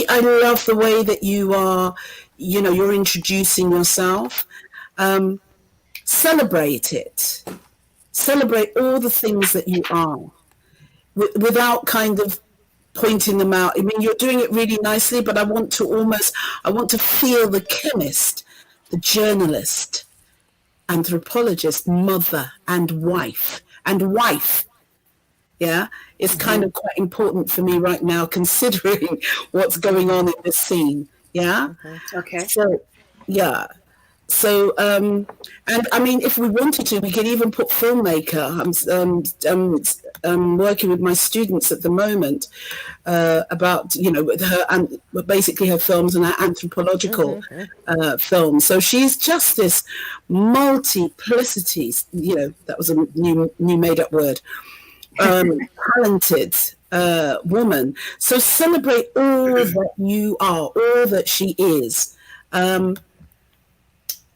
I love the way that you are, you're introducing yourself. Celebrate it. Celebrate all the things that you are. Without kind of pointing them out. I mean, you're doing it really nicely, but I want to feel the chemist, the journalist, anthropologist, mother, and wife. Yeah, it's kind of quite important for me right now, considering what's going on in this scene. Yeah. Okay. So, yeah. So, and I mean, if we wanted to, we could even put filmmaker. I'm working with my students at the moment about, with her and basically her films and her anthropological films. So she's just this multiplicity, that was a new made up word, talented woman. So celebrate all that you are, all that she is.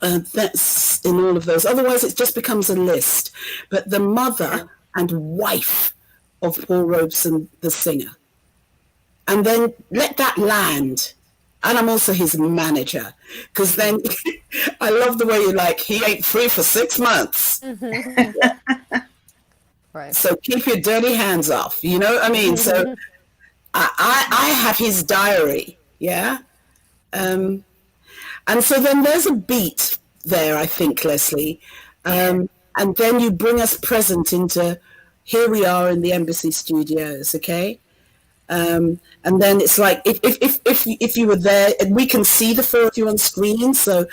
That's in all of those. Otherwise, it just becomes a list. But the mother and wife of Paul Robeson, the singer. And then let that land. And I'm also his manager. Because then I love the way you're like, he ain't free for 6 months. Right. So keep your dirty hands off. You know what I mean? So I have his diary. Yeah. And so then there's a beat there, I think, Leslie. And then you bring us present into, here we are in the Embassy Studios, okay? And then it's like, if you were there, and we can see the four of you on screen, so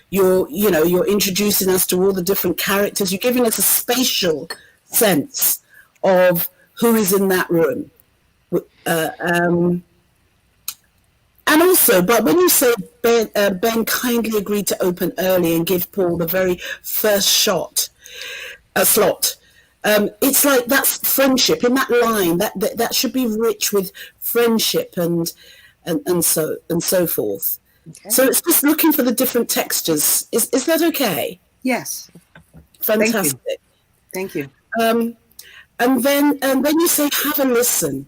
you're introducing us to all the different characters. You're giving us a spatial sense of who is in that room. And also, but when you say Ben kindly agreed to open early and give Paul the very first slot, it's like that's friendship in that line. That should be rich with friendship and so forth. Okay. So it's just looking for the different textures. Is that okay? Yes. Fantastic. Thank you. And then you say, have a listen.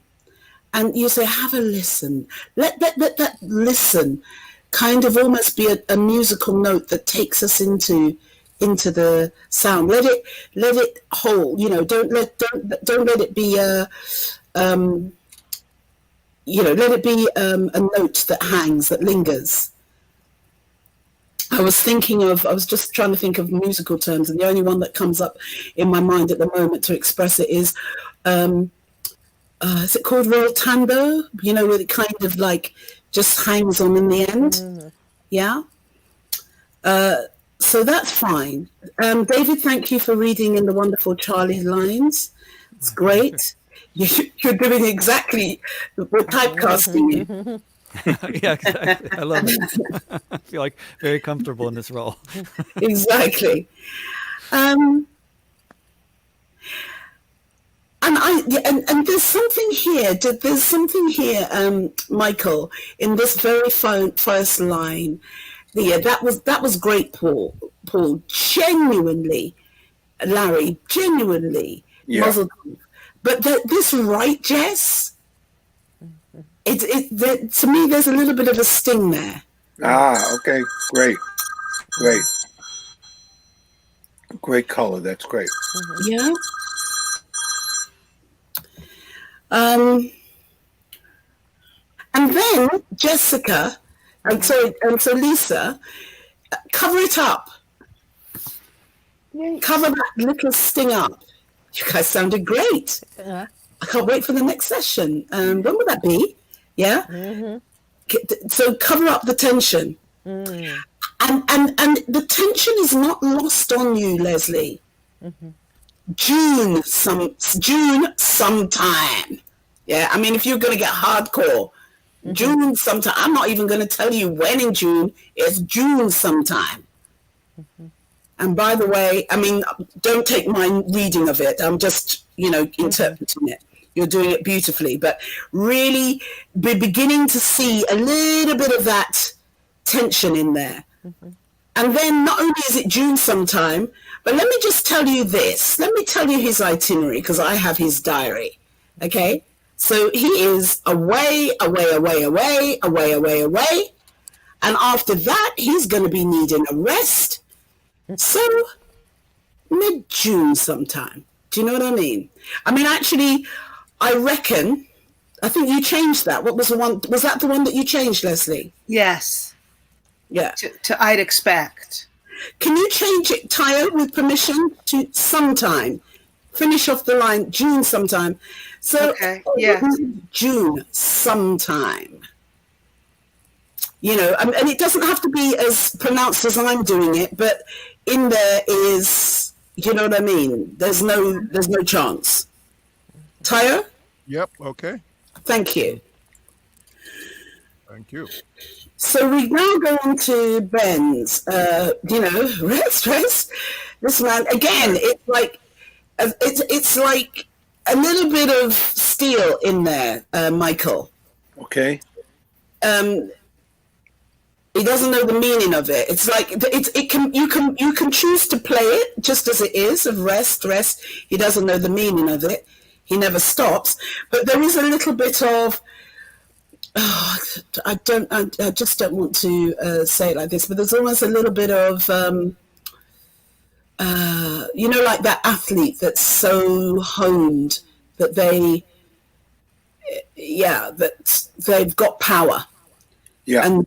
And you say, have a listen. Let that listen kind of almost be a musical note that takes us into the sound. Let it hold. You know, don't let it be a let it be a note that hangs, that lingers. I was just trying to think of musical terms, and the only one that comes up in my mind at the moment to express it is it called rolltando? You know, where it kind of like just hangs on in the end. Mm-hmm. Yeah. So that's fine. David, thank you for reading in the wonderful Charlie lines. It's great. You're doing exactly, we're typecasting you. Yeah, exactly. I love it. I feel like very comfortable in this role. Exactly. And there's something here. There's something here, Michael, in this very first line. Yeah, that was great, Paul. Genuinely, Larry, genuinely muzzled. But this right, Jess? To me, there's a little bit of a sting there. Okay, great. Great color. That's great. Yeah. And then Jessica, and so Lisa, cover it up. Yay. Cover that little sting up. You guys sounded great. I can't wait for the next session. When will that be? Yeah. Mm-hmm. So cover up the tension, and the tension is not lost on you, Leslie. Mm-hmm. June sometime. Yeah, I mean, if you're going to get hardcore, June sometime. I'm not even going to tell you when in June. It's June sometime. Mm-hmm. And by the way, I mean, don't take my reading of it. I'm just, interpreting it. You're doing it beautifully, but really be beginning to see a little bit of that tension in there. Mm-hmm. And then not only is it June sometime, but let me just tell you this. Let me tell you his itinerary, because I have his diary. Okay? So he is away. And after that, he's going to be needing a rest. So mid-June sometime. Do you know what I mean? I mean, actually, I think you changed that. What was the one? Was that the one that you changed, Leslie? Yes. Yeah. To I'd expect. Can you change it, Tayo, with permission, to sometime? Finish off the line, June sometime. So, okay. Yeah. June sometime. And it doesn't have to be as pronounced as I'm doing it, but in there is, you know what I mean? There's no chance. Tayo? Yep, okay. Thank you. Thank you. So we now go on to Ben's, rest. This man, again, it's like a little bit of steel in there, Michael. Okay. He doesn't know the meaning of it. It's like you can choose to play it just as it is, of rest. He doesn't know the meaning of it. He never stops. But there is a little bit of I just don't want to say it like this, but there's almost a little bit of like that athlete that's so honed that they've got power. Yeah. And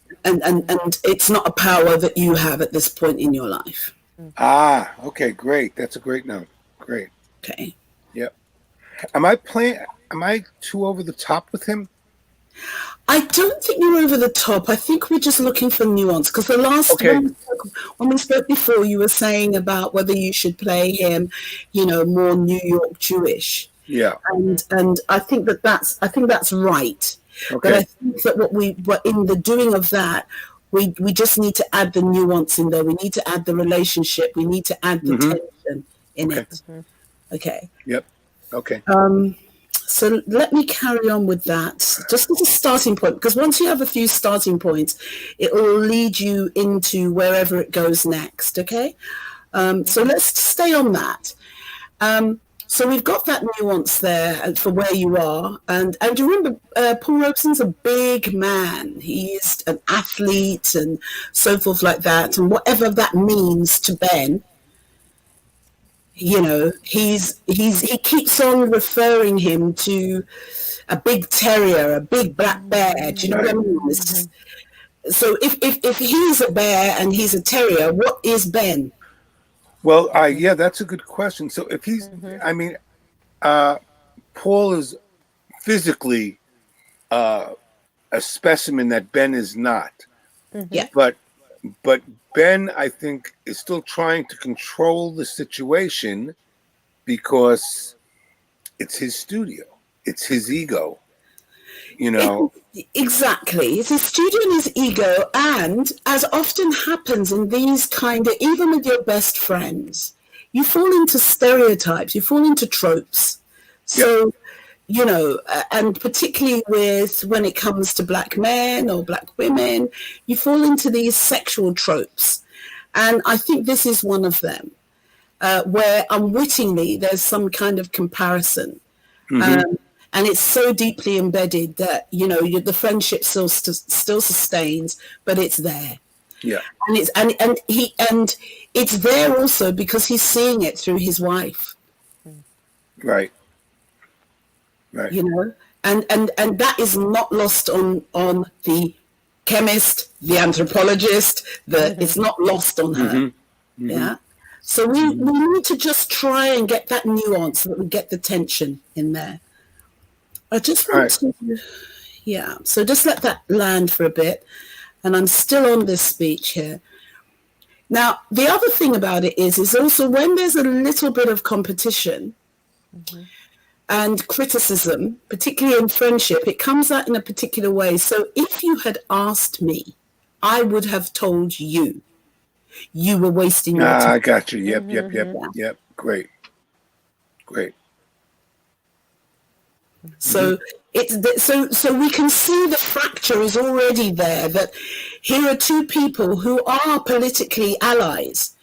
it's not a power that you have at this point in your life. Okay, great. That's a great note. Great. Okay. Yep. Am I too over the top with him? I don't think you're over the top. I think we're just looking for nuance, because the last when we spoke before, you were saying about whether you should play him, more New York Jewish. Yeah. And I think that's right. Okay. But I think that what in the doing of that, we just need to add the nuance in there. We need to add the relationship. We need to add the tension in it. Mm-hmm. Okay. Yep. Okay. So let me carry on with that, just as a starting point, because once you have a few starting points, it will lead you into wherever it goes next, okay? So let's stay on that. So we've got that nuance there for where you are. And remember, Paul Robeson's a big man. He's an athlete and so forth like that. And whatever that means to Ben, you know, he keeps on referring him to a big terrier, a big black bear. Do you know what I mean? So if he's a bear and he's a terrier, what is Ben? Well, yeah, that's a good question. So if he's, I mean, Paul is physically a specimen that Ben is not. Yeah. But Ben, I think, is still trying to control the situation because it's his studio. It's his ego. You know. Exactly. It's his studio and his ego. And as often happens in these kind of, even with your best friends, you fall into stereotypes, you fall into tropes. So, you know, and particularly when it comes to black men or black women, you fall into these sexual tropes. And I think this is one of them, where unwittingly there's some kind of comparison. And it's so deeply embedded that, you know, the friendship still sustains, but it's there. Yeah. And it's there also because he's seeing it through his wife. Right. You know, and that is not lost on the chemist, the anthropologist, it's not lost on her. Yeah. So we need to just try and get that nuance so that we get the tension in there. I just want to, so just let that land for a bit. And I'm still on this speech here. Now, the other thing about it is also when there's a little bit of competition and criticism, particularly in friendship, it comes out in a particular way. So if you had asked me, I would have told you were wasting your time. I got you. Yep. Great. So so we can see the fracture is already there, that here are two people who are politically allies,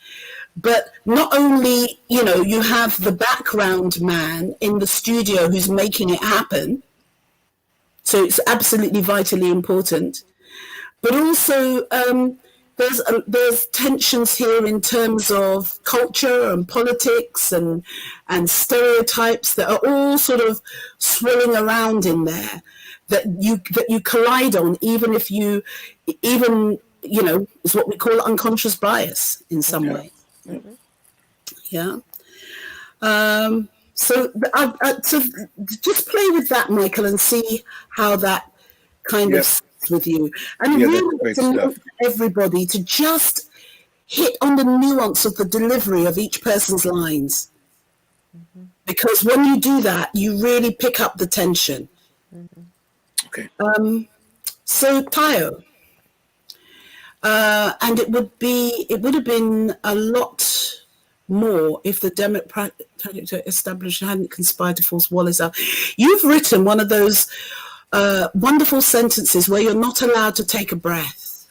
but not only, you know, you have the background man in the studio who's making it happen, so it's absolutely vitally important, but also there's tensions here in terms of culture and politics and stereotypes that are all sort of swirling around in there that you collide on, even you know, is what we call unconscious bias in some way. So just play with that, Michael, and see how that kind of sits with you. And really to everybody to just hit on the nuance of the delivery of each person's lines. Because when you do that, you really pick up the tension. Okay. So Tayo, and it would have been a lot more if the Democratic establishment hadn't conspired to force Wallace out. You've written one of those wonderful sentences where you're not allowed to take a breath.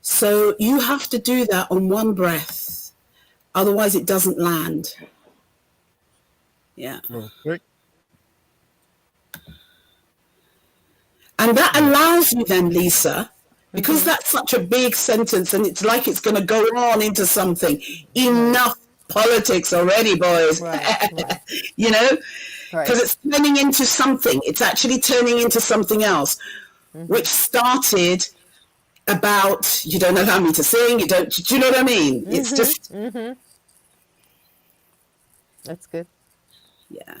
So you have to do that on one breath, otherwise it doesn't land. Yeah. Okay. And that allows you then, Lisa, because that's such a big sentence and it's like it's going to go on into something. Enough politics already, boys. Right. You know? Because it's turning into something. It's actually turning into something else, which started about, you don't allow me to sing, do you know what I mean? It's just... That's good. Yeah.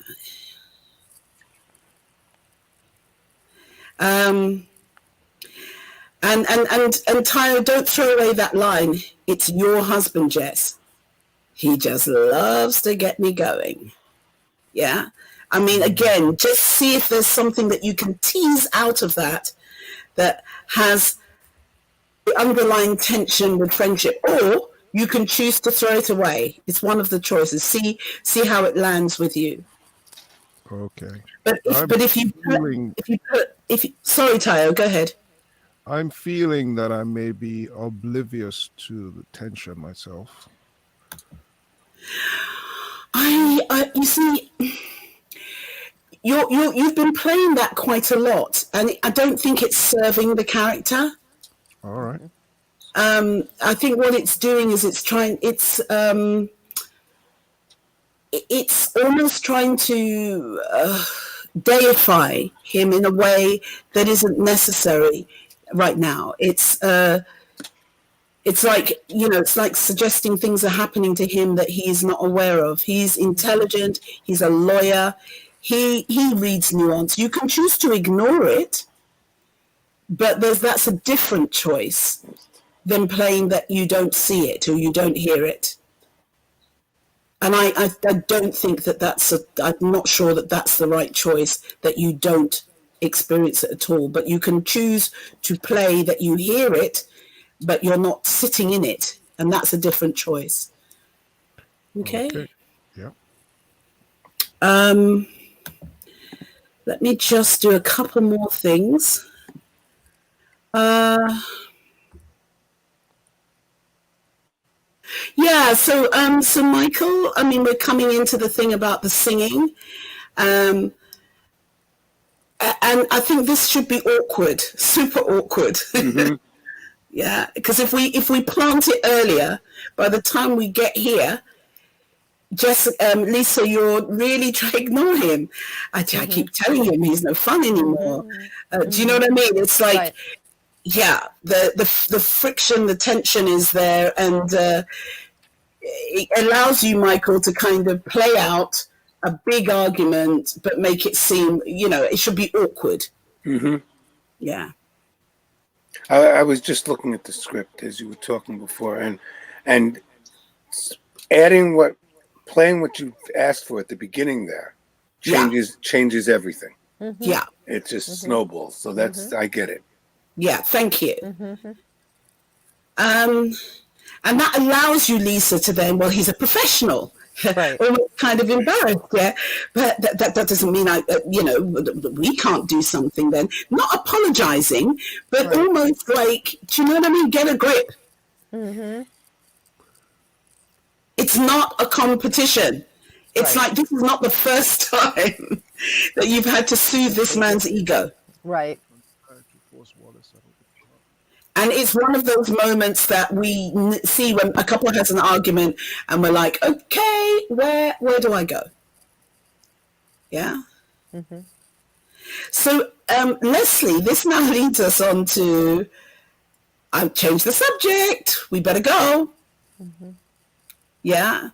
And Tayo, don't throw away that line. It's your husband, Jess. He just loves to get me going. Yeah. I mean, again, just see if there's something that you can tease out of that has the underlying tension with friendship, or You can choose to throw it away. It's one of the choices. See how it lands with you. Okay. But if you sorry, Tayo, go ahead. I'm feeling that I may be oblivious to the tension myself. You see, you've been playing that quite a lot, and I don't think it's serving the character. All right. I think what it's doing is it's almost trying to deify him in a way that isn't necessary right now. It's like, it's like suggesting things are happening to him that he is not aware of. He's intelligent. He's a lawyer. He reads nuance. You can choose to ignore it, but that's a different choice than playing that you don't see it or you don't hear it. And I don't think I'm not sure that that's the right choice, that you don't experience it at all. But you can choose to play that you hear it, but you're not sitting in it. And that's a different choice. Okay. Yeah. Let me just do a couple more things. Yeah, so Michael, I mean, we're coming into the thing about the singing. And I think this should be awkward, super awkward. Mm-hmm. Yeah, because if we plant it earlier, by the time we get here, Lisa, you're really trying to ignore him. I keep telling him he's no fun anymore. Do you know what I mean? It's like, right. Yeah, the friction, the tension is there, and it allows you, Michael, to kind of play out a big argument, but make it seem, it should be awkward. Mm-hmm. Yeah. I was just looking at the script as you were talking before, and playing what you asked for at the beginning there changes everything. Mm-hmm. Yeah. It just snowballs. So that's I get it. Yeah, thank you. Mm-hmm. And that allows you, Lisa, to then, well, he's a professional. Right. Almost kind of embarrassed, yeah. But that doesn't mean we can't do something then. Not apologizing, but right. Almost like, do you know what I mean? Get a grip. Mm-hmm. It's not a competition. It's right. Like, this is not the first time that you've had to soothe this man's ego. Right. And it's one of those moments that we see when a couple has an argument and we're like, okay, where do I go? Yeah. Mm-hmm. So, Leslie, this now leads us on to, I've changed the subject. We better go. Mm-hmm. Yeah.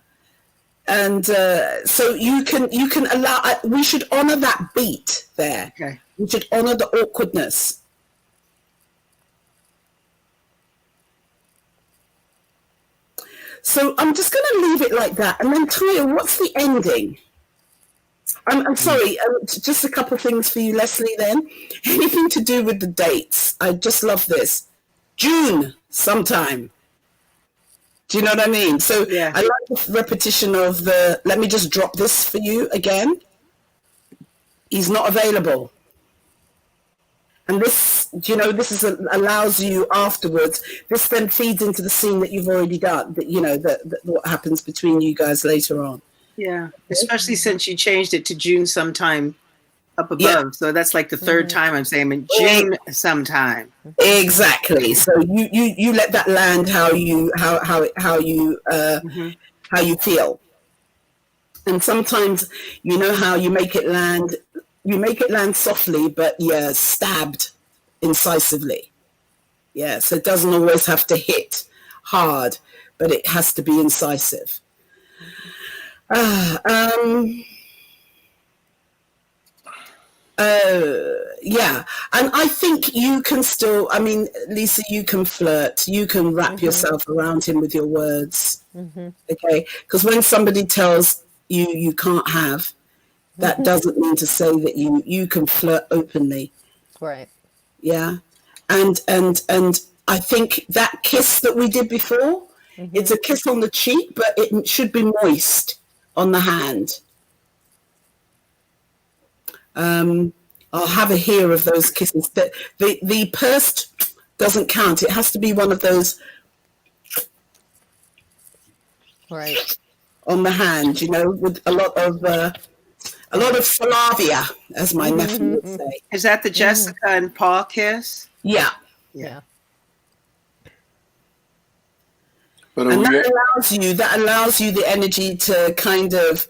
And so you can allow, we should honor that beat there. Okay. We should honor the awkwardness. So I'm just going to leave it like that. And then, Tayo, what's the ending? I'm sorry, just a couple of things for you, Leslie, then. Anything to do with the dates? I just love this. June sometime. Do you know what I mean? So yeah. I like the repetition of let me just drop this for you again. He's not available. And this, this allows you afterwards. This then feeds into the scene that you've already done. That what happens between you guys later on. Yeah, especially since you changed it to June sometime up above. Yeah. So that's like the third time I'm saying June sometime. Exactly. So you let that land how you feel. And sometimes how you make it land. You make it land softly, but stabbed incisively. Yeah, so it doesn't always have to hit hard, but it has to be incisive. Yeah, and I think you can still, Lisa, you can flirt, you can wrap yourself around him with your words, okay? Because when somebody tells you can't have, that doesn't mean to say that you can flirt openly. Right. Yeah. And I think that kiss that we did before, It's a kiss on the cheek, but it should be moist on the hand. I'll have a hear of those kisses. The pursed doesn't count. It has to be one of those Right. on the hand, you know, with a lot of Flavia, as my nephew would say. Is that the Jessica and Paul kiss? Yeah. Yeah. But And that allows you the energy to kind of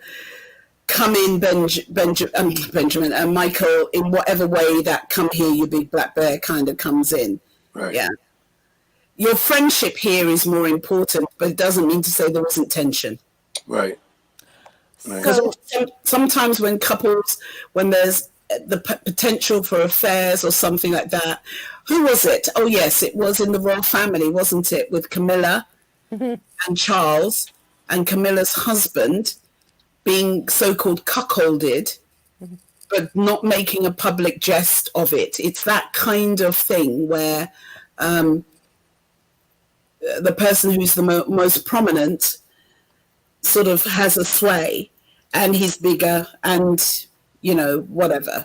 come in, Benjamin and Michael, in whatever way that come here, you big black bear kind of comes in. Right. Yeah. Your friendship here is more important, but it doesn't mean to say there isn't tension. Right. Because sometimes when there's the potential for affairs or something like that, who was it? Oh, yes, it was in the royal family, wasn't it? With Camilla and Charles, and Camilla's husband being so-called cuckolded, but not making a public jest of it. It's that kind of thing where the person who's the most prominent sort of has a sway, and he's bigger, and, you know, whatever.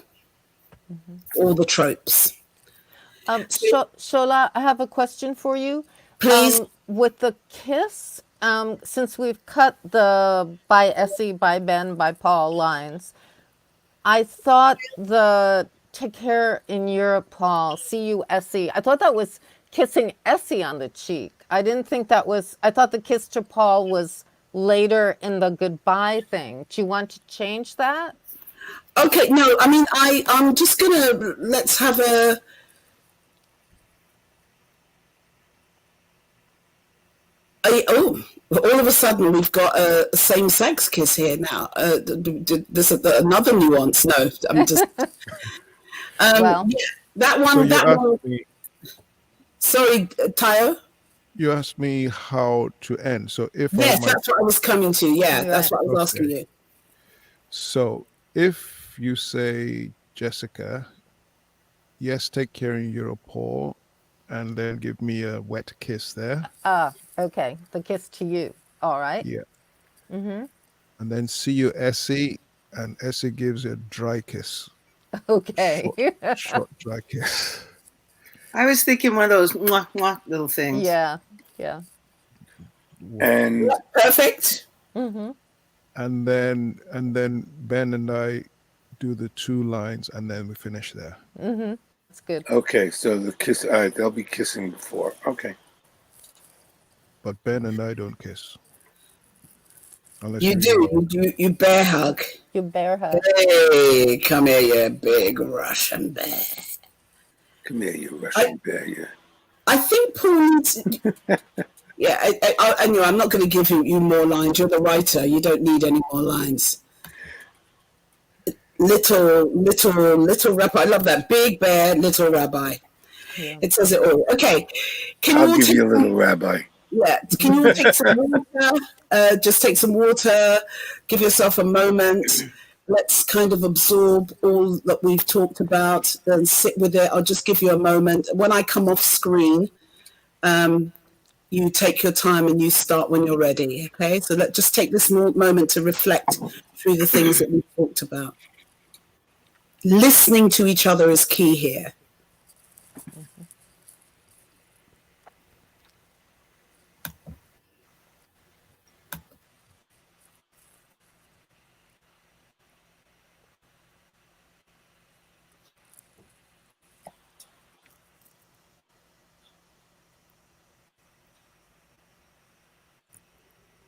All the tropes. Shola, I have a question for you. Please. With the kiss, since we've cut the by Essie, by Ben, by Paul lines, I thought the take care in Europe, Paul, see you, Essie, I thought that was kissing Essie on the cheek. I didn't think that was, I thought the kiss to Paul was later in the goodbye thing. Do you want to change that? Okay, no, I mean, I'm just gonna, let's have a, all of a sudden we've got a same-sex kiss here now. There's another nuance. No, I'm just, well, yeah, that one, sorry, Tayo? You asked me how to end. So if yes, that's what I was coming to. Yeah, that's what I was asking you. So if you say, Jessica, yes, take care in Europe, Paul, and then give me a wet kiss there. Okay, the kiss to you. All right. Yeah. And then see you, Essie, and Essie gives you a dry kiss. Okay. Short dry kiss. I was thinking one of those mwah, mwah little things. Yeah, yeah. And perfect. And then Ben and I do the 2 lines, and then we finish there. That's good. Okay, so the kiss, they'll be kissing before. Okay. But Ben and I don't kiss. Unless You do. You bear hug. You bear hug. Hey, come here, you big Russian bear. Come here, you Russian bear. Yeah. I think Paul needs. Yeah, I know. I'm not going to give you more lines. You're the writer. You don't need any more lines. Little rabbi. I love that. Big bear, little rabbi. Yeah. It says it all. Okay. I'll give you a little rabbi. Yeah. Can you all take some water? Just take some water. Give yourself a moment. Let's kind of absorb all that we've talked about and sit with it. I'll just give you a moment. When I come off screen, you take your time and you start when you're ready. Okay. So let's just take this moment to reflect through the things that we've talked about. Listening to each other is key here.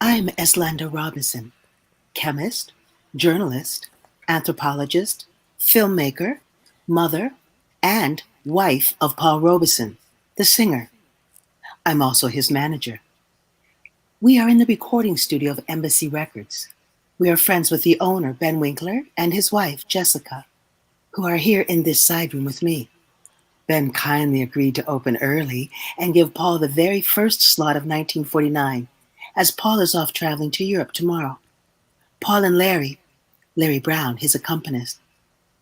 I'm Eslanda Robinson, chemist, journalist, anthropologist, filmmaker, mother, and wife of Paul Robeson, the singer. I'm also his manager. We are in the recording studio of Embassy Records. We are friends with the owner, Ben Winkler, and his wife, Jessica, who are here in this side room with me. Ben kindly agreed to open early and give Paul the very first slot of 1949, as Paul is off traveling to Europe tomorrow. Paul and Larry Brown, his accompanist,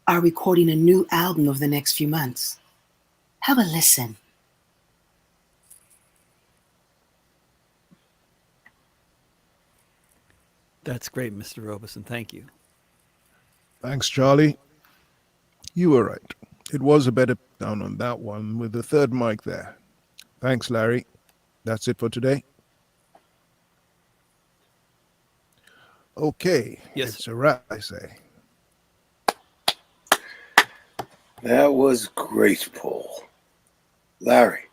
are recording a new album over the next few months. Have a listen. That's great, Mr. Robeson. Thank you. Thanks, Charlie. You were right. It was a better down on that one with the third mic there. Thanks, Larry. That's it for today. Okay. Yes. It's a wrap, I say. That was great, Paul. Larry,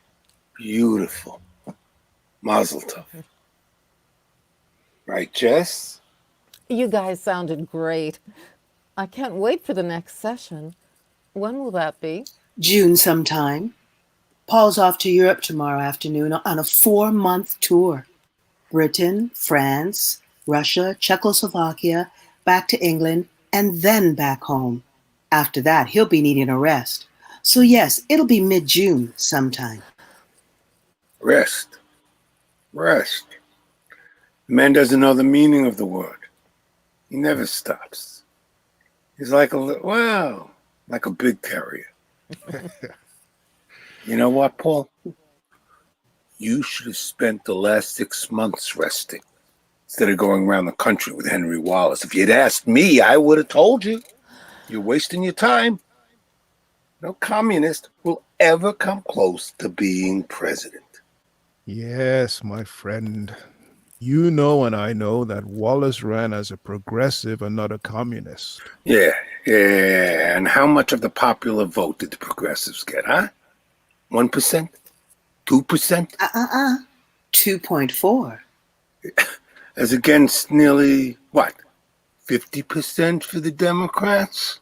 beautiful. Mazel tov. Right, Jess? You guys sounded great. I can't wait for the next session. When will that be? June sometime. Paul's off to Europe tomorrow afternoon on a 4-month tour. Britain, France, Russia, Czechoslovakia, back to England, and then back home. After that, he'll be needing a rest. So yes, it'll be mid-June sometime. Rest. Rest. The man doesn't know the meaning of the word. He never stops. He's like like a big terrier. You know what, Paul? You should have spent the last 6 months resting instead of going around the country with Henry Wallace. If you'd asked me, I would have told you. You're wasting your time. No communist will ever come close to being president. Yes, my friend. You know and I know that Wallace ran as a progressive and not a communist. Yeah. And how much of the popular vote did the progressives get, huh? 1%? 2%? 2.4. As against nearly, 50% for the Democrats?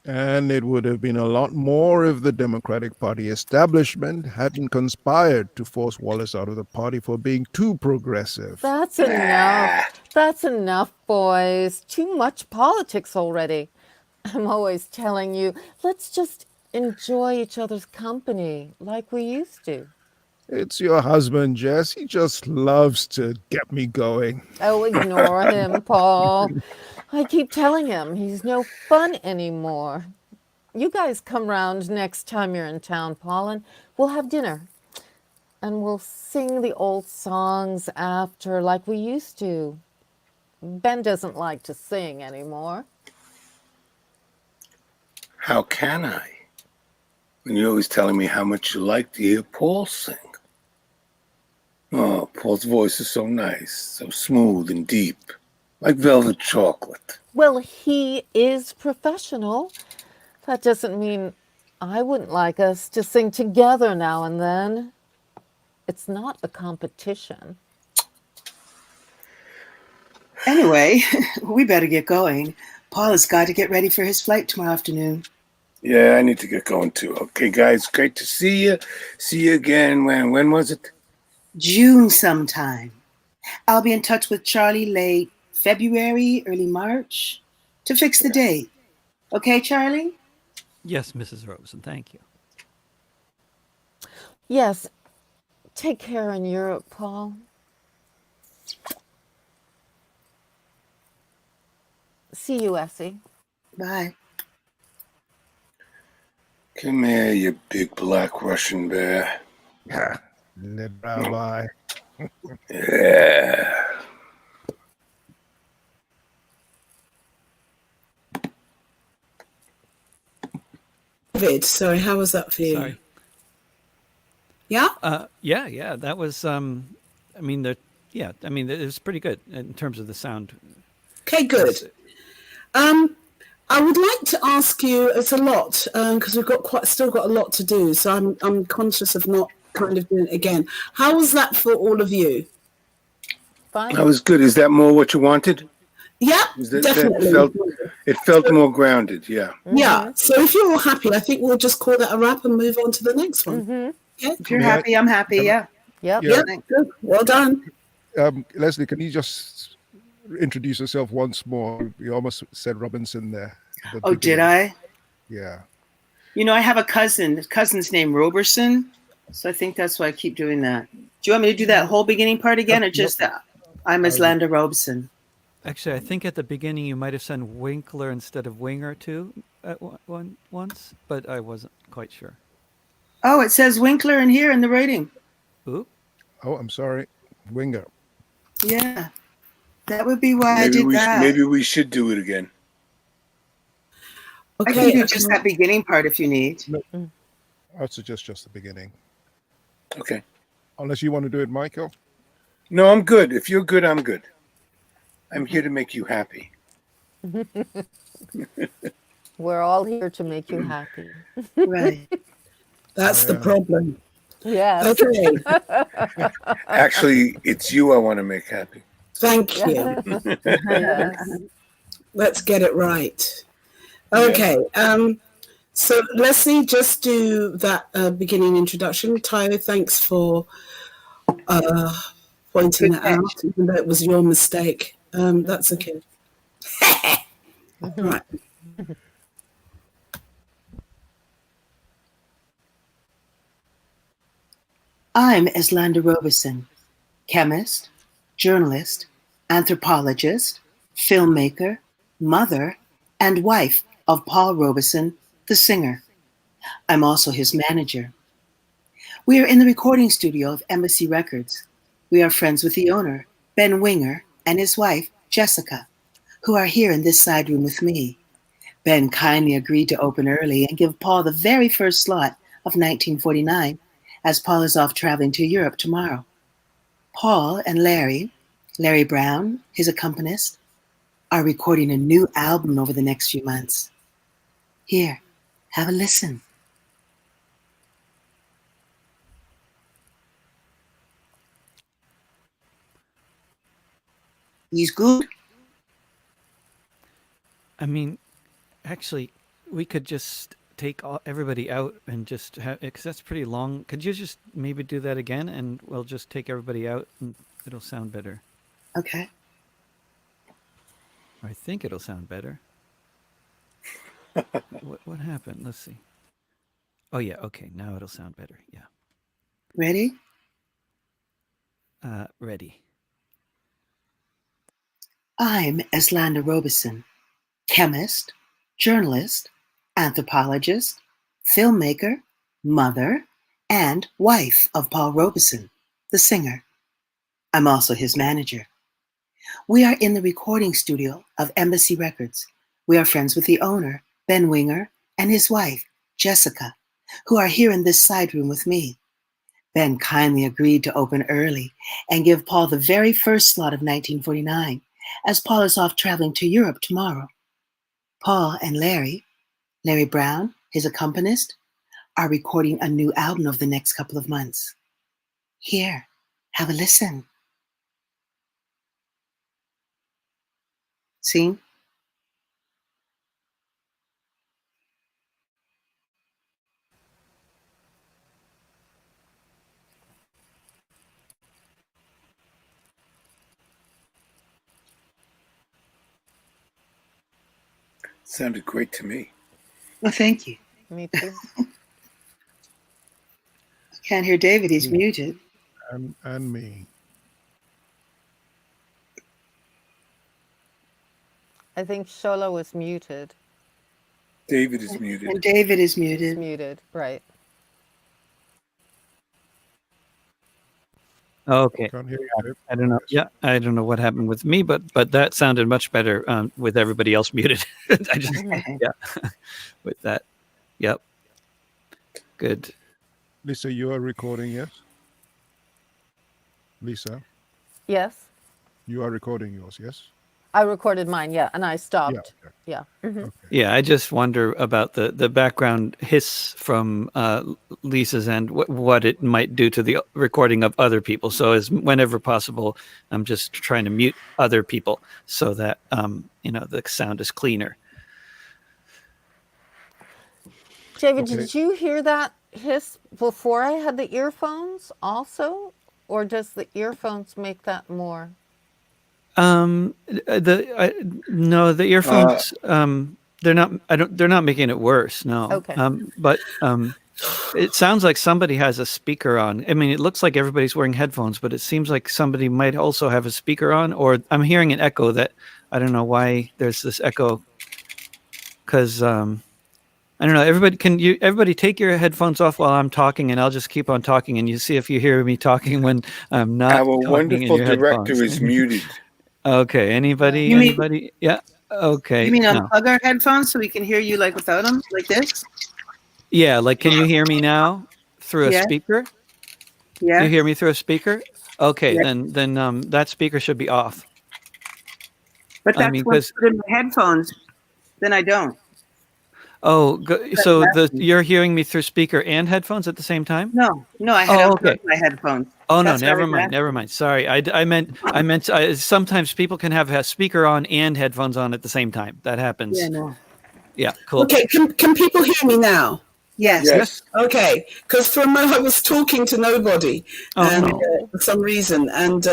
And it would have been a lot more if the Democratic Party establishment hadn't conspired to force Wallace out of the party for being too progressive. That's enough. That's enough, boys. Too much politics already. I'm always telling you, let's just enjoy each other's company like we used to. It's your husband, Jess. He just loves to get me going. Oh, ignore him, Paul. I keep telling him he's no fun anymore. You guys come round next time you're in town, Paul, and we'll have dinner. And we'll sing the old songs after like we used to. Ben doesn't like to sing anymore. How can I? When you're always telling me how much you like to hear Paul sing. Oh, Paul's voice is so nice, so smooth and deep, like velvet chocolate. Well, he is professional. That doesn't mean I wouldn't like us to sing together now and then. It's not a competition. Anyway, we better get going. Paul has got to get ready for his flight tomorrow afternoon. Yeah, I need to get going too. Okay, guys, great to see you. See you again when was it? June sometime. I'll be in touch with Charlie late February, early March to fix the date. Okay, Charlie? Yes, Mrs. Robeson, thank you. Yes. Take care in Europe, Paul. See you, Essie. Bye. Come here, you big black Russian bear. Rabbi. Yeah. David, sorry, how was that for you? Sorry. Yeah? Yeah. That was, it was pretty good in terms of the sound. Okay, good. I would like to ask you, it's a lot, because we've still got a lot to do, so I'm conscious of not kind of doing it again. How was that for all of you? Fine. That was good. Is that more what you wanted? Yeah, definitely. It felt more grounded, yeah. Yeah, so if you're all happy, I think we'll just call that a wrap and move on to the next one. Mm-hmm. Yeah? If you're happy, I'm happy, yeah. Yep. Yeah, good. Well done. Leslie, can you just introduce yourself once more? You almost said Robinson there. Oh, did I? Yeah. You know, I have a cousin. His cousin's named Robeson, so I think that's why I keep doing that. Do you want me to do that whole beginning part again, or just I'm Islanda Robeson? Actually, I think at the beginning you might have said Winkler instead of Winger too at once, but I wasn't quite sure. Oh, it says Winkler in here in the rating. Ooh. Oh, I'm sorry. Winger. Yeah. That would be why I did that. Maybe we should do it again. I can do just that beginning part if you need. No, I'd suggest just the beginning. Okay. Unless you want to do it, Michael. No, I'm good. If you're good, I'm good. I'm here to make you happy. We're all here to make you happy. Right. That's the problem. Yes. Okay. Actually, it's you I want to make happy. Thank you. Yes. Let's get it right. Okay. So Leslie, just do that beginning introduction. Tayo, thanks for pointing that out, even though it was your mistake. That's okay. Right. I'm Eslanda Robeson, chemist, journalist, anthropologist, filmmaker, mother, and wife of Paul Robeson, the singer. I'm also his manager. We are in the recording studio of Embassy Records. We are friends with the owner, Ben Winger, and his wife, Jessica, who are here in this side room with me. Ben kindly agreed to open early and give Paul the very first slot of 1949, as Paul is off traveling to Europe tomorrow. Paul and Larry Brown, his accompanist, are recording a new album over the next few months. Here, have a listen. He's good. I mean, actually, we could just take everybody out and just have, because that's pretty long. Could you just maybe do that again, and we'll just take everybody out and it'll sound better. Okay. I think it'll sound better. What happened? Let's see. Oh yeah, okay. Now it'll sound better. Yeah. Ready? Ready. I'm Eslanda Robeson, chemist, journalist, anthropologist, filmmaker, mother, and wife of Paul Robeson, the singer. I'm also his manager. We are in the recording studio of Embassy Records. We are friends with the owner, Ben Winger, and his wife, Jessica, who are here in this side room with me. Ben kindly agreed to open early and give Paul the very first slot of 1949, as Paul is off traveling to Europe tomorrow. Paul and Larry Brown, his accompanist, are recording a new album over the next couple of months. Here, have a listen. See? Sounded great to me. Well, thank you. Me too. I can't hear David. He's muted. And me. I think Shola was muted. David is muted. And David is muted. He's muted, right. Okay. Can't hear you. I don't know. Yeah, I don't know what happened with me, but that sounded much better with everybody else muted. I just yeah, with that. Yep. Good. Lisa, you are recording, yes? Lisa, Yes. you are recording yours, yes? I recorded mine, yeah, and I stopped. Yeah. Yeah. Mhm. Okay. Yeah, I just wonder about the background hiss from Lisa's end, what it might do to the recording of other people. So as whenever possible, I'm just trying to mute other people so that the sound is cleaner. David, Okay. did you hear that hiss before I had the earphones also? Or does the earphones make that more? No, the earphones. They're not. They're not making it worse. No. Okay. But it sounds like somebody has a speaker on. I mean, it looks like everybody's wearing headphones, but it seems like somebody might also have a speaker on. Or I'm hearing an echo that I don't know why there's this echo. Because I don't know. Everybody take your headphones off while I'm talking, and I'll just keep on talking, and you see if you hear me talking when I'm not. Our talking in wonderful your director headphones. is muted. Okay. Anybody? You mean- Anybody? Yeah. Okay. You mean no. unplug our headphones so we can hear you like without them, like this? Yeah. Like, can you hear me now through a Yeah. speaker? Yeah. You hear me through a speaker? Okay. Yeah. Then that speaker should be off. But I that's mean, what's put in my headphones. Then I don't. Oh, so you're hearing me through speaker and headphones at the same time? No, I had okay. my headphones. Oh no, That's what I never was mind, asking. never mind. Sorry, I meant sometimes people can have a speaker on and headphones on at the same time. That happens. Yeah, no. Yeah, cool. Okay, can people hear me now? Yes. Yes. Okay, because for a moment I was talking to nobody for some reason, and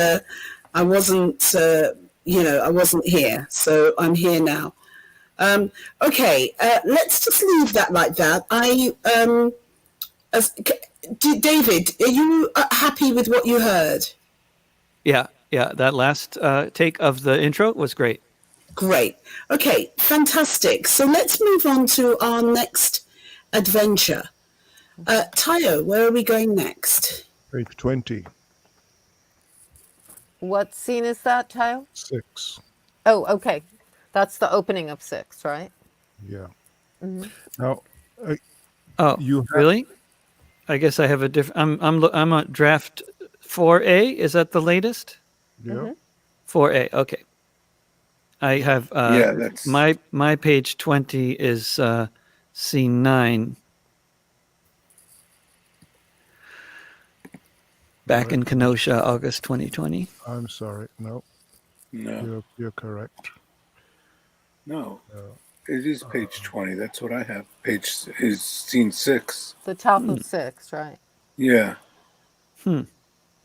I wasn't, I wasn't here, so I'm here now. Okay, let's just leave that like that. David, are you happy with what you heard? Yeah. That last take of the intro was great. Great. Okay, fantastic. So let's move on to our next adventure. Tayo, where are we going next? Page 20. What scene is that, Tayo? 6. Oh, okay. That's the opening of 6, right? Yeah. Mm-hmm. Now, really? I guess I have a different. I'm on draft 4A. Is that the latest? Yeah. Mm-hmm. 4A. Okay. I have that's my page 20 is scene 9. Back in Kenosha, August 2020. I'm sorry. No. You're correct. No. It is page 20. That's what I have. Page is scene 6. The top of 6, right? Yeah.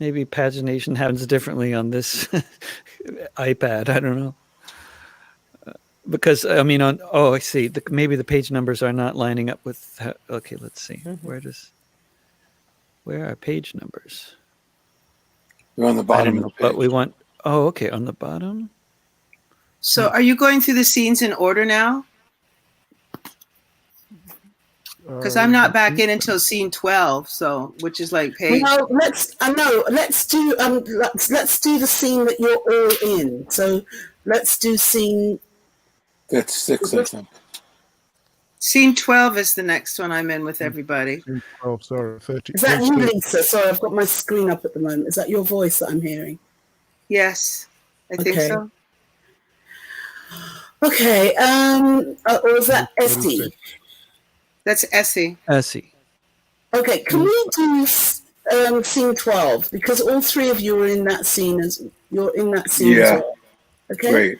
Maybe pagination happens differently on this iPad. I don't know. Because I mean, I see. Maybe the page numbers are not lining up with. Okay, let's see. Mm-hmm. Where are page numbers? They're on the bottom of the page. But we want. Oh, okay, on the bottom. So, are you going through the scenes in order now? Because I'm not back in until scene 12, so which is like page. No, let's do the scene that you're all in. So let's do scene. That's 6, I think. Scene 12 is the next one I'm in with everybody. Scene 12, sorry. 30. Is that you, Lisa? Sorry, I've got my screen up at the moment. Is that your voice that I'm hearing? Yes, I think so. Okay. Or is that Essie? That's Essie. Essie. Okay. Can we do scene 12? Because all three of you are in that scene you're in that scene as well. Okay. Great.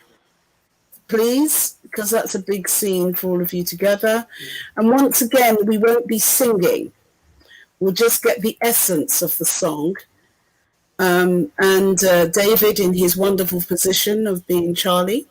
Please, because that's a big scene for all of you together. And once again, we won't be singing. We'll just get the essence of the song. And David, in his wonderful position of being Charlie,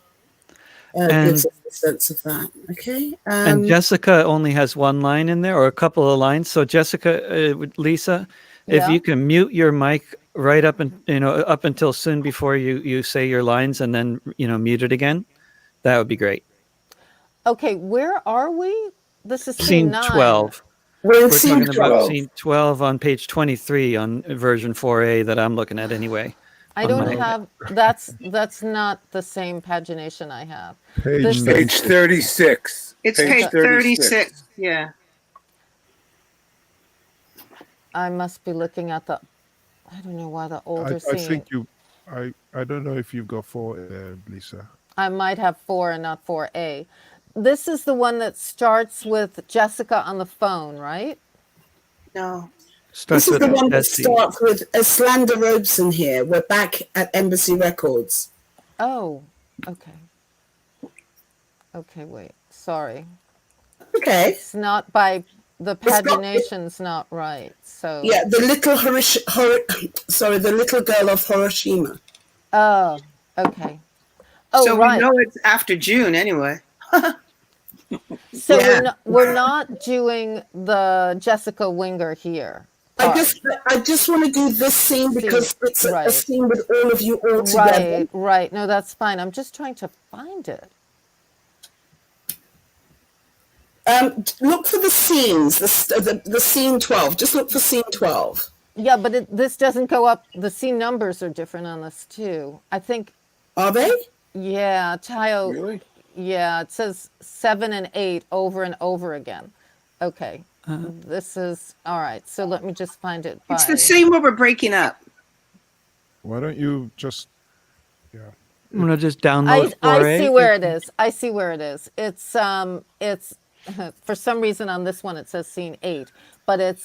gives us a sense of that. Okay. And Jessica only has one line in there, or a couple of lines. So Jessica, Lisa, if you can mute your mic right up until soon before you say your lines, and then mute it again, that would be great. Okay, where are we? This is scene 9. 12. We're talking 12. about scene 12 on page 23 on version 4A that I'm looking at anyway. I don't have. That's not the same pagination I have. Page 36. It's page 36. Yeah. I must be looking at the. I don't know why the older scene. I think I don't know if you've got 4 there, Lisa. I might have 4 and not 4A. This is the one that starts with Jessica on the phone, right? No. This is the one that starts with Paul Robeson here. We're back at Embassy Records. Oh, okay. Okay, wait. Sorry. Okay. It's not by the pagination's not right. So yeah, the little girl of Hiroshima. Oh, okay. Oh, so right. we know it's after June anyway. So we're not doing the Jessica Winger here. I just want to do this scene because it's a scene with all of you all together. Right. No, that's fine. I'm just trying to find it. Look for the scenes, the scene 12. Just look for scene 12. Yeah, but this doesn't go up. The scene numbers are different on this too. I think. Are they? Yeah, Tayo. Really? Yeah, it says 7 and 8 over and over again. Okay. This is all right. So let me just find it by. It's the same where we're breaking up. Why don't you just, I'm gonna just download 4A. I see where it is. I see where it is. It's for some reason on this one it says scene 8, but it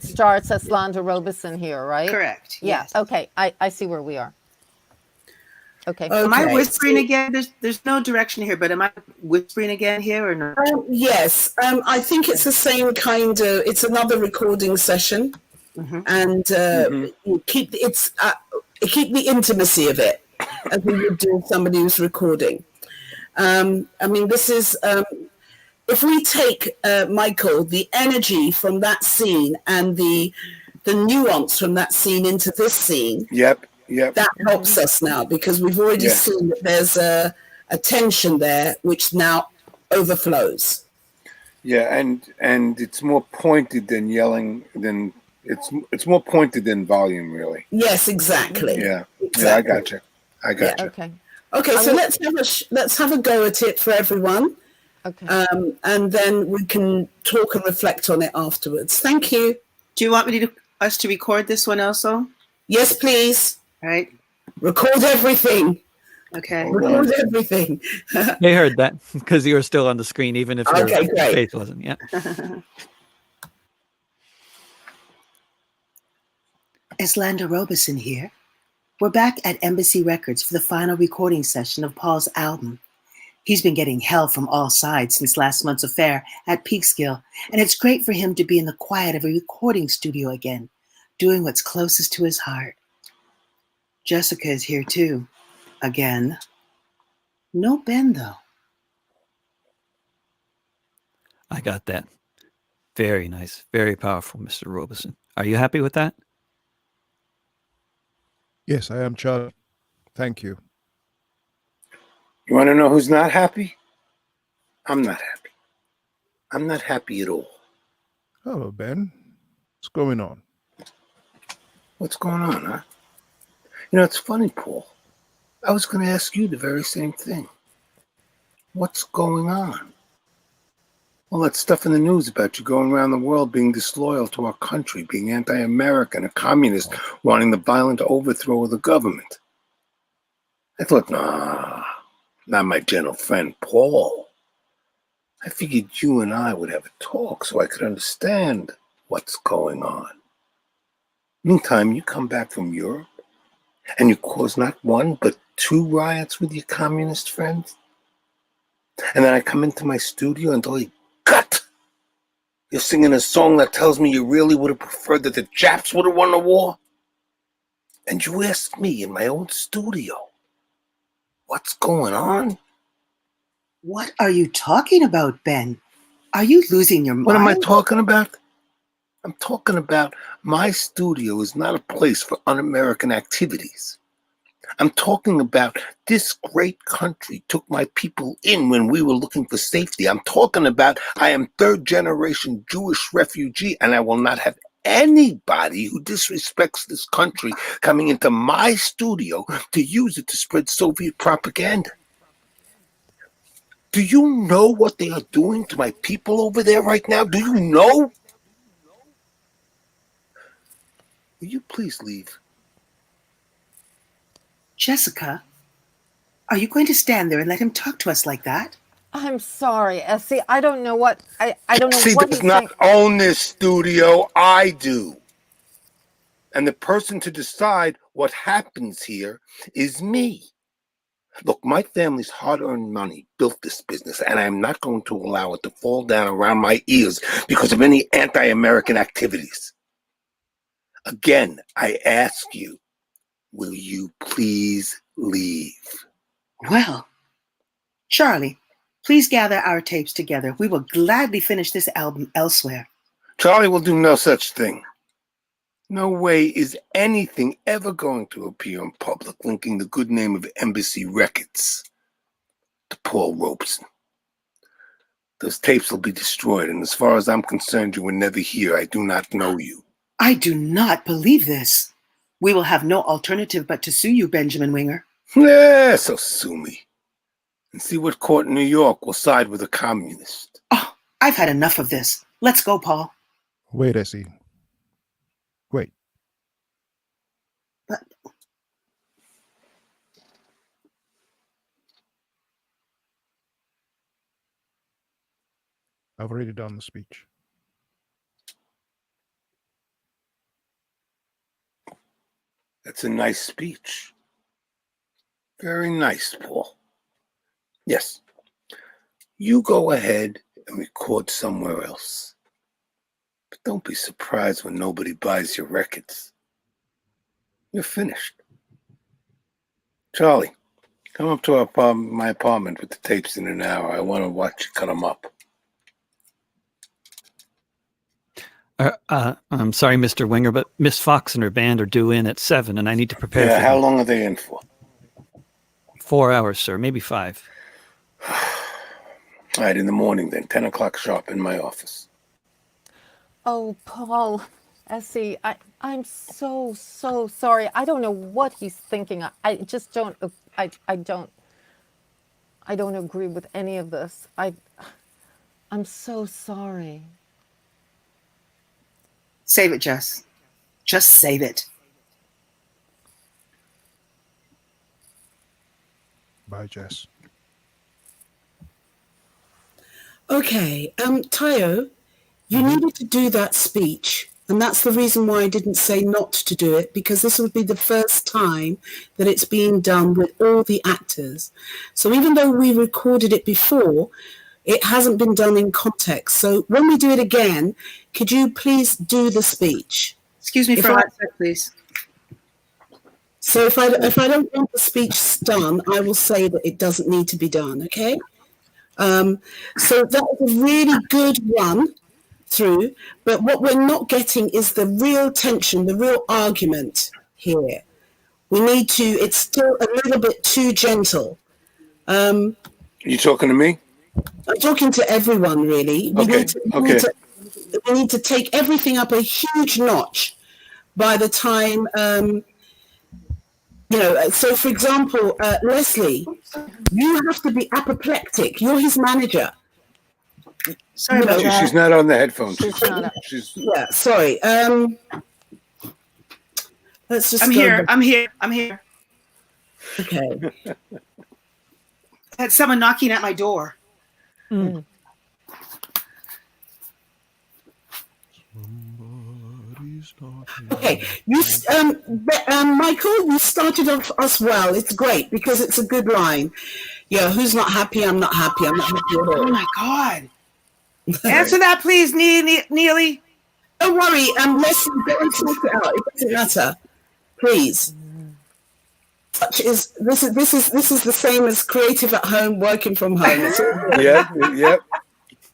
starts as Landa Robeson here, right? Correct. Yeah. Yes. Okay. I see where we are. Okay. Am I whispering again? There's no direction here, but am I whispering again here or no? Yes. I think it's the same kind of. It's another recording session, and keep the intimacy of it as we would do with somebody who's recording. I mean, this is. If we take Michael, the energy from that scene and the nuance from that scene into this scene. Yep. That helps us now because we've already seen that there's a tension there which now overflows. Yeah, and it's more pointed than yelling than it's more pointed than volume, really. Yes, exactly. Yeah, exactly. I got you. Okay. So let's have a go at it for everyone. Okay. And then we can talk and reflect on it afterwards. Thank you. Do you want us to record this one also? Yes, please. All right. Record everything. Okay. Record everything. They heard that because you were still on the screen, even if your face wasn't. Yeah. It's Landa Robeson here. We're back at Embassy Records for the final recording session of Paul's album. He's been getting hell from all sides since last month's affair at Peekskill, and it's great for him to be in the quiet of a recording studio again, doing what's closest to his heart. Jessica is here too, again. No Ben, though. I got that. Very nice. Very powerful, Mr. Robeson. Are you happy with that? Yes, I am, Charlie. Thank you. You want to know who's not happy? I'm not happy. I'm not happy at all. Hello, Ben. What's going on? What's going on, huh? You know, it's funny, Paul. I was going to ask you the very same thing. What's going on? All that stuff in the news about you going around the world being disloyal to our country, being anti-American, a communist, wanting the violent overthrow of the government. I thought, nah, not my gentle friend, Paul. I figured you and I would have a talk so I could understand what's going on. Meantime, you come back from Europe and you cause not one, but 2 riots with your communist friends. And then I come into my studio and holy gut, you're singing a song that tells me you really would have preferred that the Japs would have won the war. And you ask me in my own studio, what's going on? What are you talking about, Ben? Are you losing your mind? What am I talking about? I'm talking about my studio is not a place for un-American activities. I'm talking about this great country took my people in when we were looking for safety. I'm talking about I am 3rd-generation Jewish refugee, and I will not have anybody who disrespects this country coming into my studio to use it to spread Soviet propaganda. Do you know what they are doing to my people over there right now? Do you know? Will you please leave? Jessica, are you going to stand there and let him talk to us like that? I'm sorry, Essie. I don't know what I don't know Essie what does he's not saying. own this studio. I do. And the person to decide what happens here is me. Look, my family's hard-earned money built this business, and I'm not going to allow it to fall down around my ears because of any anti-American activities. Again, I ask you, will you please leave? Well, Charlie, please gather our tapes together. We will gladly finish this album elsewhere. Charlie will do no such thing. No way is anything ever going to appear in public linking the good name of Embassy Records to Paul Robeson. Those tapes will be destroyed, and as far as I'm concerned, you were never here. I do not know you. I do not believe this. We will have no alternative but to sue you, Benjamin Winger. Yeah, so sue me. And see what court in New York will side with a communist. Oh, I've had enough of this. Let's go, Paul. Wait, Essie. Wait. But I've already done the speech. That's a nice speech. Very nice, Paul. Yes. You go ahead and record somewhere else. But don't be surprised when nobody buys your records. You're finished. Charlie, come up to my apartment with the tapes in an hour. I want to watch you cut them up. I'm sorry, Mr. Winger, but Miss Fox and her band are due in at 7, and I need to prepare for How them. long are they in for? 4 hours, sir, maybe 5. All right, in the morning then, 10 o'clock sharp in my office. Oh, Paul, Essie, I'm so sorry. I don't know what he's thinking. I just don't. I don't agree with any of this. I'm so sorry. save it, Jess. Just save it. Bye, Jess. Okay, Tayo, you needed to do that speech, and that's the reason why I didn't say not to do it, because this would be the first time that it's being done with all the actors. So even though we recorded it before, it hasn't been done in context. So when we do it again, could you please do the speech? Excuse me for a hot sec, please. So if I don't want the speech done, I will say that it doesn't need to be done, okay? So that was a really good run through, but what we're not getting is the real tension, the real argument here. We need to, it's still a little bit too gentle. You talking to me? I'm talking to everyone, really. We need to take everything up a huge notch by the time, so for example, Leslie, you have to be apoplectic. You're his manager. Sorry about that. She's not on the headphones. Yeah, sorry. Let's just I'm here. Okay. I had someone knocking at my door. Mm. Okay, Michael, you started off us well. It's great because it's a good line. Yeah, who's not happy? I'm not happy. I'm not happy at all. Oh my God. Answer that, please, Neely. Don't worry. Let's go and sort it out. It doesn't matter. Please. This is the same as creative at home, working from home. It's all good. Yep.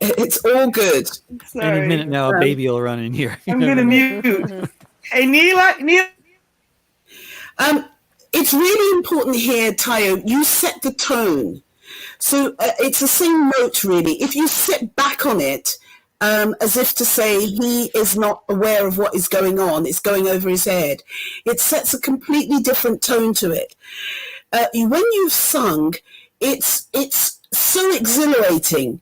It's all good. Sorry. Any minute now, a baby will run in here. I'm gonna mute. Hey, Neil. It's really important here, Tayo. You set the tone. So it's the same note, really. If you sit back on it, as if to say he is not aware of what is going on, it's going over his head, it sets a completely different tone to it. When you've sung, it's so exhilarating.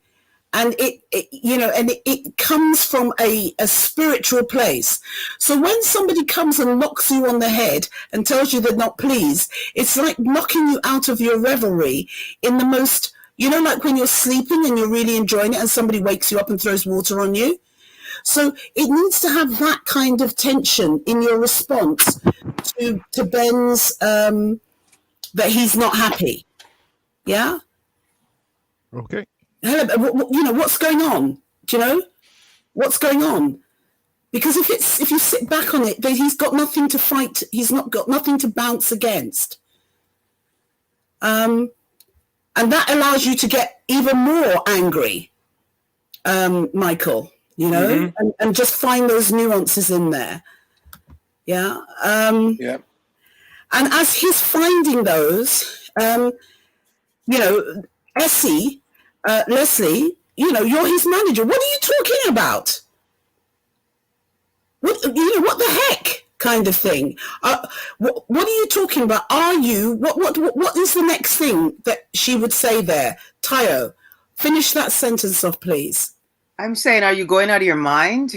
And it comes from a spiritual place. So when somebody comes and knocks you on the head and tells you they're not pleased, it's like knocking you out of your revelry in the most, like when you're sleeping and you're really enjoying it and somebody wakes you up and throws water on you. So it needs to have that kind of tension in your response to Ben's, that he's not happy. Yeah? Okay. What's going on? Do you know what's going on? Because if you sit back on it, then he's got nothing to fight. He's not got nothing to bounce against, and that allows you to get even more angry, Michael. And just find those nuances in there. Yeah. Yeah. And as he's finding those, Essie. Leslie, you're his manager. What are you talking about? What the heck? kind of thing. What are you talking about? Are you, what is the next thing that she would say there? Tayo, finish that sentence off, please. I'm saying, are you going out of your mind?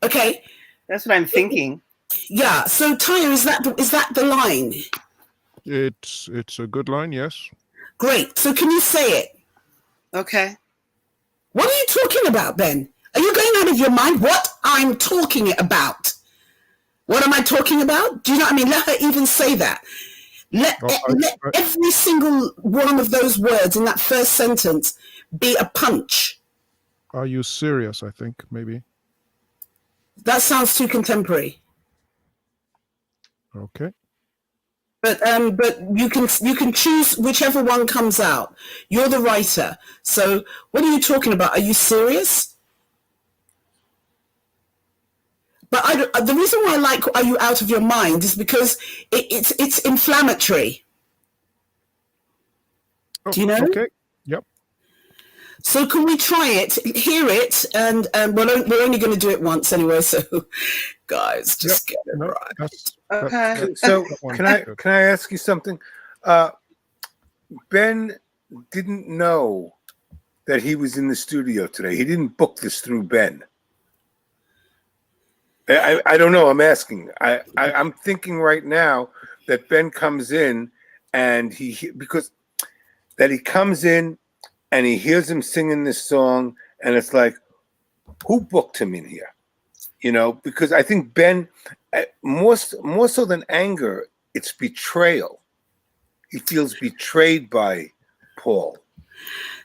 Okay. That's what I'm thinking. Yeah. So Tayo, is that the line? It's a good line, yes. Great. So can you say it? Okay. What are you talking about, Ben? Are you going out of your mind? What I'm talking about? What am I talking about? Do you know what I mean? Let her even say that. Let every single one of those words in that first sentence be a punch. Are you serious? I think maybe. That sounds too contemporary. Okay. But you can choose whichever one comes out. You're the writer. So what are you talking about? Are you serious? But the reason why I like "Are you out of your mind" is because it's inflammatory. Do you know? Okay. Yep. So can we try it, hear it, and we're only going to do it once anyway. So, guys, just get it right. Okay. So can I ask you something? Ben didn't know that he was in the studio today. He didn't book this through Ben. I don't know. I'm asking. I'm thinking right now that Ben comes in and he comes in and he hears him singing this song, and it's like, who booked him in here? You know, because I think Ben, more so than anger, it's betrayal. He feels betrayed by Paul.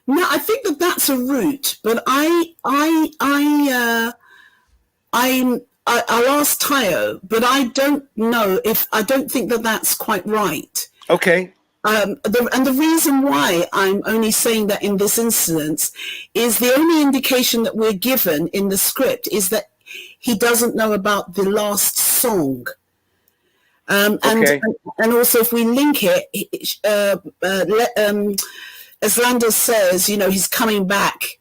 No, I think that's a route, but I'll ask Tayo, but I don't know I don't think that's quite right. Okay. And the reason why I'm only saying that in this instance is the only indication that we're given in the script is that he doesn't know about the last song. Okay. And also if we link it, as Lando says, you know, he's coming back,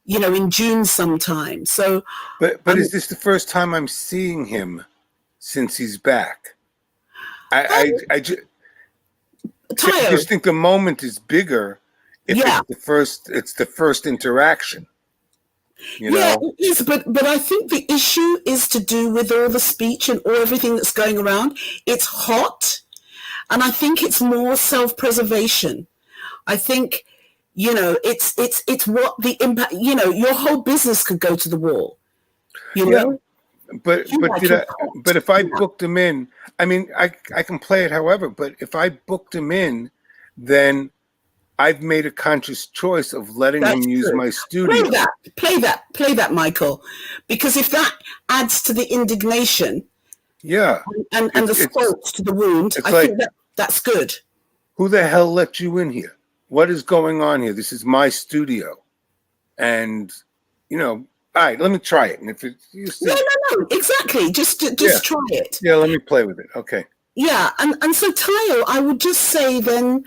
you know, in June sometime. So, but is this the first time I'm seeing him since he's back? I just think the moment is bigger if it's the first interaction. You know? It is, but I think the issue is to do with all the speech and everything that's going around. It's hot, and I think it's more self-preservation. I think, you know, it's what the impact. You know, your whole business could go to the wall. You know. But if I booked him in, I mean, I can play it however. But if I booked him in, then I've made a conscious choice of letting him use my studio. Play that, Michael, because if that adds to the indignation, and the salt to the wound, I think that's good. Who the hell let you in here? What is going on here? This is my studio, and you know. All right, let me try it. And if no, exactly. Just try it. Yeah, let me play with it. Okay. Yeah, and so Tayo, I would just say then,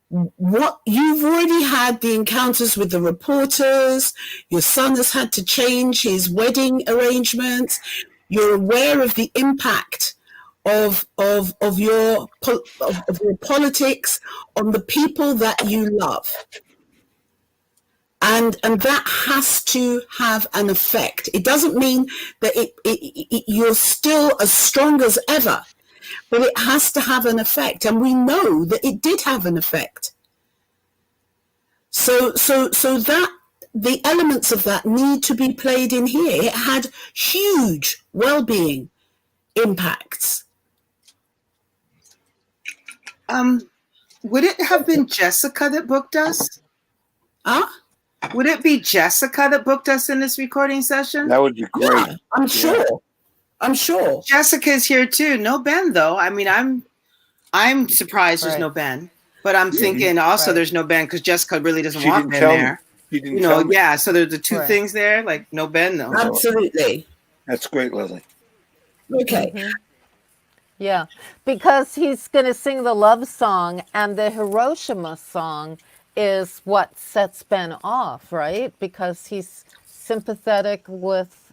what you've already had the encounters with the reporters. Your son has had to change his wedding arrangements. You're aware of the impact of your politics on the people that you love. And that has to have an effect. It doesn't mean that you're still as strong as ever, but it has to have an effect. And we know that it did have an effect. So that the elements of that need to be played in here. It had huge well-being impacts. Would it have been Jessica that booked us? Would it be Jessica that booked us in this recording session? That would be great. Yeah, I'm sure. Jessica's here too. No Ben though. I mean, I'm surprised there's no Ben, but I'm thinking also there's no Ben because Jessica really doesn't want Ben there. You know, so there's the two things there, like no Ben though. Absolutely. That's great, Leslie. Okay. Mm-hmm. Yeah, because he's going to sing the love song, and the Hiroshima song is what sets Ben off, right? Because he's sympathetic with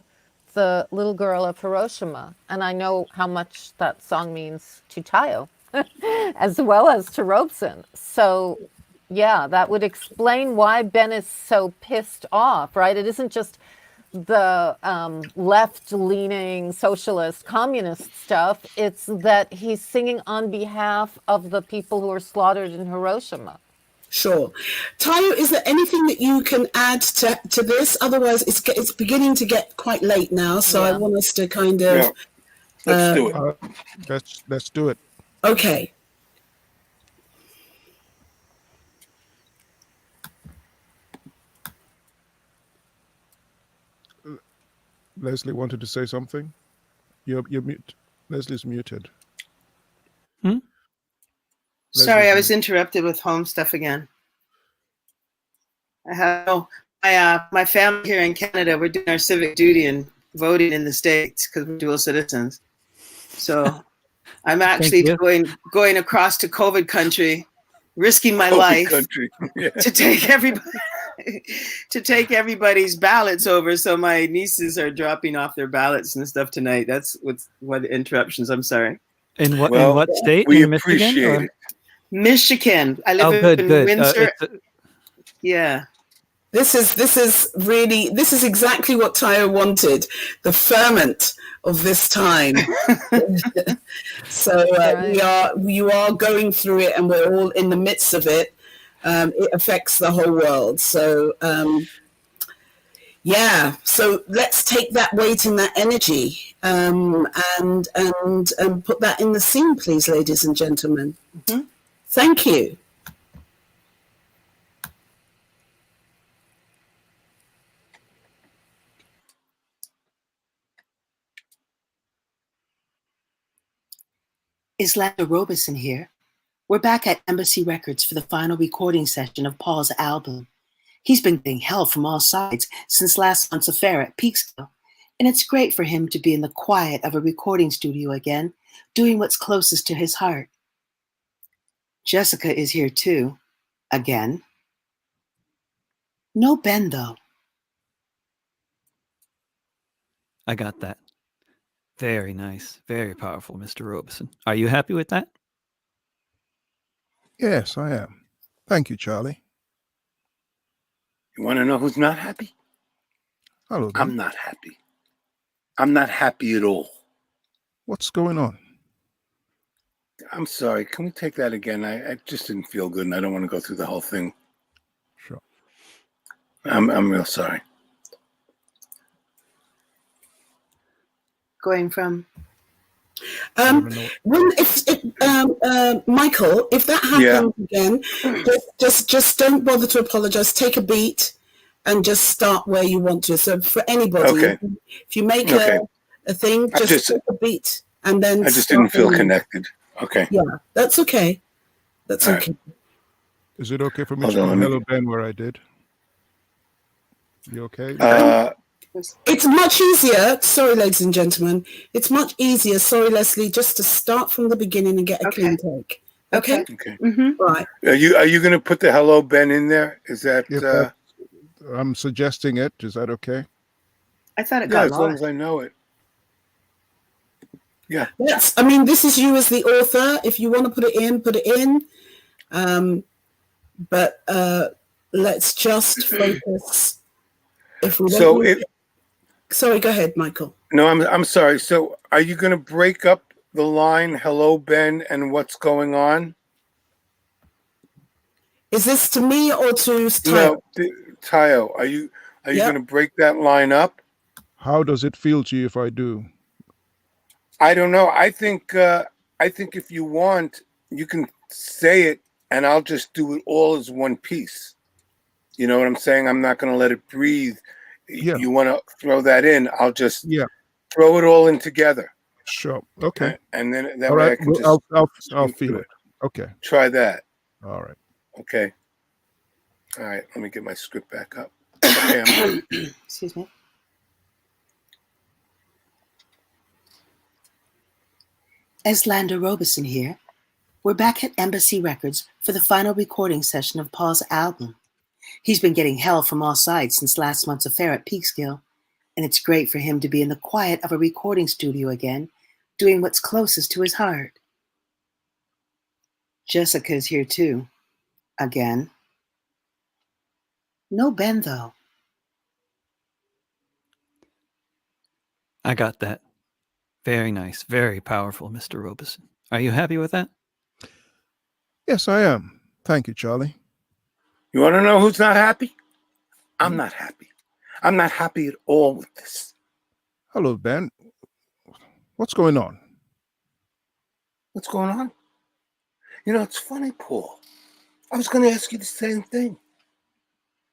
the little girl of Hiroshima. And I know how much that song means to Tayo, as well as to Robeson. So, yeah, that would explain why Ben is so pissed off, right? It isn't just the left-leaning socialist communist stuff. It's that he's singing on behalf of the people who were slaughtered in Hiroshima. Sure. Tayo, is there anything that you can add to this? Otherwise, it's beginning to get quite late now, so I want us to kind of... Let's do it. Let's do it. Okay. Leslie wanted to say something. You're mute. Leslie's muted. Sorry, I was interrupted with home stuff again. I have my family here in Canada. We're doing our civic duty and voting in the States because we're dual citizens. So I'm actually going across to COVID country, risking my life to take everybody's ballots over. So my nieces are dropping off their ballots and stuff tonight. That's what interruptions. I'm sorry. In what state? We in appreciate Michigan, it. Michigan. I live in Windsor. Yeah. This is exactly what Tayo wanted, the ferment of this time. So you are going through it, and we're all in the midst of it. It affects the whole world. So so let's take that weight and that energy and put that in the scene, please, ladies and gentlemen. Mm-hmm. Thank you. Islanda Robeson here. We're back at Embassy Records for the final recording session of Paul's album. He's been getting hell from all sides since last month's affair at Peekskill, and it's great for him to be in the quiet of a recording studio again, doing what's closest to his heart. Jessica is here too, again. No Ben, though. I got that. Very nice. Very powerful, Mr. Robeson. Are you happy with that? Yes, I am. Thank you, Charlie. You want to know who's not happy? Hello, Ben. I'm not happy. I'm not happy at all. What's going on? I'm sorry. Can we take that again? I just didn't feel good, and I don't want to go through the whole thing. Sure. I'm real sorry. Going from... Michael, if that happens again, just don't bother to apologize. Take a beat and just start where you want to. So for anybody, if you make a thing, just take a beat and then... I just didn't feel connected. Okay. Yeah, that's okay. That's okay. Right. Is it okay for me to call Hello Ben where I did? You okay? It's much easier. Sorry, ladies and gentlemen. It's much easier. Sorry, Leslie. Just to start from the beginning and get a clean take. Okay. Okay. Mm-hmm. Right. Are you going to put the Hello Ben in there? Is that? I'm suggesting it. Is that okay? I thought it got lost. As long as I know it. Yeah. Yes. I mean, this is you as the author. If you want to put it in, put it in. But let's just focus. Sorry, go ahead, Michael. No, I'm sorry. So are you going to break up the line "Hello, Ben" and what's going on? Is this to me or to Tayo? No, Tayo. Are you going to break that line up? How does it feel to you if I do? I don't know. I think if you want, you can say it, and I'll just do it all as one piece. You know what I'm saying? I'm not going to let it breathe. Yeah. You want to throw that in? I'll just throw it all in together. Sure. Okay. And then that all way right. I can I'll feel it. Okay. Try that. All right. Okay. All right. Let me get my script back up. Okay. Excuse me. Islanda Robeson here. We're back at Embassy Records for the final recording session of Paul's album. He's been getting hell from all sides since last month's affair at Peekskill, And it's great for him to be in the quiet of a recording studio again, doing what's closest to his heart. Jessica's here too, again. No Ben, though. I got that. Very nice. Very powerful, Mr. Robeson. Are you happy with that? Yes, I am. Thank you, Charlie. You want to know who's not happy? I'm not happy. I'm not happy at all with this. Hello, Ben. What's going on? What's going on? You know, it's funny, Paul. I was going to ask you the same thing.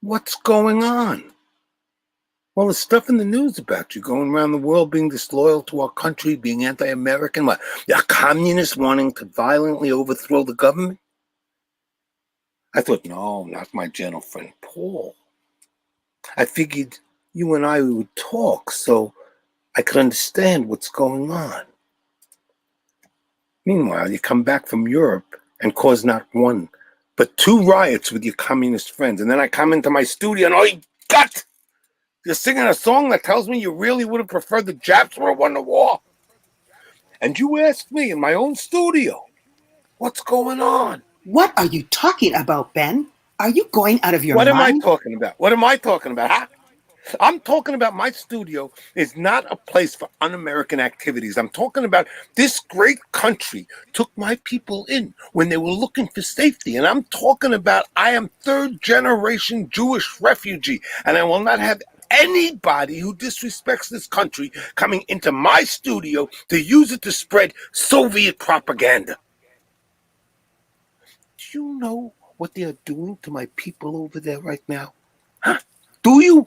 What's going on? Well, there's stuff in the news about you going around the world being disloyal to our country, being anti-American. What? You're a communist wanting to violently overthrow the government? I thought, no, not my gentle friend Paul. I figured you and I would talk so I could understand what's going on. Meanwhile, you come back from Europe and cause not one, but 2 riots with your communist friends. And then I come into my studio and, oh, gut! You're singing a song that tells me you really would have preferred the Japs would have won the war. And you asked me in my own studio, what's going on? What are you talking about, Ben? Are you going out of your mind? What am I talking about? What am I talking about? Huh? I'm talking about my studio is not a place for un-American activities. I'm talking about this great country took my people in when they were looking for safety. And I'm talking about I am 3rd-generation Jewish refugee, and I will not have anybody who disrespects this country coming into my studio to use it to spread Soviet propaganda. Do you know what they are doing to my people over there right now? Huh? Do you?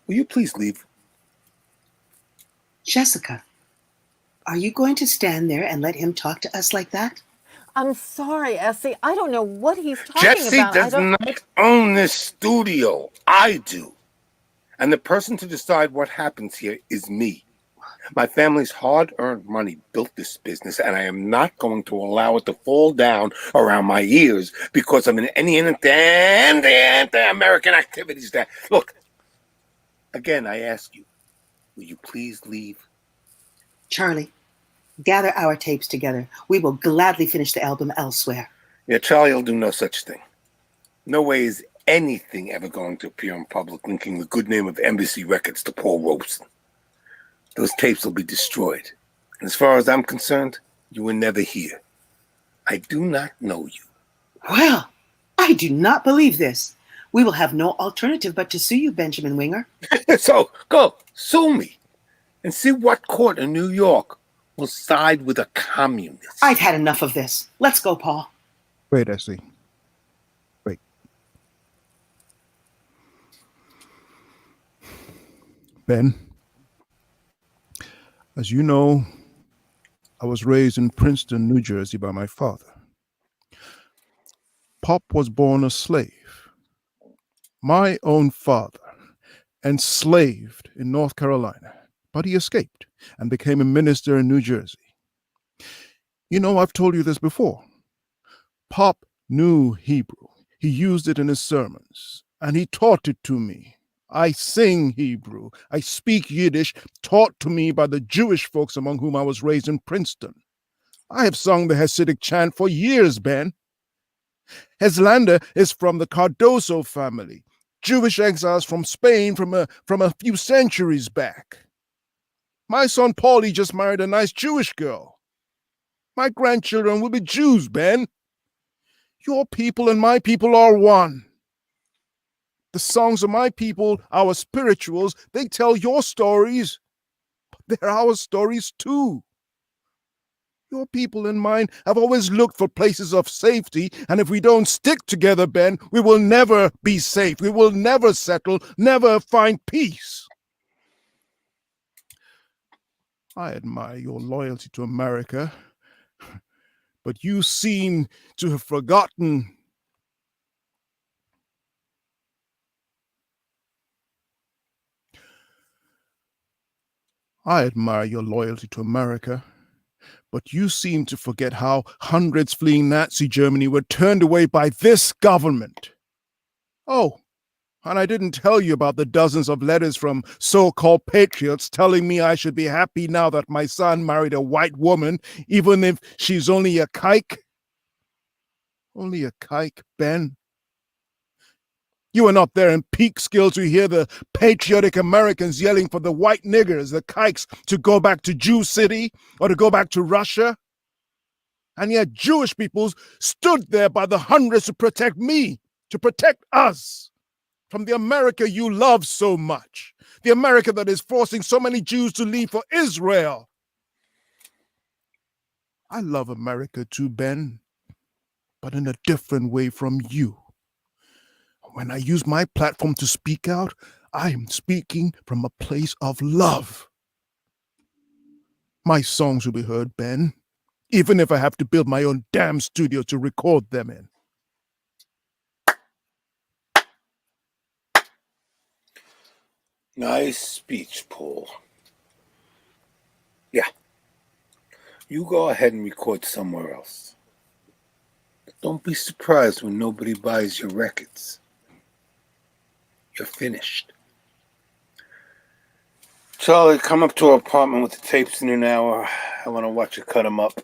Will you please leave? Jessica, are you going to stand there and let him talk to us like that? I'm sorry, Essie. I don't know what he's talking about. Jesse does not own this studio. I do. And the person to decide what happens here is me. My family's hard-earned money built this business, and I am not going to allow it to fall down around my ears because of any anti-American activities that... Look, again, I ask you, will you please leave? Charlie, gather our tapes together. We will gladly finish the album elsewhere. Yeah, Charlie will do no such thing. No way is anything ever going to appear in public linking the good name of Embassy Records to Paul Robeson. Those tapes will be destroyed. And as far as I'm concerned, you were never here. I do not know you. Well, I do not believe this. We will have no alternative but to sue you, Benjamin Winger. So, go, sue me. And see what court in New York will side with a communist. I've had enough of this. Let's go, Paul. Wait, Essie. Wait. Ben, as you know, I was raised in Princeton, New Jersey by my father. Pop was born a slave. My own father, enslaved in North Carolina, but he escaped and became a minister in New Jersey. You know, I've told you this before. Pop knew Hebrew. He used it in his sermons, and he taught it to me. I sing Hebrew. I speak Yiddish, taught to me by the Jewish folks among whom I was raised in Princeton. I have sung the Hasidic chant for years, Ben. Heslander is from the Cardoso family, Jewish exiles from Spain from a few centuries back. My son Paulie just married a nice Jewish girl. My grandchildren will be Jews, Ben. Your people and my people are one. The songs of my people, our spirituals, they tell your stories, but they're our stories too. Your people and mine have always looked for places of safety, and if we don't stick together, Ben, we will never be safe. We will never settle, never find peace. I admire your loyalty to America, but you seem to have forgotten. I admire your loyalty to America, but you seem to forget how hundreds fleeing Nazi Germany were turned away by this government. Oh, And I didn't tell you about the dozens of letters from so-called patriots telling me I should be happy now that my son married a white woman, even if she's only a kike. Only a kike, Ben. You were not there in Peekskill to hear the patriotic Americans yelling for the white niggers, the kikes, to go back to Jew City or to go back to Russia. And yet Jewish people stood there by the hundreds to protect me, to protect us from the America you love so much, the America that is forcing so many Jews to leave for Israel. I love America too, Ben, but in a different way from you. When I use my platform to speak out, I am speaking from a place of love. My songs will be heard, Ben, even if I have to build my own damn studio to record them in. Nice speech, Paul. Yeah. You go ahead and record somewhere else. But don't be surprised when nobody buys your records. You're finished. Charlie, come up to our apartment with the tapes in an hour. I want to watch you cut them up.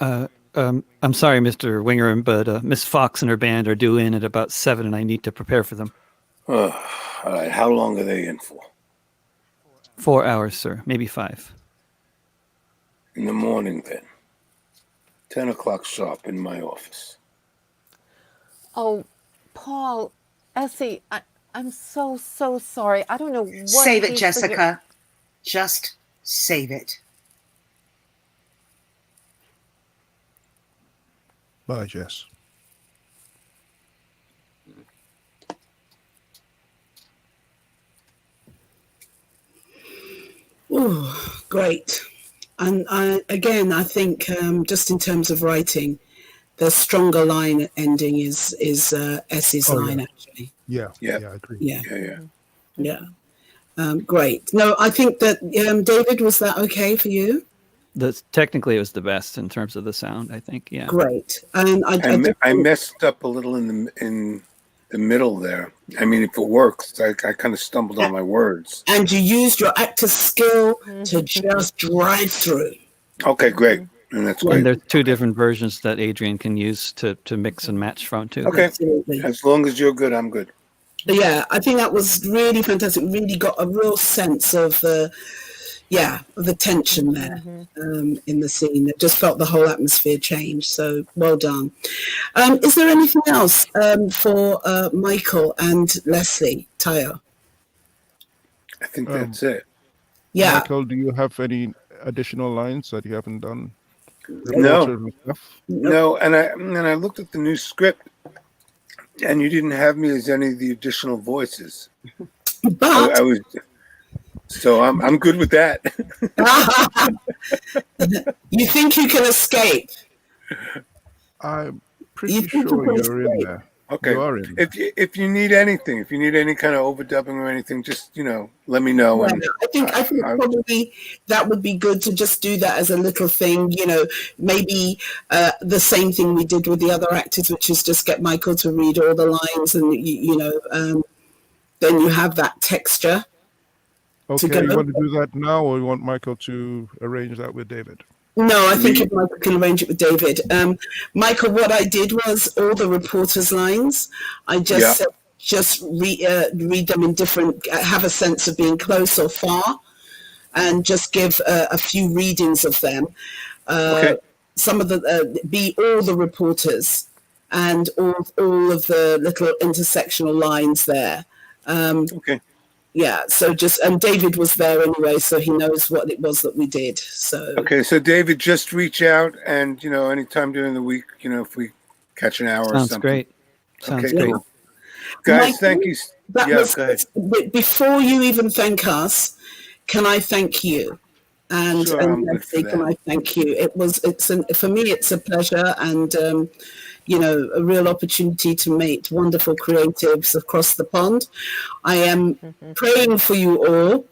I'm sorry, Mr. Wingerham, but Miss Fox and her band are due in at about 7, and I need to prepare for them. All right, how long are they in for? 4 hours, sir. Maybe 5. In the morning, then. 10 o'clock sharp in my office. Oh, Paul, Essie, I'm so sorry. I don't know what. Save it, Jessica. Just save it. Bye, Jess. Oh, great. And I think just in terms of writing, the stronger line ending is Essie's line, actually. Yeah, I agree. Yeah. Great. No, I think that, David, was that okay for you? Technically, it was the best in terms of the sound, I think, yeah. Great. And I messed up a little in the middle there. I mean, if it works, I kind of stumbled on my words. And you used your actor's skill to just drive through. Okay, great. And that's great. And there's 2 different versions that Adrian can use to mix and match from, too. Okay. Absolutely. As long as you're good, I'm good. Yeah, I think that was really fantastic. Really got a real sense of the tension there in the scene. It just felt the whole atmosphere change. So well done. Is there anything else for Michael and Leslie, Tayo? I think that's it. Yeah. Michael, do you have any additional lines that you haven't done? No. And I looked at the new script, and you didn't have me as any of the additional voices. But so I'm good with that. You think you can escape? I'm pretty sure you're in there. Okay. You are in there. If you need anything, if you need any kind of overdubbing or anything, just let me know. Well, And I think probably that would be good to just do that as a little thing. Maybe the same thing we did with the other actors, which is just get Michael to read all the lines, and then you have that texture. Okay, you want to do that now, or you want Michael to arrange that with David? No, I think if Michael can arrange it with David. Michael, what I did was all the reporters' lines. I just said, read them in different, have a sense of being close or far, and just give a few readings of them. Some of be all the reporters and all of the little intersectional lines there. Yeah, so and David was there anyway, so he knows what it was that we did. So so David, just reach out, and anytime during the week, if we catch an hour or something. Sounds great. Cool. Guys, Michael, thank you. Go ahead. Before you even thank us, can I thank you? And Leslie, can I thank you? For me, it's a pleasure and a real opportunity to meet wonderful creatives across the pond. I am praying for you all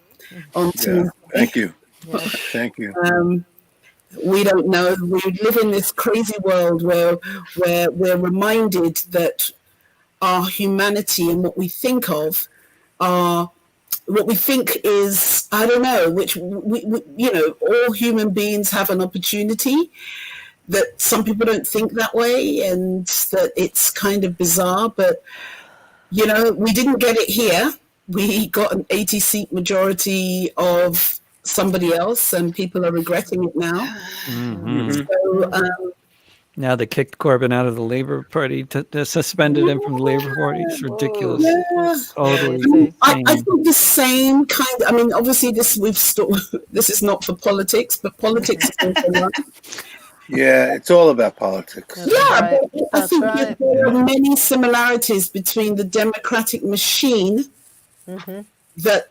on Tuesday. Thank you. Thank you. We don't know. We live in this crazy world where we're reminded that our humanity and what we think of are what we think is, I don't know, which we you know, all human beings have an opportunity, that some people don't think that way, and that it's kind of bizarre. But you know, we didn't get it here. We got an 80-seat majority of somebody else, and people are regretting it now. So, now they kicked Corbyn out of the Labor Party, suspended him from the Labor Party. It's ridiculous. Yeah. Totally. I think the same kind. I mean, obviously, this is not for politics, but politics is also Yeah, it's all about politics. Yeah, but I think there are many similarities between the democratic machine that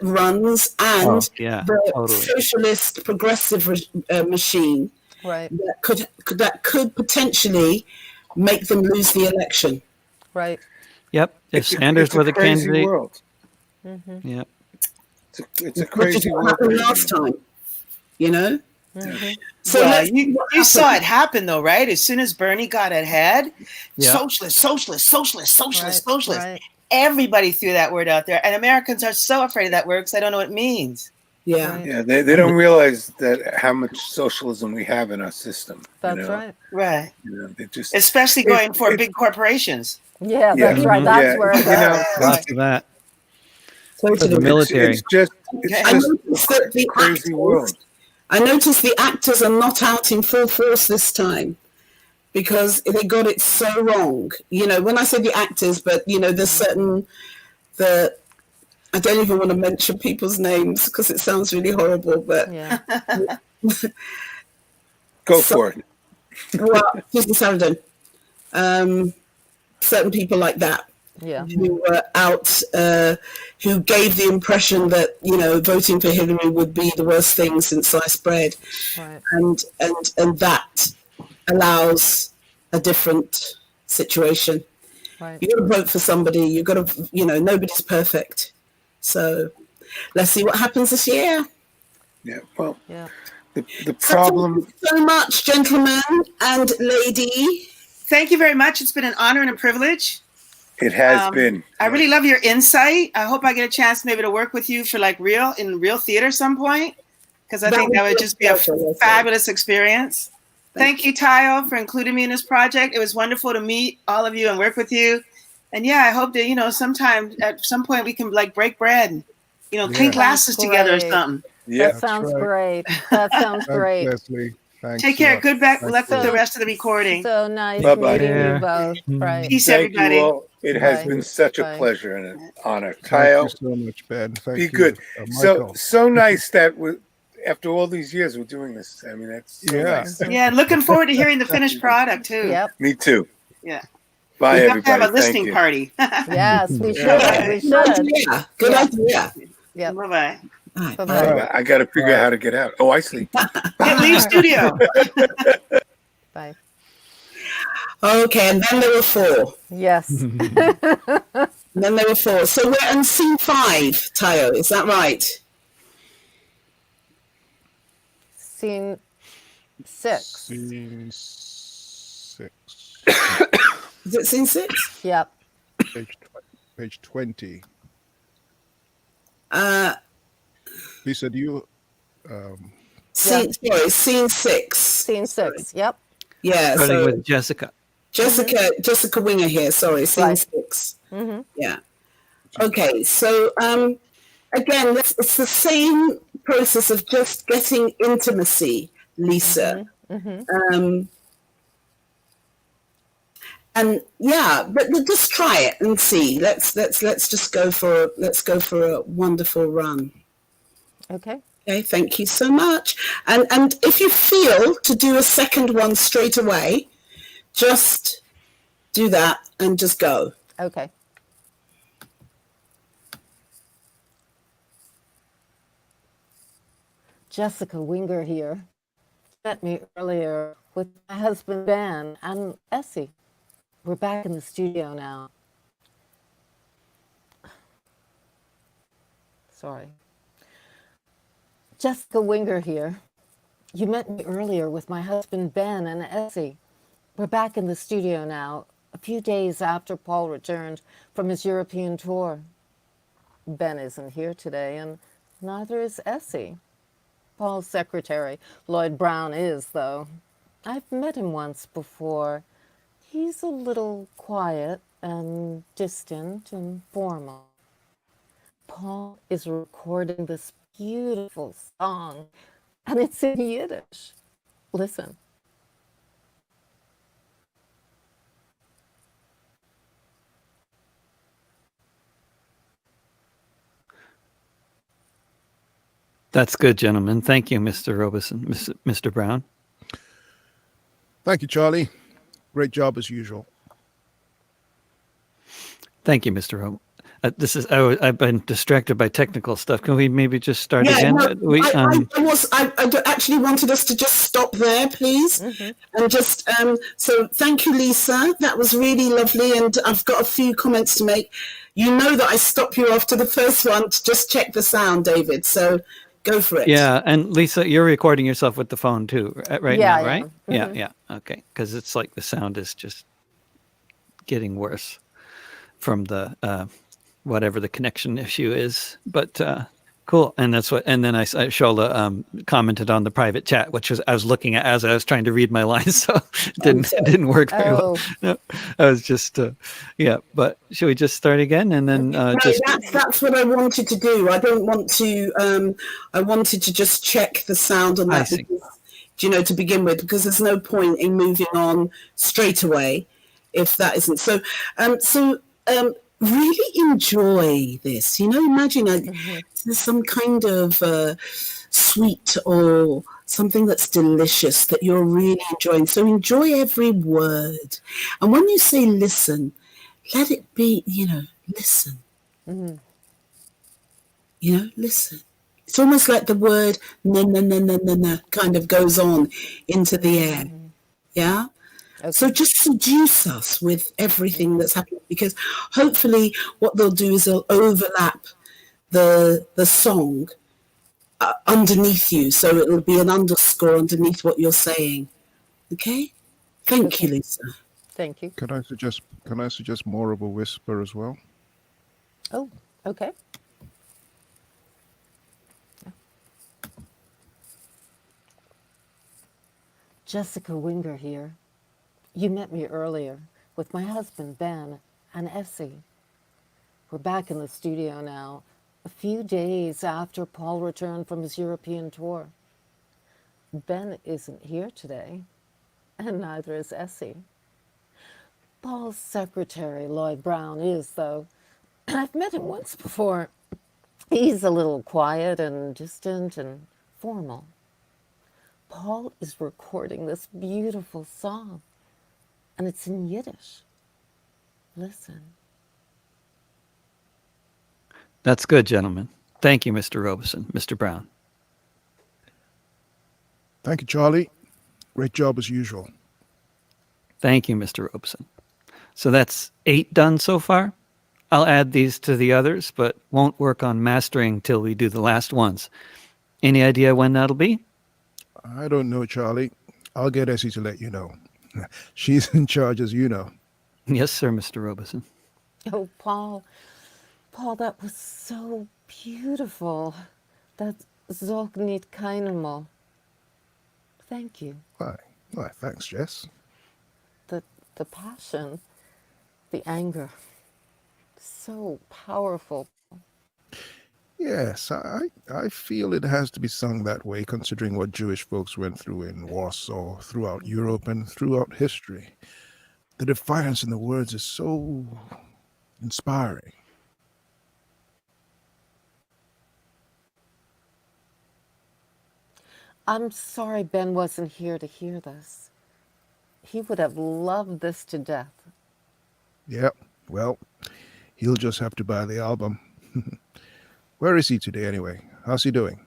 runs and the socialist progressive machine that could potentially make them lose the election. Right. Yep. If Sanders were the candidate. World. Yep. It's a crazy world. What happened last time, you know? So you saw it happen though, right? As soon as Bernie got ahead, socialist. Everybody threw that word out there, and Americans are so afraid of that word because they don't know what it means. Yeah. They don't realize that how much socialism we have in our system. That's right. Right. You know, they just, especially going for big corporations. Yeah, that's right. That's where it's lots of that. So for the military. It's just a crazy world. I noticed the actors are not out in full force this time because they got it so wrong. You know, when I say the actors, but, you know, there's I don't even want to mention people's names because it sounds really horrible, but... Go for it. Well, Susan Sarandon, certain people like that. Who were out, who gave the impression that, you know, voting for Hillary would be the worst thing since sliced bread. Right. And that allows a different situation. Right. You've got to vote for somebody. You've got to, you know, nobody's perfect. So let's see what happens this year. Yeah, well, the problem... Thank you so much, gentlemen and lady. Thank you very much. It's been an honor and a privilege. It has been. I really love your insight. I hope I get a chance maybe to work with you for like real theater some point, because I think that would just be a fabulous experience. Thank you, Tayo, for including me in this project. It was wonderful to meet all of you and work with you. And yeah, I hope that, you know, sometime at some point we can like break bread and, you know, clean glasses together or something. Yeah, that sounds great. That sounds great. Leslie. Thanks Take care. Good luck with the rest of the recording. So nice meeting you both. Right. Peace, Thank everybody. You all. It has been such a pleasure and an honor. Tayo, thank you so much, Ben. Thank be you. good. Michael. So nice that after all these years we're doing this. I mean, that's so nice. Yeah, looking forward to hearing the finished product too. Yep. Me too. Yeah. Bye, we everybody. Have to have a listening party. Yes, we should. We should. Good idea. Yeah. Bye-bye. Bye-bye. I got to figure out how to get out. Oh, I sleep. Leave studio. Bye. Okay, and then there were 4. Yes. Then there were 4. So we're on scene 5, Tayo. Is that right? Scene 6. Scene 6. Is it scene 6? Yep. Page 20. Lisa, do you... Scene 6. Scene 6, yep. Yeah. Starting with Jessica. Jessica Winger here. Sorry, scene 6. Yeah. Okay, so again, it's the same process of just getting intimacy, Lisa. And yeah, but just try it and see. Let's just go for a wonderful run. Okay. Okay, thank you so much. And if you feel to do a second one straight away, just do that and just go. Okay. Jessica Winger here. Met me earlier with my husband Ben and Essie. We're back in the studio now. Sorry. Jessica Winger here. You met me earlier with my husband Ben and Essie. We're back in the studio now. few days after Paul returned from his European tour. Ben isn't here today, and neither is Essie. Paul's secretary, Lloyd Brown, is, though. I've met him once before. He's a little quiet and distant and formal. Paul is recording this beautiful song, and it's in Yiddish. Listen. That's good, gentlemen. Thank you, Mr. Robeson, Mr. Brown. Thank you, Charlie. Great job as usual. Thank you, Mr. Robeson. I've been distracted by technical stuff. Can we maybe just start again? No, I actually wanted us to just stop there, please. And just, so thank you, Lisa. That was really lovely. And I've got a few comments to make. You know that I stop you after the first one to just check the sound, David. So go for it. Yeah. And Lisa, you're recording yourself with the phone too, right now, right? Mm-hmm. Yeah. Okay. Because it's like the sound is just getting worse from the whatever the connection issue is, but cool. And that's what. And then Shola commented on the private chat, which I was looking at as I was trying to read my lines, so it didn't work very well. No, I was just yeah. But should we just start again and then that's what I wanted to do. I don't want to. I wanted to just check the sound on that. Because, to begin with, because there's no point in moving on straight away if that isn't so. Really enjoy this. Imagine there's some kind of sweet or something that's delicious that you're really enjoying. So enjoy every word. And when you say listen, let it be, listen. Mm-hmm. Listen. It's almost like the word na na na na na na kind of goes on into the air. Yeah? Okay. So just seduce us with everything that's happening, because hopefully what they'll do is they'll overlap the song underneath you, so it'll be an underscore underneath what you're saying. Okay? Thank you, Lisa. Thank you. Can I suggest more of a whisper as well? Oh, okay. Jessica Winger here. You met me earlier with my husband, Ben, and Essie. We're back in the studio now, a few days after Paul returned from his European tour. Ben isn't here today, and neither is Essie. Paul's secretary, Lloyd Brown, is, though. I've met him once before. He's a little quiet and distant and formal. Paul is recording this beautiful song, and it's in Yiddish. Listen. That's good, gentlemen. Thank you, Mr. Robeson, Mr. Brown. Thank you, Charlie. Great job as usual. Thank you, Mr. Robeson. So that's 8 done so far. I'll add these to the others, but won't work on mastering till we do the last ones. Any idea when that'll be? I don't know, Charlie. I'll get Essie to let you know. She's in charge, as you know. Yes, sir, Mr. Robeson. Oh, Paul, that was so beautiful. That Zog nicht keinmal. Thank you. Why, thanks, Jess. The passion, the anger, so powerful. Yes, I feel it has to be sung that way, considering what Jewish folks went through in Warsaw, throughout Europe, and throughout history. The defiance in the words is so inspiring. I'm sorry Ben wasn't here to hear this. He would have loved this to death. Yep, well, he'll just have to buy the album. Where is he today, anyway? How's he doing?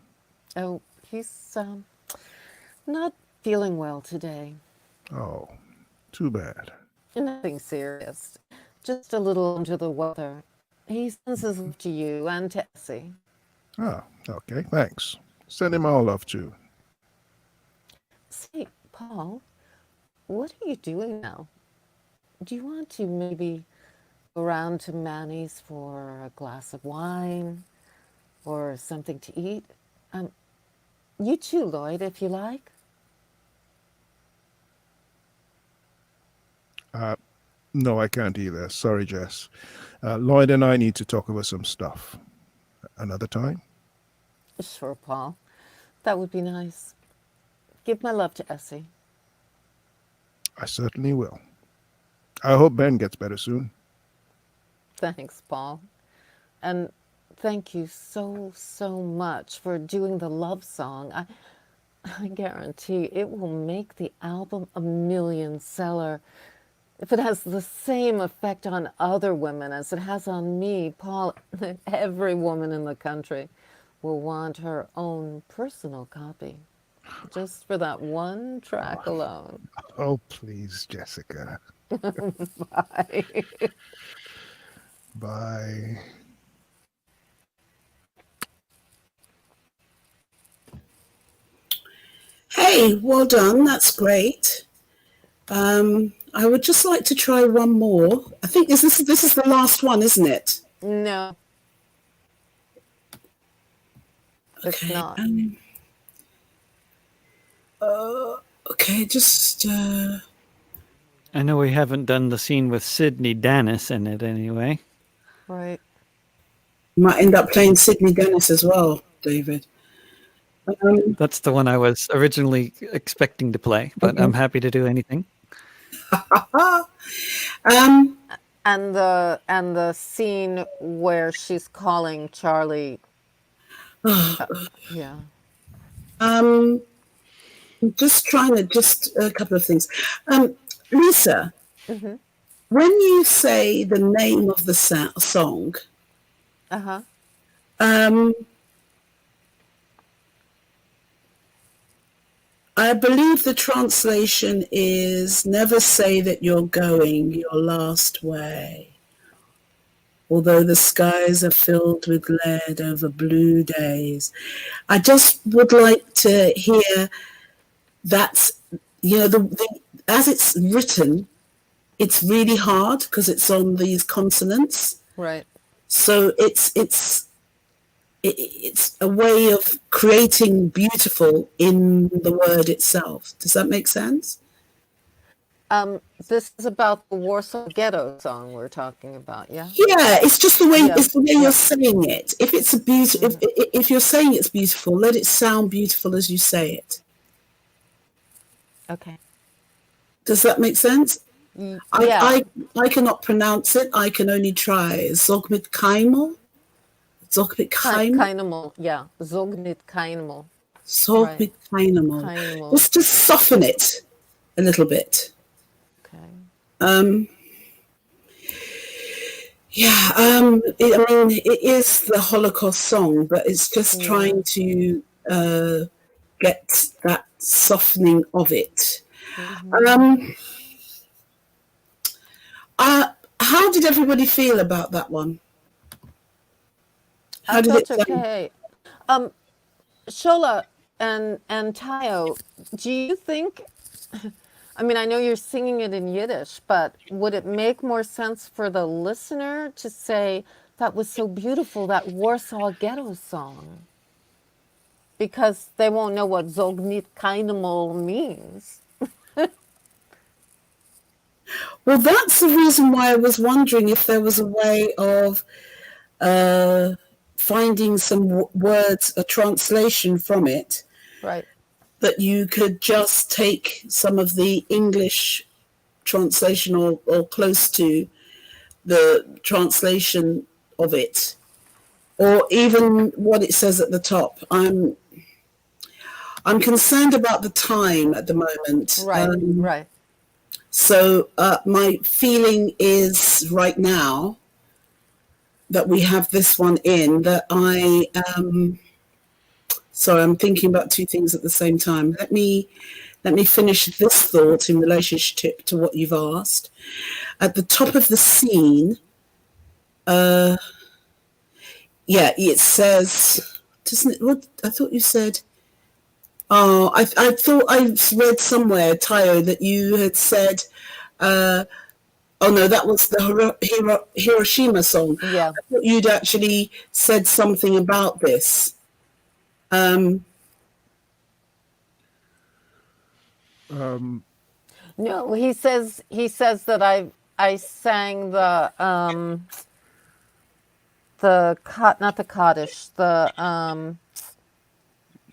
Oh, he's not feeling well today. Oh, too bad. Nothing serious. Just a little under the weather. He sends his love to you and to Essie. Oh, okay, thanks. Send him our love, too. Say, Paul, what are you doing now? do you want to maybe go around to Manny's for a glass of wine or something to eat? You too, Lloyd, if you like. No, I can't either. Sorry, Jess. Lloyd and I need to talk over some stuff. Another time? Sure, Paul. That would be nice. Give my love to Essie. I certainly will. I hope Ben gets better soon. Thanks, Paul. And thank you so, so much for doing the love song. I guarantee it will make the album a million seller. If it has the same effect on other women as it has on me, Paul, every woman in the country will want her own personal copy, just for that one track alone. Oh, please, Jessica. Bye. Bye. Hey, well done. That's great. I would just like to try one more. I think this is the last one, isn't it? No. It's Okay. not. Okay, just... I know we haven't done the scene with Sydney Dennis in it anyway. Right. You might end up playing Sydney Dennis as well, David. That's the one I was originally expecting to play, but I'm happy to do anything. And the scene where she's calling Charlie. Yeah. I'm just trying to a couple of things. Lisa, when you say the name of the song, I believe the translation is "Never say that you're going your last way, although the skies are filled with lead over blue days." I just would like to hear that, as it's written, it's really hard because it's on these consonants. Right. So it's a way of creating beautiful in the word itself. Does that make sense? This is about the Warsaw Ghetto song we're talking about, yeah? Yeah, it's just the way you're saying it. If it's if you're saying it's beautiful, let it sound beautiful as you say it. Okay. Does that make sense? Yeah. I cannot pronounce it. I can only try. Zognit Kaimel. Zognit Kaimel. Yeah. Zognit Kaimel. Zognit Kaimel. Just to soften it a little bit. Okay. It is the Holocaust song, but it's just trying to get that softening of it. How did everybody feel about that one? I felt okay. Shola and Tayo, do you think, I know you're singing it in Yiddish, but would it make more sense for the listener to say, that was so beautiful, that Warsaw Ghetto song? Because they won't know what Zognit Kainamol means. Well, that's the reason why I was wondering if there was a way of finding some words, a translation from it. Right. That you could just take some of the English translation or close to the translation of it, or even what it says at the top. I'm concerned about the time at the moment. Right, right. So my feeling is right now that we have this one in, that I am... Sorry, I'm thinking about two things at the same time. Let me finish this thought in relationship to what you've asked. At the top of the scene, it says, doesn't it? What I thought you said. Oh, I thought I read somewhere, Tayo, that you had said, Oh no, that was the Hiroshima song. Yeah. I thought you'd actually said something about this. No, he says that I sang not the Kaddish, the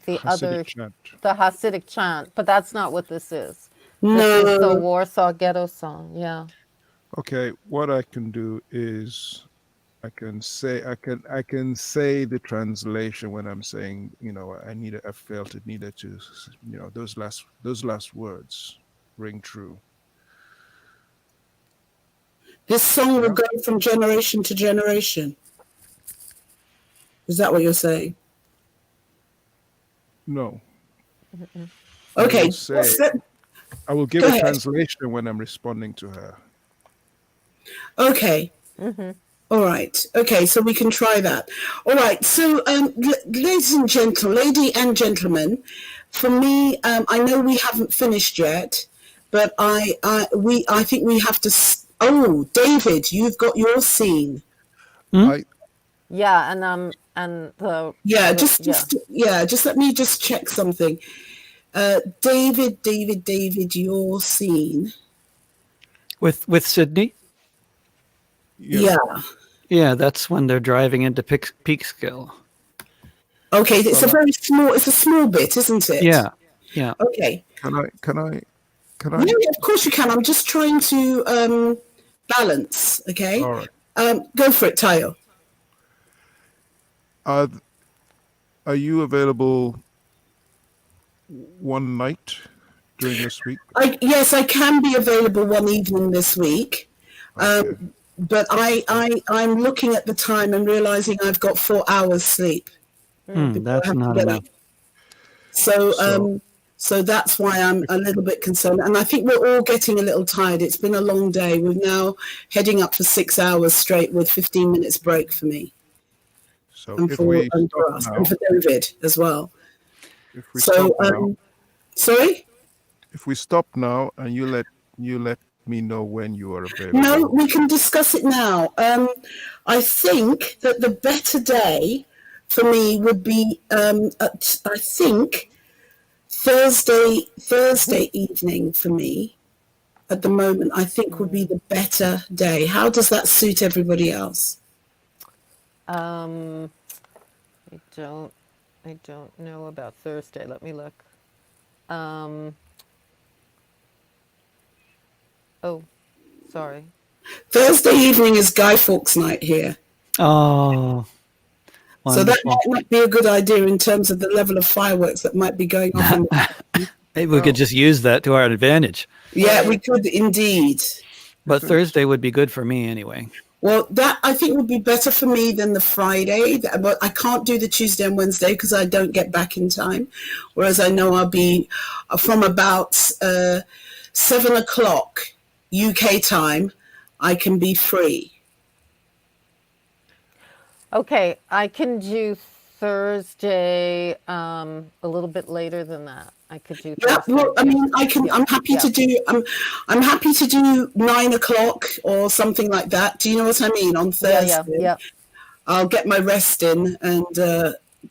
Hasidic other chant. the Hasidic chant, but that's not what this is. No. This is the Warsaw Ghetto song. Yeah. Okay, what I can do is I can say the translation when I'm saying, I felt it needed to, those last words ring true. This song will go from generation to generation. Is that what you're saying? No. Okay. I will give a translation when I'm responding to her. Okay. All right. Okay, so we can try that. All right. So, ladies and gentlemen, for me, I know we haven't finished yet, but I think we have to. Oh, David, you've got your scene. Yeah, and the just let me just check something. David, your scene with Sydney. Yeah, that's when they're driving into Peekskill. Okay, it's a small bit, isn't it? Yeah. Okay. Can I? Yeah, of course you can. I'm just trying to balance. Okay. All right. Go for it, Tayo. Are you available one night during this week? Yes, I can be available one evening this week. Okay. But I'm looking at the time and realizing I've got 4 hours sleep. That's not enough. So that's why I'm a little bit concerned. And I think we're all getting a little tired. It's been a long day. We're now heading up for 6 hours straight with 15 minutes break for me. So and for us, and for David as well. If we stop now, sorry? If we stop now and you let me know when you are available. No, we can discuss it now. I think that the better day for me would be I think Thursday evening for me at the moment, I think would be the better day. How does that suit everybody else? I don't know about Thursday. Let me look. Oh, sorry. Thursday evening is Guy Fawkes night here. Oh, wonderful. So that might be a good idea in terms of the level of fireworks that might be going on. Maybe we could just use that to our advantage. Yeah, we could indeed. But Thursday would be good for me anyway. Well, that I think would be better for me than the Friday. But I can't do the Tuesday and Wednesday because I don't get back in time. Whereas I know I'll be from about 7 o'clock UK time, I can be free. Okay, I can do Thursday a little bit later than that. I could do Thursday. Yeah, well, I mean, I'm happy to do. I'm happy to do 9 o'clock or something like that. Do you know what I mean? On Thursday, yeah. I'll get my rest in and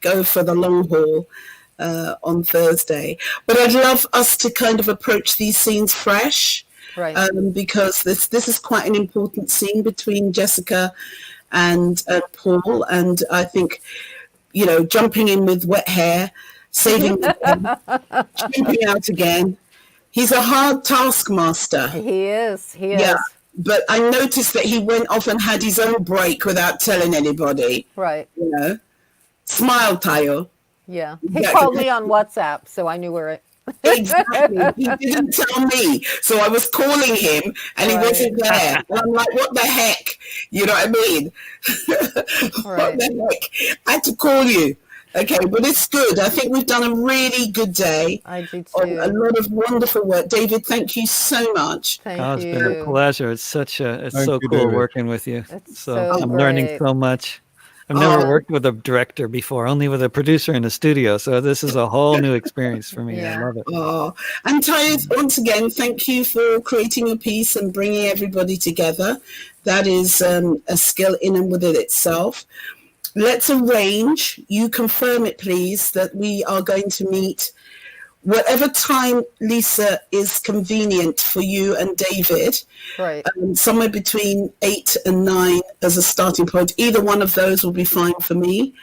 go for the long haul on Thursday. But I'd love us to kind of approach these scenes fresh, right? Because this is quite an important scene between Jessica and Paul, and I think, you know, jumping in with wet hair, saving the jumping out again. He's a hard taskmaster. He is. Yeah, but I noticed that he went off and had his own break without telling anybody. Right. You know, smile, Tayo. Yeah. He called me on WhatsApp, so I knew where it. Exactly. He didn't tell me, so I was calling him, and he wasn't there. And I'm like, "What the heck?" You know what I mean? What the heck? I had to call you. Okay, but it's good. I think we've done a really good day. I do too. A lot of wonderful work, David. Thank you so much. Thank you. It's been a pleasure. It's so cool David. working with you. It's so I'm learning great. so much. I've never worked with a director before, only with a producer in a studio. So this is a whole new experience for me. I love it. And Tayo, once again, thank you for creating a piece and bringing everybody together. That is a skill in and within itself. Let's arrange, you confirm it please, that we are going to meet whatever time, Lisa, is convenient for you and David. Right. Somewhere between 8 and 9 as a starting point. Either one of those will be fine for me.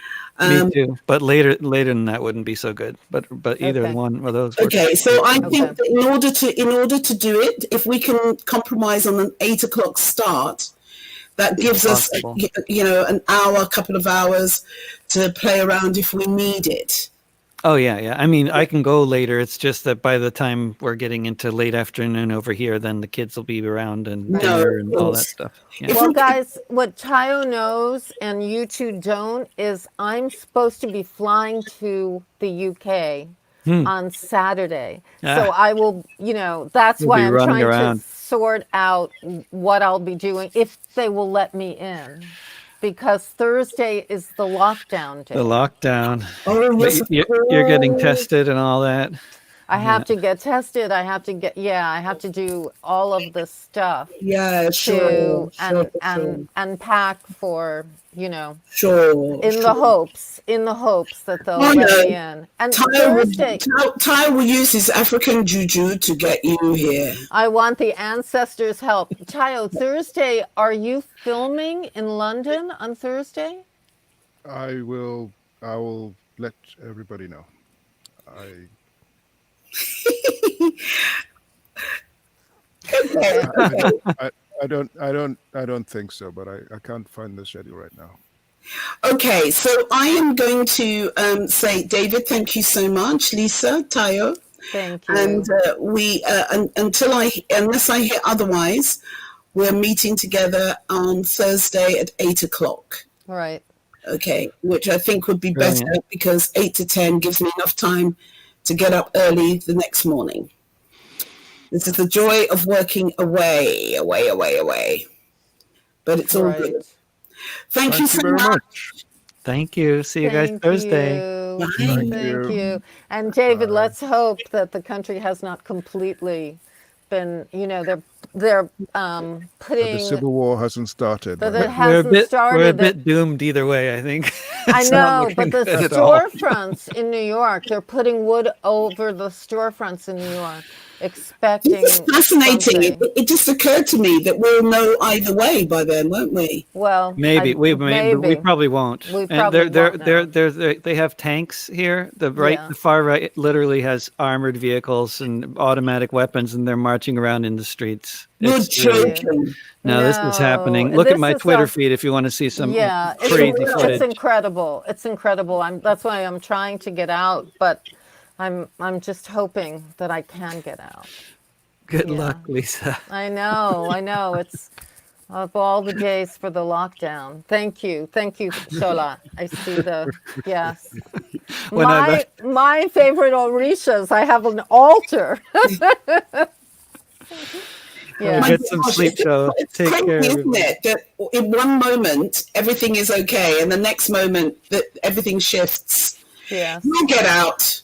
Me too, but later than that wouldn't be so good. But either one of those. Okay, so I think that in order to do it, if we can compromise on an 8 o'clock start, that gives us, an hour, a couple of hours to play around if we need it. Oh, yeah. I mean, I can go later. It's just that by the time we're getting into late afternoon over here, then the kids will be around and dinner and all that stuff. Yeah. Well, guys, what Tayo knows and you two don't is I'm supposed to be flying to the UK on Saturday. So I will, that's why I'm trying to sort out what I'll be doing, if they will let me in. Because Thursday is the lockdown day. The lockdown. You're getting tested and all that. I have to get tested. I have to do all of this stuff. Yeah, sure. And pack for, in the hopes that they'll let me in. And Tayo will use his African juju to get you here. I want the ancestors' help. Tayo, Thursday, are you filming in London on Thursday? I will let everybody know. I don't think so, but I can't find the schedule right now. Okay, so I am going to say, David, thank you so much. Lisa, Tayo. Thank you. And unless I hear otherwise, we're meeting together on Thursday at 8 o'clock. Right. Okay, which I think would be better because 8 to 10 gives me enough time to get up early the next morning. This is the joy of working away. But it's all good. Thank you so much. Thank you. See you guys Thursday. Thank you. And David, let's hope that the country has not completely been, they're putting... The Civil War hasn't started. That it hasn't started. We're a bit doomed either way, I think. I know, but the storefronts in New York, they're putting wood over the storefronts in New York, expecting... This is fascinating. It just occurred to me that we'll know either way by then, won't we? Well, maybe. We probably won't. We probably won't. They have tanks here. The far right literally has armored vehicles and automatic weapons, and they're marching around in the streets. You're joking. No, this is happening. Look at my Twitter feed if you want to see some crazy footage. It's incredible. That's why I'm trying to get out, but I'm just hoping that I can get out. Good luck, Lisa. I know. It's of all the days for the lockdown. Thank you, Shola. I see yes. My favorite Orishas. I have an altar. Get some sleep, so take care. Isn't it that in one moment everything is okay, and the next moment that everything shifts? Yeah. You'll get out.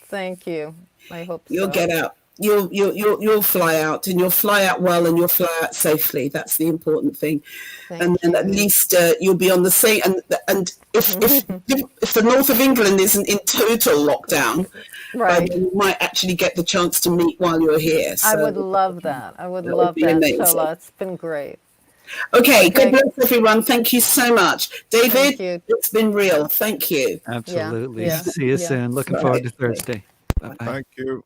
Thank you. I hope you'll get out. You'll fly out, and you'll fly out well, and you'll fly out safely. That's the important thing. And then at least you'll be on the same. And if the north of England isn't in total lockdown, right, you might actually get the chance to meet while you're here. So I would love that. Shola. It's been great. Okay, good luck, everyone. Thank you so much. David, it's been real. Thank you. Absolutely. See you soon. Looking forward to Thursday. Bye-bye. Thank you.